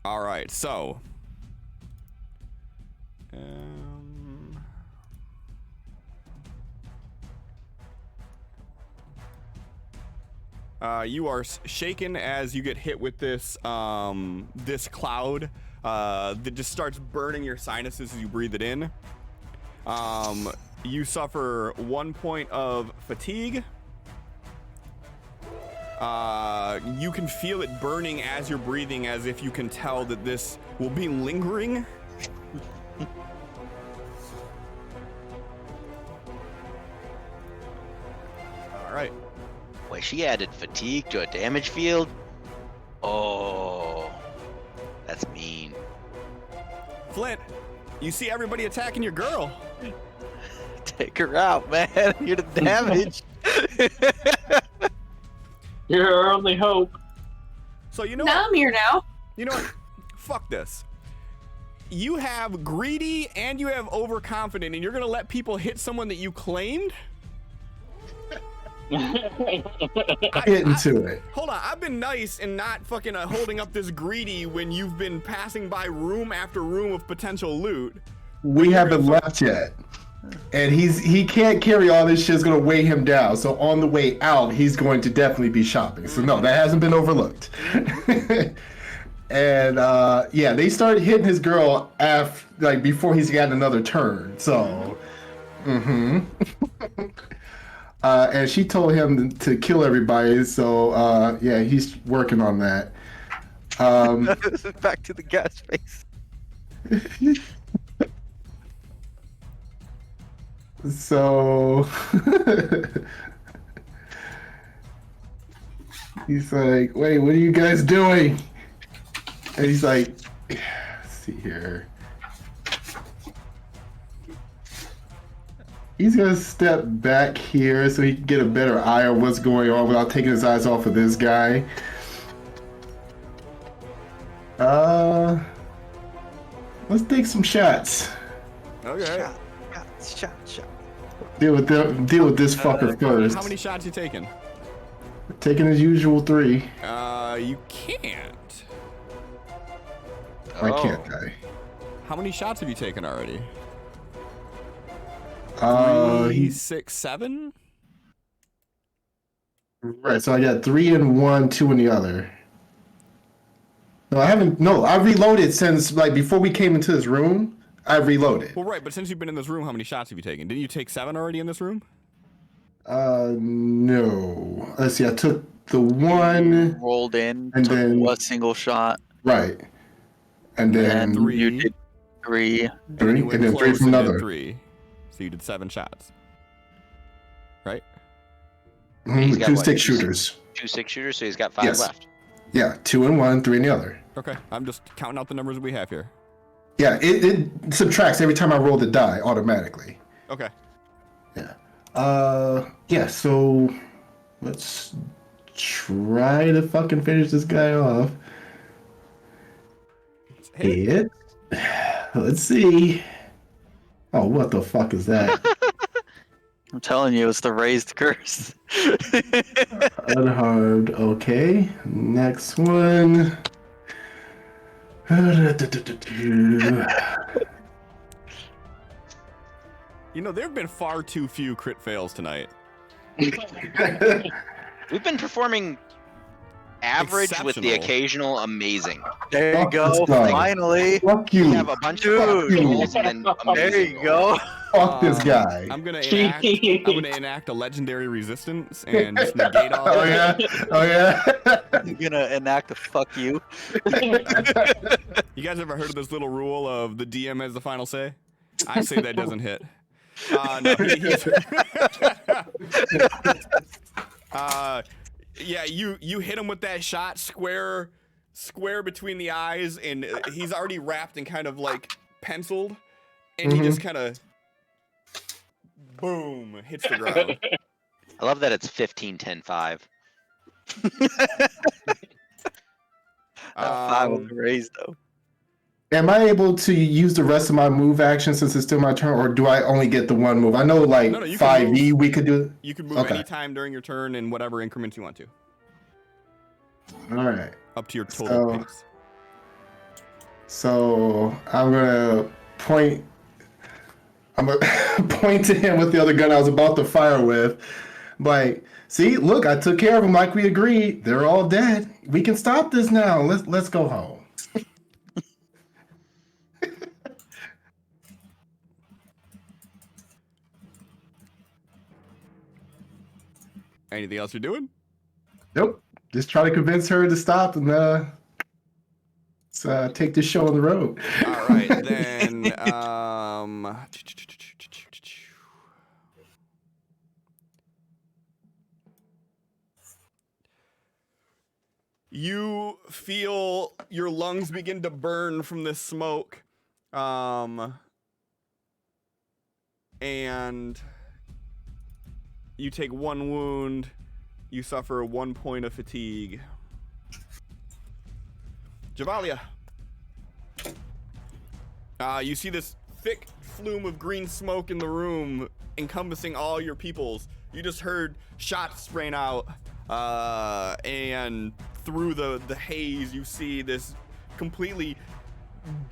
right. So. You are shaken as you get hit with this this cloud that just starts burning your sinuses as you breathe it in. You suffer 1 point of fatigue. You can feel it burning as you're breathing, as if you can tell that this will be lingering. All right. Wait, she added fatigue to a damage field? Oh, that's mean. Flint, you see everybody attacking your girl. Take her out, man. You're the damage. You're our only hope. So you know Now what? I'm here now. You know what? Fuck this. You have greedy and you have overconfident, and you're gonna let people hit someone that you claimed? Get into it. Hold on, I've been nice and not fucking holding up this greedy when you've been passing by room after room of potential loot. We haven't left yet. And he can't carry all this shit. It's gonna weigh him down. So on the way out, he's going to definitely be shopping. So no, that hasn't been overlooked. And yeah, they started hitting his girl before he's got another turn. So, and she told him to kill everybody. So yeah, he's working on that. Back to the gas face. So he's like, wait, what are you guys doing? And he's like, let's see here. He's gonna step back here so he can get a better eye on what's going on without taking his eyes off of this guy. Let's take some shots. Okay. Shot. Deal with this fucker first. How many shots you taking? Taking his usual 3. You can't. Why can't I? How many shots have you taken already? 3, He's 6, 7? right. So I got 3 in one, 2 in the other. No, I haven't. No, I reloaded since before we came into this room. I reloaded. Well, right, but since you've been in this room, how many shots have you taken? Didn't you take 7 already in this room? No. Let's see. I took the 1. Rolled in, And took then- a single shot. Right. And then 3. You did 3. 3, You went and then 3 close from and did another. 3. So you did 7 shots. Right? He's got Two what, stick two- shooters. 2 6-shooters, so he's got 5 Yes. left. Yeah, 2 in one, 3 in the other. Okay, I'm just counting out the numbers we have here. Yeah, it subtracts every time I roll the die automatically. Okay. Yeah. Yeah, so let's try to fucking finish this guy off. Hit. Let's see. Oh, what the fuck is that? I'm telling you, it's the raised curse. Unharmed. Okay. Next one. You know, there have been far too few crit fails tonight. We've been performing average with the Exceptional. occasional amazing. There you Fuck go. this guy. Finally. Fuck We you. have a bunch Dude. of rolls and then There amazing you go. Fuck this guy. I'm gonna enact a legendary resistance and just negate all Oh that. yeah. Oh yeah. I'm gonna enact a fuck you. You guys ever heard of this little rule of the DM has the final say? I say that doesn't hit. No, yeah, you hit him with that shot square between the eyes, and he's already wrapped and kind of like penciled, and he just kind of boom hits the ground. I love that it's 15, 10, 5. 5 was raised though. Am I able to use the rest of my move action since it's still my turn, or do I only get the one move? I know, like No, you can 5e, we could do. You can move Okay. anytime during your turn in whatever increments you want to, All right. up to your total So- pace. So I'm gonna point. I'm gonna point to him with the other gun I was about to fire with. Like, see, look, I took care of them like we agreed. They're all dead. We can stop this now. Let's go home. Anything else you're doing? Nope. Just try to convince her to stop and let's take this show on the road. All right, then. You feel your lungs begin to burn from this smoke, and you take 1 wound. You suffer 1 point of fatigue. Javalia. You see this thick flume of green smoke in the room encompassing all your peoples. You just heard shots spraying out, and through the haze you see this completely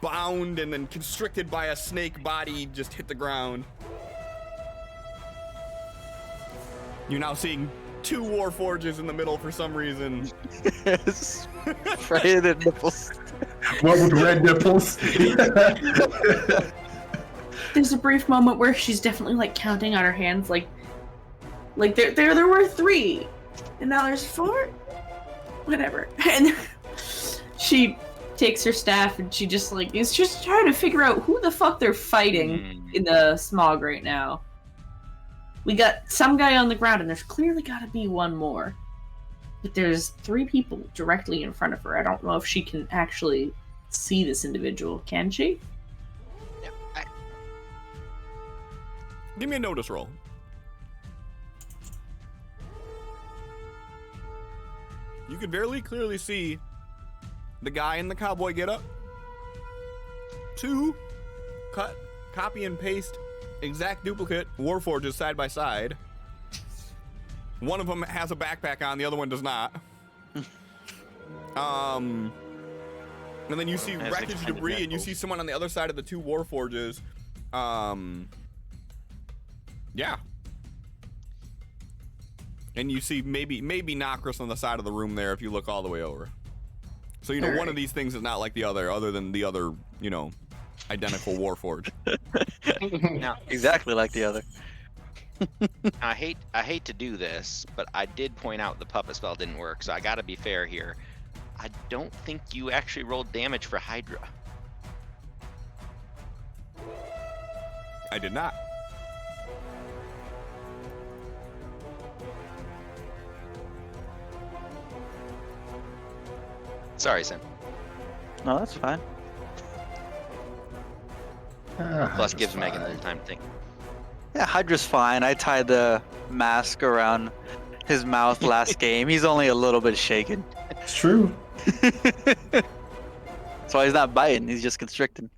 bound and then constricted by a snake body just hit the ground. You're now seeing 2 Warforges in the middle for some reason. Yes. Right in the nipples. One with red nipples. There's a brief moment where she's definitely like counting on her hands, like there were 3, and now there's 4. Whatever. And she takes her staff and she just like is just trying to figure out who the fuck they're fighting in the smog right now. We got some guy on the ground, and there's clearly got to be one more. But there's 3 people directly in front of her. I don't know if she can actually see this individual. Can she? Give me a notice roll. You can very clearly see the guy in the cowboy getup. 2 cut, copy and paste, exact duplicate Warforges side by side. One of them has a backpack on, the other one does not. And then you see Has wreckage extended debris, and you nipples. see someone on the other side of the 2 Warforges. Yeah. And you see maybe Nokris on the side of the room there if you look all the way over. So you know one of these things is not like the other than the other, identical Warforge. Now, Exactly like the other. I hate to do this, but I did point out the puppet spell didn't work, so I gotta be fair here. I don't think you actually rolled damage for Hydra. I did not. Sorry, Sam. No, that's fine. Plus, gives Megan a little time to think. Yeah, Hydra's fine. I tied the mask around his mouth last game. He's only a little bit shaken. It's true. That's why he's not biting. He's just constricting.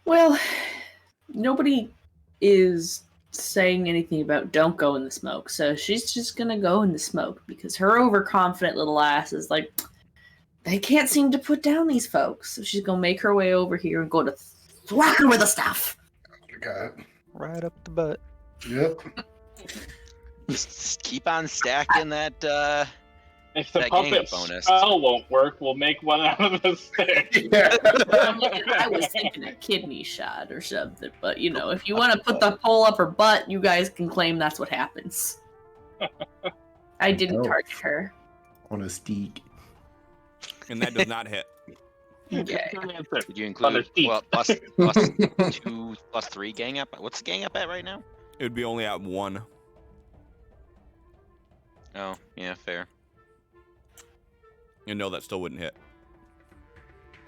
Well, nobody is saying anything about don't go in the smoke, so she's just gonna go in the smoke because her overconfident little ass is like, they can't seem to put down these folks. So she's gonna make her way over here and go to thwack her with the stuff. You got it. Right up the butt. Yep. Just keep on stacking that. If the That gang puppet bonus. spell won't work, we'll make one out of the stick. Yeah. I was thinking a kidney shot or something, but you know, if you want to put the pole up her butt, you guys can claim that's what happens. I didn't Oh. target her. On a steak. And that does not hit. Okay. Did you On a include steep. well plus 2 plus 3 gang up? What's the gang up at right now? It would be only at 1. Oh, yeah, fair. And no, that still wouldn't hit.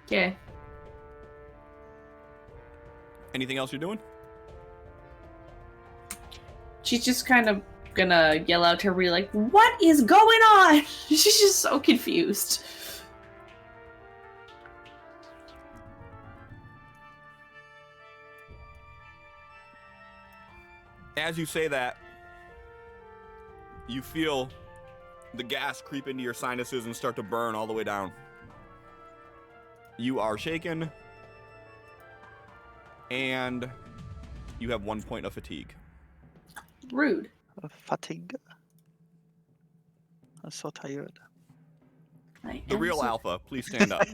Okay. Anything else you're doing? She's just kind of gonna yell out to her, like, "What is going on?" She's just so confused. As you say that, you feel the gas creep into your sinuses and start to burn all the way down. You are shaken, and you have 1 point of fatigue. Rude. Fatigue. I'm so tired. I The am real so- alpha, please stand up.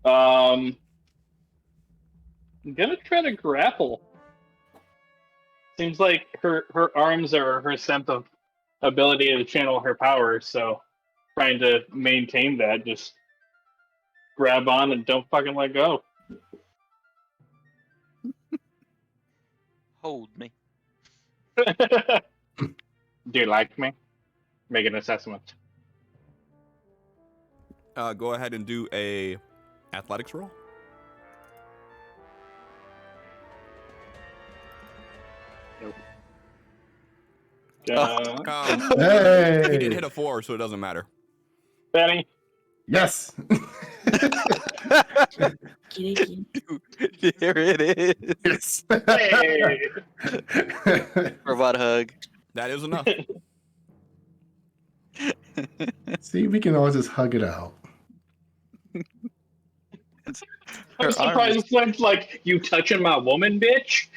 I'm gonna try to grapple. Seems like her arms are her sense of ability to channel her powers, so trying to maintain that, just grab on and don't fucking let go. Hold me. Do you like me? Make an assessment. Go ahead and do a athletics roll. Hey. He did hit a 4, so it doesn't matter. Benny, Yes. Kitty, kitty. Here it is. Yes. hey, Robot hug. That is enough. See, we can all just hug it out. I'm Her surprised arms- Flint's like, you touching my woman, bitch?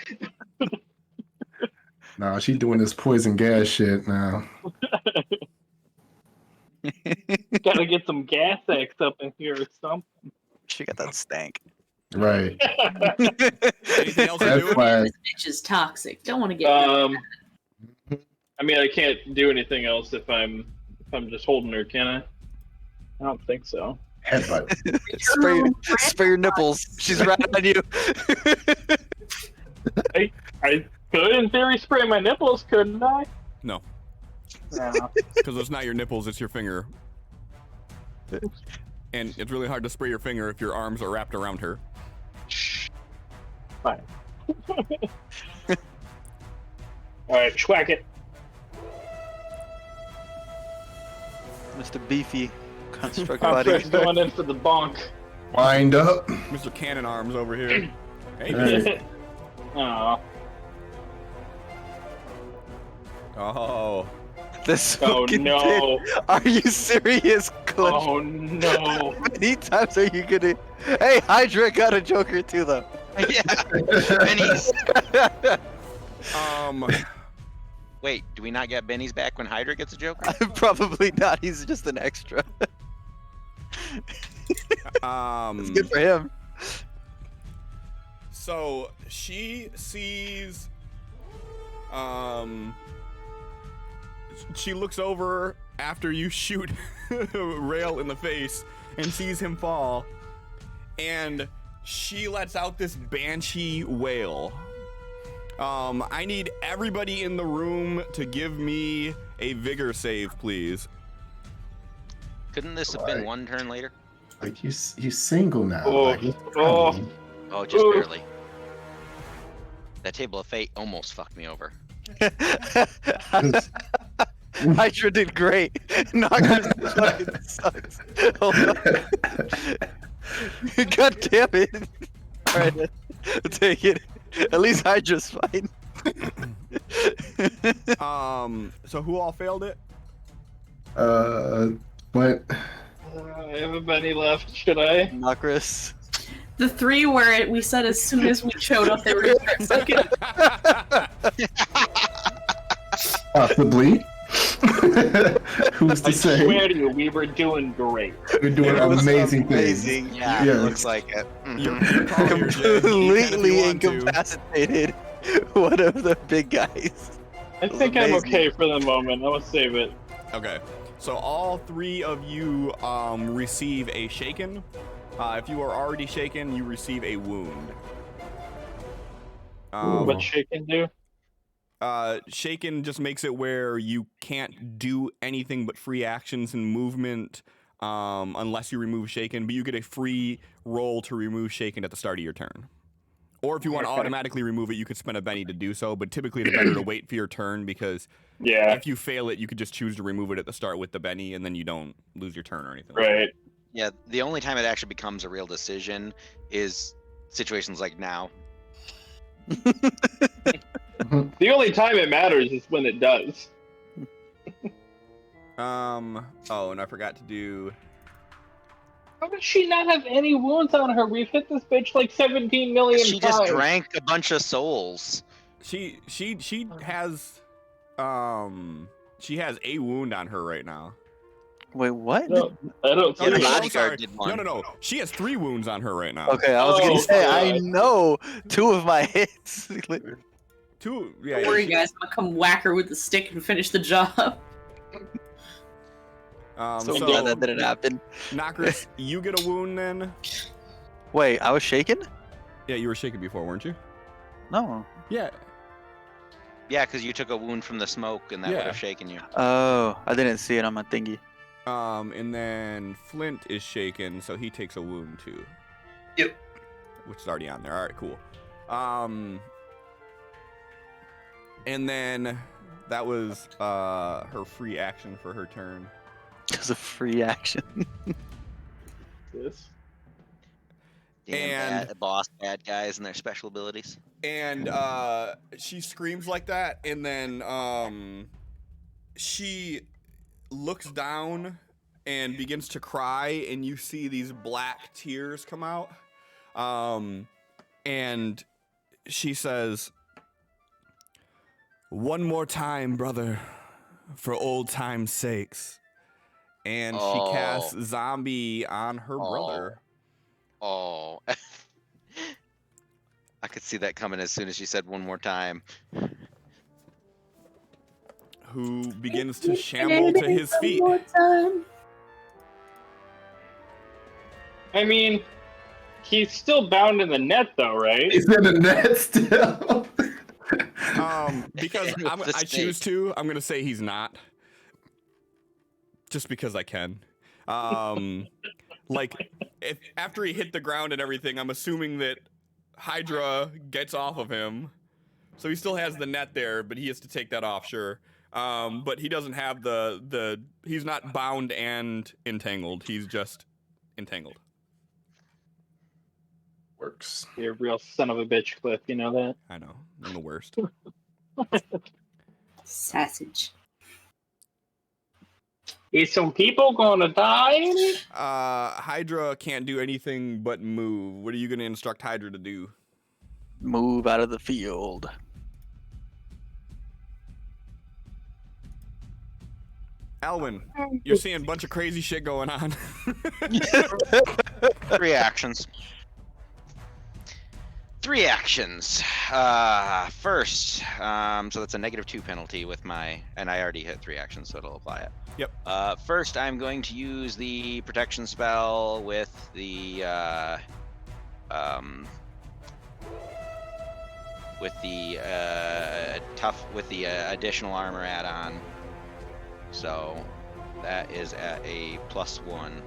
Nah, she doing this poison gas shit now. Gotta get some gas X up in here or something. She got that stank. Right. Anything else you're Red doing? flag. This bitch is toxic. Don't want to get. I mean, I can't do anything else if I'm just holding her, can I? I don't think so. Headbutt. Spray your nipples. She's right on you. I could, in theory, spray my nipples, couldn't I? No, No. because it's not your nipples, it's your finger. And it's really hard to spray your finger if your arms are wrapped around her. Fine. Alright, schwack it. Mr. Beefy construct I'm body. just going in for the bonk. Wind up. Mr. Cannon Arms over here. Hey, Hey. Aw. Oh Oh, This Oh fucking no. bitch. Are you serious, Clutch? Oh no. How many times are you gonna? Hey, Hydra got a Joker too, though. Yeah. Benny's. Wait, do we not get Benny's back when Hydra gets a joke? Probably not. He's just an extra. It's good for him. So she sees, she looks over after you shoot Rail in the face and sees him fall, and she lets out this banshee wail I need everybody in the room to give me a vigor save, please. Couldn't this have been one turn later? Like you single now. Oh, like, oh. Oh, just Ooh. barely. That table of fate almost fucked me over. Hydra did great. Knockers fucking sucks. Hold on. God damn it. Alright, I'll take it. At least Hydra's fine. So who all failed it? But I haven't any left. Should I? Knockers. The 3 where we said as soon as we showed up, they were going to start sucking. possibly. Who's to I say? swear to you, we were doing great. We're doing It was amazing things. amazing. Yeah, Yeah. it looks like it. You're calling your Jay. You can if Completely you want to. incapacitated one of the big guys. I was think I'm amazing. okay for the moment. I'm gonna save it. Okay, so all 3 of you receive a shaken. If you are already shaken, you receive a wound. What shaken do? Shaken just makes it where you can't do anything but free actions and movement unless you remove shaken, but you get a free roll to remove shaken at the start of your turn. Or if you want to Okay. automatically remove it, you could spend a Benny to do so, but typically it's better to wait for your turn because Yeah. if you fail it, you could just choose to remove it at the start with the Benny and then you don't lose your turn or anything. Right. Yeah, the only time it actually becomes a real decision is situations like now. The only time it matters is when it does. Oh, and I forgot to do... How does she not have any wounds on her? We've hit this bitch like 17 million She times. just drank a bunch of souls. She has a wound on her right now. Wait, what? No, I don't see Yeah, the it. I'm bodyguard sorry. did one. No. She has 3 wounds on her right now. Okay, I was Oh, gonna say I God. know 2 of my hits. 2, yeah. Don't worry, guys. I'm going to come whack her with the stick and finish the job. So glad that didn't happen. Knockers, you get a wound then? Wait, I was shaken? Yeah, you were shaken before, weren't you? No. Yeah. Yeah, because you took a wound from the smoke and that would Yeah. have shaken you. Oh, I didn't see it on my thingy. And then Flint is shaken, so he takes a wound too. Yep. Which is already on there. All right, cool. And then that was her free action for her turn. Because of free action. This. Damn And- bad guys and their special abilities. And she screams like that, and then she looks down and begins to cry, and you see these black tears come out. And she says, "One more time, brother, for old time's sakes." And she casts zombie on her brother. Oh. I could see that coming as soon as she said one more time. Who begins to shamble to his feet. One more time. I mean, he's still bound in the net, though, right? He's in the net still. Because With the I choose to, I'm gonna say he's not. Just because I can. Like, if after he hit the ground and everything, I'm assuming that Hydra gets off of him. So he still has the net there, but he has to take that off, sure. But he doesn't have the he's not bound and entangled. He's just entangled. Works. You're a real son of a bitch, Cliff. You know that? I know. I'm the worst. Sausage. Is some people gonna die? Hydra can't do anything but move. What are you gonna instruct Hydra to do? Move out of the field. Alwyn, you're seeing a bunch of crazy shit going on. 3 actions. 3 actions. First, so that's a -2 penalty with my, and I already hit 3 actions, so it'll apply it. Yep. First, I'm going to use the protection spell with the with the additional armor add-on. So that is at a +1.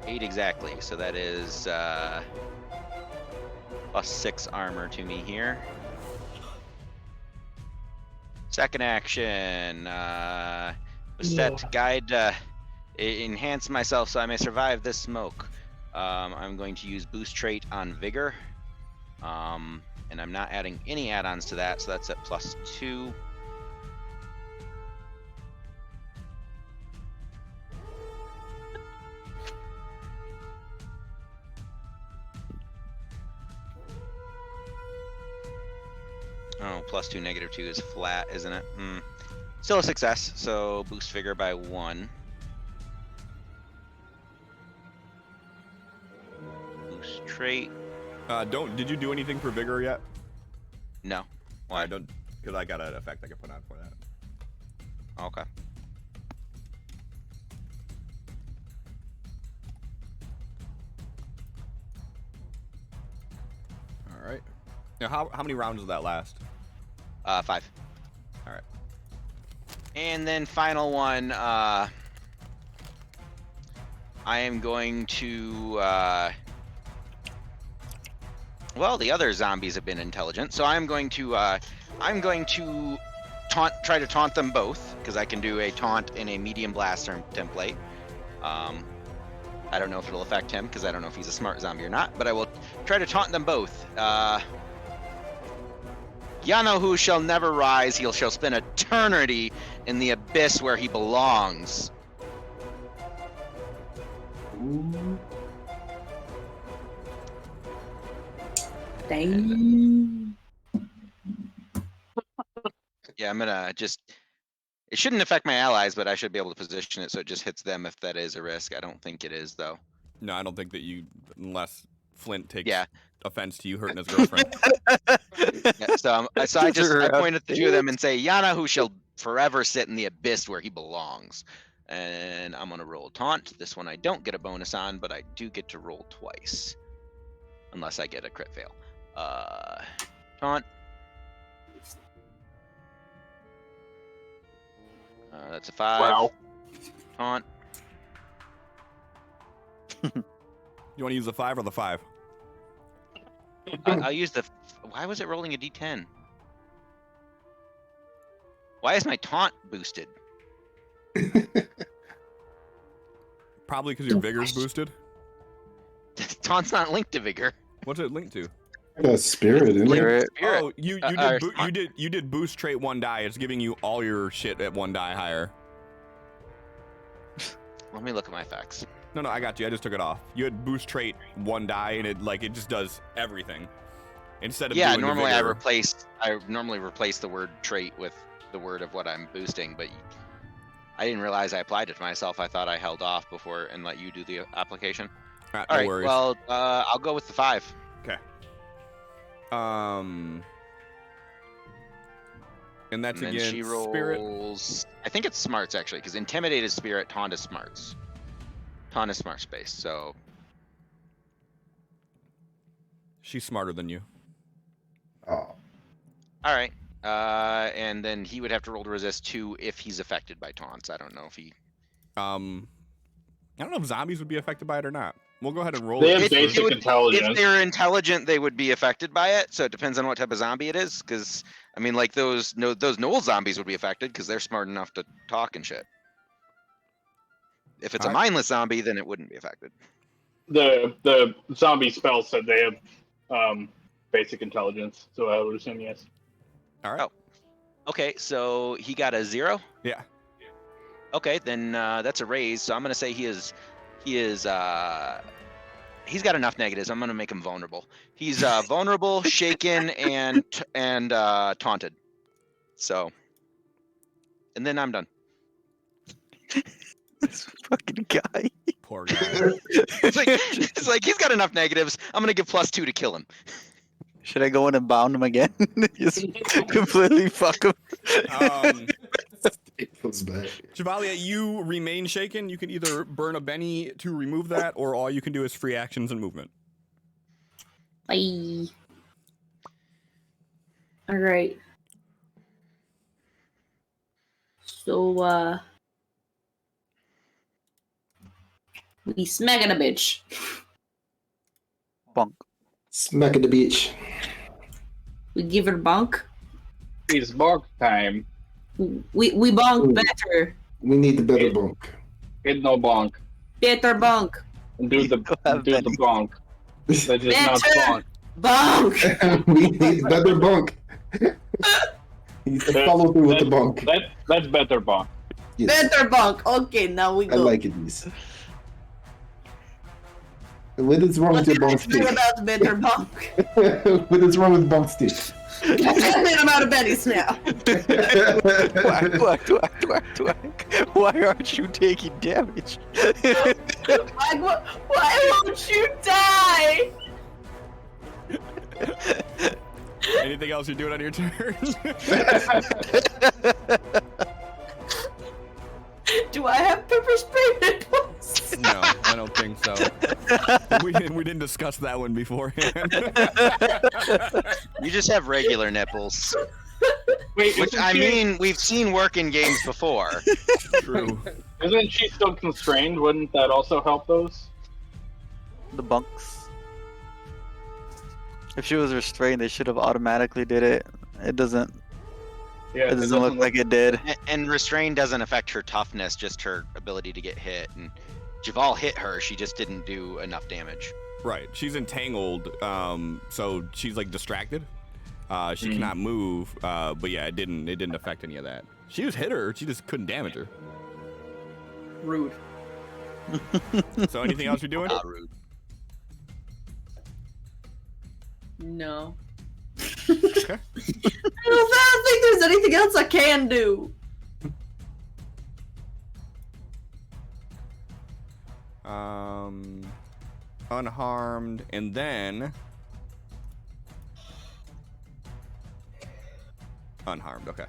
Eight exactly. So that is +6 armor to me here. Second action, set guide, enhance myself so I may survive this smoke. I'm going to use boost trait on vigor, and I'm not adding any add-ons to that, so that's at +2. Oh, +2, -2 is flat, isn't it? Still a success, so boost vigor by 1. Boost trait. Did you do anything for vigor yet? No. Why? I don't, because I got an effect I can put on for that. Okay. All right. Now, how many rounds does that last? 5. All right. And then final one. I am going to. Well, the other zombies have been intelligent, so I'm going to try to taunt them both, because I can do a taunt in a medium blast template. I don't know if it'll affect him, because I don't know if he's a smart zombie or not, but I will try to taunt them both. Yanahu shall never rise, he shall spend eternity in the abyss where he belongs. Ooh. Dang. Yeah, I'm gonna just. It shouldn't affect my allies, but I should be able to position it so it just hits them if that is a risk. I don't think it is, though. No, I don't think that you, unless Flint takes offense to you hurting his girlfriend. Yeah, so I point at the two of them and say, Yanahu shall forever sit in the abyss where he belongs. And I'm gonna roll taunt. This one I don't get a bonus on, but I do get to roll twice. Unless I get a crit fail. Taunt. That's a 5. Wow. Taunt. You want to use the 5 or the 5? I'll use the. Why was it rolling a d10? Why is my taunt boosted? Probably because your vigor's boosted. Taunt's not linked to vigor. What's it linked to? Spirit, isn't it? Spirit. Oh, you did boost trait 1 die. It's giving you all your shit at 1 die higher. Let me look at my effects. No, I got you. I just took it off. You had boost trait 1 die, and it just does everything. Instead of doing normally the I vigor. normally replace the word trait with the word of what I'm boosting, but I didn't realize I applied it to myself. I thought I held off before and let you do the application. All right. worries. Well, I'll go with the 5. Okay. And that's And then again she spirit. rolls. I think it's smarts actually, because intimidate is spirit, taunt is smarts. Taunt is smart space. So She's smarter than you. Oh. all right. And then he would have to roll to resist 2 if he's affected by taunts. I don't know if he. I don't know if zombies would be affected by it or not. We'll go ahead and roll They it. have basic intelligence. If they're intelligent, they would be affected by it. So it depends on what type of zombie it is. Because I mean, like those Knoll zombies would be affected because they're smart enough to talk and shit. If it's a mindless zombie, then it wouldn't be affected. The zombie spell said they have basic intelligence, so I would assume yes. All right. Oh. Okay, so he got a 0. Yeah. Okay, then that's a raise. So I'm gonna say he's got enough negatives. I'm gonna make him vulnerable. He's vulnerable, shaken, and taunted. So, and then I'm done. This fucking guy. Poor guy. It's like he's got enough negatives. I'm gonna give +2 to kill him. Should I go in and bound him again? Just completely fuck him. It feels bad. Chevalier, you remain shaken. You can either burn a Benny to remove that, or all you can do is free actions and movement. Bye. All right. So, we smacking a bitch. Bonk. Smack at the beach. We give her bonk. It's bark time. We bonk Ooh. better. We need the better bunk. Get no bonk. Better bonk. Do the bonk. That is not Better. bonk. Bonk. We need the better bunk. You need to follow through with the bunk. That's better bonk. Yes, Better bonk. Okay, now we I go. like it. These. What is wrong with your bunk What stick? about better bonk? What is wrong with bunk stick? I'm out of Benny's now. Whack, whack, whack, whack, whack. Why aren't you taking damage? Why won't you die? Anything else you're doing on your turn? Do I have pepper spray nipples? No, I don't think so. We didn't discuss that one beforehand. You just have regular nipples. Wait, Which, I mean, we've seen work in games before. True. Isn't she still constrained? Wouldn't that also help those? The bunks. If she was restrained, they should have automatically did it. It doesn't. Yeah, It doesn't look like it did. And restrain doesn't affect her toughness, just her ability to get hit. And Javal hit her, she just didn't do enough damage. Right. She's entangled, so she's like distracted. She cannot move. But yeah, it didn't affect any of that. She just hit her. She just couldn't damage her. Rude. So anything else you're doing? Not rude. No. Okay. I don't think there's anything else I can do. Unharmed, and then unharmed. Okay.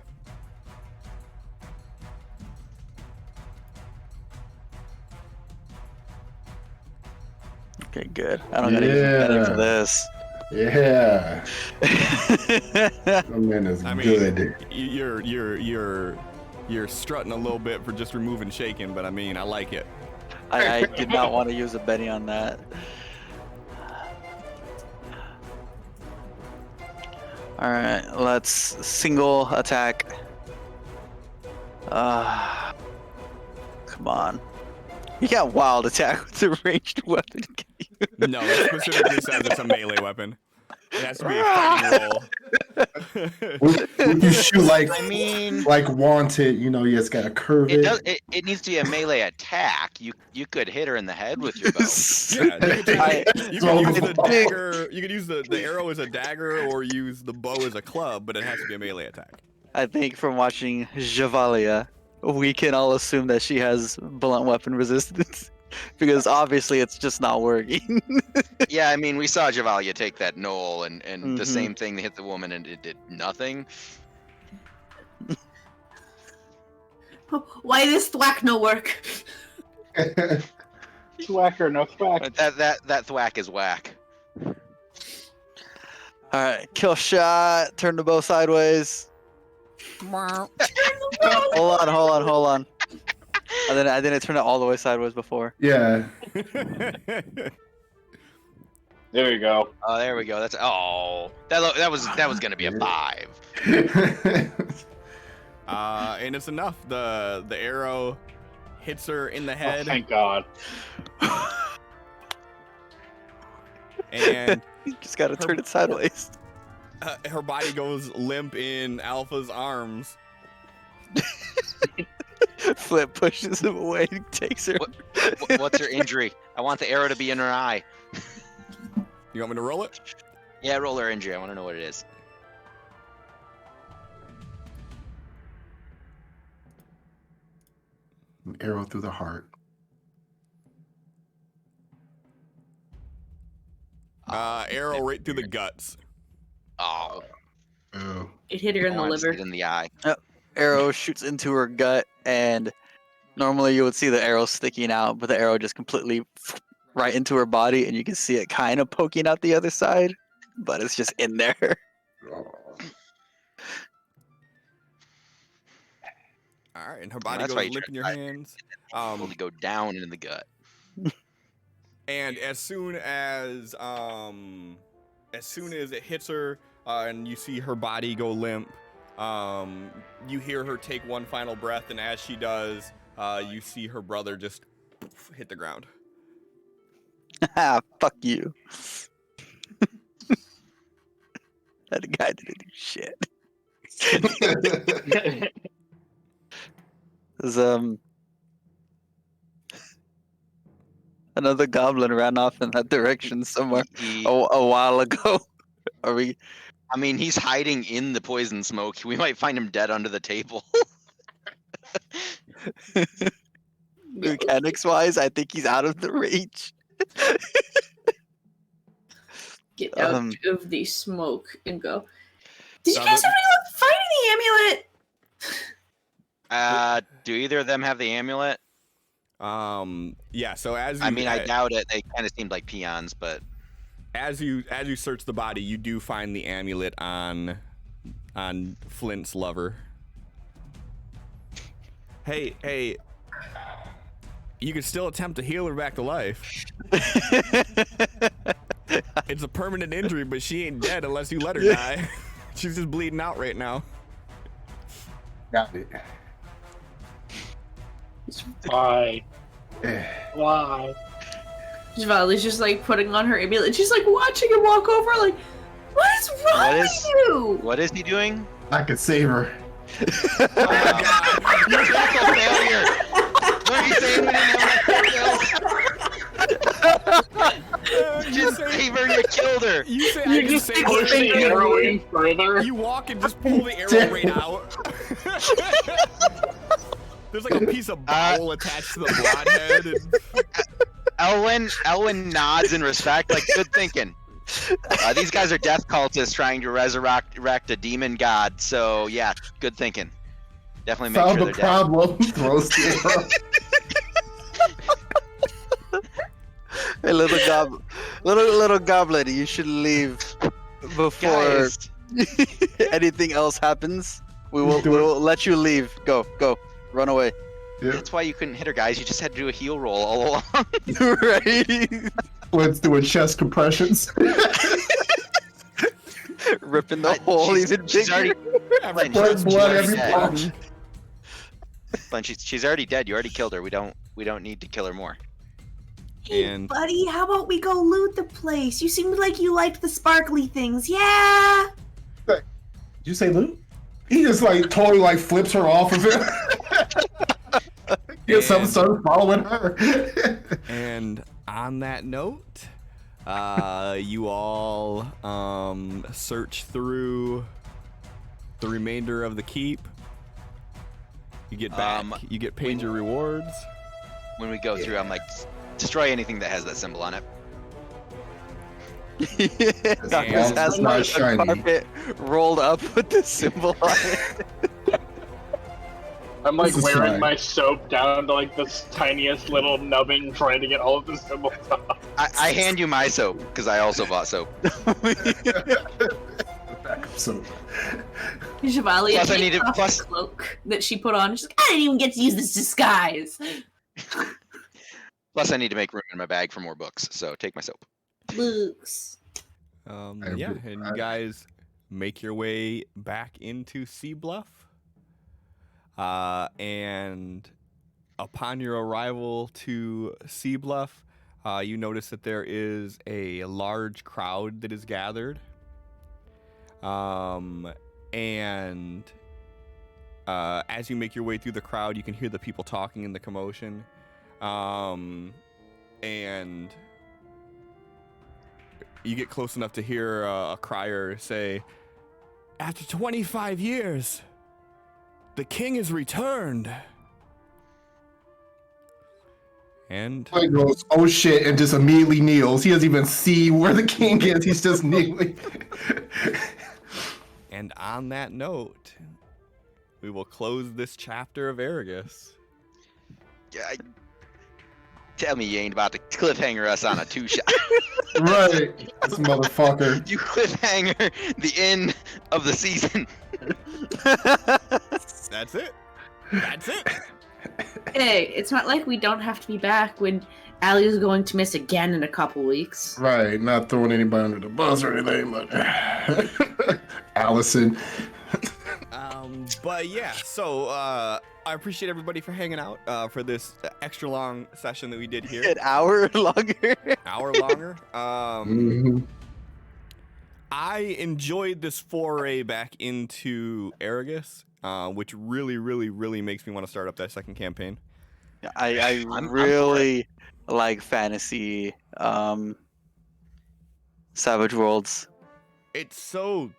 Okay, good. I don't gotta use better for this. Yeah. That man is I mean, good. you're strutting a little bit for just removing shaken, but I mean, I like it. I did not want to use a Benny on that. Alright, let's single attack. Come on. You got wild attack with a ranged weapon. No, it specifically says it's a melee weapon. It has to be a fighting roll. If you shoot like, I mean, like wanted, you just gotta curve it. it needs to be a melee attack. You could hit her in the head with your bow. Yeah, you can use the dagger. You can use the arrow as a dagger, or use the bow as a club, but it has to be a melee attack. I think from watching Javalia, we can all assume that she has blunt weapon resistance. Because obviously it's just not working. Yeah, I mean, we saw Javalia take that knoll, and the same thing, they hit the woman and it did nothing. Why this thwack no work? Thwack or no thwack? That thwack is whack. Alright, kill shot, turn the bow sideways. Hold on. I didn't turn it all the way sideways before. Yeah. There you go. Oh, there we go. That was gonna be a 5. And it's enough. The arrow hits her in the Oh, head, thank God. and You just gotta turn it sideways. her body goes limp in Alpha's arms. Flip pushes him away and takes her. What's her injury? I want the arrow to be in her eye. You want me to roll it? Yeah, roll her injury. I want to know what it is. An arrow through the heart. Arrow right through the guts. Oh, Oh. It hit her in I the wanted to liver. see it in the eye. arrow shoots into her gut, and normally you would see the arrow sticking out, but the arrow just completely right into her body, and you can see it kind of poking out the other side, but it's just in there. All right, and her body that's why goes you limp in your tried hands. Able to go down in the gut. And as soon as it hits her, and you see her body go limp, you hear her take one final breath, and as she does, you see her brother just hit the ground. Fuck you. That guy didn't do shit. There's, another goblin ran off in that direction somewhere a while ago. Are we? I mean, he's hiding in the poison smoke. We might find him dead under the table. Mechanics-wise, I think he's out of the reach. Get out of the smoke and go. Did you guys have any luck finding the amulet? Do either of them have the amulet? Yeah. So as you, I doubt it. They kind of seemed like peons, but as you search the body, you do find the amulet on Flint's lover. Hey, you can still attempt to heal her back to life. It's a permanent injury, but she ain't dead unless you let her die. She's just bleeding out right now. Got it. Why? Javali's just like putting on her amulet. She's like watching him walk over, like, what is wrong with you? What is he doing? I could save her. You're critical failure. What are you saying? We didn't have just save her. You killed her. You say You just push the arrow in further. You walk and just pull the arrow right out. There's like a piece of bowel attached to the broadhead. Elwyn nods in respect, like, good thinking. These guys are death cultists trying to resurrect a demon god, so yeah, good thinking. Definitely make Found sure the they're problem. Throws the arrow. Hey, little goblin, you should leave before Guys, anything else happens. We will let you leave. Go, run away. that's why you couldn't hit her, guys. You just had to do a heal roll all along. Right? Let's do chest compressions. Ripping the hole even she's bigger. already Blood every dead. punch. Glenn, she's already dead. You already killed her. We don't need to kill her more. Hey, And- buddy, how about we go loot the place? You seemed like you liked the sparkly things. Yeah. Did you say loot? He just like totally like flips her off of it. Get some started following her. And on that note, you all search through the remainder of the keep. You get back. You get paid your rewards. When we go through, I'm like, destroy anything that has that symbol on it. Doctor's has not a shiny. carpet rolled up with the symbol on it. I'm like This is wearing fine. my soap down to like this tiniest little nubbin, trying to get all of the symbols off. I hand you my soap because I also bought soap. So, Javali Plus, I takes needed- off plus- the cloak that she put on. She's like, I didn't even get to use this disguise. Plus, I need to make room in my bag for more books. So take my soap. Books. Yeah, and you guys make your way back into Sea Bluff. And upon your arrival to Sea Bluff, you notice that there is a large crowd that is gathered. And as you make your way through the crowd, you can hear the people talking in the commotion. And you get close enough to hear a crier say, "After 25 years, the king has returned." And he goes, oh shit, and just immediately kneels. He doesn't even see where the king is. He's just kneeling. and on that note, we will close this chapter of Errigis. Tell me you ain't about to cliffhanger us on a 2-shot. Right, this motherfucker. You cliffhanger the end of the season. That's it. That's it. Hey, it's not like we don't have to be back when Allie is going to miss again in a couple weeks. Right, not throwing anybody under the bus or anything, but Allison. But yeah, so I appreciate everybody for hanging out for this extra long session that we did here. An hour longer. Hour longer. Mhm. I enjoyed this foray back into Errigis, which really, really, really makes me want to start up that second campaign. I I'm really like fantasy Savage Worlds. It's so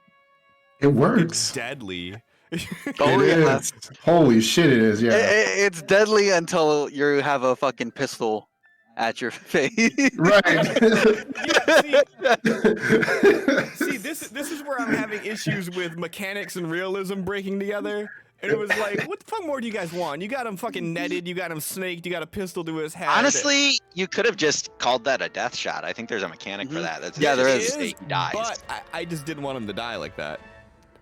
It works. deadly. Oh, It yeah. is. Holy shit, it is, yeah. It's deadly until you have a fucking pistol at your face. Right. See, this is where I'm having issues with mechanics and realism breaking together. And it was like, what the fuck more do you guys want? You got him fucking netted, you got him snaked, you got a pistol to his head. Honestly, you could have just called that a death shot. I think there's a mechanic for that. That's Yeah, there It is. He dies. But I just didn't want him to die like that.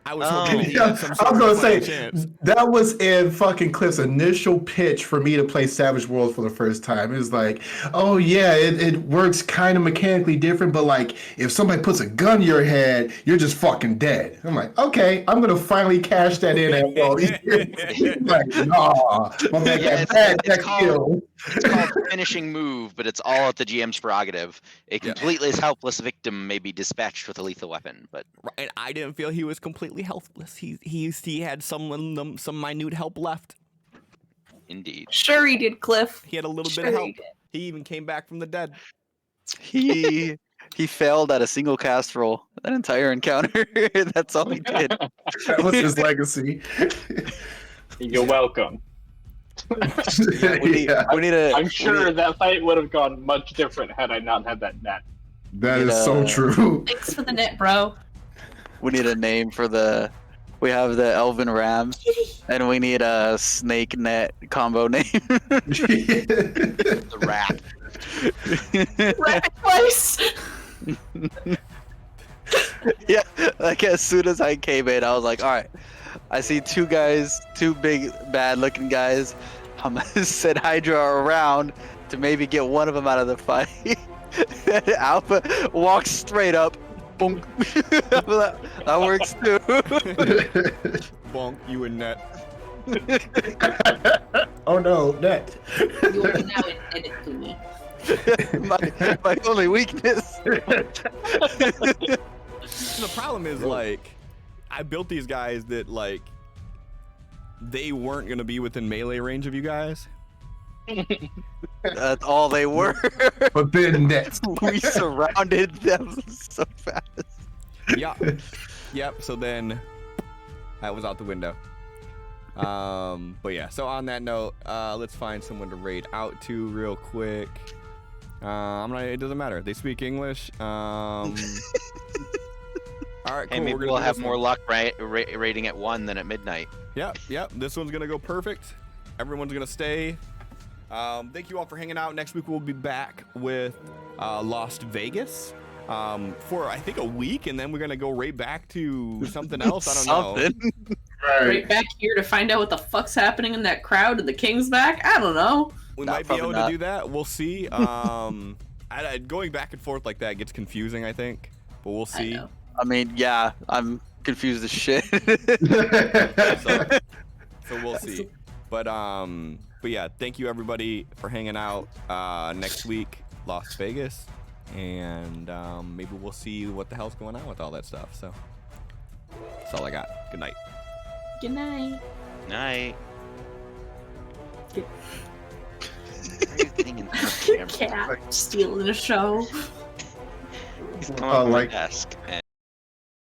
I was Oh. hoping he Yeah, had some I sort was of gonna fighting say chance. that was in fucking Cliff's initial pitch for me to play Savage Worlds for the first time. It was like, oh yeah, it works kind of mechanically different, but like if somebody puts a gun to your head, you're just fucking dead. I'm like, okay, I'm gonna finally cash that in after all these years. Like, nah, my man Yeah, got bad it's that called- kill. It's called finishing move, but it's all at the GM's prerogative. A completely helpless victim may be dispatched with a lethal weapon, but Right, and I didn't feel he was completely helpless. He had some minute help left. indeed. Sure he did, Cliff. He had a little Sure bit of he help. did. He even came back from the dead. He failed at a single cast roll that entire encounter. That's all he did. That was his legacy. You're welcome. We need, Yeah, we need a. I'm we sure need- that fight would have gone much different had I not had that net. that is so true. Thanks for the net, bro. We need a name for the. We have the Elven Ram, and we need a Snake Net combo name. The rat. Rapid twice. Yeah, like as soon as I came in, I was like, all right, I see two guys, two big bad looking guys. I'm gonna send Hydra around to maybe get one of them out of the fight. Alpha walks straight up. Boom. That works too. Bonk, you and net. Oh no, net. You will now admit it to me. my only weakness. The problem is, like, I built these guys that, like, they weren't going to be within melee range of you guys. That's all they were. But then net. We surrounded them so fast. Yep. Yep, so then that was out the window. But yeah, so on that note, let's find someone to raid out to real quick. It doesn't matter. They speak English. All right, cool. And maybe we're gonna we'll do have this more one. luck rating at 1 than at midnight. Yep. This one's gonna go perfect. Everyone's gonna stay. Thank you all for hanging out. Next week we'll be back with Lost Vegas for I think a week, and then we're gonna go right back to something else. I don't know. Something. Right back here to find out what the fuck's happening in that crowd and the king's back? I don't know. We Nah, might be probably able not. to do that. We'll see. Going back and forth like that gets confusing, I think, but we'll I see. know. I mean, yeah, I'm confused as shit. So we'll see. But yeah, thank you everybody for hanging out. Next week, Las Vegas, and maybe we'll see what the hell's going on with all that stuff. So that's all I got. Good night. Good night. Night. Good- Why are you getting in front of the camera? Cat stealing a show. He's come Oh, up to my like- desk and